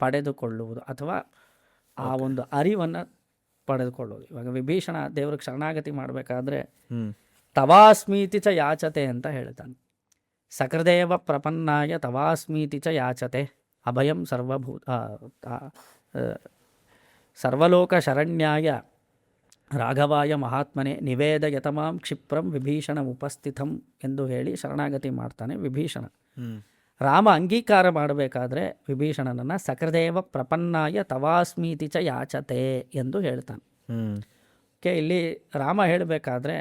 ಪಡೆದುಕೊಳ್ಳುವುದು, ಅಥವಾ ಆ ಒಂದು ಅರಿವನ್ನು ಪಡೆದುಕೊಳ್ಳೋದು. ಇವಾಗ ವಿಭೀಷಣ ದೇವ್ರಿಗೆ ಶರಣಾಗತಿ ಮಾಡಬೇಕಾದ್ರೆ ಹ್ಮ್ ತವಾಸ್ಮೀತಿ ಚ ಯಾಚತೆ ಅಂತ ಹೇಳ್ತಾನೆ. ಸಕೃದೇವ ಪ್ರಪನ್ನಾಯ ತವಾಸ್ಮೀತಿ ಚ ಯಾಚತೆ ಅಭಯಂ ಸರ್ವಲೋಕ ಶರಣ್ಯಾಯ ರಾಘವಾಯ ಮಹಾತ್ಮನೆ ನಿವೇದಯತಮಾಂ ಕ್ಷಿಪ್ರಂ ವಿಭೀಷಣ ಉಪಸ್ಥಿತಂ ಎಂದು ಹೇಳಿ ಶರಣಾಗತಿ ಮಾಡ್ತಾನೆ ವಿಭೀಷಣ. ಹ್ಮ್ ರಾಮ ಅಂಗೀಕಾರ ಮಾಡಬೇಕಾದ್ರೆ ವಿಭೀಷಣನನ್ನು ಸಕೃದೇವ ಪ್ರಪನ್ನಾಯ ತವಾಸ್ಮೀತಿ ಚ ಯಾಚತೆ ಎಂದು ಹೇಳ್ತಾನೆ. ಹ್ಮ್ ಇಲ್ಲಿ ರಾಮ ಹೇಳಬೇಕಾದ್ರೆ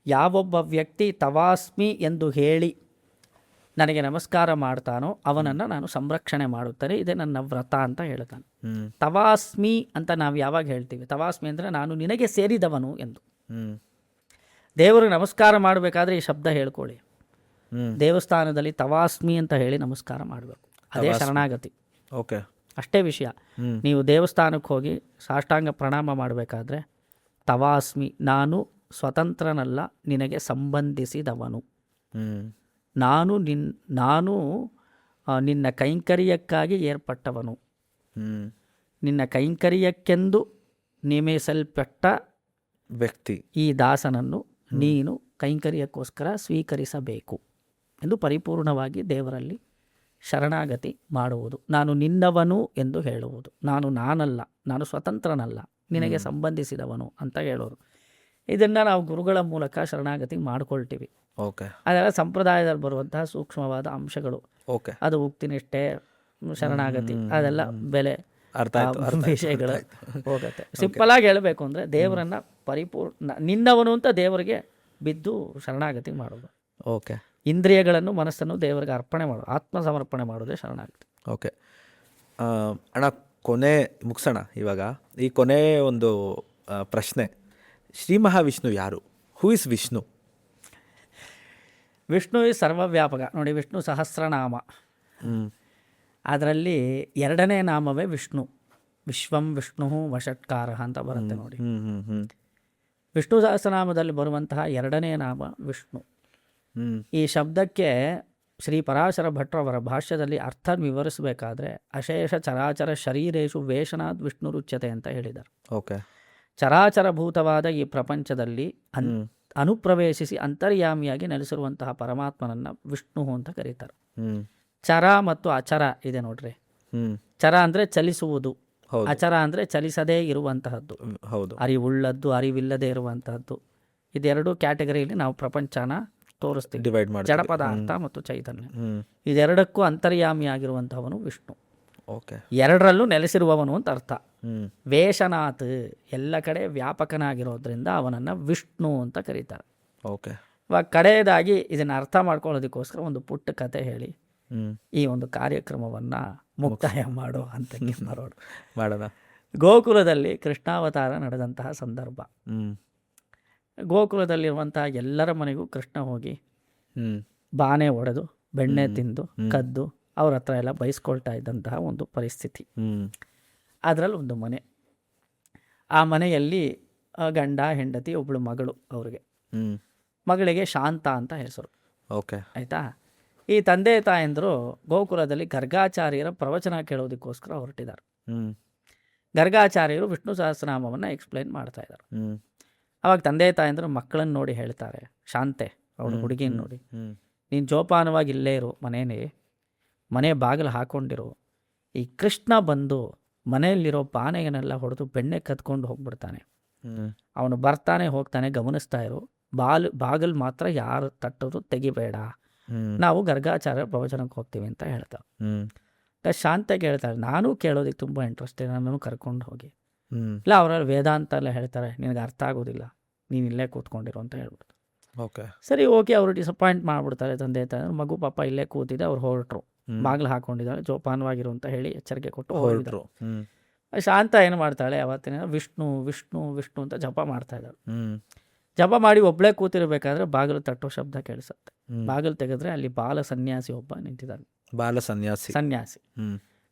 ಯಾವೊಬ್ಬ ವ್ಯಕ್ತಿ ತವಾಸ್ಮಿ ಎಂದು ಹೇಳಿ ನನಗೆ ನಮಸ್ಕಾರ ಮಾಡ್ತಾನೋ ಅವನನ್ನು ನಾನು ಸಂರಕ್ಷಣೆ ಮಾಡುತ್ತೇನೆ, ಇದೇ ನನ್ನ ವ್ರತ ಅಂತ ಹೇಳ್ತಾನೆ. ಹ್ಮ್ ತವಾಸ್ಮಿ ಅಂತ ನಾವು ಯಾವಾಗ ಹೇಳ್ತೀವಿ? ತವಾಸ್ಮಿ ಅಂದರೆ ನಾನು ನಿನಗೆ ಸೇರಿದವನು ಎಂದು. ಹ್ಮ್ ದೇವರಿಗೆ ನಮಸ್ಕಾರ ಮಾಡಬೇಕಾದ್ರೆ ಈ ಶಬ್ದ ಹೇಳ್ಕೊಳ್ಳಿ. ಹ್ಮ್ ದೇವಸ್ಥಾನದಲ್ಲಿ ತವಾಸ್ಮಿ ಅಂತ ಹೇಳಿ ನಮಸ್ಕಾರ ಮಾಡಬೇಕು, ಅದೇ ಶರಣಾಗತಿ. ಓಕೆ, ಅಷ್ಟೇ ವಿಷಯ. ನೀವು ದೇವಸ್ಥಾನಕ್ಕೆ ಹೋಗಿ ಸಾಷ್ಟಾಂಗ ಪ್ರಣಾಮ ಮಾಡಬೇಕಾದ್ರೆ ತವಾಸ್ಮಿ, ನಾನು ಸ್ವತಂತ್ರನಲ್ಲ, ನಿನಗೆ ಸಂಬಂಧಿಸಿದವನು, ಹ್ಮ್ ನಾನು ನಿನ್ನ ಕೈಂಕರ್ಯಕ್ಕಾಗಿ ಏರ್ಪಟ್ಟವನು, ಹ್ಮ್ ನಿನ್ನ ಕೈಂಕರ್ಯಕ್ಕೆಂದು ನೇಮಿಸಲ್ಪಟ್ಟ ವ್ಯಕ್ತಿ ಈ ದಾಸನನ್ನು ನೀನು ಕೈಂಕರ್ಯಕ್ಕೋಸ್ಕರ ಸ್ವೀಕರಿಸಬೇಕು ಎಂದು ಪರಿಪೂರ್ಣವಾಗಿ ದೇವರಲ್ಲಿ ಶರಣಾಗತಿ ಮಾಡುವುದು. ನಾನು ನಿನ್ನವನು ಎಂದು ಹೇಳುವುದು. ನಾನಲ್ಲ, ನಾನು ಸ್ವತಂತ್ರನಲ್ಲ, ನಿನಗೆ ಸಂಬಂಧಿಸಿದವನು ಅಂತ ಹೇಳೋರು. ಇದನ್ನು ನಾವು ಗುರುಗಳ ಮೂಲಕ ಶರಣಾಗತಿ ಮಾಡ್ಕೊಳ್ತೀವಿ. ಓಕೆ, ಅದೆಲ್ಲ ಸಂಪ್ರದಾಯದಲ್ಲಿ ಬರುವಂತಹ ಸೂಕ್ಷ್ಮವಾದ ಅಂಶಗಳು. ಓಕೆ, ಅದು ಉಕ್ತಿನಿಷ್ಠೆ, ಶರಣಾಗತಿ, ಅದೆಲ್ಲ ಬೆಲೆ ಅರ್ಥ ಆಯ್ತು. ವಿಷಯಗಳು ಹೋಗುತ್ತೆ. ಸಿಂಪಲ್ ಆಗಿ ಹೇಳಬೇಕು ಅಂದರೆ ದೇವರನ್ನ ಪರಿಪೂರ್ಣ ನಿನ್ನವನು ಅಂತ ದೇವರಿಗೆ ಬಿದ್ದು ಶರಣಾಗತಿ ಮಾಡೋದು. ಓಕೆ, ಇಂದ್ರಿಯಗಳನ್ನು ಮನಸ್ಸನ್ನು ದೇವರಿಗೆ ಅರ್ಪಣೆ ಮಾಡೋದು, ಆತ್ಮ ಸಮರ್ಪಣೆ ಮಾಡೋದೇ ಶರಣಾಗತಿ. ಓಕೆ ಅಣ್ಣ, ಕೊನೆ ಮುಗಿಸೋಣ ಇವಾಗ. ಈ ಕೊನೆ ಒಂದು ಪ್ರಶ್ನೆ, ಶ್ರೀ ಮಹಾವಿಷ್ಣು ಯಾರು? Who is Vishnu? ವಿಷ್ಣು ಈ ಸರ್ವವ್ಯಾಪಕ. ನೋಡಿ, ವಿಷ್ಣು ಸಹಸ್ರನಾಮ, ಅದರಲ್ಲಿ ಎರಡನೇ ನಾಮವೇ ವಿಷ್ಣು. ವಿಶ್ವಂ ವಿಷ್ಣು ವಷಟ್ಕಾರ ಅಂತ ಬರುತ್ತೆ ನೋಡಿ. ವಿಷ್ಣು ಸಹಸ್ರನಾಮದಲ್ಲಿ ಬರುವಂತಹ ಎರಡನೇ ನಾಮ ವಿಷ್ಣು. ಈ ಶಬ್ದಕ್ಕೆ ಶ್ರೀ ಪರಾಶರ ಭಟ್ರವರ ಭಾಷ್ಯದಲ್ಲಿ ಅರ್ಥ ವಿವರಿಸಬೇಕಾದ್ರೆ ಅಶೇಷ ಚರಾಚರ ಶರೀರೇಶು ವೇಷನಾದ್ ವಿಷ್ಣು ರುಚ್ಯತೆ ಅಂತ ಹೇಳಿದರು. ಓಕೆ, ಚರಾಚರಭೂತವಾದ ಈ ಪ್ರಪಂಚದಲ್ಲಿ ಅನುಪ್ರವೇಶಿಸಿ ಅಂತರ್ಯಾಮಿಯಾಗಿ ನೆಲೆಸಿರುವಂತಹ ಪರಮಾತ್ಮನನ್ನ ವಿಷ್ಣು ಅಂತ ಕರೀತಾರೆ. ಚರ ಮತ್ತು ಅಚರ ಇದೆ ನೋಡ್ರಿ. ಚರ ಅಂದರೆ ಚಲಿಸುವುದು, ಅಚರ ಅಂದರೆ ಚಲಿಸದೇ ಇರುವಂತಹದ್ದು, ಅರಿವುಳ್ಳದ್ದು, ಅರಿವಿಲ್ಲದೆ ಇರುವಂತಹದ್ದು. ಇದೆರಡು ಕ್ಯಾಟಗರಿಯಲ್ಲಿ ನಾವು ಪ್ರಪಂಚನ ತೋರಿಸ್ತೀವಿ, ಡಿವೈಡ್ ಮಾಡಿ. ಜಡ ಪದಾರ್ಥ ಮತ್ತು ಚೈತನ್ಯ, ಇದೆರಡಕ್ಕೂ ಅಂತರ್ಯಾಮಿಯಾಗಿರುವಂತಹವನು ವಿಷ್ಣು. ಓಕೆ, ಎರಡರಲ್ಲೂ ನೆಲೆಸಿರುವವನು ಅಂತ ಅರ್ಥ. ವೇಷನಾಥ್, ಎಲ್ಲ ಕಡೆ ವ್ಯಾಪಕನಾಗಿರೋದ್ರಿಂದ ಅವನನ್ನು ವಿಷ್ಣು ಅಂತ ಕರೀತಾರೆ. ಓಕೆ, ಇವಾಗ ಕಡೆಯದಾಗಿ ಇದನ್ನು ಅರ್ಥ ಮಾಡ್ಕೊಳ್ಳೋದಕ್ಕೋಸ್ಕರ ಒಂದು ಪುಟ್ಟ ಕತೆ ಹೇಳಿ ಈ ಒಂದು ಕಾರ್ಯಕ್ರಮವನ್ನು ಮುಕ್ತಾಯ ಮಾಡೋ ಹಂತಕ್ಕೆ ಮಾಡೋಣ. ಗೋಕುಲದಲ್ಲಿ ಕೃಷ್ಣಾವತಾರ ನಡೆದಂತಹ ಸಂದರ್ಭ. ಗೋಕುಲದಲ್ಲಿರುವಂತಹ ಎಲ್ಲರ ಮನೆಗೂ ಕೃಷ್ಣ ಹೋಗಿ ಬಾನೆ ಒಡೆದು ಬೆಣ್ಣೆ ತಿಂದು ಕದ್ದು ಅವ್ರ ಹತ್ರ ಎಲ್ಲ ಬಯಸ್ಕೊಳ್ತಾ ಇದ್ದಂತಹ ಒಂದು ಪರಿಸ್ಥಿತಿ. ಅದರಲ್ಲಿ ಒಂದು ಮನೆ, ಆ ಮನೆಯಲ್ಲಿ ಗಂಡ ಹೆಂಡತಿ, ಒಬ್ಬಳು ಮಗಳು. ಅವ್ರಿಗೆ ಮಗಳಿಗೆ ಶಾಂತ ಅಂತ ಹೆಸರು. ಓಕೆ, ಆಯಿತಾ. ಈ ತಂದೆ ತಾಯಂದರು ಗೋಕುಲದಲ್ಲಿ ಗರ್ಗಾಚಾರ್ಯರ ಪ್ರವಚನ ಕೇಳೋದಕ್ಕೋಸ್ಕರ ಹೊರಟಿದ್ದಾರೆ. ಗರ್ಗಾಚಾರ್ಯರು ವಿಷ್ಣು ಸಹಸ್ರನಾಮವನ್ನು ಎಕ್ಸ್ಪ್ಲೈನ್ ಮಾಡ್ತಾ ಇದ್ದಾರೆ. ಅವಾಗ ತಂದೆ ತಾಯಂದರು ಮಕ್ಕಳನ್ನು ನೋಡಿ ಹೇಳ್ತಾರೆ, ಶಾಂತೆ ಅವಳು ಹುಡುಗಿನ ನೋಡಿ, ನೀನು ಜೋಪಾನವಾಗಿ ಇಲ್ಲೇ ಇರು, ಮನೆ ಬಾಗಿಲು ಹಾಕೊಂಡಿರು. ಈ ಕೃಷ್ಣ ಬಂದು ಮನೆಯಲ್ಲಿರೋ ಪಾನೆಯನ್ನೆಲ್ಲ ಹೊಡೆದು ಬೆಣ್ಣೆ ಕದ್ಕೊಂಡು ಹೋಗ್ಬಿಡ್ತಾನೆ. ಅವನು ಬರ್ತಾನೆ ಹೋಗ್ತಾನೆ, ಗಮನಿಸ್ತಾ ಇರು. ಬಾಗಿಲು ಮಾತ್ರ ಯಾರು ತಟ್ಟೋದು ತೆಗಿಬೇಡ, ನಾವು ಗರ್ಗಾಚಾರ್ಯ ಪ್ರವಚನಕ್ಕೆ ಹೋಗ್ತೀವಿ ಅಂತ ಹೇಳ್ತಾವೆ. ಶಾಂತಾಗಿ ಹೇಳ್ತಾರೆ, ನಾನು ಕೇಳೋದಕ್ಕೆ ತುಂಬ ಇಂಟ್ರೆಸ್ಟ್ ಇದೆ, ನನ್ನನ್ನು ಕರ್ಕೊಂಡು ಹೋಗಿ. ಇಲ್ಲ, ಅವರಲ್ಲಿ ವೇದಾಂತ ಎಲ್ಲ ಹೇಳ್ತಾರೆ, ನಿನಗೆ ಅರ್ಥ ಆಗೋದಿಲ್ಲ, ನೀನು ಇಲ್ಲೇ ಕೂತ್ಕೊಂಡಿರು ಅಂತ ಹೇಳ್ಬಿಡ್ತಾರೆ. ಓಕೆ, ಸರಿ, ಓಕೆ. ಅವರು ಡಿಸಪಾಯಿಂಟ್ ಮಾಡಿಬಿಡ್ತಾರೆ ತಂದೆ ತಾಯಿ. ಮಗು ಪಾಪ ಇಲ್ಲೇ ಕೂತಿದೆ, ಅವ್ರು ಹೊರಟರು, ಬಾಗಿಲು ಹಾಕೊಂಡಿದ್ದಾಳೆ, ಜೋಪಾನವಾಗಿರು ಅಂತ ಹೇಳಿ ಎಚ್ಚರಿಕೆ ಕೊಟ್ಟು ಹೊರಟರು. ಶಾಂತ ಏನು ಮಾಡ್ತಾಳೆ, ಅವತ್ತಿನ ವಿಷ್ಣು ವಿಷ್ಣು ವಿಷ್ಣು ಅಂತ ಜಪ ಮಾಡ್ತಾ ಇದ್ದಾಳೆ. ಜಪ ಮಾಡಿ ಒಬ್ಬಳೇ ಕೂತಿರ್ಬೇಕಾದ್ರೆ ಬಾಗಿಲು ತಟ್ಟೋ ಶಬ್ದ ಕೇಳಿಸುತ್ತೆ. ಬಾಗಿಲು ತೆಗೆದ್ರೆ ಅಲ್ಲಿ ಬಾಲ ಸನ್ಯಾಸಿ ಒಬ್ಬ ನಿಂತಿದ್ದಾನೆ.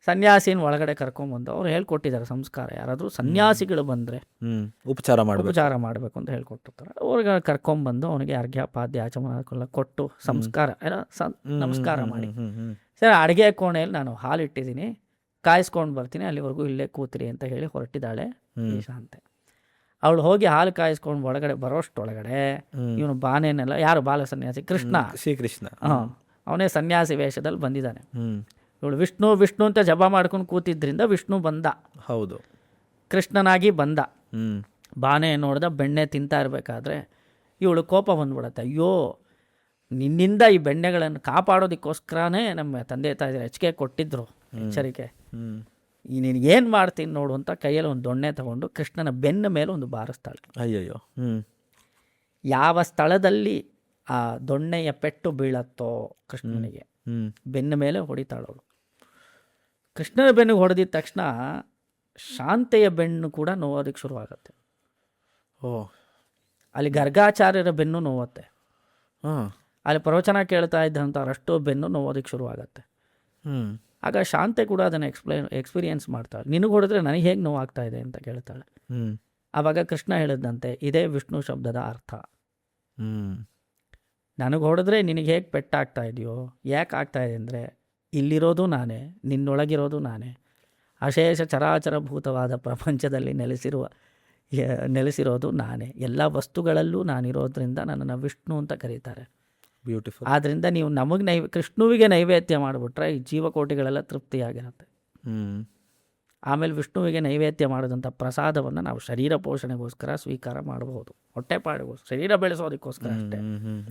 ಸನ್ಯಾಸಿನ ಒಳಗಡೆ ಕರ್ಕೊಂಡ್ಬಂದು ಅವ್ರು ಹೇಳ್ಕೊಟ್ಟಿದ್ದಾರೆ ಸಂಸ್ಕಾರ. ಯಾರಾದರೂ ಸನ್ಯಾಸಿಗಳು ಬಂದರೆ ಉಪಚಾರ ಮಾಡಬೇಕು ಅಂತ ಹೇಳ್ಕೊಟ್ಟಿರ್ತಾರೆ. ಅವ್ರಿಗೆ ಕರ್ಕೊಂಡ್ಬಂದು ಅವನಿಗೆ ಅರ್ಘ್ಯ ಪಾದ್ಯ ಆಚಮನ ಕೊಟ್ಟು ಸಂಸ್ಕಾರ ನಮಸ್ಕಾರ ಮಾಡಿ, ಸರಿ ಅಡುಗೆ ಕೋಣೆಯಲ್ಲಿ ನಾನು ಹಾಲಿಟ್ಟಿದ್ದೀನಿ, ಕಾಯಿಸ್ಕೊಂಡು ಬರ್ತೀನಿ, ಅಲ್ಲಿವರೆಗೂ ಇಲ್ಲೇ ಕೂತಿರಿ ಅಂತ ಹೇಳಿ ಹೊರಟಿದ್ದಾಳೆ ಈ ಶಾಂತೆ. ಅವಳು ಹೋಗಿ ಹಾಲು ಕಾಯಿಸ್ಕೊಂಡು ಒಳಗಡೆ ಬರೋಷ್ಟೊಳಗಡೆ ಇವನು ಬಾನೆನೆಲ್ಲ, ಯಾರು ಬಾಲ ಸನ್ಯಾಸಿ ಕೃಷ್ಣ, ಶ್ರೀಕೃಷ್ಣ, ಅವನೇ ಸನ್ಯಾಸಿ ವೇಷದಲ್ಲಿ ಬಂದಿದ್ದಾನೆ. ಹ್ಮ್ ಇವಳು ವಿಷ್ಣು ವಿಷ್ಣು ಅಂತ ಜಪ ಮಾಡ್ಕೊಂಡು ಕೂತಿದ್ರಿಂದ ವಿಷ್ಣು ಬಂದ, ಹೌದು, ಕೃಷ್ಣನಾಗಿ ಬಂದ. ಹ್ಮ್ ಬಾನೆ ನೋಡ್ದ, ಬೆಣ್ಣೆ ತಿಂತಾ ಇರಬೇಕಾದ್ರೆ ಇವಳು ಕೋಪ ಬಂದ್ಬಿಡತ್ತೆ. ಅಯ್ಯೋ, ನಿನ್ನಿಂದ ಈ ಬೆಣ್ಣೆಗಳನ್ನು ಕಾಪಾಡೋದಕ್ಕೋಸ್ಕರನೇ ನಮ್ಮ ತಂದೆ ತಾಯಿ ಹೆಚ್ಚಿಗೆ ಕೊಟ್ಟಿದ್ರು ಎಚ್ಚರಿಕೆ, ಹ್ಮ್ ನಿನಗೇನು ಮಾಡ್ತೀನಿ ನೋಡು ಅಂತ ಕೈಯಲ್ಲಿ ಒಂದು ದೊಣ್ಣೆ ತಗೊಂಡು ಕೃಷ್ಣನ ಬೆನ್ನ ಮೇಲೆ ಒಂದು ಬಾರಿಸ್ತಾಳೆ. ಅಯ್ಯಯ್ಯೋ, ಹ್ಮ್ ಯಾವ ಸ್ಥಳದಲ್ಲಿ ಆ ದೊಣ್ಣೆಯ ಪೆಟ್ಟು ಬೀಳತ್ತೋ ಕೃಷ್ಣನಿಗೆ ಹ್ಮ್ ಬೆನ್ನ ಮೇಲೆ ಹೊಡಿತಾಳವಳು. ಕೃಷ್ಣನ ಬೆನ್ನಿಗೆ ಹೊಡೆದಿದ ತಕ್ಷಣ ಶಾಂತೆಯ ಬೆನ್ನು ಕೂಡ ನೋವೋದಕ್ಕೆ ಶುರುವಾಗತ್ತೆ. ಓ, ಅಲ್ಲಿ ಗರ್ಗಾಚಾರ್ಯರ ಬೆನ್ನು ನೋವತ್ತೆ, ಹಾಂ, ಅಲ್ಲಿ ಪ್ರವಚನ ಕೇಳ್ತಾ ಇದ್ದಂಥವ್ರಷ್ಟು ಬೆನ್ನು ನೋವೋದಕ್ಕೆ ಶುರುವಾಗತ್ತೆ. ಹ್ಮ್ ಆಗ ಶಾಂತೆ ಕೂಡ ಅದನ್ನು ಎಕ್ಸ್ಪೀರಿಯೆನ್ಸ್ ಮಾಡ್ತಾಳೆ. ನಿನಗೆ ಹೊಡೆದ್ರೆ ನನಗೆ ಹೇಗೆ ನೋವಾಗ್ತಾ ಇದೆ ಅಂತ ಕೇಳ್ತಾಳೆ. ಹ್ಮ್ ಆವಾಗ ಕೃಷ್ಣ ಹೇಳಿದಂತೆ ಇದೇ ವಿಷ್ಣು ಶಬ್ದದ ಅರ್ಥ. ಹ್ಮ್ ನನಗೆ ಹೊಡೆದ್ರೆ ನಿನಗೆ ಹೇಗೆ ಪೆಟ್ಟಾಗ್ತಾ ಇದೆಯೋ, ಯಾಕೆ ಆಗ್ತಾ ಇದೆ ಅಂದರೆ ಇಲ್ಲಿರೋದು ನಾನೇ, ನಿನ್ನೊಳಗಿರೋದು ನಾನೇ, ಅಶೇಷ ಚರಾಚರಭೂತವಾದ ಪ್ರಪಂಚದಲ್ಲಿ ನೆಲೆಸಿರೋದು ನಾನೇ, ಎಲ್ಲ ವಸ್ತುಗಳಲ್ಲೂ ನಾನಿರೋದ್ರಿಂದ ನನ್ನನ್ನು ವಿಷ್ಣು ಅಂತ ಕರೀತಾರೆ. ಬ್ಯೂಟಿಫುಲ್. ಆದ್ದರಿಂದ ನೀವು ನಮಗೆ ಕೃಷ್ಣುವಿಗೆ ನೈವೇದ್ಯ ಮಾಡಿಬಿಟ್ರೆ ಈ ಜೀವಕೋಟಿಗಳೆಲ್ಲ ತೃಪ್ತಿಯಾಗಿರುತ್ತೆ. ಹ್ಮ್ ಆಮೇಲೆ ವಿಷ್ಣುವಿಗೆ ನೈವೇದ್ಯ ಮಾಡಿದಂಥ ಪ್ರಸಾದವನ್ನು ನಾವು ಶರೀರ ಪೋಷಣೆಗೋಸ್ಕರ ಸ್ವೀಕಾರ ಮಾಡಬಹುದು, ಹೊಟ್ಟೆಪಾಡಿಗೋಸ್ಕರ, ಶರೀರ ಬೆಳೆಸೋದಕ್ಕೋಸ್ಕರ ಅಷ್ಟೇ.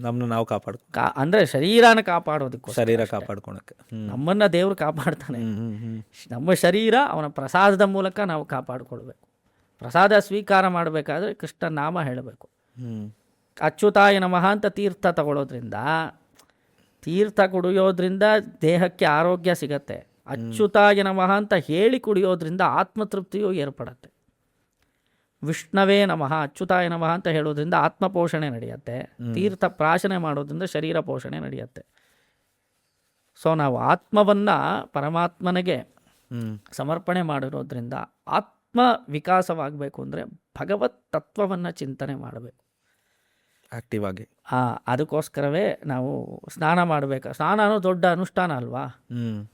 ನಮ್ಮನ್ನು ನಾವು ಕಾಪಾಡ್ಕೊ, ಅಂದರೆ ಶರೀರನ ಕಾಪಾಡೋದಕ್ಕೋಸ್ಕರ, ಶರೀರ ಕಾಪಾಡ್ಕೊಳಕ್ಕೆ. ನಮ್ಮನ್ನು ದೇವರು ಕಾಪಾಡ್ತಾನೆ. ನಮ್ಮ ಶರೀರ ಅವನ ಪ್ರಸಾದದ ಮೂಲಕ ನಾವು ಕಾಪಾಡಿಕೊಳ್ಬೇಕು. ಪ್ರಸಾದ ಸ್ವೀಕಾರ ಮಾಡಬೇಕಾದ್ರೆ ಕೃಷ್ಣ ನಾಮ ಹೇಳಬೇಕು. ಅಚ್ಯುತಾಯ ನಮಃ ಅಂತ ತೀರ್ಥ ತಗೊಳ್ಳೋದ್ರಿಂದ, ತೀರ್ಥ ಕುಡಿಯೋದ್ರಿಂದ ದೇಹಕ್ಕೆ ಆರೋಗ್ಯ ಸಿಗತ್ತೆ. ಅಚ್ಯುತಾಯ ನಮಃ ಅಂತ ಹೇಳಿ ಕುಡಿಯೋದ್ರಿಂದ ಆತ್ಮತೃಪ್ತಿಯೂ ಏರ್ಪಡತ್ತೆ. ವಿಷ್ಣವೇ ನಮಃ, ಅಚ್ಯುತಾಯ ನಮಃ ಅಂತ ಹೇಳೋದ್ರಿಂದ ಆತ್ಮಪೋಷಣೆ ನಡೆಯುತ್ತೆ. ತೀರ್ಥ ಪ್ರಾಶನೆ ಮಾಡೋದ್ರಿಂದ ಶರೀರ ಪೋಷಣೆ ನಡೆಯುತ್ತೆ. ಸೊ ನಾವು ಆತ್ಮವನ್ನು ಪರಮಾತ್ಮನಿಗೆ ಸಮರ್ಪಣೆ ಮಾಡಿರೋದ್ರಿಂದ ಆತ್ಮ ವಿಕಾಸವಾಗಬೇಕು ಅಂದರೆ ಭಗವತ್ ತತ್ವವನ್ನು ಚಿಂತನೆ ಮಾಡಬೇಕು ಆಕ್ಟಿವ್ ಆಗಿ. ಅದಕ್ಕೋಸ್ಕರವೇ ನಾವು ಸ್ನಾನ ಮಾಡಬೇಕು. ಸ್ನಾನ ಅನ್ನೋ ದೊಡ್ಡ ಅನುಷ್ಠಾನ ಅಲ್ವಾ?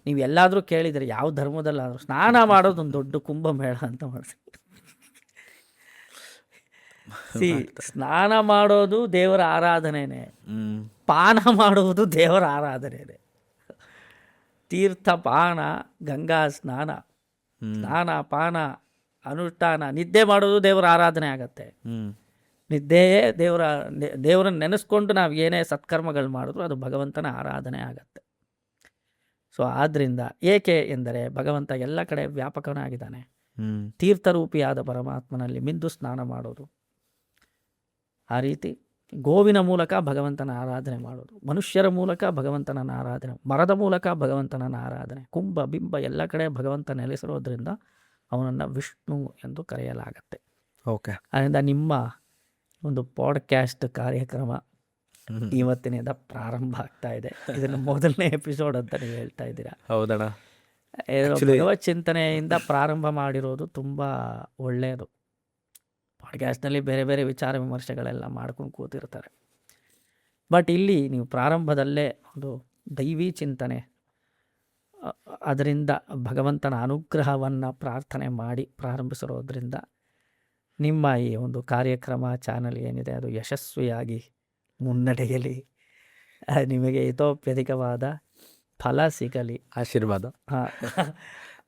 ನೀವು ಎಲ್ಲಾದರೂ ಕೇಳಿದರೆ ಯಾವ ಧರ್ಮದಲ್ಲಾದರೂ ಸ್ನಾನ ಮಾಡೋದೊಂದು ದೊಡ್ಡ ಕುಂಭಮೇಳ ಅಂತ ಮಾಡ್ತೀವಿ. ಸ್ನಾನ ಮಾಡೋದು ದೇವರ ಆರಾಧನೆನೇ, ಪಾನ ಮಾಡುವುದು ದೇವರ ಆರಾಧನೆನೇ. ತೀರ್ಥ ಪಾನ, ಗಂಗಾ ಸ್ನಾನ, ಸ್ನಾನ ಪಾನ ಅನುಷ್ಠಾನ, ನಿದ್ದೆ ಮಾಡೋದು ದೇವರ ಆರಾಧನೆ ಆಗತ್ತೆ. ನಿದ್ದೆಯೇ ದೇವರನ್ನು ನೆನೆಸ್ಕೊಂಡು ನಾವು ಏನೇ ಸತ್ಕರ್ಮಗಳು ಮಾಡಿದ್ರು ಅದು ಭಗವಂತನ ಆರಾಧನೆ ಆಗತ್ತೆ. ಸೊ ಆದ್ದರಿಂದ ಏಕೆ ಎಂದರೆ ಭಗವಂತ ಎಲ್ಲ ಕಡೆ ವ್ಯಾಪಕನಾಗಿದ್ದಾನೆ. ತೀರ್ಥರೂಪಿಯಾದ ಪರಮಾತ್ಮನಲ್ಲಿ ಮಿಂದು ಸ್ನಾನ ಮಾಡೋದು, ಆ ರೀತಿ ಗೋವಿನ ಮೂಲಕ ಭಗವಂತನ ಆರಾಧನೆ ಮಾಡೋದು, ಮನುಷ್ಯರ ಮೂಲಕ ಭಗವಂತನ ಆರಾಧನೆ, ಮರದ ಮೂಲಕ ಭಗವಂತನ ಆರಾಧನೆ, ಕುಂಭ ಬಿಂಬ ಎಲ್ಲ ಕಡೆ ಭಗವಂತ ನೆಲೆಸಿರೋದ್ರಿಂದ ಅವನನ್ನು ವಿಷ್ಣು ಎಂದು ಕರೆಯಲಾಗತ್ತೆ. ಓಕೆ. ಅದರಿಂದ ನಿಮ್ಮ ಒಂದು ಪಾಡ್ಕ್ಯಾಸ್ಟ್ ಕಾರ್ಯಕ್ರಮ ಇವತ್ತಿನಿಂದ ಪ್ರಾರಂಭ ಆಗ್ತಾ ಇದೆ. ಇದನ್ನು ಮೊದಲನೇ ಎಪಿಸೋಡ್ ಅಂತ ನೀವು ಹೇಳ್ತಾ ಇದ್ದೀರಾ. ಹೌದಣ್ಣ. ಭಗವತ್ ಚಿಂತನೆಯಿಂದ ಪ್ರಾರಂಭ ಮಾಡಿರೋದು ತುಂಬ ಒಳ್ಳೆಯದು. ಪಾಡ್ಕ್ಯಾಸ್ಟ್ನಲ್ಲಿ ಬೇರೆ ಬೇರೆ ವಿಚಾರ ವಿಮರ್ಶೆಗಳೆಲ್ಲ ಮಾಡ್ಕೊಂಡು ಕೂತಿರ್ತಾರೆ. ಬಟ್ ಇಲ್ಲಿ ನೀವು ಪ್ರಾರಂಭದಲ್ಲೇ ಒಂದು ದೈವಿ ಚಿಂತನೆ, ಅದರಿಂದ ಭಗವಂತನ ಅನುಗ್ರಹವನ್ನು ಪ್ರಾರ್ಥನೆ ಮಾಡಿ ಪ್ರಾರಂಭಿಸಿರೋದ್ರಿಂದ ನಿಮ್ಮ ಈ ಒಂದು ಕಾರ್ಯಕ್ರಮ ಚಾನಲ್ ಏನಿದೆ ಅದು ಯಶಸ್ವಿಯಾಗಿ ಮುನ್ನಡೆಯಲಿ, ನಿಮಗೆ ಹಿತೋಪ್ಯಧಿಕವಾದ ಫಲ ಸಿಗಲಿ, ಆಶೀರ್ವಾದ.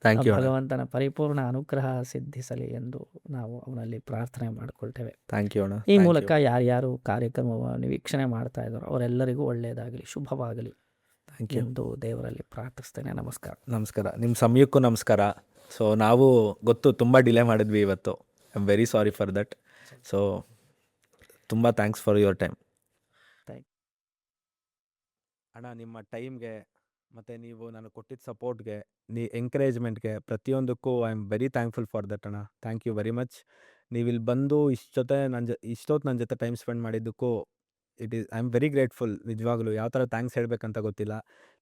Thank you. ಭಗವಂತನ ಪರಿಪೂರ್ಣ ಅನುಗ್ರಹ ಸಿದ್ಧಿಸಲಿ ಎಂದು ನಾವು ಅವನಲ್ಲಿ ಪ್ರಾರ್ಥನೆ ಮಾಡಿಕೊಳ್ತೇವೆ. Thank you. ಈ ಮೂಲಕ ಯಾರ್ಯಾರು ಕಾರ್ಯಕ್ರಮವನ್ನು ವೀಕ್ಷಣೆ ಮಾಡ್ತಾ ಇದ್ದಾರೋ ಅವರೆಲ್ಲರಿಗೂ ಒಳ್ಳೆಯದಾಗಲಿ, ಶುಭವಾಗಲಿ ಎಂದು ದೇವರಲ್ಲಿ ಪ್ರಾರ್ಥಿಸ್ತೇನೆ. ನಮಸ್ಕಾರ. ನಮಸ್ಕಾರ. ನಿಮ್ಮ ಸಮಯಕ್ಕೂ ನಮಸ್ಕಾರ. ಸೊ ನಾವು ಗೊತ್ತು ತುಂಬ ಡಿಲೇ ಮಾಡಿದ್ವಿ ಇವತ್ತು. I am very sorry for that. So ತುಂಬ ಥ್ಯಾಂಕ್ಸ್ ಫಾರ್ ಯುವರ್ ಟೈಮ್. ಅಣ್ಣ, ನಿಮ್ಮ ಟೈಮ್ಗೆ ಮತ್ತು ನೀವು ನನಗೆ ಕೊಟ್ಟಿದ್ದ ಸಪೋರ್ಟ್ಗೆ, ಎಂಕರೇಜ್ಮೆಂಟ್ಗೆ, ಪ್ರತಿಯೊಂದಕ್ಕೂ I am very thankful for that ಅಣ್ಣ. Thank you very much. ನೀವು ಇಲ್ಲಿ ಬಂದು ಇಷ್ಟೊತ್ತು ನನ್ನ ಜೊತೆ ಟೈಮ್ ಸ್ಪೆಂಡ್ ಮಾಡಿದ್ದಕ್ಕೂ ಐ ಆಮ್ ವೆರಿ ಗ್ರೇಟ್ಫುಲ್. ನಿಜವಾಗ್ಲೂ ಯಾವ ಥರ ಥ್ಯಾಂಕ್ಸ್ ಹೇಳಬೇಕಂತ ಗೊತ್ತಿಲ್ಲ.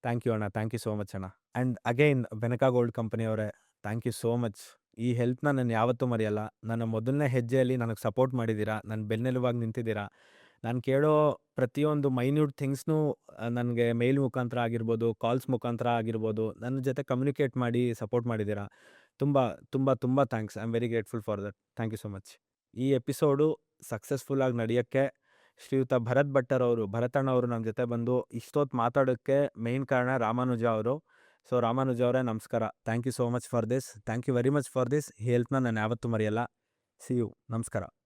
ಥ್ಯಾಂಕ್ ಯು ಅಣ್ಣ. ಥ್ಯಾಂಕ್ ಯು ಸೋ ಮಚ್ ಅಣ್ಣ. ಆ್ಯಂಡ್ ಅಗೈನ್ ಬೆನಕಾ ಗೋಲ್ಡ್ ಕಂಪನಿಯವರೇ, ಥ್ಯಾಂಕ್ ಯು ಸೋ ಮಚ್. ಈ ಹೆಲ್ಪ್ನ ನಾನು ಯಾವತ್ತೂ ಮರೆಯಲ್ಲ. ನನ್ನ ಮೊದಲನೇ ಹೆಜ್ಜೆಯಲ್ಲಿ ನನಗೆ ಸಪೋರ್ಟ್ ಮಾಡಿದ್ದೀರಾ, ನನ್ನ ಬೆನ್ನೆಲುವಾಗಿ ನಿಂತಿದ್ದೀರಾ. ನಾನು ಕೇಳೋ ಪ್ರತಿಯೊಂದು ಮೈನ್ಯೂಟ್ ಥಿಂಗ್ಸ್ನೂ ನನಗೆ ಮೇಲ್ ಮುಖಾಂತರ ಆಗಿರ್ಬೋದು, ಕಾಲ್ಸ್ ಮುಖಾಂತರ ಆಗಿರ್ಬೋದು, ನನ್ನ ಜೊತೆ ಕಮ್ಯುನಿಕೇಟ್ ಮಾಡಿ ಸಪೋರ್ಟ್ ಮಾಡಿದ್ದೀರಾ. ತುಂಬ ತುಂಬ ತುಂಬ thanks. I am very grateful for that. Thank you so much. ಈ ಎಪಿಸೋಡು ಸಕ್ಸಸ್ಫುಲ್ಲಾಗಿ ನಡೆಯೋಕ್ಕೆ ಶ್ರೀಯುತ ಭರತಣ್ಣವರು ನಮ್ಮ ಜೊತೆ ಬಂದು ಇಷ್ಟೊತ್ತು ಮಾತಾಡೋಕ್ಕೆ ಮೇಯ್ನ್ ಕಾರಣ ರಾಮಾನುಜ ಅವರು. ಸೊ ರಾಮಾನುಜ ಅವರೇ ನಮಸ್ಕಾರ. Thank you so much for this. Thank you very much for this. ಈ ಹೆಲ್ಪ್ನ ನಾನು ಯಾವತ್ತೂ ಮರೆಯಲ್ಲ. C you. ನಮಸ್ಕಾರ.